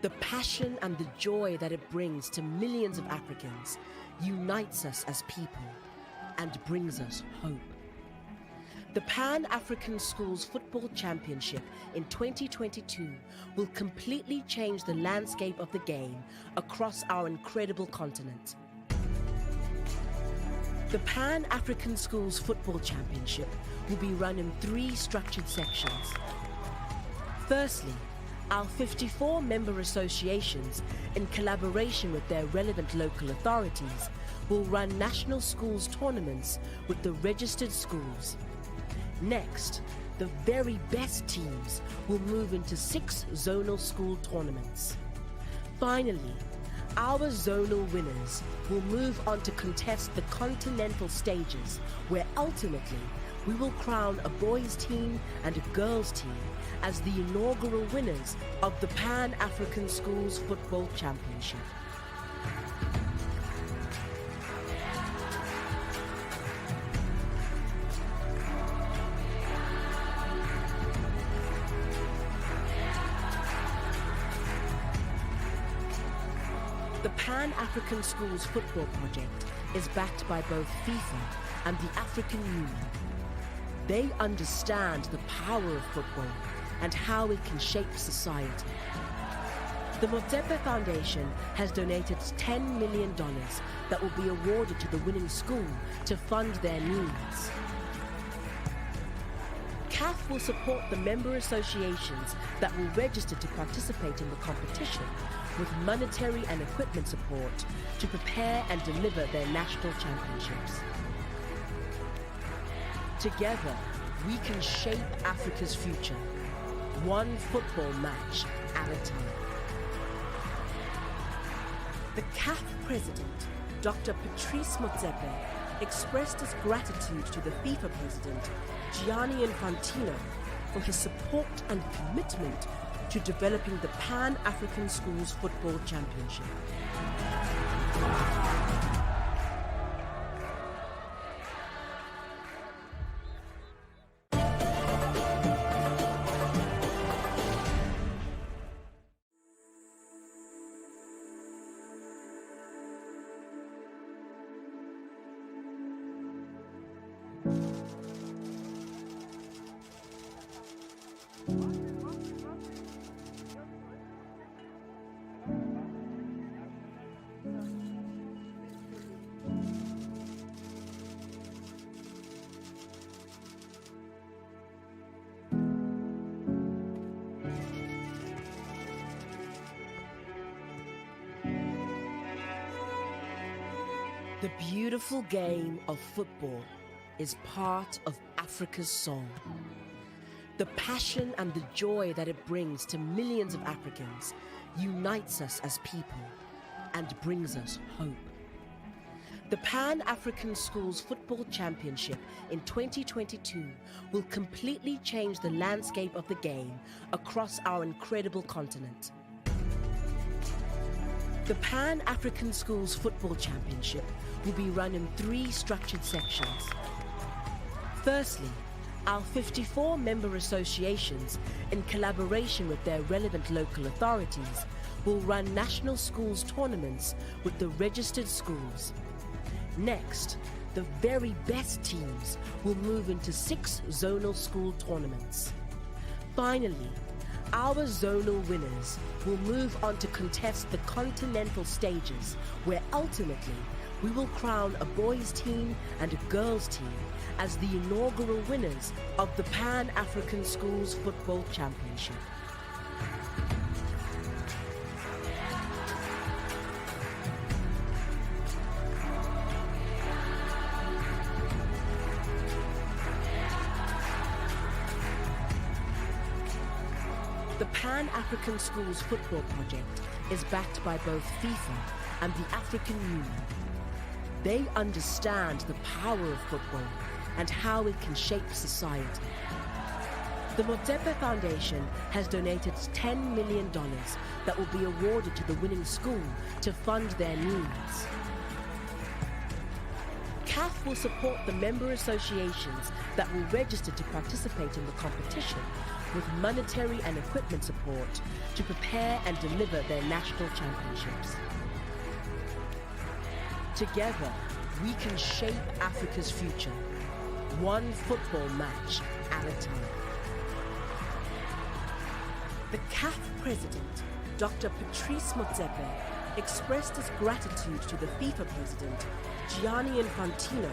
The passion and the joy that it brings to millions of Africans unites us as people and brings us hope. The Pan-African Schools Football Championship in 2022 will completely change the landscape of the game across our incredible continent. The Pan-African Schools Football Championship will be run in 3 structured sections. Firstly, our 54 member associations, in collaboration with their relevant local authorities, will run national schools tournaments with the registered schools. Next, the very best teams will move into 6 zonal school tournaments. Finally, our zonal winners will move on to contest the continental stages, where ultimately we will crown a boys' team and a girls' team as the inaugural winners of the Pan-African Schools Football Championship. The Pan-African Schools Football Project is backed by both FIFA and the African Union. They understand the power of football and how it can shape society. The Motsepe Foundation has donated $10 million that will be awarded to the winning school to fund their needs. CAF will support the member associations that will register to participate in the competition with monetary and equipment support to prepare and deliver their national championships. Together, we can shape Africa's future, one football match at a time. The CAF president, Dr. Patrice Motsepe, expressed his gratitude to the FIFA president, Gianni Infantino, for his support and commitment to developing the Pan-African Schools Football Championship. The beautiful game of football is part of Africa's soul. The passion and the joy that it brings to millions of Africans unites us as people and brings us hope. The Pan-African Schools Football Championship in 2022 will completely change the landscape of the game across our incredible continent. The Pan-African Schools Football Championship will be run in 3 structured sections. Firstly, our 54 member associations, in collaboration with their relevant local authorities, will run national schools tournaments with the registered schools. Next, the very best teams will move into 6 zonal school tournaments. Finally, our zonal winners will move on to contest the continental stages, where ultimately we will crown a boys' team and a girls' team as the inaugural winners of the Pan-African Schools Football Championship. The Pan-African Schools Football Project is backed by both FIFA and the African Union. They understand the power of football and how it can shape society. The Motsepe Foundation has donated $10 million that will be awarded to the winning school to fund their needs. CAF will support the member associations that will register to participate in the competition with monetary and equipment support to prepare and deliver their national championships. Together, we can shape Africa's future, one football match at a time. The CAF president, Dr. Patrice Motsepe, expressed his gratitude to the FIFA president, Gianni Infantino,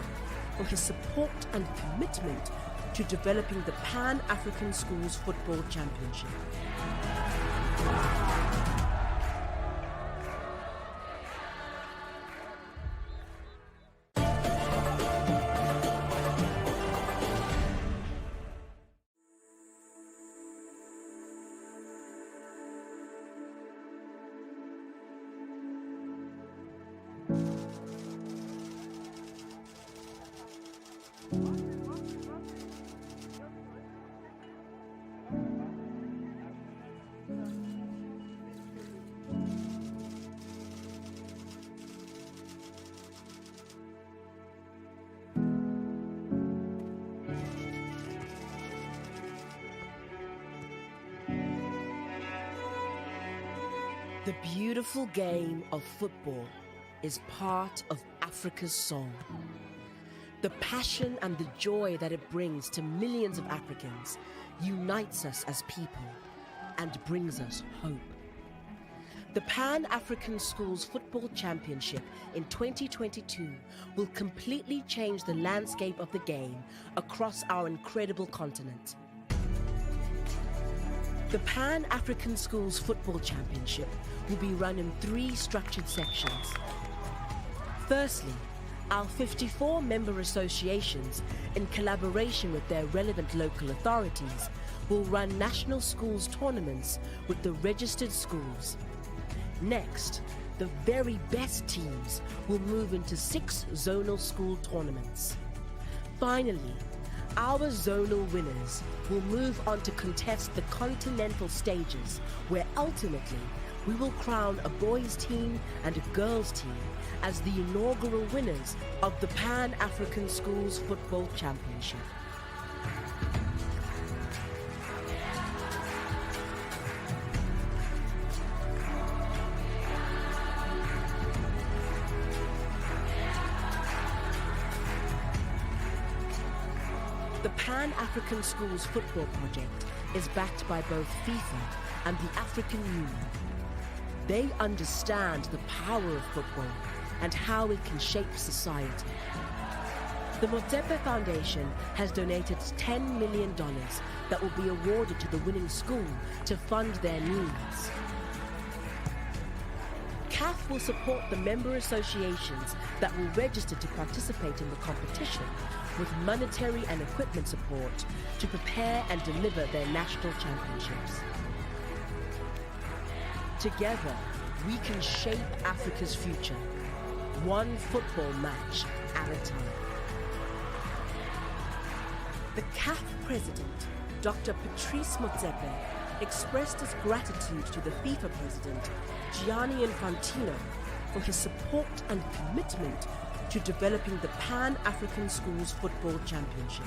for his support and commitment to developing the Pan-African Schools Football Championship. The beautiful game of football is part of Africa's soul. The passion and the joy that it brings to millions of Africans unites us as people and brings us hope. The Pan-African Schools Football Championship in 2022 will completely change the landscape of the game across our incredible continent. The Pan-African Schools Football Championship will be run in 3 structured sections. Firstly, our 54 member associations, in collaboration with their relevant local authorities, will run national schools tournaments with the registered schools. Next, the very best teams will move into 6 zonal school tournaments. Finally, our zonal winners will move on to contest the continental stages, where ultimately we will crown a boys' team and a girls' team as the inaugural winners of the Pan-African Schools Football Championship. The Pan-African Schools Football Project is backed by both FIFA and the African Union. They understand the power of football and how it can shape society. The Motsepe Foundation has donated $10 million that will be awarded to the winning school to fund their needs. CAF will support the member associations that will register to participate in the competition with monetary and equipment support to prepare and deliver their national championships. Together, we can shape Africa's future, one football match at a time. The CAF president, Dr. Patrice Motsepe, expressed his gratitude to the FIFA president, Gianni Infantino, for his support and commitment to developing the Pan-African Schools Football Championship.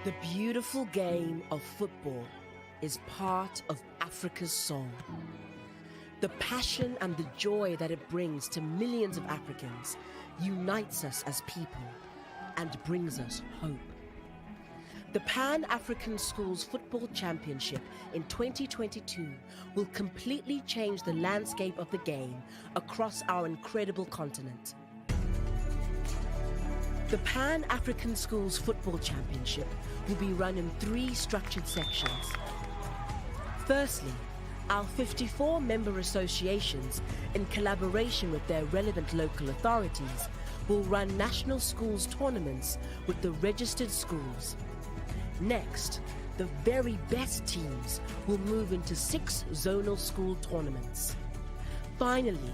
The beautiful game of football is part of Africa's soul. The passion and the joy that it brings to millions of Africans unites us as people and brings us hope. The Pan-African Schools Football Championship in 2022 will completely change the landscape of the game across our incredible continent. The Pan-African Schools Football Championship will be run in 3 structured sections. Firstly, our 54 member associations, in collaboration with their relevant local authorities, will run national schools tournaments with the registered schools. Next, the very best teams will move into 6 zonal school tournaments. Finally,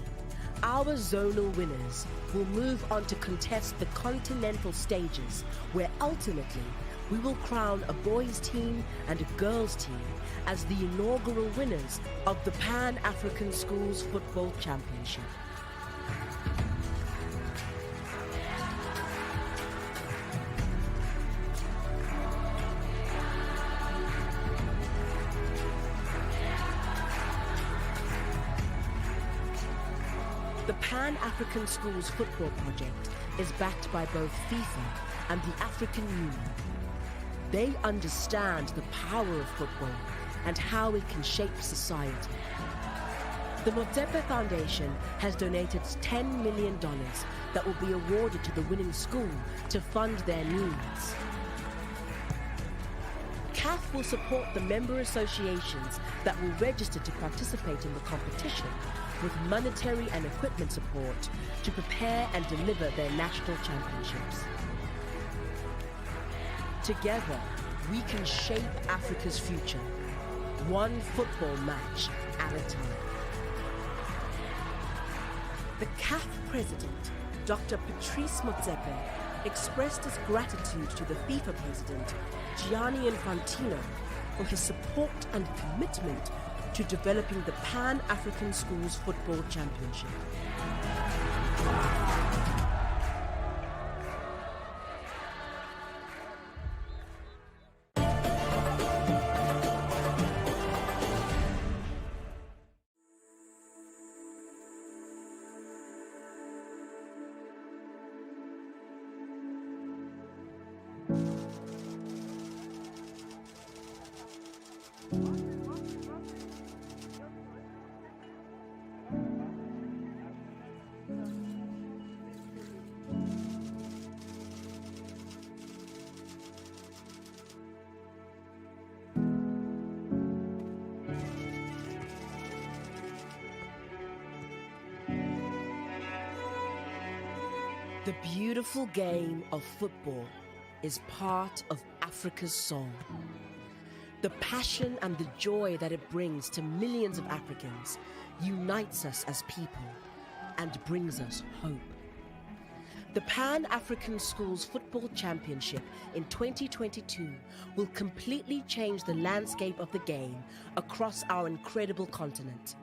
our zonal winners will move on to contest the continental stages, where ultimately we will crown a boys' team and a girls' team as the inaugural winners of the Pan-African Schools Football Championship. The Pan-African Schools Football Project is backed by both FIFA and the African Union. They understand the power of football and how it can shape society. The Motsepe Foundation has donated $10 million that will be awarded to the winning school to fund their needs. CAF will support the member associations that will register to participate in the competition with monetary and equipment support to prepare and deliver their national championships. Together, we can shape Africa's future, one football match at a time. The CAF president, Dr. Patrice Motsepe, expressed his gratitude to the FIFA president, Gianni Infantino, for his support and commitment to developing the Pan-African Schools Football Championship. The beautiful game of football is part of Africa's soul. The passion and the joy that it brings to millions of Africans unites us as people and brings us hope. The Pan-African Schools Football Championship in 2022 will completely change the landscape of the game across our incredible continent.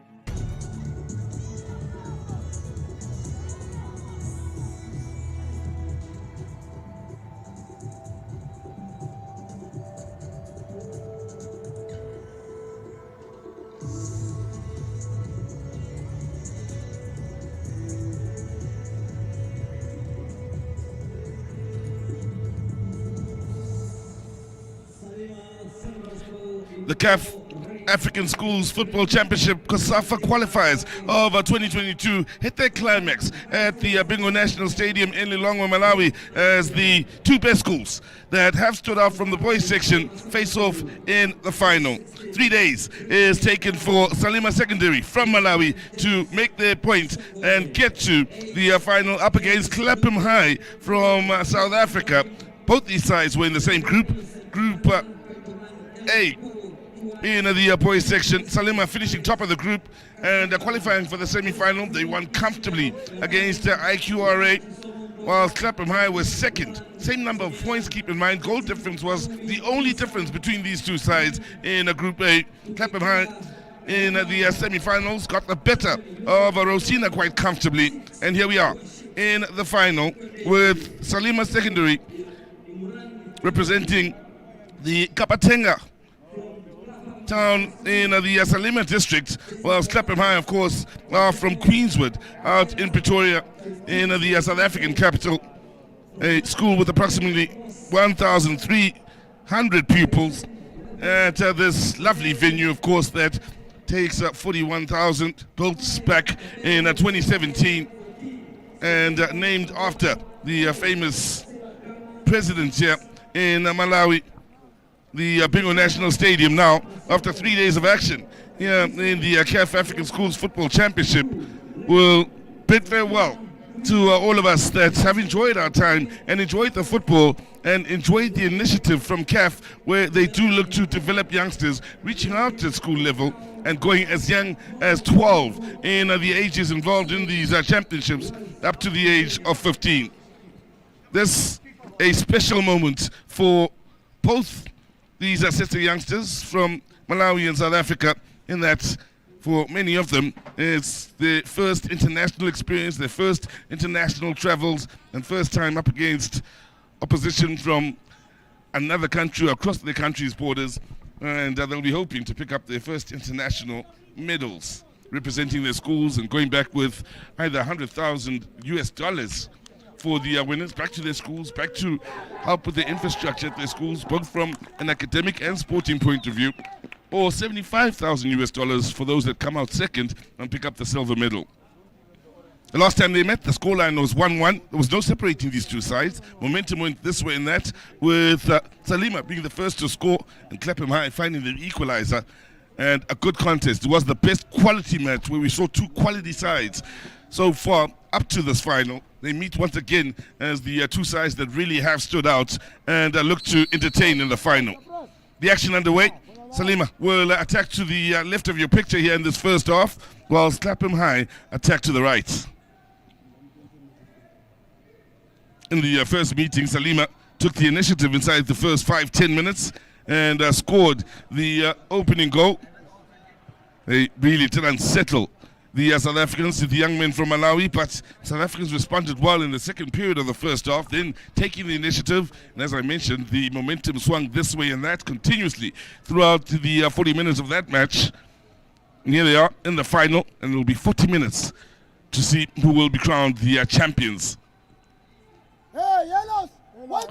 The CAF African Schools Football Championship COSAFA qualifiers of 2022 hit their climax at the Bingo National Stadium in Lilongwe, Malawi, as the two best schools that have stood out from the boys section face off in the final. 3 days is taken for Salima Secondary from Malawi to make their point and get to the final up against Clapham High from South Africa. Both these sides were in the same group, Group A. In the boys section, Salima finishing top of the group and qualifying for the semi-final. They won comfortably against IQRA, while Clapham High was second. Same number of points, keep in mind. Goal difference was the only difference between these two sides in Group A. Clapham High in the semi-finals got the better of Rosina quite comfortably. And here we are in the final with Salima Secondary representing the Kapatenga town in the Salima district, whilst Clapham High, of course, are from Queenswood, out in Pretoria, in the South African capital. A school with approximately 1,300 pupils at this lovely venue, of course, that takes 41,000, built back in 2017 and named after the famous president here in Malawi. The Bingo National Stadium now, after 3 days of action here in the CAF African Schools Football Championship, will bid farewell to all of us that have enjoyed our time and enjoyed the football and enjoyed the initiative from CAF, where they do look to develop youngsters reaching out to school level and going as young as 12 in the ages involved in these championships up to the age of 15. This a special moment for both these are sister youngsters from Malawi and South Africa, in that for many of them it's their first international experience, their first international travels, and first time up against opposition from another country across the country's borders, and they'll be hoping to pick up their first international medals representing their schools and going back with either $100,000 for the winners, back to their schools, back to help with the infrastructure at their schools, both from an academic and sporting point of view, or $75,000 for those that come out second and pick up the silver medal. The last time they met, the scoreline was 1-1. There was no separating these two sides. Momentum went this way and that, with Salima being the first to score and Clapham High finding the equalizer. And a good contest. It was the best quality match where we saw two quality sides so far up to this final. They meet once again as the two sides that really have stood out and look to entertain in the final. The action underway. Salima will attack to the left of your picture here in this first half, whilst Clapham High attack to the right. In the first meeting, Salima took the initiative inside the first 5-10 minutes and scored the opening goal. They really did unsettle the South Africans, the young men from Malawi, but South Africans responded well in the second period of the first half, then taking the initiative. And as I mentioned, the momentum swung this way and that continuously throughout the 40 minutes of that match. And here they are in the final, and it will be 40 minutes to see who will be crowned the champions.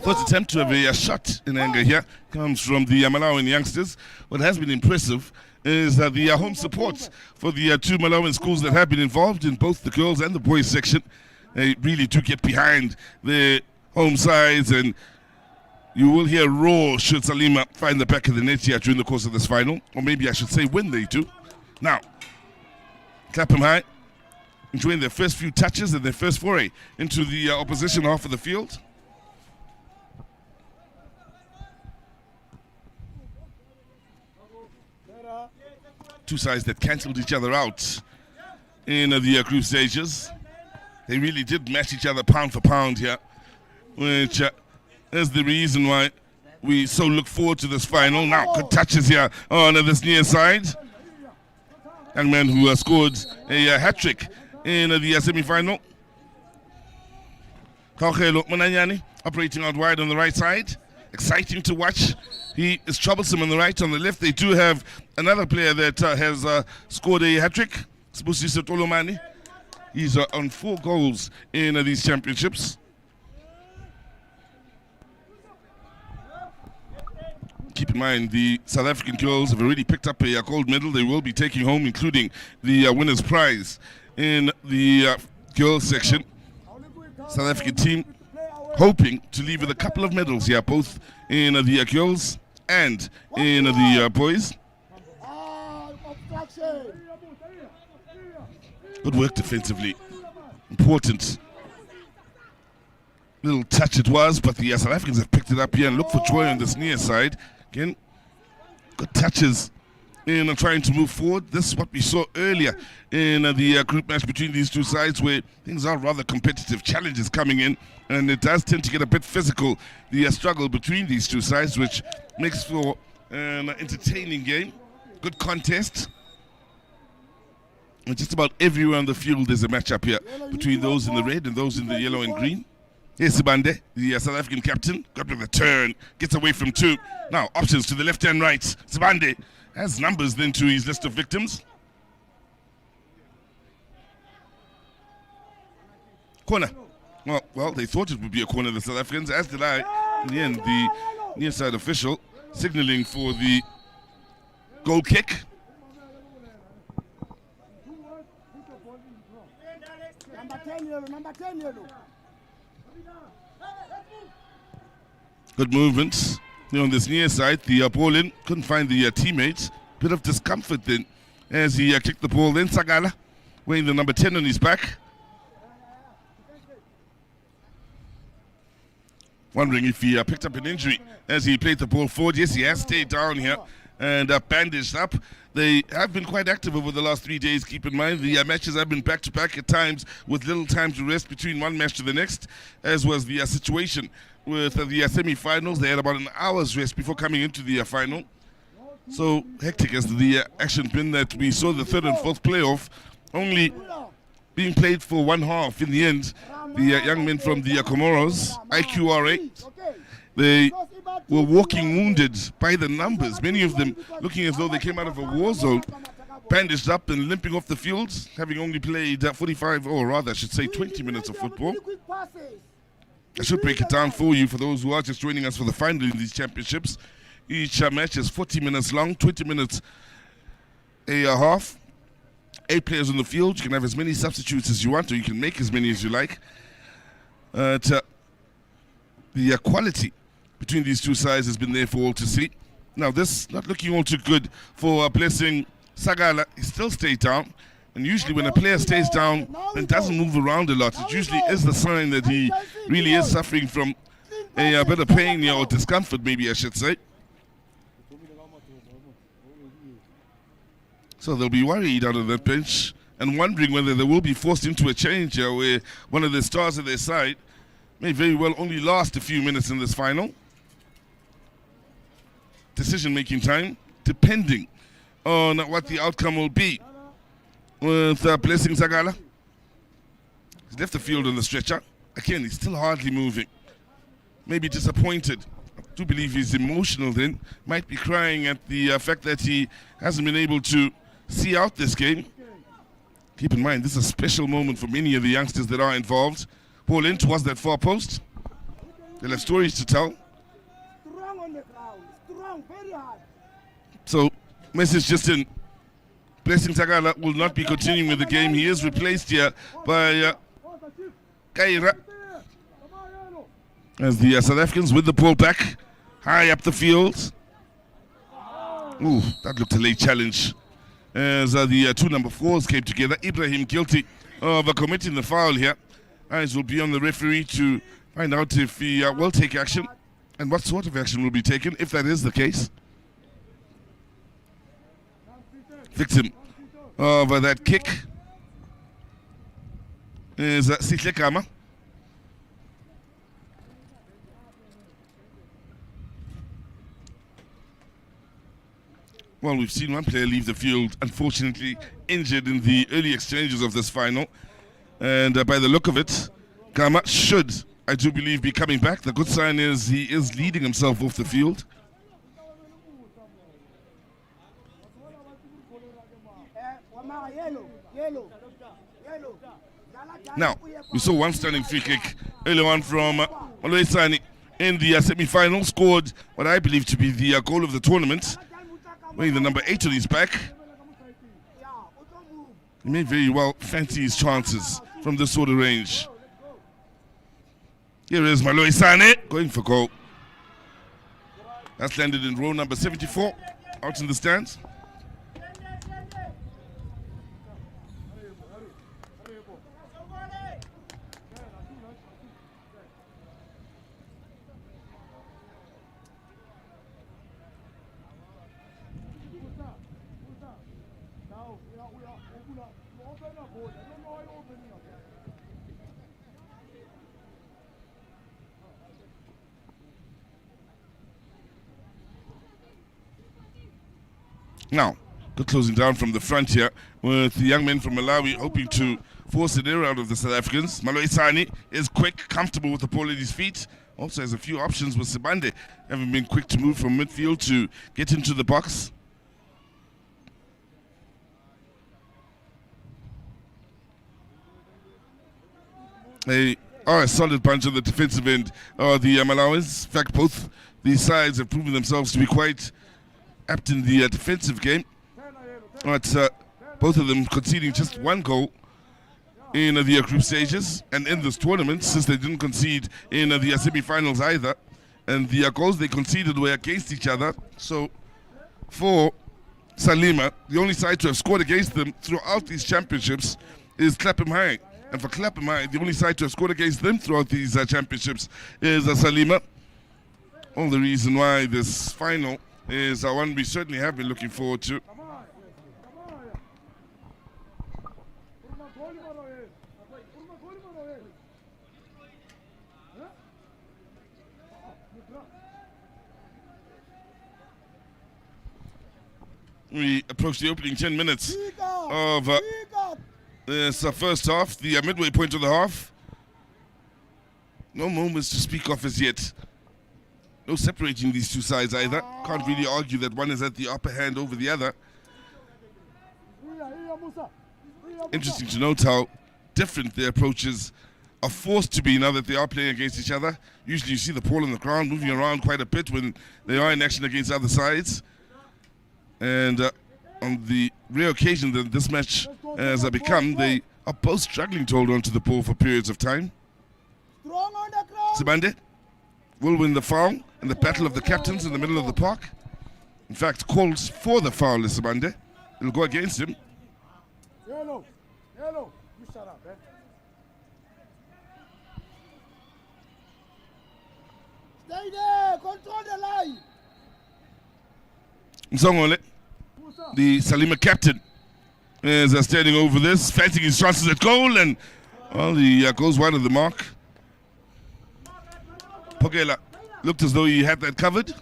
First attempt to have a shot in anger here comes from the Malawian youngsters. What has been impressive is the home support for the two Malawian schools that have been involved in both the girls and the boys section. They really do get behind the home sides, and you will hear roar should Salima find the back of the net here during the course of this final, or maybe I should say when they do. Now, Clapham High enjoying their first few touches and their first foray into the opposition half of the field. Two sides that cancelled each other out in the group stages. They really did match each other pound for pound here, which is the reason why we so look forward to this final. Now, good touches here on this near side. Young man who scored a hat-trick in the semi-final. Kaukelo Mananyani operating out wide on the right side. Exciting to watch. He is troublesome on the right. On the left, they do have another player that has scored a hat-trick, Sibusisa Tolomani. He's on 4 goals in these championships. Keep in mind, the South African girls have already picked up a gold medal. They will be taking home, including the winner's prize in the girls section. South African team hoping to leave with a couple of medals here, both in the girls and in the boys. Good work defensively. Important little touch it was, but the South Africans have picked it up here and look for joy on this near side. Again, good touches in trying to move forward. This is what we saw earlier in the group match between these two sides, where things are rather competitive, challenges coming in, and it does tend to get a bit physical, the struggle between these two sides, which makes for an entertaining game. Good contest. And just about everywhere on the field there's a matchup here between those in the red and those in the yellow and green. Here's Sibande, the South African captain, got with a turn, gets away from 2. Now options to the left and right. Sibande has numbers then to his list of victims. Corner. Well, they thought it would be a corner, the South Africans, as did I. In the end, the near side official signaling for the goal kick. Number 10 yellow. Good movements on this near side. The ball in, couldn't find the teammates. Bit of discomfort then as he kicked the ball. Then Sagala wearing the number 10 on his back. Wondering if he picked up an injury as he played the ball forward. Yes, he has stayed down here and bandaged up. They have been quite active over the last 3 days. Keep in mind, the matches have been back-to-back at times with little time to rest between one match to the next, as was the situation with the semi-finals. They had about an hour's rest before coming into the final. So hectic as the action been that we saw the third and fourth playoff only being played for one half. In the end, the young men from the Comoros, IQRA, they were walking wounded by the numbers, many of them looking as though they came out of a war zone, bandaged up and limping off the fields, having only played 45, or rather I should say 20 minutes of football. I should break it down for you for those who are just joining us for the final in these championships. Each match is 40 minutes long, 20 minutes a half. 8 players on the field. You can have as many substitutes as you want, or you can make as many as you like. The quality between these two sides has been there for all to see. Now this not looking all too good for Blessing Sagala. He still stayed down. And usually when a player stays down and doesn't move around a lot, it usually is the sign that he really is suffering from a bit of pain or discomfort, maybe I should say. So they'll be worried out of that bench and wondering whether they will be forced into a change where one of the stars of their side may very well only last a few minutes in this final. Decision-making time, depending on what the outcome will be. With Blessing Sagala, he's left the field on the stretcher. Again, he's still hardly moving. Maybe disappointed. I do believe he's emotional then. Might be crying at the fact that he hasn't been able to see out this game. Keep in mind, this is a special moment for many of the youngsters that are involved. Ball in towards that far post. They'll have stories to tell. So, message just in. Blessing Sagala will not be continuing with the game. He is replaced here by Kaira. As the South Africans with the ball back, high up the field. Ooh, that looked a late challenge. As the two number 4s came together. Ibrahim guilty of committing the foul here. Eyes will be on the referee to find out if he will take action and what sort of action will be taken if that is the case. Victim of that kick is Sihle Kama. Well, we've seen one player leave the field, unfortunately injured in the early exchanges of this final. And by the look of it, Kama should, I do believe, be coming back. The good sign is he is leading himself off the field. Now, we saw one stunning free kick earlier on from Oloisani in the semi-final, scored what I believe to be the goal of the tournament, wearing the number 8 on his back. He may very well fancy his chances from this sort of range. Here is Oloisani going for goal. That's landed in row number 74, out in the stands. Now, good closing down from the front here with the young men from Malawi hoping to force an error out of the South Africans. Maloisani is quick, comfortable with the ball at his feet. Also has a few options with Sibande, having been quick to move from midfield to get into the box. They are a solid bunch on the defensive end, the Malawis. In fact, both these sides have proven themselves to be quite apt in the defensive game, but both of them conceding just one goal in the group stages, and in this tournament, since they didn't concede in the semi-finals either, and the goals they conceded were against each other. So for Salima, the only side to have scored against them throughout these championships is Clapham High, and for Clapham High, the only side to have scored against them throughout these championships is Salima. All the reason why this final is one we certainly have been looking forward to. We approach the opening 10 minutes of this first half, the midway point of the half. No moments to speak of as yet. No separating these two sides either. Can't really argue that one is at the upper hand over the other. Interesting to note how different their approaches are forced to be now that they are playing against each other. Usually you see the ball on the ground moving around quite a bit when they are in action against other sides. And on the rare occasion that this match has become, they are both struggling to hold on to the ball for periods of time. Sibande will win the foul in the battle of the captains in the middle of the park. In fact, calls for the foul is Sibande. It'll go against him. Yellow. You shut up, eh? Stay there. Control the line. Msongole, the Salima captain, is standing over this, fancying his chances at goal, and well, he goes wide of the mark. Pogela looked as though he had that covered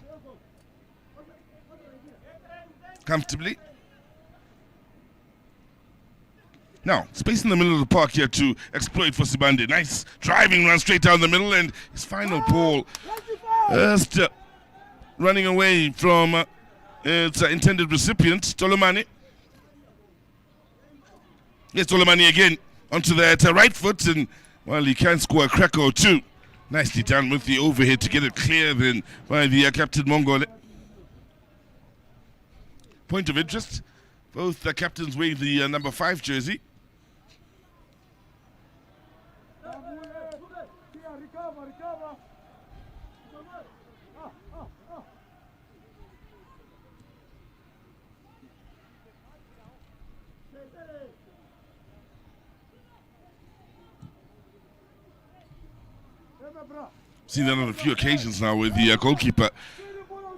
comfortably. Now, space in the middle of the park here to exploit for Sibande. Nice driving run straight down the middle, and his final ball just running away from its intended recipient, Tolomani. Yes, Tolomani again onto that right foot, and well, he can score a cracker or two. Nicely done with the overhead to get it clear then by the captain Mongole. Point of interest, both the captains wearing the number 5 jersey. Seen that on a few occasions now with the goalkeeper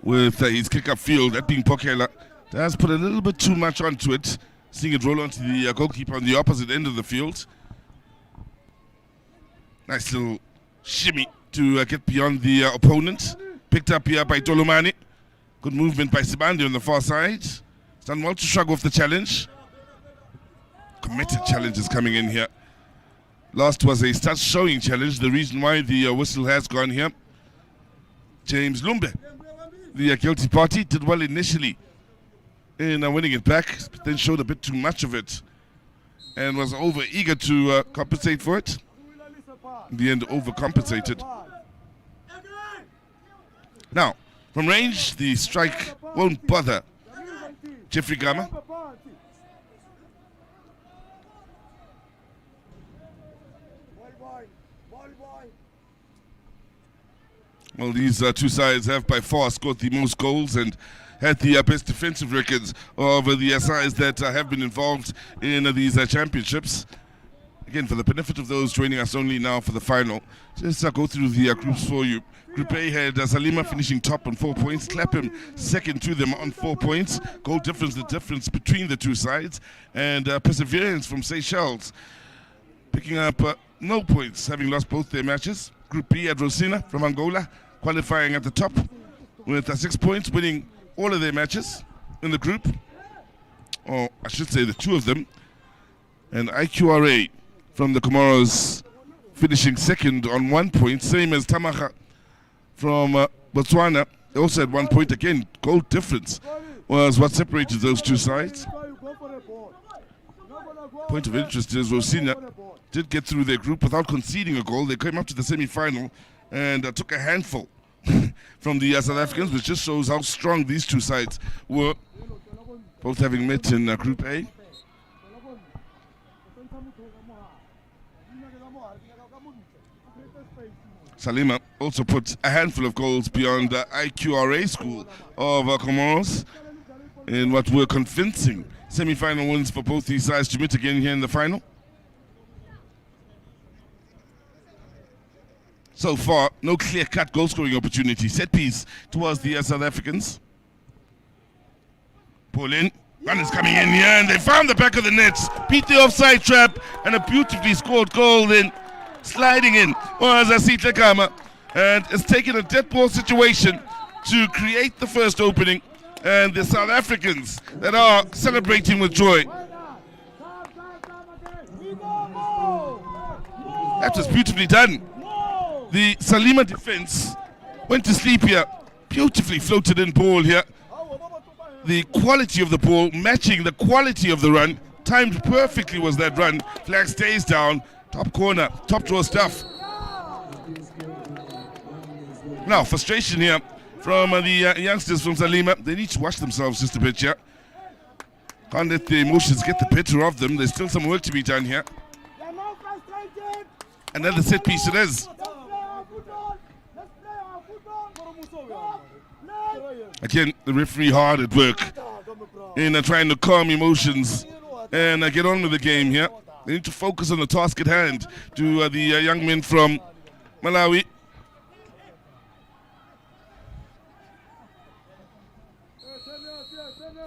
with his kick-up field, that being Pokela. Has put a little bit too much onto it, seeing it roll onto the goalkeeper on the opposite end of the field. Nice little shimmy to get beyond the opponent. Picked up here by Tolomani. Good movement by Sibande on the far side. He's done well to shrug off the challenge. Committed challenges coming in here. Last was a start showing challenge, the reason why the whistle has gone here. James Lumbe, the guilty party, did well initially in winning it back, but then showed a bit too much of it and was over eager to compensate for it. In the end, overcompensated. Now, from range, the strike won't bother Jeffrey Gama. Well, these two sides have by far scored the most goals and had the best defensive records of the sides that have been involved in these championships. Again, for the benefit of those joining us only now for the final, just go through the groups for you. Group A had Salima finishing top on 4 points, Clapham second to them on 4 points. Goal difference, the difference between the two sides, and Perseverance from Seychelles picking up no points, having lost both their matches. Group B had Rosina from Angola qualifying at the top with 6 points, winning all of their matches in the group, or I should say the two of them. And IQRA from the Comoros finishing second on 1 point, same as Tamaha from Botswana. They also had 1 point. Again, goal difference was what separated those two sides. Point of interest is Rosina did get through their group without conceding a goal. They came up to the semi-final and took a handful from the South Africans, which just shows how strong these two sides were, both having met in Group A. Salima also put a handful of goals beyond the IQRA school of Comoros in what were convincing semi-final wins for both these sides to meet again here in the final. So far, no clear-cut goal-scoring opportunity. Set piece towards the South Africans. Pull in. Runners coming in here, and they found the back of the nets. Beat the offside trap, and a beautifully scored goal then. Sliding in was Asitle Kama. And it's taken a dead ball situation to create the first opening and the South Africans that are celebrating with joy. That was beautifully done. The Salima defense went to sleep here. Beautifully floated in ball here. The quality of the ball matching the quality of the run. Timed perfectly was that run. Flag stays down. Top corner. Top draw stuff. Now, frustration here from the youngsters from Salima. They need to watch themselves just a bit here. Can't let the emotions get the better of them. There's still some work to be done here. Another set piece it is. Again, the referee hard at work in trying to calm emotions and get on with the game here. They need to focus on the task at hand to the young men from Malawi.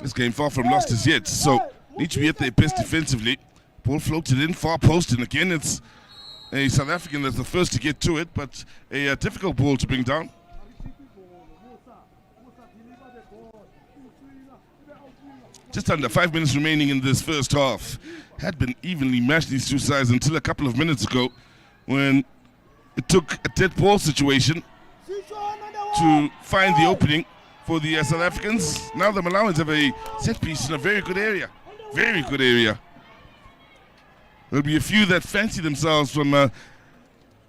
This game far from lost as yet, so need to be at their best defensively. Ball floated in, far post, and again it's a South African that's the first to get to it, but a difficult ball to bring down. Just under 5 minutes remaining in this first half. Had been evenly matched, these two sides, until a couple of minutes ago when it took a dead ball situation to find the opening for the South Africans. Now the Malawans have a set piece in a very good area. Very good area. There'll be a few that fancy themselves from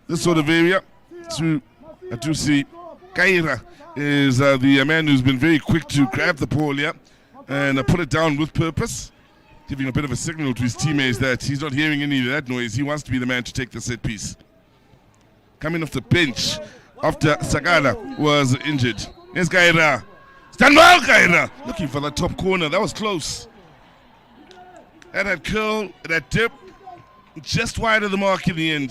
this sort of area. So I do see Kaira is the man who's been very quick to grab the ball here and put it down with purpose, giving a bit of a signal to his teammates that he's not hearing any of that noise. He wants to be the man to take the set piece. Coming off the bench after Sagala was injured. Here's Kaira. Stand well, Kaira. Looking for that top corner. That was close. And that curl, that dip, just wide of the mark in the end.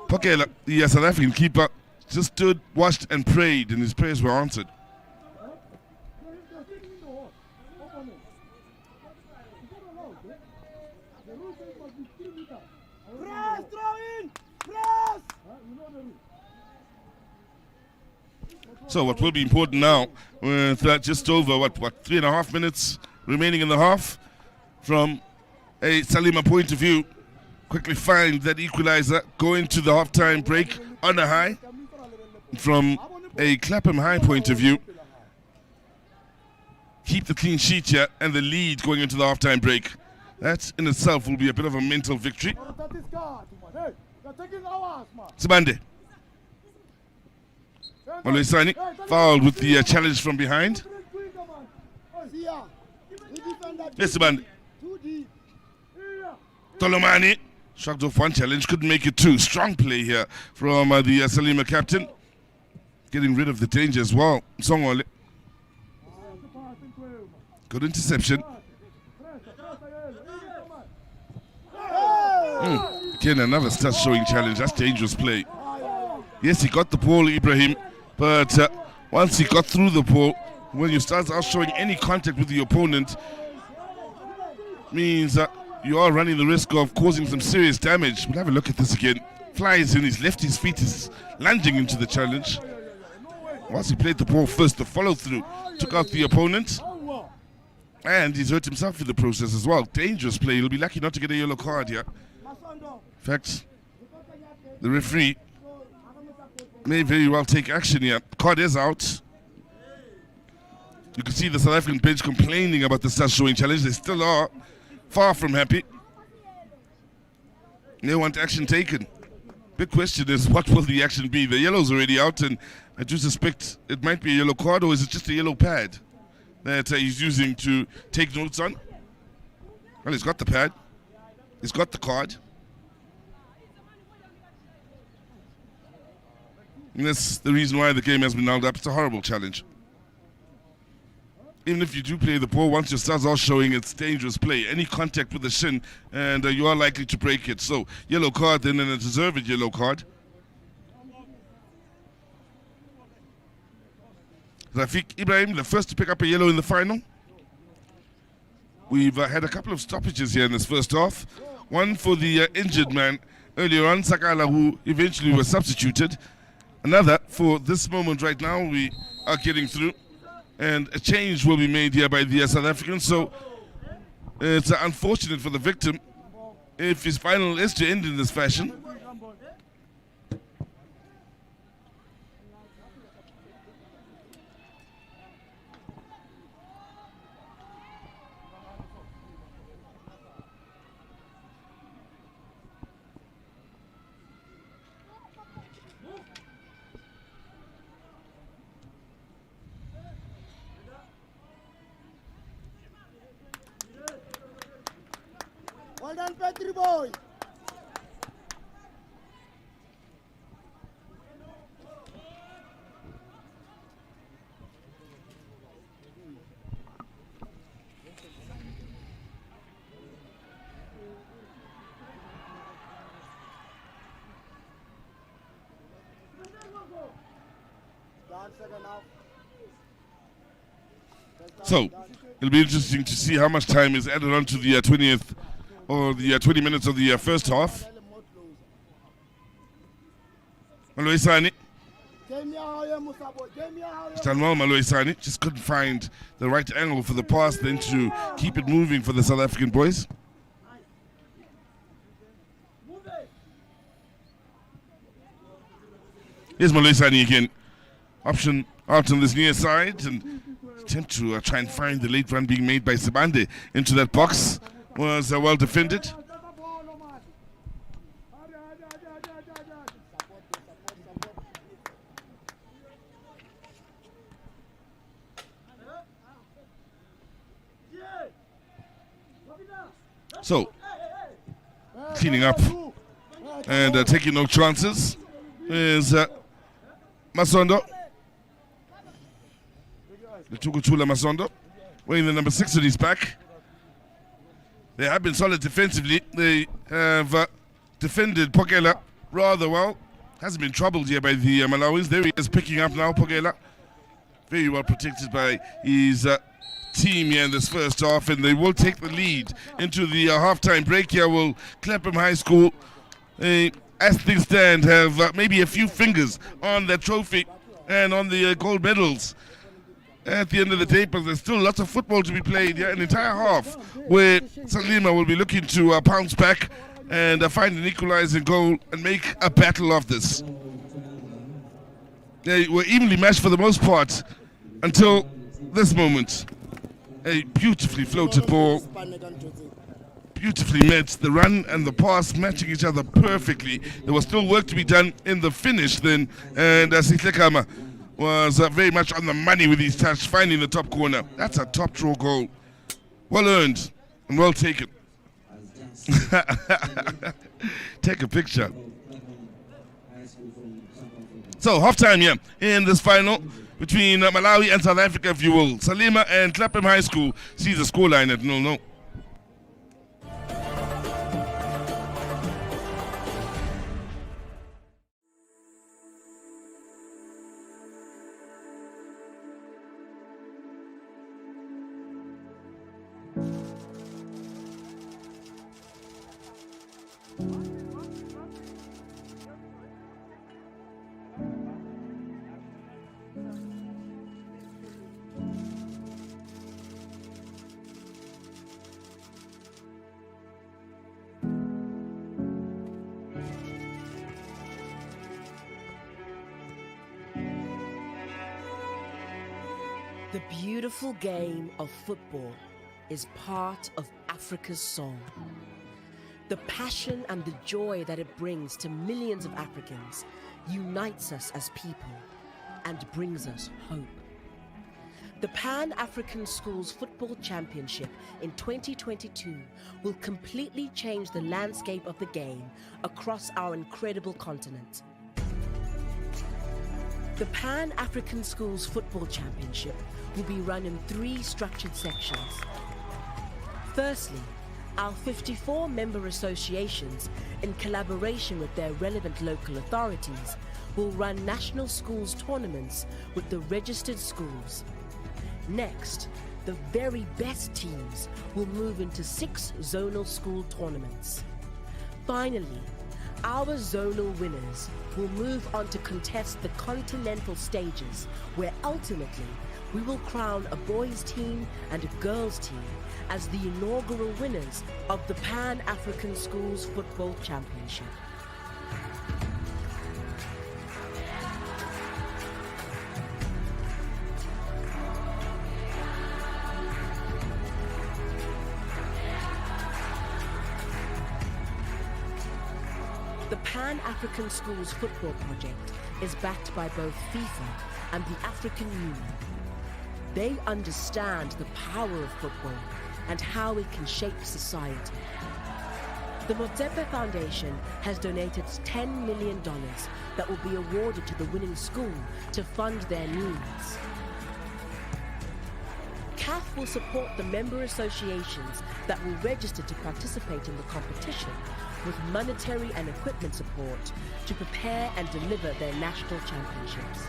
Pokela, the South African keeper, just stood, watched, and prayed, and his prayers were answered. So what will be important now, with just over, what, 3.5 minutes remaining in the half, from a Salima point of view, quickly find that equalizer, go into the halftime break on a high. From a Clapham High point of view, keep the clean sheet here and the lead going into the halftime break. That in itself will be a bit of a mental victory. Sibande. Oloisani fouled with the challenge from behind. Yes, Sibande. Tolomani shrugged off one challenge, couldn't make it two. Strong play here from the Salima captain. Getting rid of the danger as well. Songole. Good interception. Again, another start showing challenge. That's dangerous play. Yes, he got the ball, Ibrahim, but once he got through the ball, when you start out showing any contact with the opponent, means that you are running the risk of causing some serious damage. We'll have a look at this again. Flies in, he's left his feet, is lunging into the challenge. Once he played the ball first, the follow-through took out the opponent. And he's hurt himself in the process as well. Dangerous play. He'll be lucky not to get a yellow card here. In fact, the referee may very well take action here. Card is out. You can see the South African bench complaining about the start showing challenge. They still are far from happy. They want action taken. Big question is, what will the action be? The yellow's already out, and I do suspect it might be a yellow card, or is it just a yellow pad that he's using to take notes on? Well, he's got the pad. He's got the card. And that's the reason why the game has been held up. It's a horrible challenge. Even if you do play the ball, once your stars are showing, it's dangerous play. Any contact with the shin, and you are likely to break it. So, yellow card, then, and a deserved yellow card. Rafiq Ibrahim, the first to pick up a yellow in the final. We've had a couple of stoppages here in this first half. One for the injured man earlier on, Sakala, who eventually was substituted. another for this moment right now. We are getting through, and a change will be made here by the South Africans. So it's unfortunate for the victim if his final is to end in this fashion. Well done, Petri boy. So it'll be interesting to see how much time is added on to the 20th or the 20 minutes of the first half. Maloisani. Done well, Maloisani. Just couldn't find the right angle for the pass then to keep it moving for the South African boys. Here's Maloisani again. Option out on this near side and attempt to try and find the late run being made by Sibande into that box. Was well defended. So, cleaning up and taking no chances is Masondo. The Tukuchula Masondo, wearing the number 6 on his back. They have been solid defensively. They have defended Pokela rather well. Hasn't been troubled here by the Malawis. There he is picking up now, Pokela. Very well protected by his team here in this first half, and they will take the lead into the halftime break here. Will Clapham High School, as things stand, have maybe a few fingers on their trophy and on the gold medals at the end of the day, but there's still lots of football to be played here, an entire half where Salima will be looking to bounce back and find an equalizing goal and make a battle of this. They were evenly matched for the most part until this moment. A beautifully floated ball, beautifully met, the run and the pass matching each other perfectly. There was still work to be done in the finish then, and Sitlekama was very much on the money with his touch, finding the top corner. That's a top draw goal. Well earned and well taken. Take a picture. So, half-time here in this final between Malawi and South Africa, if you will. Salima and Clapham High School see the scoreline at 0-0. The beautiful game of football is part of Africa's song. The passion and the joy that it brings to millions of Africans unites us as people and brings us hope. The Pan-African Schools Football Championship in 2022 will completely change the landscape of the game across our incredible continent. The Pan-African Schools Football Championship will be run in 3 structured sections. Firstly, our 54 member associations, in collaboration with their relevant local authorities, will run national schools tournaments with the registered schools. Next, the very best teams will move into 6 zonal school tournaments. Finally, Our zonal winners will move on to contest the continental stages, where ultimately we will crown a boys' team and a girls' team as the inaugural winners of the Pan-African Schools Football Championship. The Pan-African Schools Football Project is backed by both FIFA and the African Union. They understand the power of football and how it can shape society. The Motsepe Foundation has donated $10 million that will be awarded to the winning school to fund their needs. CAF will support the member associations that will register to participate in the competition with monetary and equipment support to prepare and deliver their national championships.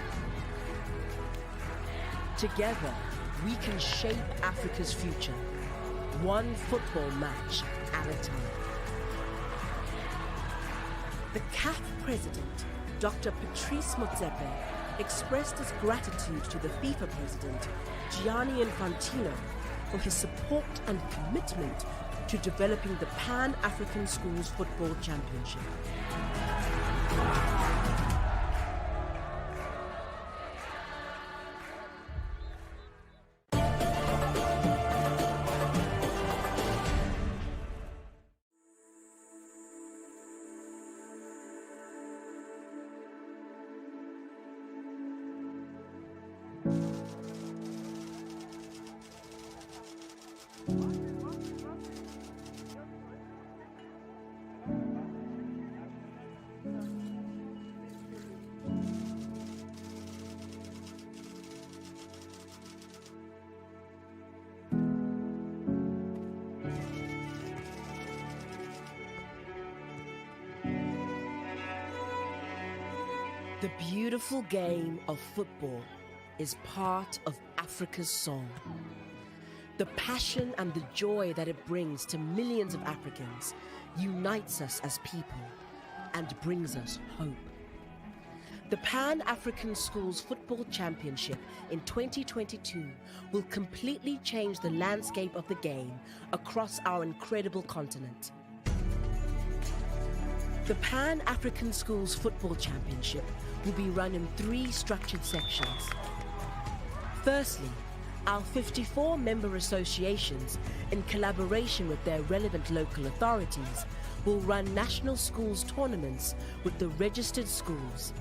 Together, we can shape Africa's future, one football match at a time. The CAF president, Dr. Patrice Motsepe, expressed his gratitude to the FIFA president, Gianni Infantino, for his support and commitment to developing the Pan-African Schools Football Championship. The beautiful game of football is part of Africa's soul. The passion and the joy that it brings to millions of Africans unites us as people and brings us hope. The Pan-African Schools Football Championship in 2022 will completely change the landscape of the game across our incredible continent. The Pan-African Schools Football Championship will be run in 3 structured sections. Firstly, our 54 member associations, in collaboration with their relevant local authorities, will run national schools tournaments with the registered schools.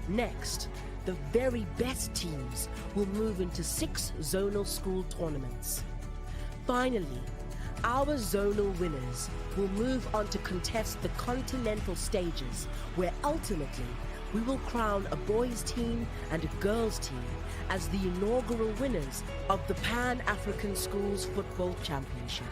Next, the very best teams will move into 6 zonal school tournaments. Finally, our zonal winners will move on to contest the continental stages, where ultimately we will crown a boys' team and a girls' team as the inaugural winners of the Pan-African Schools Football Championship.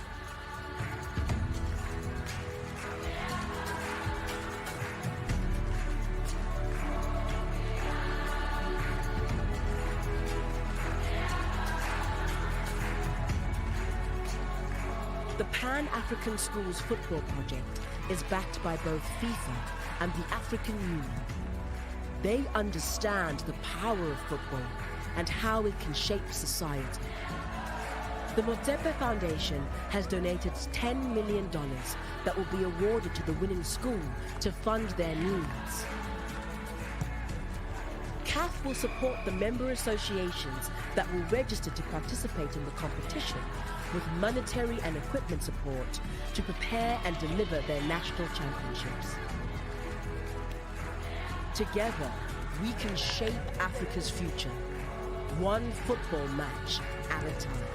The Pan-African Schools Football Project is backed by both FIFA and the African Union. They understand the power of football and how it can shape society. The Motsepe Foundation has donated $10 million that will be awarded to the winning school to fund their needs. CAF will support the member associations that will register to participate in the competition with monetary and equipment support to prepare and deliver their national championships. Together, we can shape Africa's future, one football match at a time.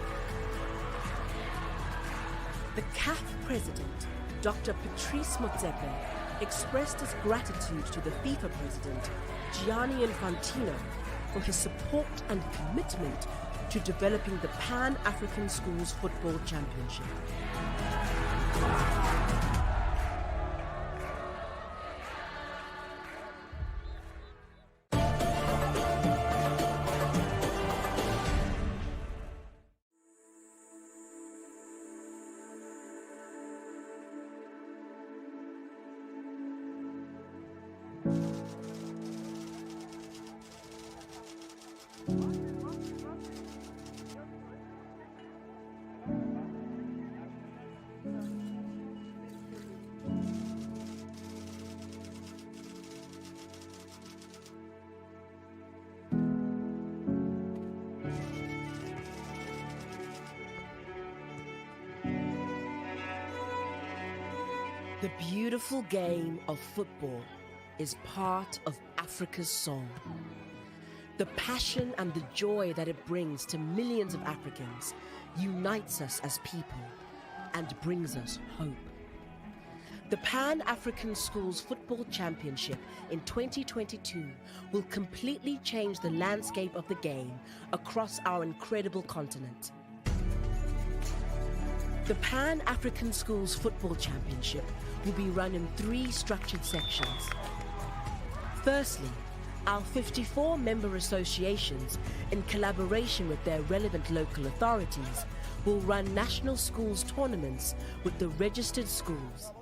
The CAF president, Dr. Patrice Motsepe, expressed his gratitude to the FIFA president, Gianni Infantino, for his support and commitment to developing the Pan-African Schools Football Championship. The beautiful game of football is part of Africa's soul. The passion and the joy that it brings to millions of Africans unites us as people and brings us hope. The Pan-African Schools Football Championship in 2022 will completely change the landscape of the game across our incredible continent. The Pan-African Schools Football Championship will be run in 3 structured sections. Firstly, our 54 member associations, in collaboration with their relevant local authorities, will run national schools tournaments with the registered schools.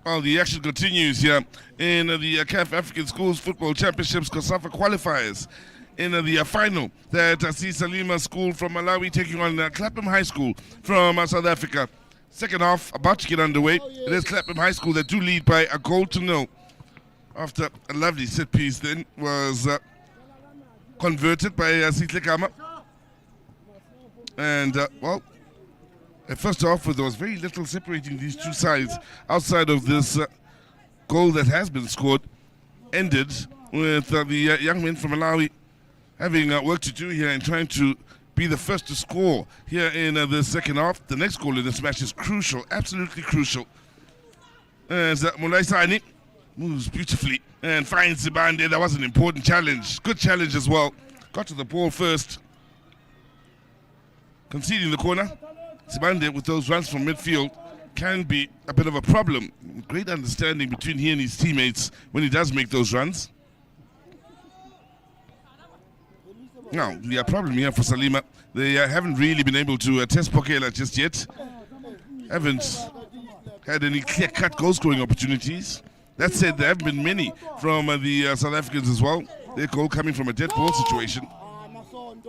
Well, the action continues here in the CAF African Schools Football Championships COSAFA qualifiers. In the final, that sees Salima School from Malawi taking on Clapham High School from South Africa. Second half about to get underway. It is Clapham High School that do lead by a goal to nil. After a lovely set piece then was converted by Sitle Kama. And, well, first off, there was very little separating these two sides outside of this goal that has been scored. Ended with the young men from Malawi having work to do here and trying to be the first to score here in the second half. The next goal in this match is crucial, absolutely crucial. As Mulai Sani moves beautifully and finds Sibande. That was an important challenge. Good challenge as well. Got to the ball first. Conceding the corner. Sibande, with those runs from midfield, can be a bit of a problem. Great understanding between he and his teammates when he does make those runs. Now, the problem here for Salima, they haven't really been able to test Pokela just yet. Haven't had any clear-cut goal-scoring opportunities. That said, there have been many from the South Africans as well. Their goal coming from a dead ball situation.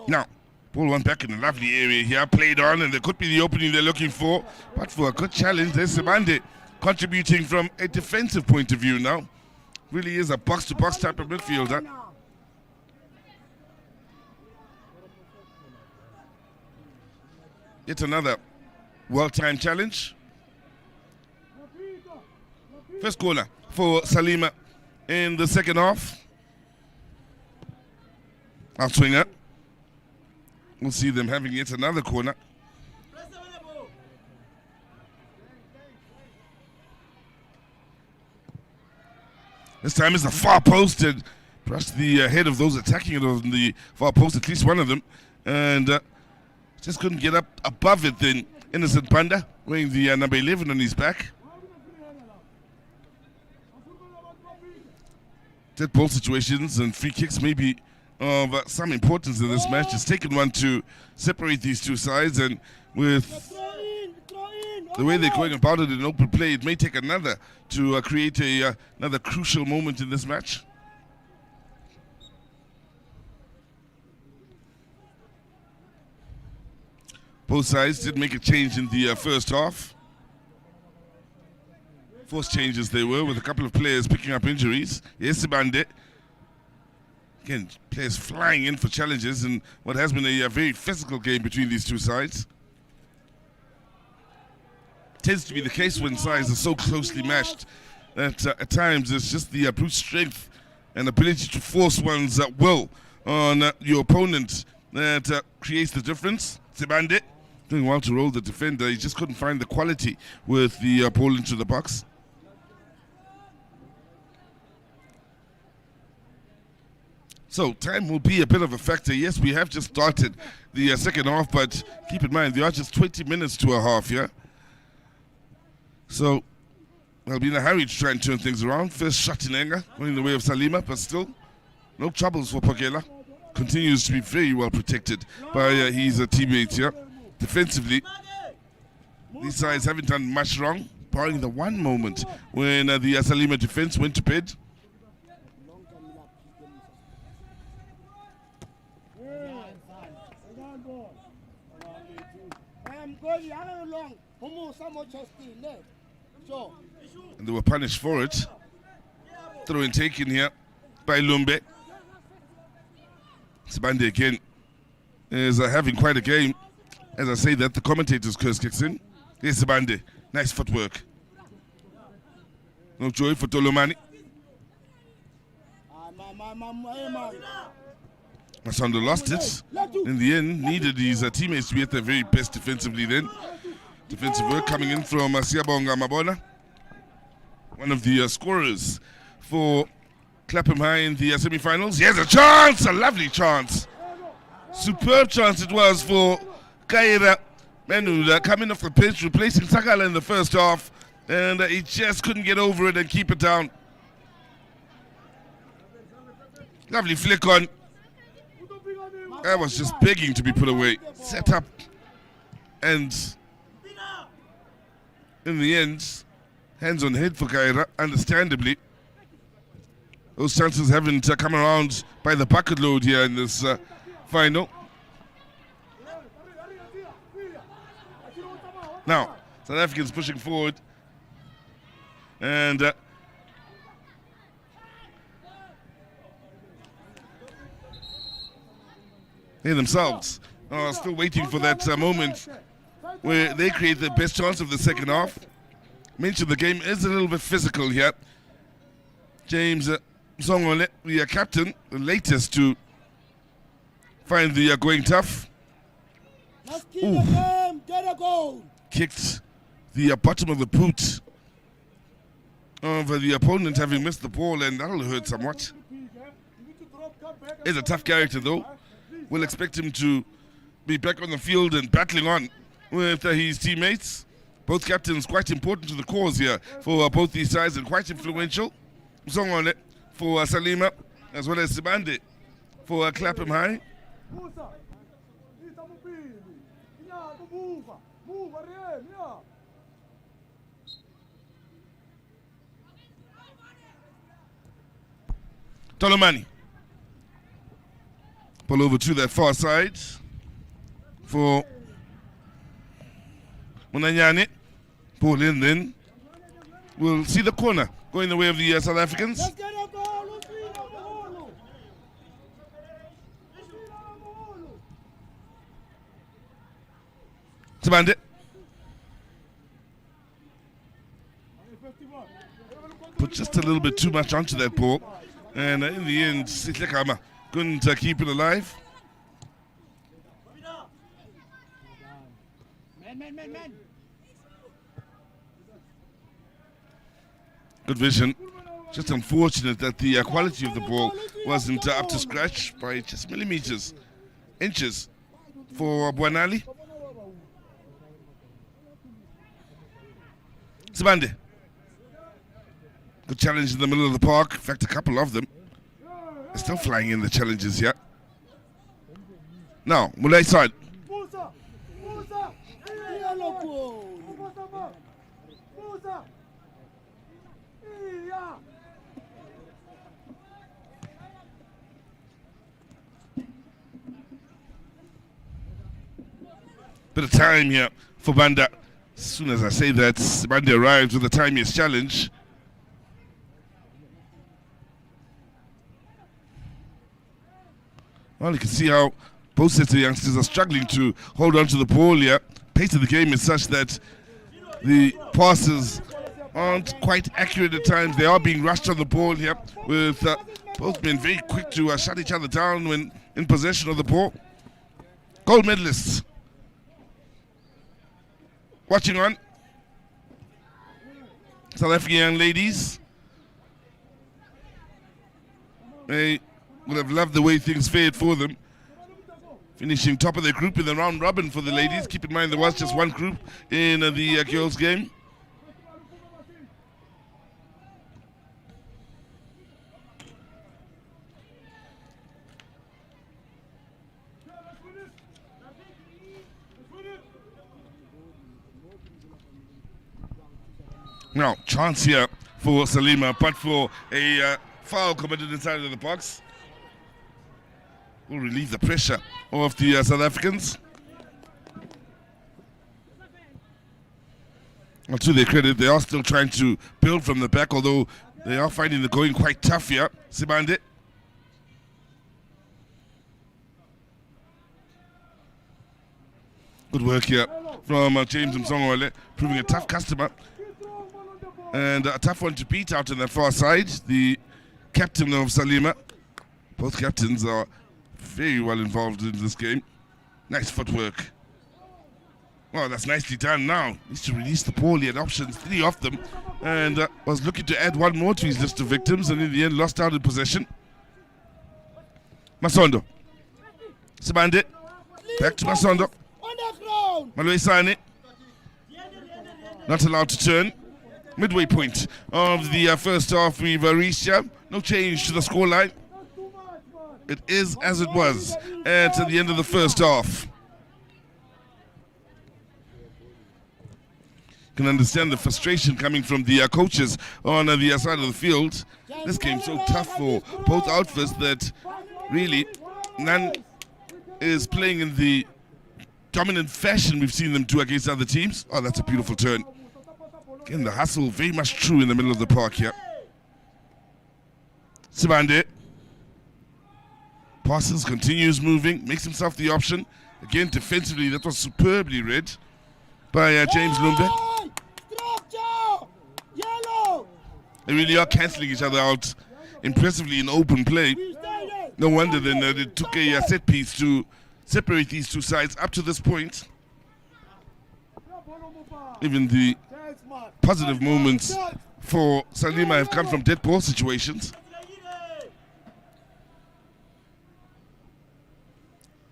Now, ball went back in a lovely area here, played on, and there could be the opening they're looking for. But for a good challenge, there's Sibande contributing from a defensive point of view now. Really is a box-to-box type of midfielder. Yet another well-timed challenge. First corner for Salima in the second half. Outswinger. We'll see them having yet another corner. This time it's the far post and brushed the head of those attacking it on the far post, at least one of them. And just couldn't get up above it then. Innocent Panda wearing the number 11 on his back. Dead ball situations and free kicks may be of some importance in this match. It's taken one to separate these two sides, and with the way they're going about it in open play, it may take another to create another crucial moment in this match. Both sides did make a change in the first half. Forced changes they were, with a couple of players picking up injuries. Yes, Sibande. Again, players flying in for challenges in what has been a very physical game between these two sides. Tends to be the case when sides are so closely matched that at times it's just the brute strength and ability to force one's will on your opponent that creates the difference. Sibande doing well to roll the defender. He just couldn't find the quality with the ball into the box. So time will be a bit of a factor. Yes, we have just started the second half, but keep in mind, there are just 20 minutes to a half, yeah? So I'll be in a hurry to try and turn things around. First shot in anger, going the way of Salima, but still no troubles for Pokela. continues to be very well protected by his teammates here. Defensively, these sides haven't done much wrong, barring the one moment when the Salima defense went to bed. And they were punished for it. Throw and taken here by Lumbe. Sibande again is having quite a game. As I say that, the commentator's curse kicks in. Yes, Sibande. Nice footwork. No joy for Tolomani. Masando lost it. In the end, needed his teammates to be at their very best defensively then. Defensive work coming in from Siabonga Mabona. One of the scorers for Clapham High in the semi-finals. He has a chance, a lovely chance. Superb chance it was for Kaira Menula coming off the pitch, replacing Sakala in the first half. And he just couldn't get over it and keep it down. Lovely flick on. That was just begging to be put away. Set up. And in the end, hands on head for Kaira, understandably. Those chances haven't come around by the bucket load here in this final. Now, South Africans pushing forward. And they themselves are still waiting for that moment where they create the best chance of the second half. Mentioned the game is a little bit physical here. James Zongole, the captain, the latest to find the going tough. Ooh. Kicked the bottom of the boot of the opponent, having missed the ball, and that'll hurt somewhat. He's a tough character though. We'll expect him to be back on the field and battling on with his teammates. Both captains quite important to the cause here for both these sides and quite influential. Zongole for Salima, as well as Sibande for Clapham High. Tolomani. Ball over to that far side for Munanyane. Ball in then. We'll see the corner going the way of the South Africans. Sibande. Put just a little bit too much onto that ball. And in the end, Sitlekama couldn't keep it alive. Good vision. Just unfortunate that the quality of the ball wasn't up to scratch by just millimeters, inches for Buanali. Sibande. Good challenge in the middle of the park. In fact, a couple of them. They're still flying in the challenges here. Now, Mulay side. Bit of time here for Banda. As soon as I say that, Banda arrives with the timiest challenge. Well, you can see how both sets of youngsters are struggling to hold on to the ball here. Pace of the game is such that the passes aren't quite accurate at times. They are being rushed on the ball here, with both men very quick to shut each other down when in possession of the ball. Gold medalists watching on. South African young ladies. They would have loved the way things fared for them. Finishing top of their group in the round robin for the ladies. Keep in mind there was just one group in the girls game. Now, chance here for Salima, but for a foul committed inside of the box. Will relieve the pressure of the South Africans. Well, to their credit, they are still trying to build from the back, although they are finding the going quite tough here. Sibande. Good work here from James Msongole, proving a tough customer and a tough one to beat out on the far side. The captain of Salima. Both captains are very well involved in this game. Nice footwork. Oh, that's nicely done now. Needs to release the ball. He had options, 3 of them, and was looking to add 1 more to his list of victims, and in the end lost out in possession. Masondo. Sibande. Back to Masondo. Malwesane. Not allowed to turn. Midway point of the first half, we've reached here. No change to the scoreline. It is as it was at the end of the first half. Can understand the frustration coming from the coaches on the side of the field. This game's so tough for both outfits that really none is playing in the dominant fashion we've seen them do against other teams. Oh, that's a beautiful turn. Again, the hustle very much true in the middle of the park here. Sibande. Passes, continues moving, makes himself the option. Again, defensively, that was superbly read by James Lumbe. They really are cancelling each other out impressively in open play. No wonder then they took a set piece to separate these two sides up to this point. Even the positive moments for Salima have come from dead ball situations.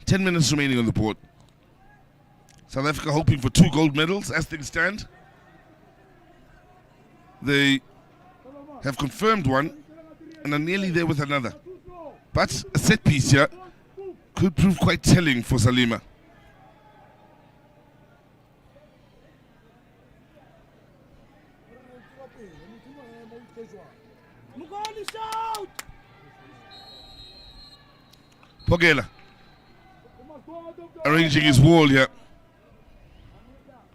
10 minutes remaining on the board. South Africa hoping for 2 gold medals as things stand. They have confirmed one and are nearly there with another. But a set piece here could prove quite telling for Salima. Pogela arranging his wall here.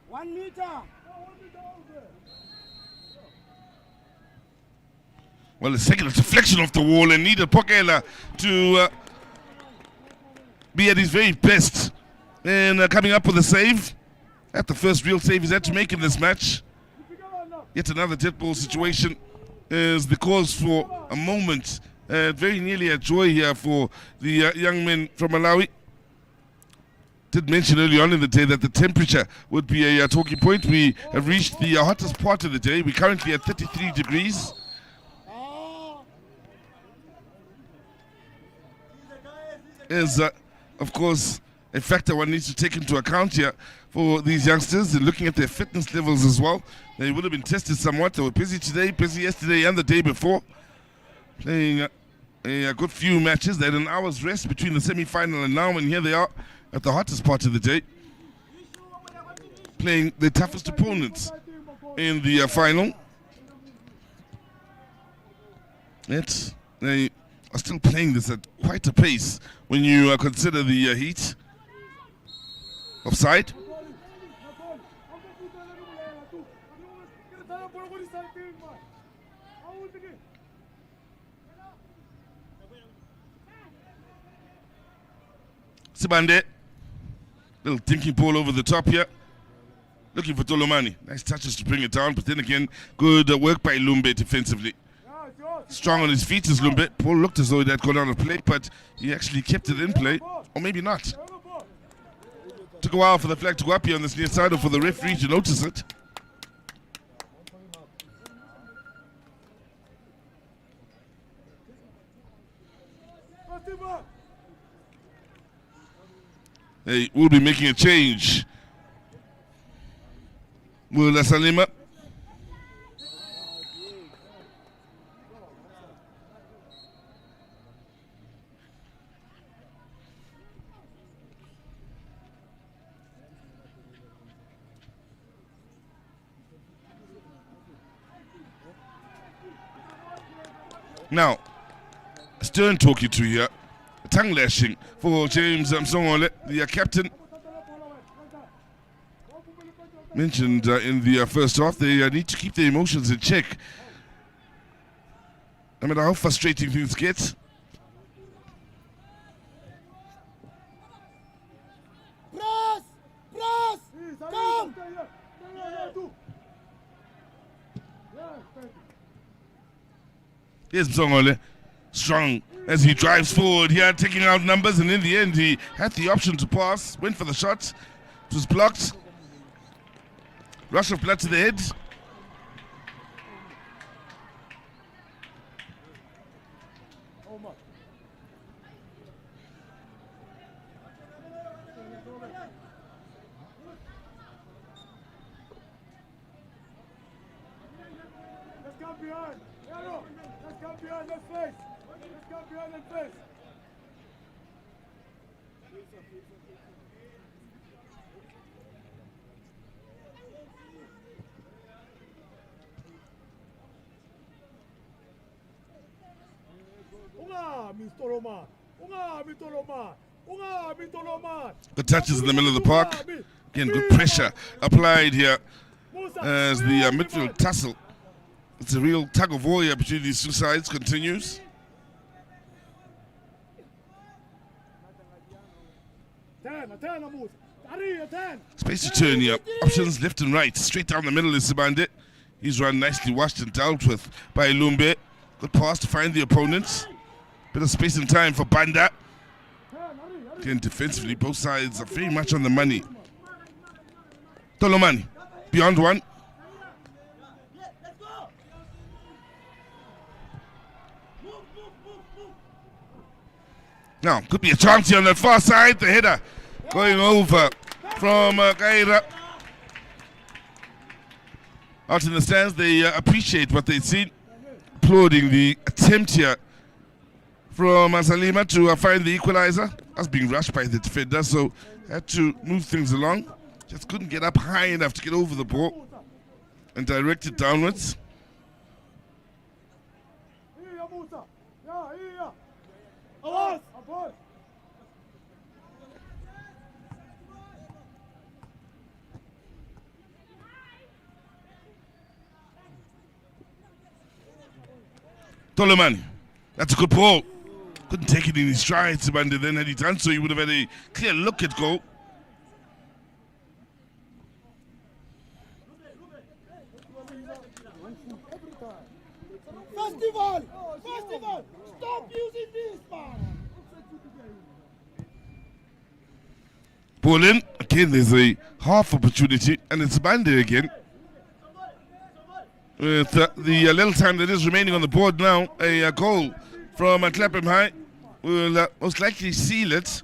1 meter. Well, a second deflection off the wall and needed Pogela to be at his very best in coming up with a save. That's the first real save he's had to make in this match. Yet another dead ball situation is the cause for a moment. Very nearly a joy here for the young men from Malawi. Did mention early on in the day that the temperature would be a talking point. We have reached the hottest part of the day. We're currently at 33 degrees. Is, of course, a factor one needs to take into account here for these youngsters and looking at their fitness levels as well. They would have been tested somewhat. They were busy today, busy yesterday and the day before. Playing a good few matches. They had an hour's rest between the semi-final and now, and here they are at the hottest part of the day, playing the toughest opponents in the final. They are still playing this at quite a pace when you consider the heat. Offside. Sibande. Little thinking ball over the top here. Looking for Tolomani. Nice touches to bring it down, but then again, good work by Lumbe defensively. Strong on his feet is Lumbe. Paul looked as though he had gone out of play, but he actually kept it in play. Or maybe not. Took a while for the flag to go up here on this near side or for the referee to notice it. They will be making a change. Will Salima. Now, stern talking to here, tongue lashing for James Msongole, the captain. Mentioned in the first half, they need to keep their emotions in check. No matter how frustrating things get. Come! Here's Msongole, strong as he drives forward here, taking out numbers, and in the end he had the option to pass, went for the shot, it was blocked. Rush of blood to the head. Let's come behind. Yellow. Let's come behind that face. Let's come behind that face. Good touches in the middle of the park. Again, good pressure applied here as the midfield tussle. It's a real tug of war here between these two sides continues. Space to turn here. Options left and right. Straight down the middle is Sibande. He's run nicely washed and dealt with by Lumbe. Good pass to find the opponents. Bit of space and time for Banda. Again, defensively, both sides are very much on the money. Tolomani, beyond one. Now, could be a chance here on the far side. The header going over from Gaira. Out in the stands, they appreciate what they've seen. Applauding the attempt here from Salima to find the equalizer. That's being rushed by the defender, so had to move things along. Just couldn't get up high enough to get over the ball and direct it downwards. Tolomani, that's a good ball. Couldn't take it in his strides, but then had he done so, he would have had a clear look at goal. Festival! Stop using this, man! Ball in. Again, there's a half opportunity, and it's Bande again. With the little time that is remaining on the board now, a goal from Clapham High will most likely seal it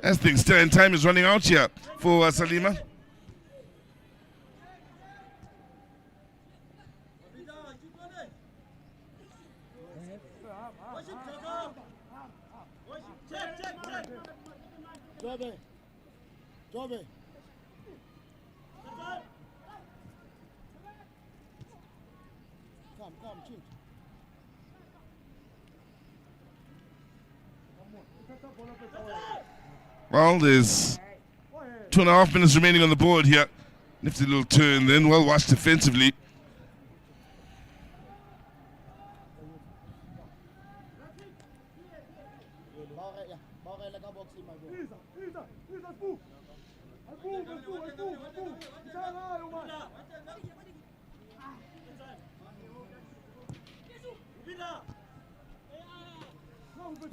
as things stand. Time is running out here for Salima. Jobe. Come, change. Well, there's 2.5 minutes remaining on the board here. Nifty little turn then, well watched defensively.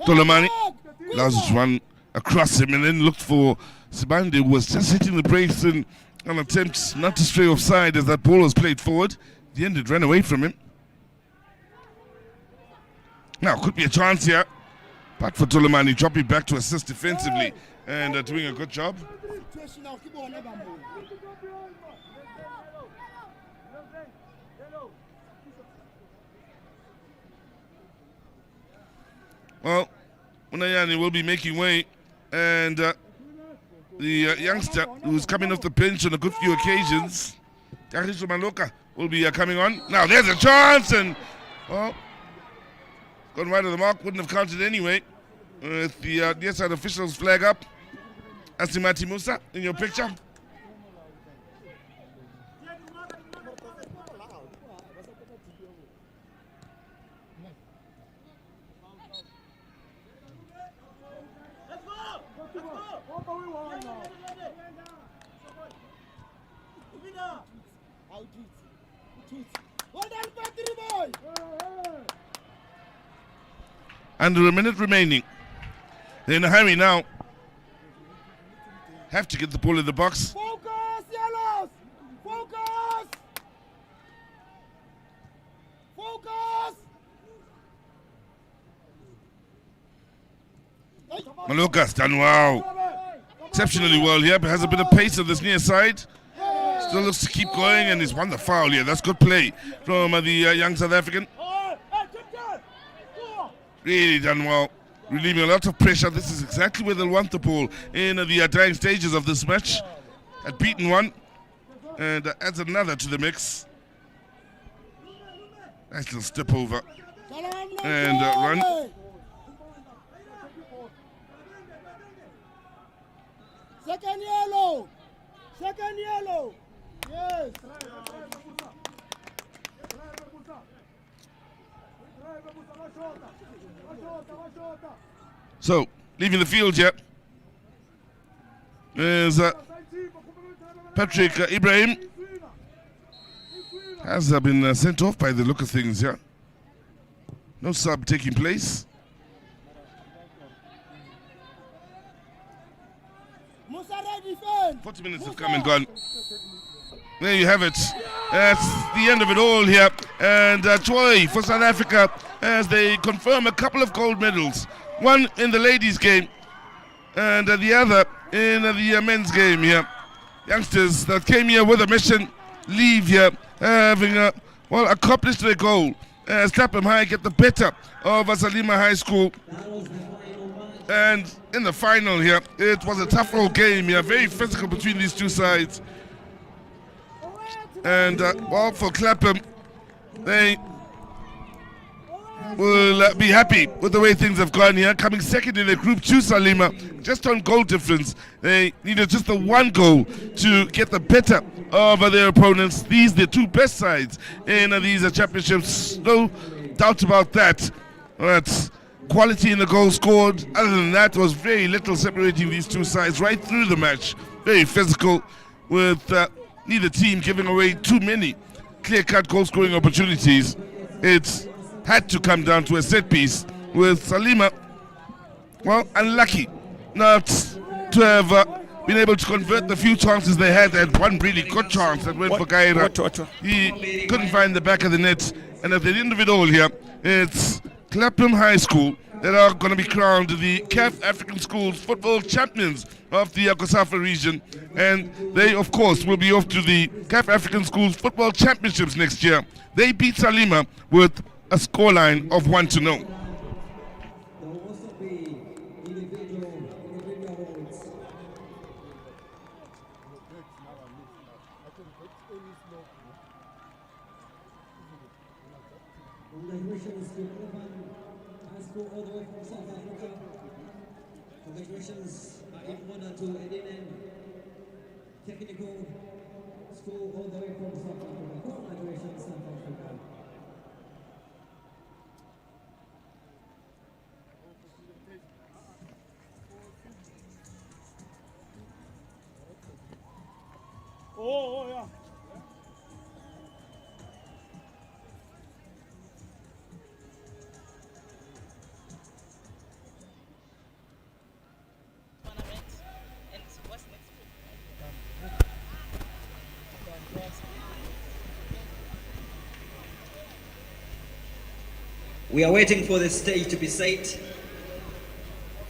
Tolomani allows us to run across him and then looked for Sibande, who was just hitting the brakes in an attempt not to stray offside as that ball was played forward. At the end, it ran away from him. Now, could be a chance here. But for Tolomani, dropping back to assist defensively and doing a good job. Well, Unayani will be making way, and the youngster who's coming off the bench on a good few occasions, Karisho Maloka, will be coming on. Now there's a chance, and well, gone wide of the mark, wouldn't have counted anyway. With the near side officials flag up. Asimati Musa in your picture. Under a minute remaining. They're in a hurry now. Have to get the ball in the box. Focus, yellows! Focus! Focus! Maloka's done wow. Exceptionally well here, but has a bit of pace on this near side. Still looks to keep going and he's won the foul here. That's good play from the young South African. Really done well. Relieving a lot of pressure. This is exactly where they'll want the ball in the dying stages of this match. Had beaten one and adds another to the mix. Nice little step over and run. Second yellow! Second yellow! Yes! So, leaving the field yet is Patrick Ibrahim. Has been sent off by the look of things here. No sub taking place. Musa ready, defend! 40 minutes have come and gone. There you have it. That's the end of it all here. And joy for South Africa as they confirm a couple of gold medals. One in the ladies' game and the other in the men's game here. Youngsters that came here with a mission leave here having accomplished their goal. Clapham High get the better of Salima High School. And in the final here, it was a tough old game here, very physical between these two sides. And for Clapham, they will be happy with the way things have gone here. Coming second in the Group 2, Salima, just on goal difference. They needed just the one goal to get the better of their opponents. These the two best sides in these championships. No doubt about that. But quality in the goal scored. Other than that, was very little separating these two sides right through the match. Very physical, with neither team giving away too many clear-cut goal-scoring opportunities. It's had to come down to a set piece with Salima, well, unlucky not to have been able to convert the few chances they had. They had one really good chance that went for Gaira. He couldn't find the back of the net. And at the end of it all here, it's Clapham High School that are going to be crowned the CAF African Schools Football Champions of the COSAFA region. And they, of course, will be off to the CAF African Schools Football Championships next year. They beat Salima with a scoreline of 1-0. Congratulations to Clapham High School all the way from South Africa. Congratulations in order to Edinen Technical School all the way from South Africa. Congratulations, South Africa. Oh, yeah. We are waiting for the stage to be set.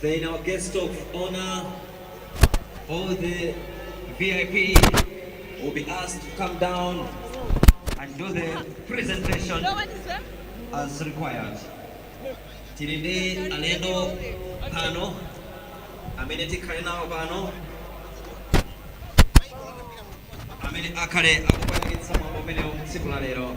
Then our guest of honor, all the VIP will be asked to come down and do the presentation as required. Tirinde Alendo Pano, Amenity Kaina Pano, Ameni Akare, Akupani Sama Momeno Sipuladero.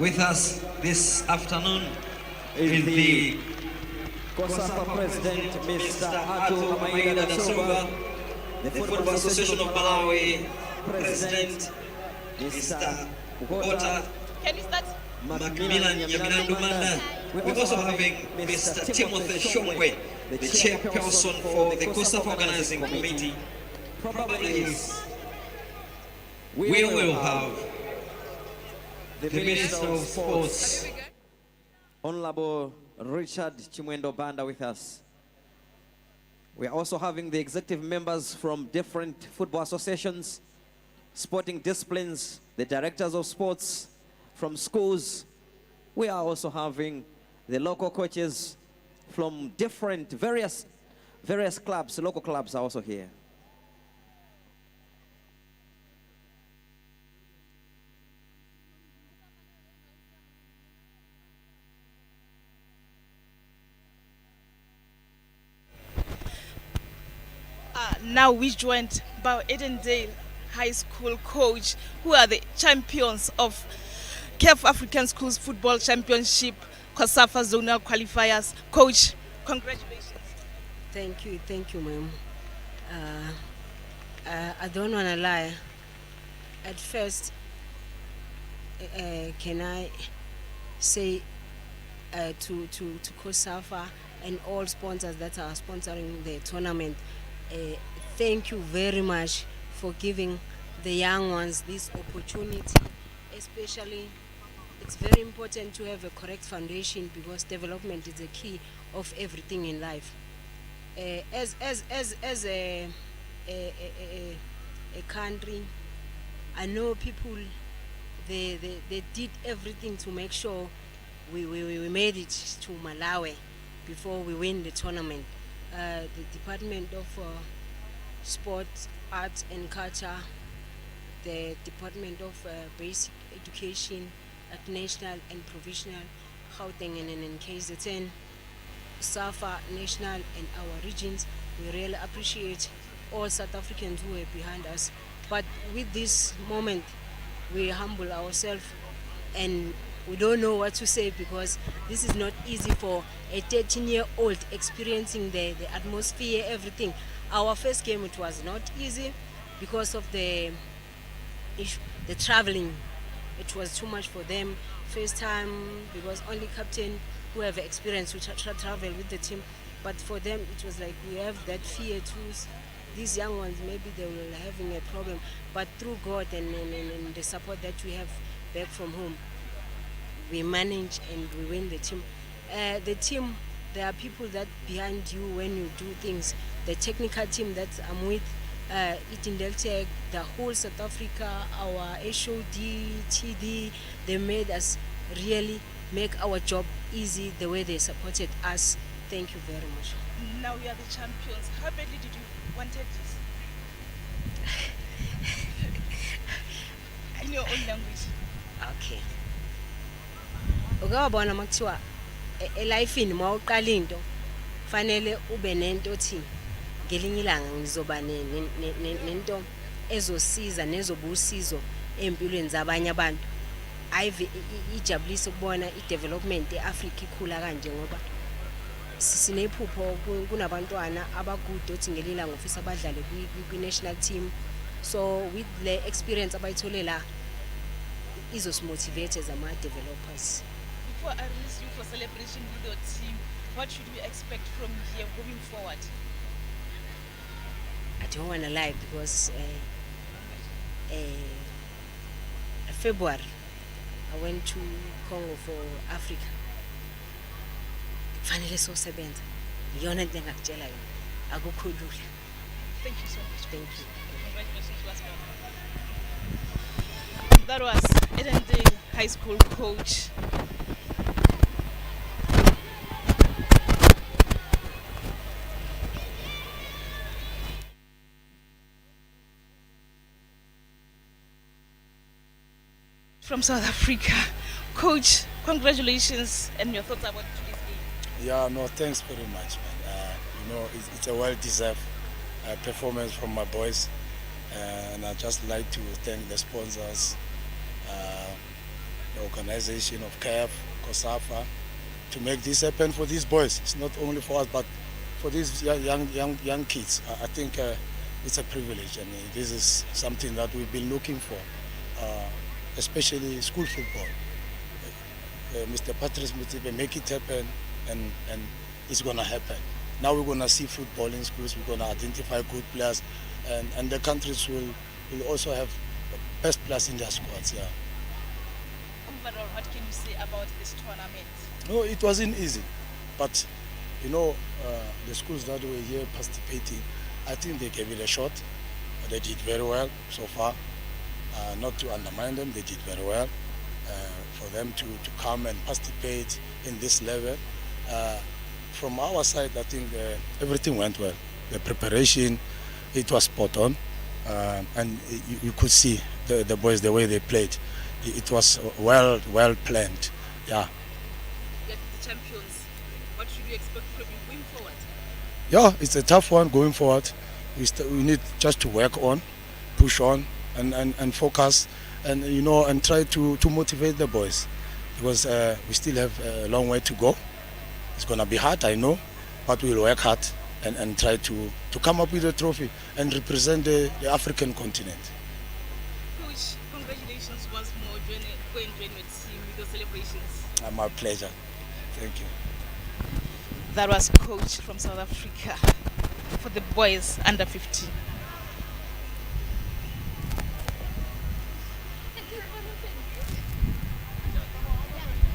with us this afternoon is the COSAFA President, Mr. Ato Maida da Silva, the Football Association of Malawi President, Mr. Ugota. Can you start? Macmillan Yaminandumanda. We're also having Mr. Timothy Shongwe, the chairperson for the COSAFA Organizing Committee. Probably we will have the Minister of Sports, Honorable Richard Chimwendo Banda, with us. We are also having the executive members from different football associations, sporting disciplines, the directors of sports from schools. We are also having the local coaches from different various clubs. Local clubs are also here. Now we joined by Edendale High School coach, who are the champions of CAF African Schools Football Championship, COSAFA zonal qualifiers. Coach, congratulations. Thank you, ma'am. I don't want to lie. At first, can I say to COSAFA and all sponsors that are sponsoring the tournament, thank you very much for giving the young ones this opportunity. Especially, it's very important to have a correct foundation, because development is the key of everything in life. As a country, I know people, they did everything to make sure we made it to Malawi before we win the tournament. The Department of Sport, Arts and Culture, the Department of Basic Education at national and provisional, Gauteng and KZN, SAFA national and our regions. We really appreciate all South Africans who are behind us. But with this moment, we humble ourselves and we don't know what to say, because this is not easy for a 13-year-old experiencing the atmosphere, everything. Our first game, it was not easy because of the traveling. It was too much for them. First time, because only captain who have experience to travel with the team. But for them, it was like we have that fear too. These young ones, maybe they were having a problem. But through God and the support that we have back from home, we manage and we win the team. The team, there are people that behind you when you do things. The technical team that I'm with, Itindel, the whole South Africa, our HOD, TD, they made us really make our job easy the way they supported us. Thank you very much. Now we are the champions. How badly did you wanted this? In your own language. Okay. Ukabona makuthiwa elifini mawuqala into fanele ube nento othi ngelinye ilanga ngizoba nento ezosiza nezobusizo empilweni zabanye abantu. Ayive ijabulisa ukubona i-development eAfrica ikhula kanje, ngoba sinephupho kunabantwana abagude othi ngelinye ilanga ofisa abadlale kwi-national team. So with the experience abayithole la, izosimotivate as ama-developers. Before I release you for celebration with your team, what should we expect from here going forward? I don't want to lie, because February I went to Congo for Africa. Fanele sosebenza. Iyona into engakutshela yona. Akukho lula. Thank you so much. Thank you. Congratulations once more. That was Edendale High School coach. From South Africa. Coach, congratulations, and your thoughts about today's game. Yeah, no, thanks very much, man. It's a well-deserved performance from my boys, and I'd just like to thank the sponsors, the organization of CAF, COSAFA, to make this happen for these boys. It's not only for us, but for these young kids. I think it's a privilege, and this is something that we've been looking for, especially school football. Mr. Patrice Mutibe make it happen, and it's going to happen. Now we're going to see football in schools. We're going to identify good players, and the countries will also have best players in their squads. Yeah. Overall, what can you say about this tournament? No, it wasn't easy, but you know, the schools that were here participating, I think they gave it a shot. They did very well so far. Not to undermine them, they did very well. For them to come and participate in this level. From our side, I think everything went well. The preparation, it was spot on, and you could see the boys, the way they played. It was well planned. Yeah. Yet the champions, what should you expect from you going forward? Yeah, it's a tough one going forward. We need just to work on, push on, and focus, and you know, and try to motivate the boys, because we still have a long way to go. It's gonna be hard, I know, but we'll work hard and try to come up with a trophy and represent the African continent. Coach, congratulations once more. Go and join your team with your celebrations. My pleasure. Thank you. That was coach from South Africa for the boys under 15.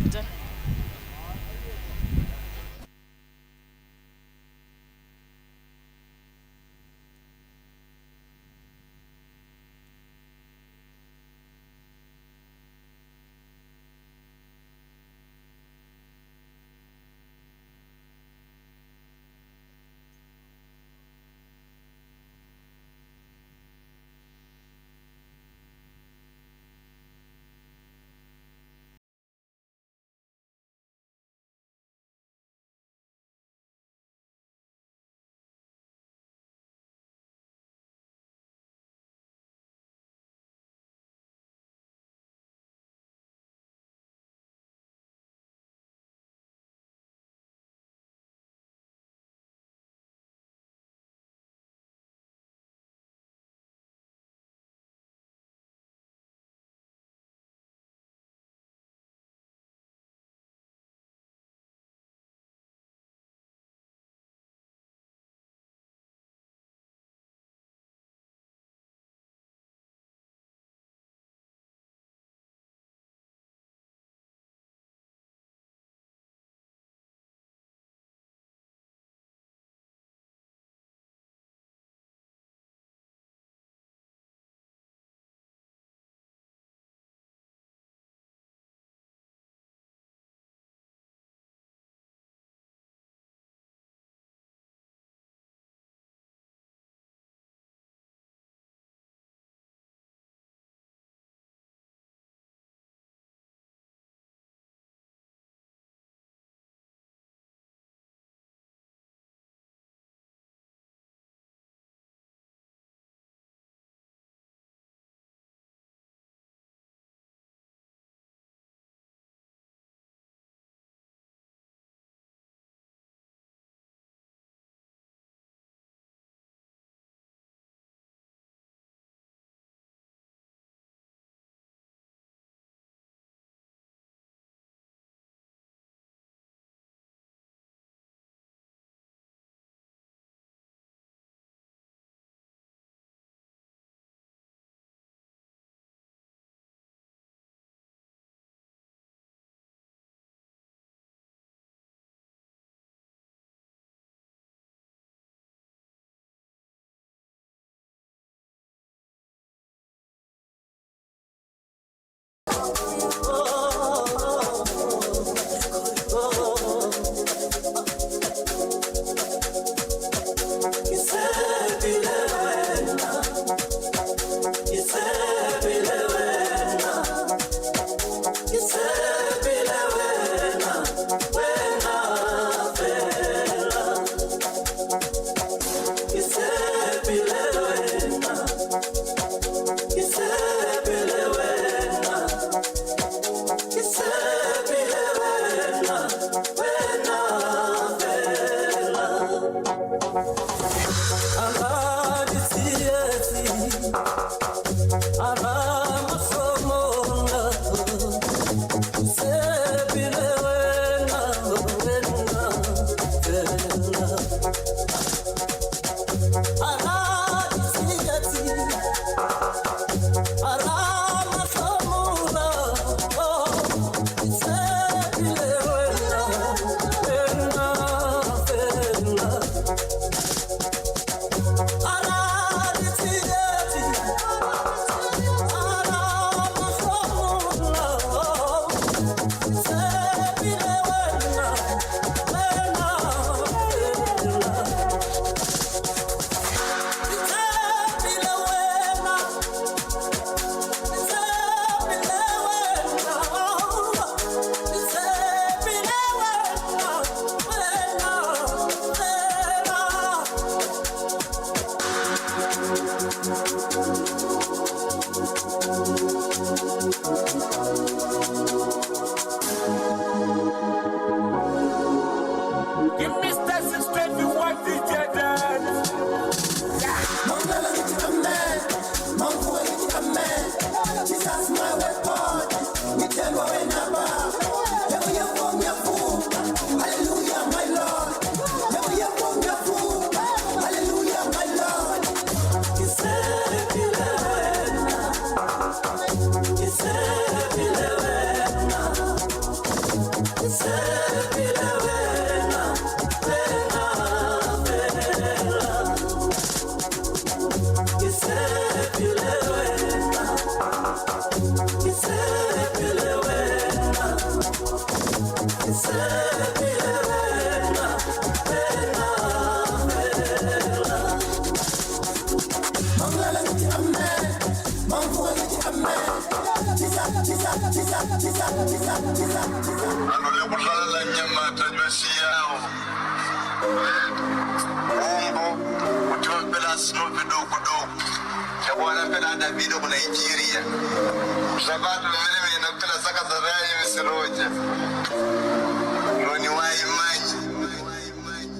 Done.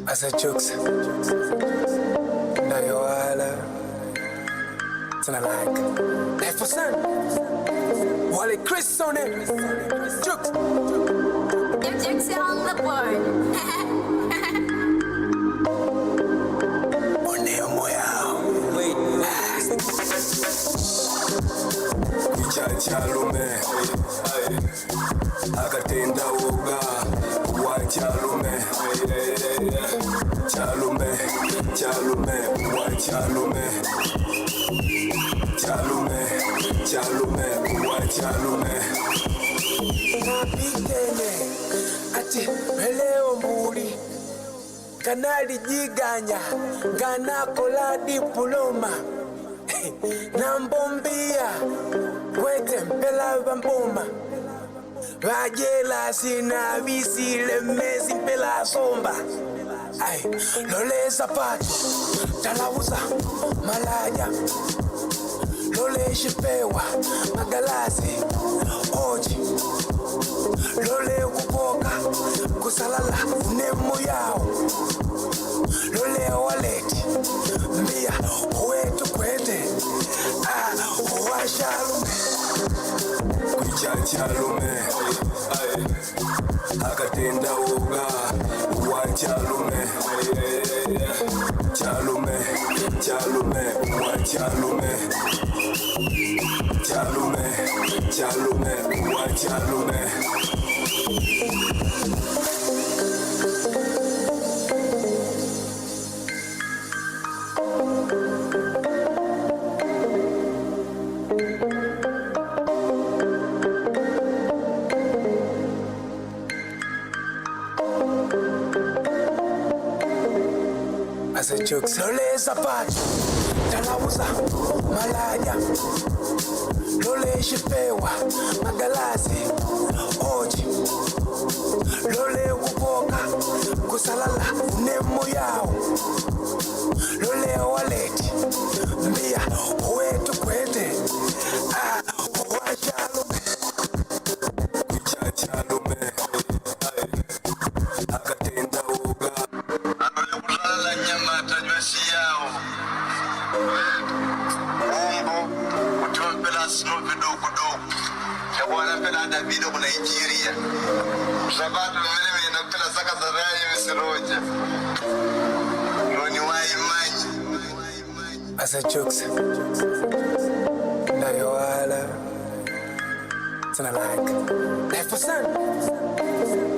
As a jokes, now you all like that for son. Wally Chris on it, jokes. If jokes on the board. Wait. Chalume, akatenda uga wa chalume, chalume, chalume, wa chalume, chalume, chalume, wa chalume. Napigene ati peleo mbuli kanali jiganya nganakola diploma nambombia wete mpela bamboma vajela sina visile mezi mpela somba ay lole zapato talauza malaya lole shipewa magalasi oji lole kupoka kusalala nemu yao lole waleti mbia wetu kwete washalume kuchachalume akatenda uga wachalume chalume chalume wachalume chalume chalume wachalume. As a joke, lole zapato talauza malaya lole shipewa magalasi oji lole kupoka kusalala nemu yao lole waleti mbia wetu kwete washalume kuchachalume akatenda uga nyama tajwa shiyao Mungu utumpela sino vidogo dogo Chabwana pela Davido kuna Nigeria Shabatu mwenye na pela saka za rayi misiroja Yoni wai manyi Asa jokes Na yawala Tana like Life for son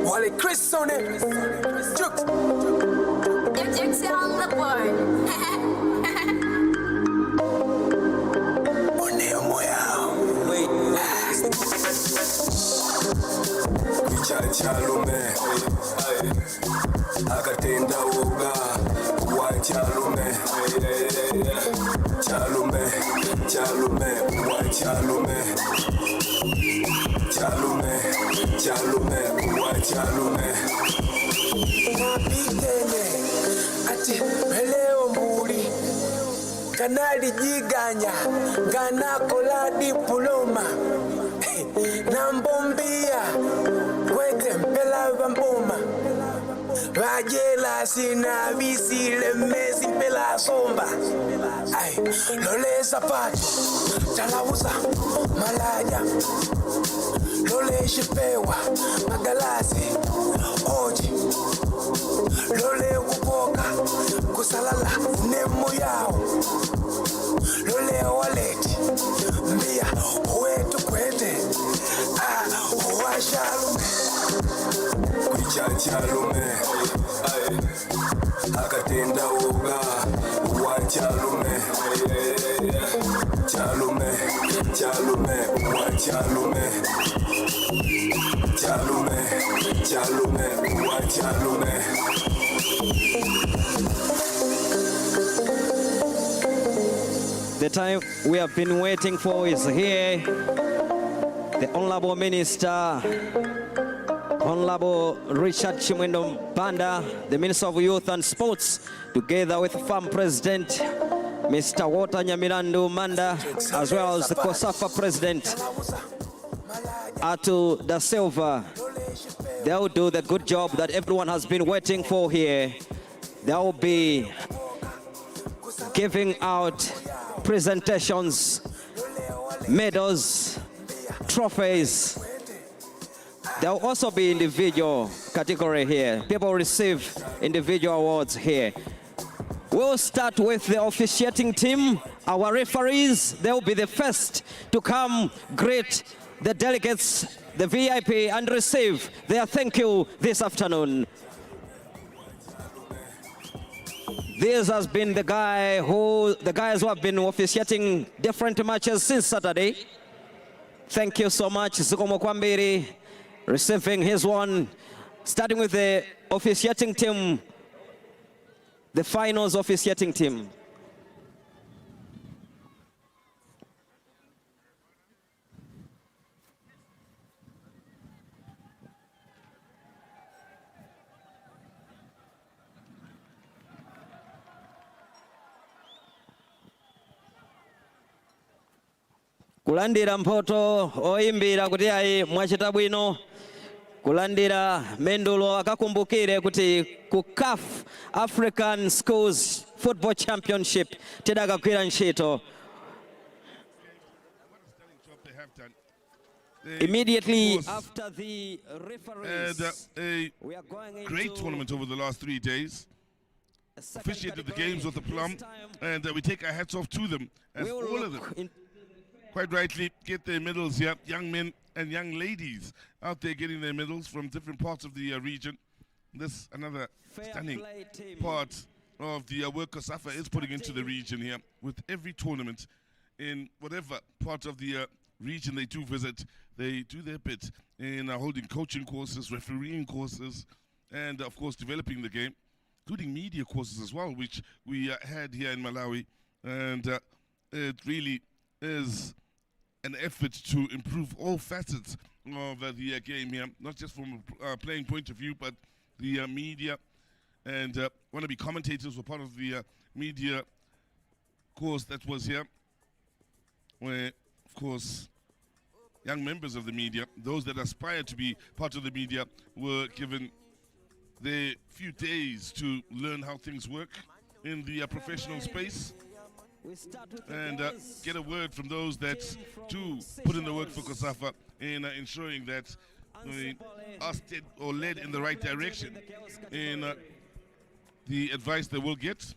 Wale Chris on it Jokes MJX on the board. Oneo moya Wait Chalume Akatenda uga Wa chalume Chalume Chalume Wa chalume Chalume Chalume Wa chalume Napigene Ati peleo mburi Kanali jiganya Ganakola diploma Nambombia Kwete mpela vamboma Vajela sina visile mesi mpela somba Ay, lole zapato Talauza malaya Lole shipewa Magalasi Oji Lole kuboka Kusalala nemo yao Lole waleti Mbia wetu kwete Washalume Kuchachalume Akatenda uga Wachalume Chalume Chalume Wachalume Chalume Chalume Wachalume The time we have been waiting for is here. The Honorable Minister, Honorable Richard Chimwendo Banda, the Minister of Youth and Sports, together with Farm President, Mr. Walter Nyamilandu Manda, as well as the COSAFA President, Atu Da Silva. They'll do the good job that everyone has been waiting for here. They'll be giving out presentations, medals, trophies. There will also be individual category here. People receive individual awards here. We'll start with the officiating team. Our referees, they will be the first to come greet the delegates, the VIP, and receive their thank you this afternoon. This has been the guys who have been officiating different matches since Saturday. Thank you so much, Zukomo Kwambiri, receiving his one. Starting with the officiating team, the finals officiating team. Kulandira mpoto oimbira kuti ayi mwachita bwino kulandira mendulo akakumbukire kuti ku CAF African Schools Football Championship tidakagwira ntchito. Immediately after the referees, we are going great tournament over the last 3 days. Officiated the games with the plum, and we take our hats off to them, as all of them quite rightly get their medals here. Young men and young ladies out there getting their medals from different parts of the region. This another stunning part of the work COSAFA is putting into the region here. With every tournament in whatever part of the region they do visit, they do their bit in holding coaching courses, refereeing courses, and of course developing the game, including media courses as well, which we had here in Malawi. And it really is an effort to improve all facets of the game here, not just from a playing point of view, but the media and wannabe commentators were part of the media course that was here, where, of course, young members of the media, those that aspire to be part of the media, were given their few days to learn how things work in the professional space, and get a word from those that do put in the work for COSAFA in ensuring that we are led in the right direction in the advice they will get.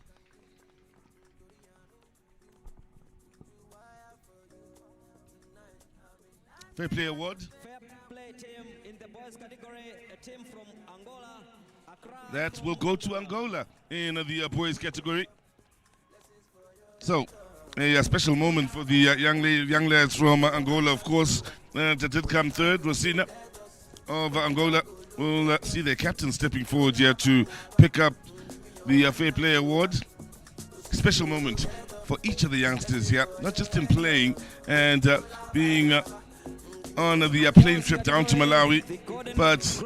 Fair Play Award. Fair play team in the boys category, a team from Angola. That will go to Angola in the boys category. So, a special moment for the young lads from Angola, of course. That did come third. Rosina of Angola will see their captain stepping forward here to pick up the Fair Play Award. Special moment for each of the youngsters here, not just in playing and being on the plane trip down to Malawi, but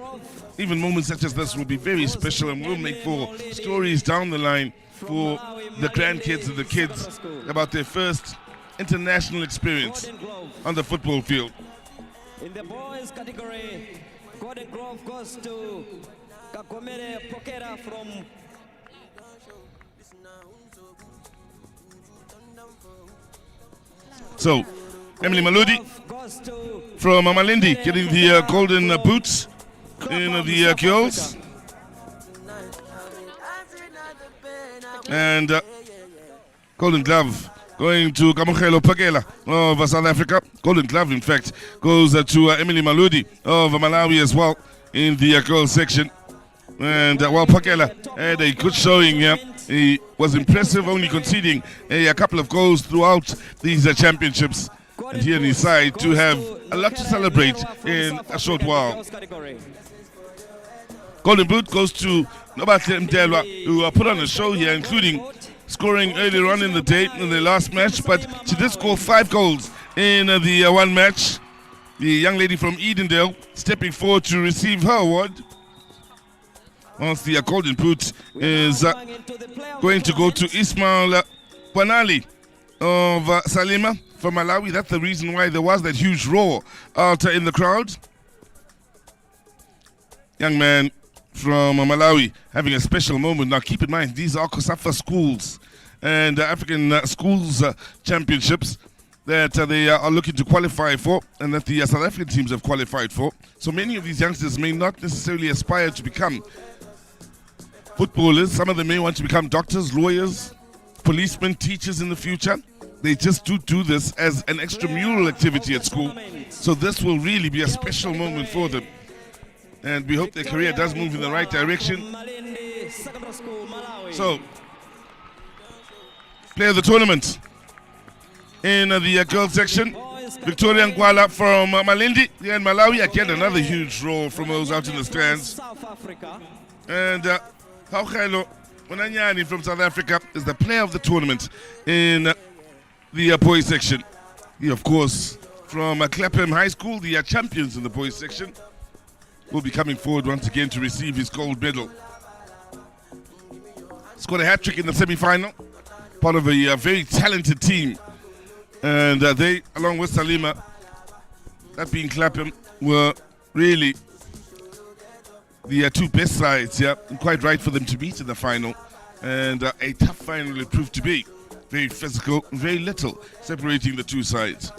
even moments such as this will be very special and will make for stories down the line for the grandkids and the kids about their first international experience on the football field. In the boys category, Golden Glove goes to Kakomere Pokera from So, Emily Maludi from Malindi getting the golden boots in the girls. And golden glove going to Kamukhelo Pagela of South Africa. Golden glove, in fact, goes to Emily Maludi of Malawi as well in the girls section. And while Pagela had a good showing here, he was impressive, only conceding a couple of goals throughout these championships. And he and his side to have a lot to celebrate in a short while. Golden boot goes to Nobatle Mdelwa, who put on a show here, including scoring earlier on in the day in the last match, but she did score 5 goals in the one match. The young lady from Edendale stepping forward to receive her award. Once the golden boot is going to go to Ismail Panali of Salima from Malawi. That's the reason why there was that huge roar out in the crowd. Young man from Malawi having a special moment. Now keep in mind, these are COSAFA schools and African schools championships that they are looking to qualify for, and that the South African teams have qualified for. So many of these youngsters may not necessarily aspire to become footballers. Some of them may want to become doctors, lawyers, policemen, teachers in the future. They just do this as an extramural activity at school. So this will really be a special moment for them. And we hope their career does move in the right direction. So, player of the tournament in the girls section, Victoria Ngwala from Malindi. Here in Malawi, again another huge roar from those out in the stands. And Haukhelo Onanyani from South Africa is the player of the tournament in the boys section. He, of course, from Clapham High School, the champions in the boys section, will be coming forward once again to receive his gold medal. Scored a hat-trick in the semi-final, part of a very talented team. And they, along with Salima, that being Clapham, were really the two best sides, yeah, and quite right for them to meet in the final. And a tough final it proved to be. Very physical, very little separating the two sides.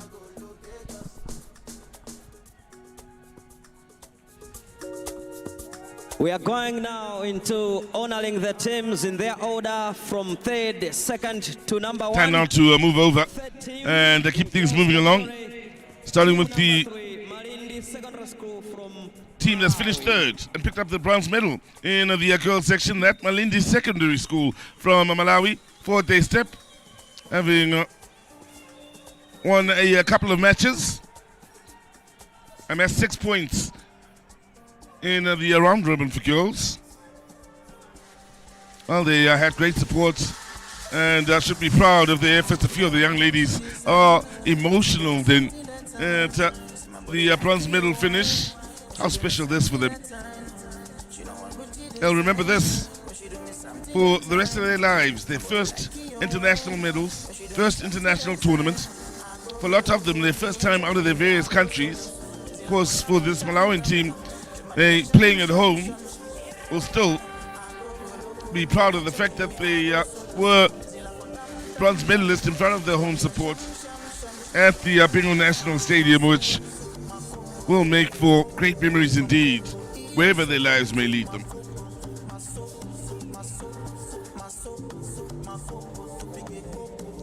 We are going now into honoring the teams in their order from third, second to number 1. Time now to move over and keep things moving along. Starting with the team that's finished third and picked up the bronze medal in the girls section. That Malindi Secondary School from Malawi. Forward they step, having won a couple of matches. Amassed 6 points in the round robin for girls. Well, they had great support and should be proud of their efforts. A few of the young ladies are emotional then at the bronze medal finish. How special this for them. They'll remember this for the rest of their lives. Their first international medals, first international tournament. For a lot of them, their first time out of their various countries. Of course, for this Malawian team, they playing at home will still be proud of the fact that they were bronze medalists in front of their home support at the Bingo National Stadium, which will make for great memories indeed, wherever their lives may lead them.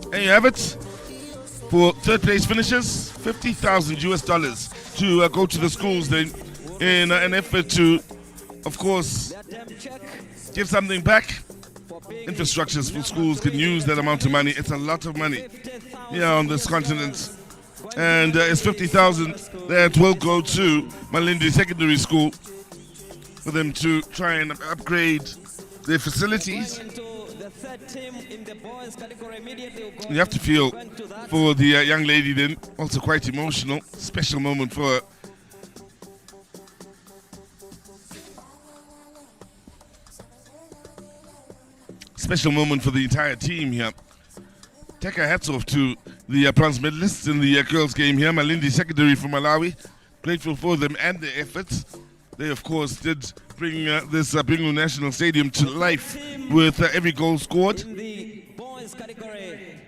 There you have it. For third place finishers, $50,000 to go to the schools then in an effort to, of course, give something back. Infrastructures for schools can use that amount of money. It's a lot of money here on this continent. And it's 50,000 that will go to Malindi Secondary School for them to try and upgrade their facilities. You have to feel for the young lady then, also quite emotional, special moment for her. Special moment for the entire team here. Take our hats off to the bronze medalists in the girls' game here, Malindi Secondary from Malawi. Grateful for them and their efforts. They, of course, did bring this Bingu National Stadium to life with every goal scored. In the boys category,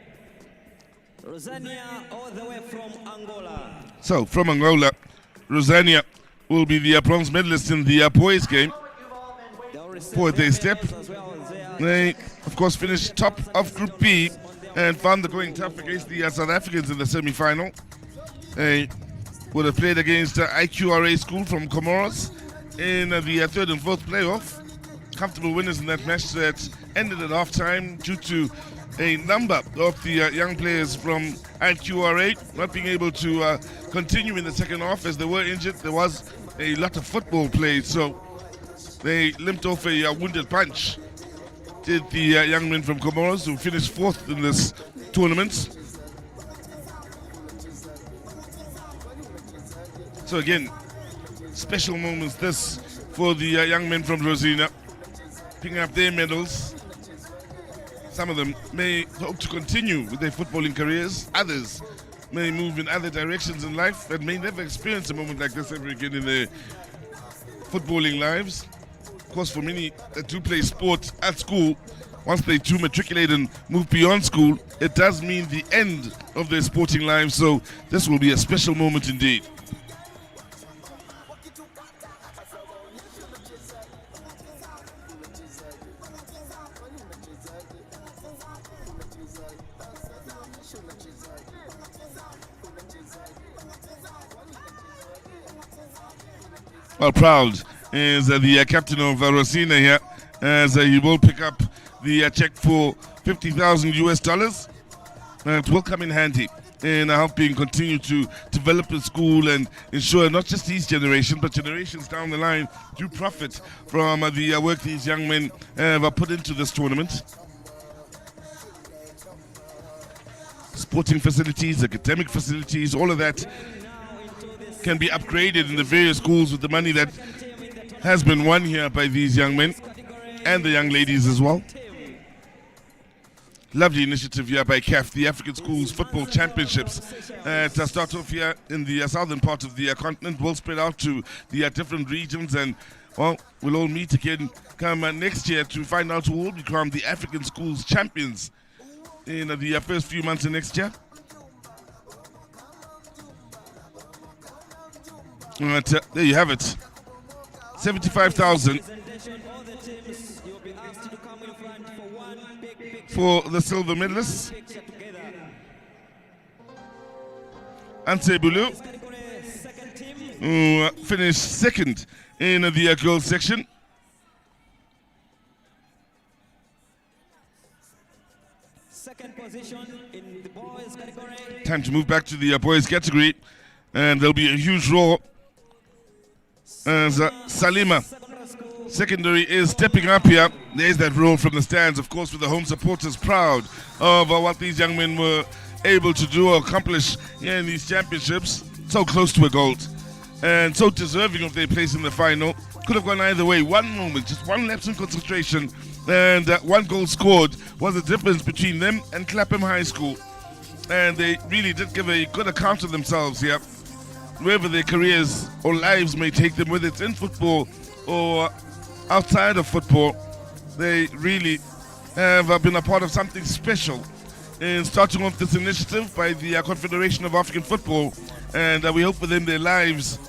Rosania all the way from Angola. So, from Angola, Rosania will be the bronze medalist in the boys' game. For their step, they, of course, finished top of Group B and found the going tough against the South Africans in the semi-final. They would have played against IQRA School from Comoros in the third and fourth playoff. Comfortable winners in that match that ended at half-time due to a number of the young players from IQRA not being able to continue in the second half as they were injured. There was a lot of football played, so they limped off a wounded punch. Did the young men from Comoros, who finished fourth in this tournament. So again, special moments this for the young men from Rosina, picking up their medals. Some of them may hope to continue with their footballing careers. Others may move in other directions in life and may never experience a moment like this ever again in their footballing lives. Of course, for many that do play sport at school, once they do matriculate and move beyond school, it does mean the end of their sporting lives. So this will be a special moment indeed. Well, proud is the captain of Rosina here, as he will pick up the check for $50,000. It will come in handy in helping continue to develop the school and ensure not just these generations, but generations down the line do profit from the work these young men have put into this tournament. Sporting facilities, academic facilities, all of that can be upgraded in the various schools with the money that has been won here by these young men and the young ladies as well. Lovely initiative here by CAF, the African Schools Football Championships. To start off here in the southern part of the continent, will spread out to the different regions, and well, we'll all meet again come next year to find out who will become the African Schools champions in the first few months of next year. There you have it. 75,000 for the silver medalists. Anse Bulu, who finished second in the girls section. Second position in the boys category. Time to move back to the boys category, and there'll be a huge roar as Salima Secondary is stepping up here. There's that roar from the stands, of course, with the home supporters proud of what these young men were able to do or accomplish here in these championships. So close to a gold and so deserving of their place in the final. Could have gone either way. One moment, just one lapse in concentration, and one goal scored was the difference between them and Clapham High School. And they really did give a good account of themselves here, wherever their careers or lives may take them, whether it's in football or outside of football. They really have been a part of something special in starting off this initiative by the Confederation of African Football, and we hope for them their lives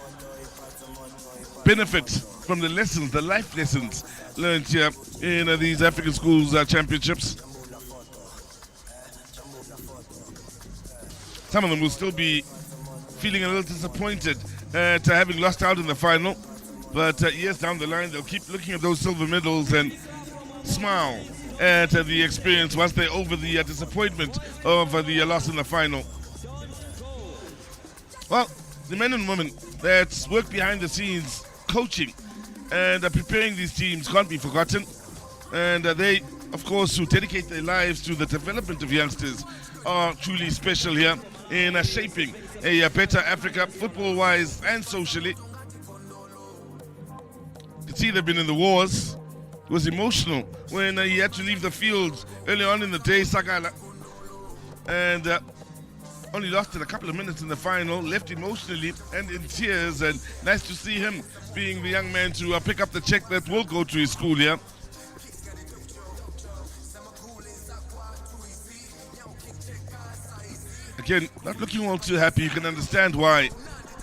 benefit from the lessons, the life lessons learned here in these African Schools Championships. Some of them will still be feeling a little disappointed at having lost out in the final, but years down the line they'll keep looking at those silver medals and smile at the experience once they're over the disappointment of the loss in the final. Well, the men and women that work behind the scenes coaching and preparing these teams can't be forgotten, and they, of course, who dedicate their lives to the development of youngsters are truly special here in shaping a better Africa, football-wise and socially. You can see they've been in the wars. It was emotional when he had to leave the field early on in the day, Sagala, and only lost it a couple of minutes in the final, left emotionally and in tears, and nice to see him being the young man to pick up the check that will go to his school here. Again, not looking all too happy. You can understand why.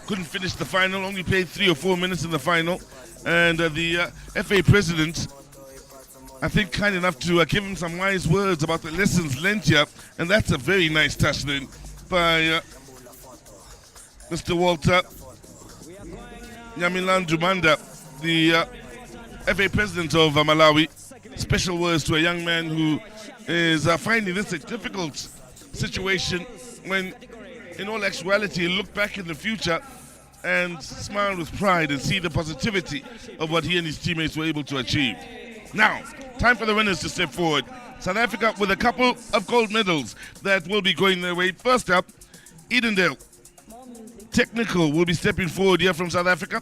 Couldn't finish the final, only played 3 or 4 minutes in the final, and the FA president, I think, kind enough to give him some wise words about the lessons learned here, and that's a very nice touch then by Mr. Walter Nyamilandu Manda, the FA president of Malawi. Special words to a young man who is finding this a difficult situation when, in all actuality, look back in the future and smile with pride and see the positivity of what he and his teammates were able to achieve. Now, time for the winners to step forward. South Africa with a couple of gold medals that will be going their way. First up, Edendale Technical will be stepping forward here from South Africa.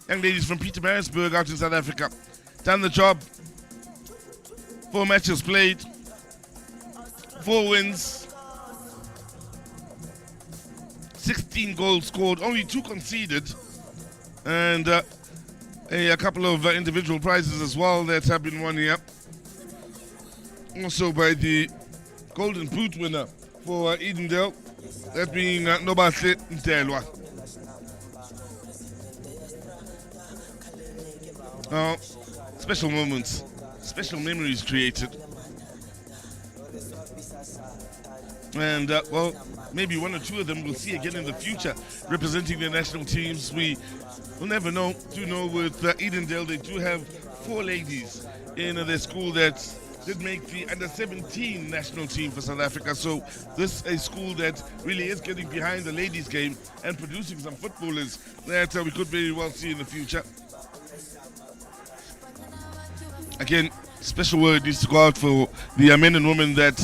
Young ladies from Pietermaritzburg out in South Africa. Done the job. 4 matches played, 4 wins, 16 goals scored, only 2 conceded, and a couple of individual prizes as well that have been won here. Also by the Golden Boot winner for Edendale, that being Nobahle Ntelwa. Special moments, special memories created. And, well, maybe 1 or 2 of them we'll see again in the future representing their national teams. We will never know. Do know with Edendale, they do have 4 ladies in their school that did make the under-17 national team for South Africa. So this is a school that really is getting behind the ladies' game and producing some footballers that we could very well see in the future. Again, special word needs to go out for the men and women that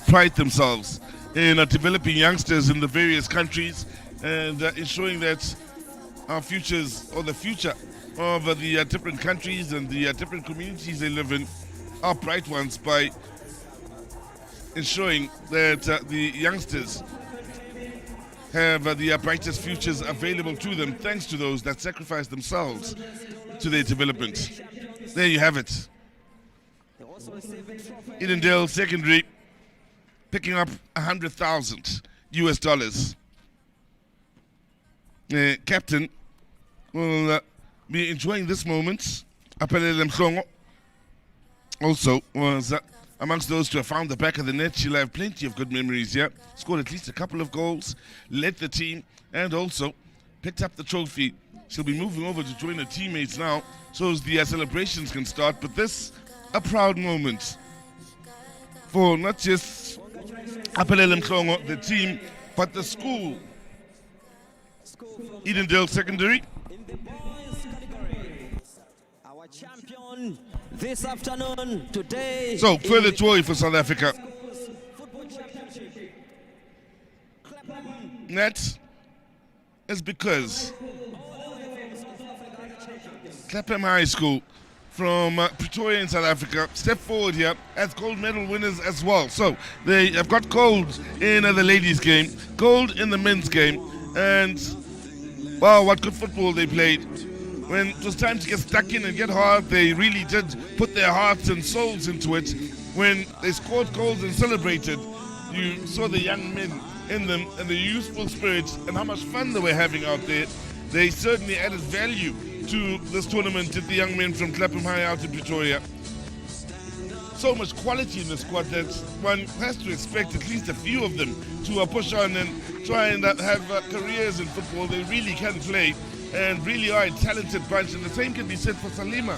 pride themselves in developing youngsters in the various countries and ensuring that our futures, or the future of the different countries and the different communities they live in, are bright ones by ensuring that the youngsters have the brightest futures available to them thanks to those that sacrifice themselves to their development. There you have it. Edendale Secondary picking up $100,000 US. Captain will be enjoying this moment. Apelele Mhlongo also was amongst those to have found the back of the net. She'll have plenty of good memories here. Scored at least a couple of goals, led the team, and also picked up the trophy. She'll be moving over to join her teammates now so as the celebrations can start. But this, a proud moment for not just Apelele Mhlongo, the team, but the school. Edendale Secondary. Our champion this afternoon, today. So, further joy for South Africa. That is because Clapham High School from Pretoria in South Africa step forward here as gold medal winners as well. So they have got gold in the ladies' game, gold in the men's game, and wow, what good football they played. When it was time to get stuck in and get hard, they really did put their hearts and souls into it. when they scored goals and celebrated, you saw the young men in them and the youthful spirits and how much fun they were having out there. They certainly added value to this tournament, did the young men from Clapham High out in Pretoria. So much quality in the squad that one has to expect at least a few of them to push on and try and have careers in football. They really can play and really are a talented bunch, and the same can be said for Salima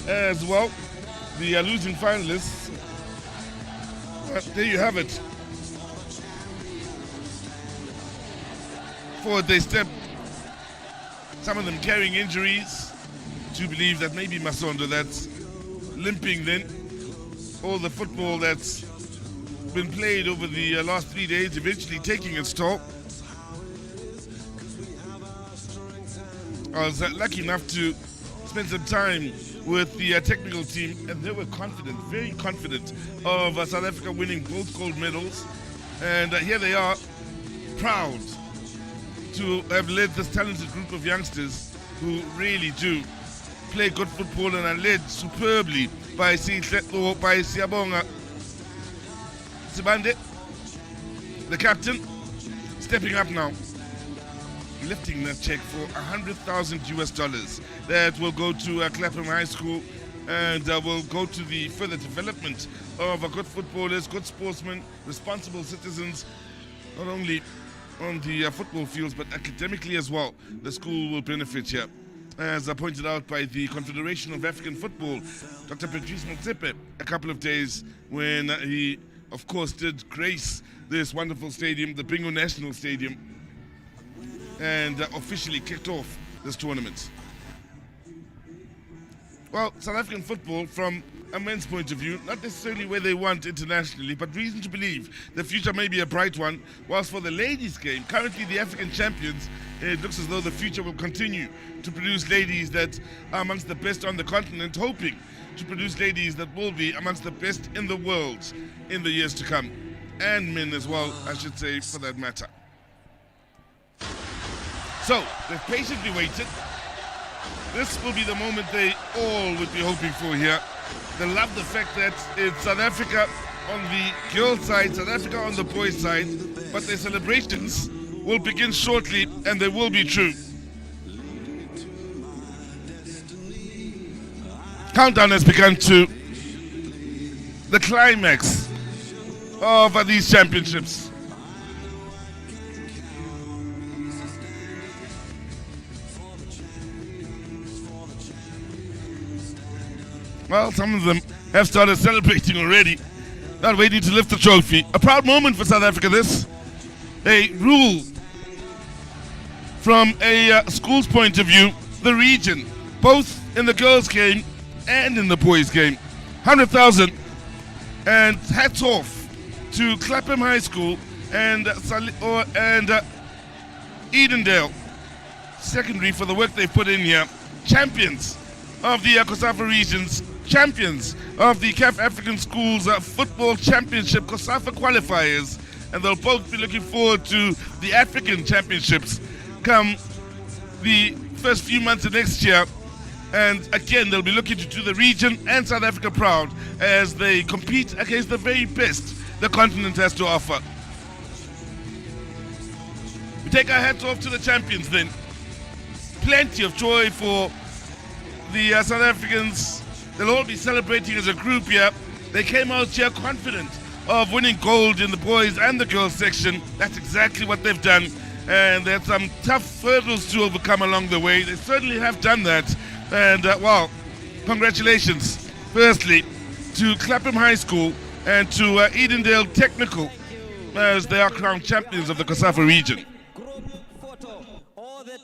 as well, the losing finalists. There you have it. Forward they step, some of them carrying injuries. To believe that maybe Masondo that's limping then. All the football that's been played over the last 3 days eventually taking its toll. I was lucky enough to spend some time with the technical team, and they were confident, very confident of South Africa winning both gold medals. And here they are, proud to have led this talented group of youngsters who really do play good football and are led superbly by Siyabonga Sibande, the captain, stepping up now, lifting that check for $100,000 that will go to Clapham High School and will go to the further development of good footballers, good sportsmen, responsible citizens, not only on the football fields but academically as well. The school will benefit here. As pointed out by the Confederation of African Football, Dr. Patrice Motsepe, a couple of days when he, of course, did grace this wonderful stadium, the Bingo National Stadium, and officially kicked off this tournament. Well, South African football, from a men's point of view, not necessarily where they want internationally, but reason to believe the future may be a bright one. Whilst for the ladies' game, currently the African champions, it looks as though the future will continue to produce ladies that are amongst the best on the continent, hoping to produce ladies that will be amongst the best in the world in the years to come. And men as well, I should say, for that matter. So, they've patiently waited. This will be the moment they all would be hoping for here. They love the fact that it's South Africa on the girls' side, South Africa on the boys' side, but their celebrations will begin shortly, and they will be true. Countdown has begun to the climax of these championships. Well, some of them have started celebrating already, not waiting to lift the trophy. A proud moment for South Africa, this. They rule, from a school's point of view, the region, both in the girls' game and in the boys' game. 100,000, and hats off to Clapham High School and Edendale Secondary for the work they've put in here. Champions of the COSAFA regions, champions of the CAF African Schools Football Championship COSAFA qualifiers, and they'll both be looking forward to the African Championships come the first few months of next year. And again, they'll be looking to do the region and South Africa proud as they compete against the very best the continent has to offer. We take our hats off to the champions then. Plenty of joy for the South Africans. They'll all be celebrating as a group here. They came out here confident of winning gold in the boys and the girls section. That's exactly what they've done. And they had some tough hurdles to overcome along the way. They certainly have done that. And well, congratulations, firstly, to Clapham High School and to Edendale Technical, as they are crowned champions of the COSAFA region. Group photo. All the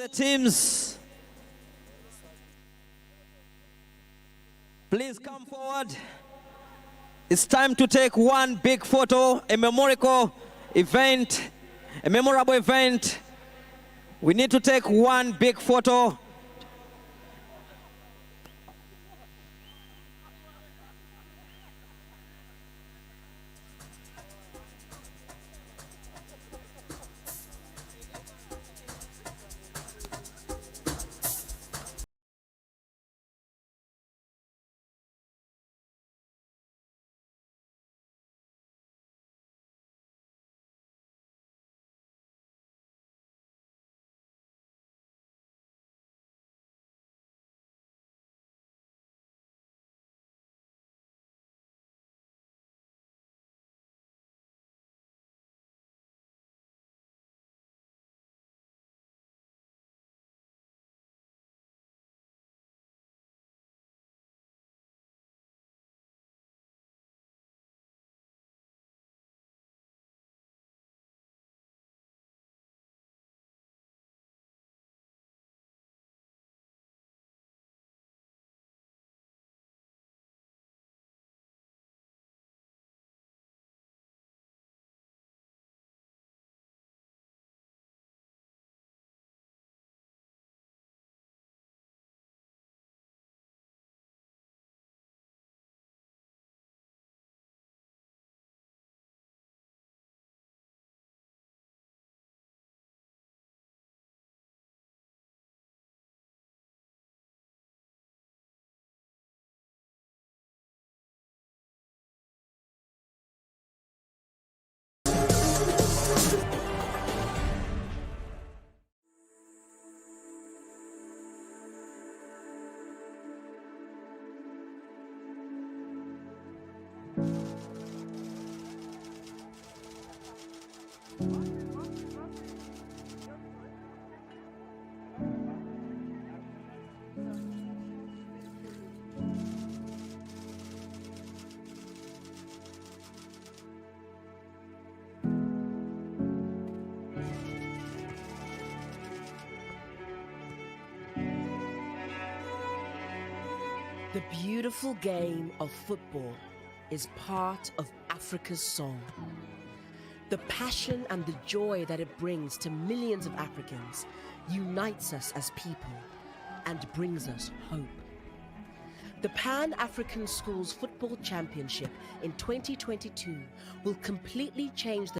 teams, please come forward. It's time to take one big photo, a memorable event, a memorable event. We need to take one big photo. The beautiful game of football is part of Africa's song. The passion and the joy that it brings to millions of Africans unites us as people and brings us hope. The Pan-African Schools Football Championship in 2022 will completely change the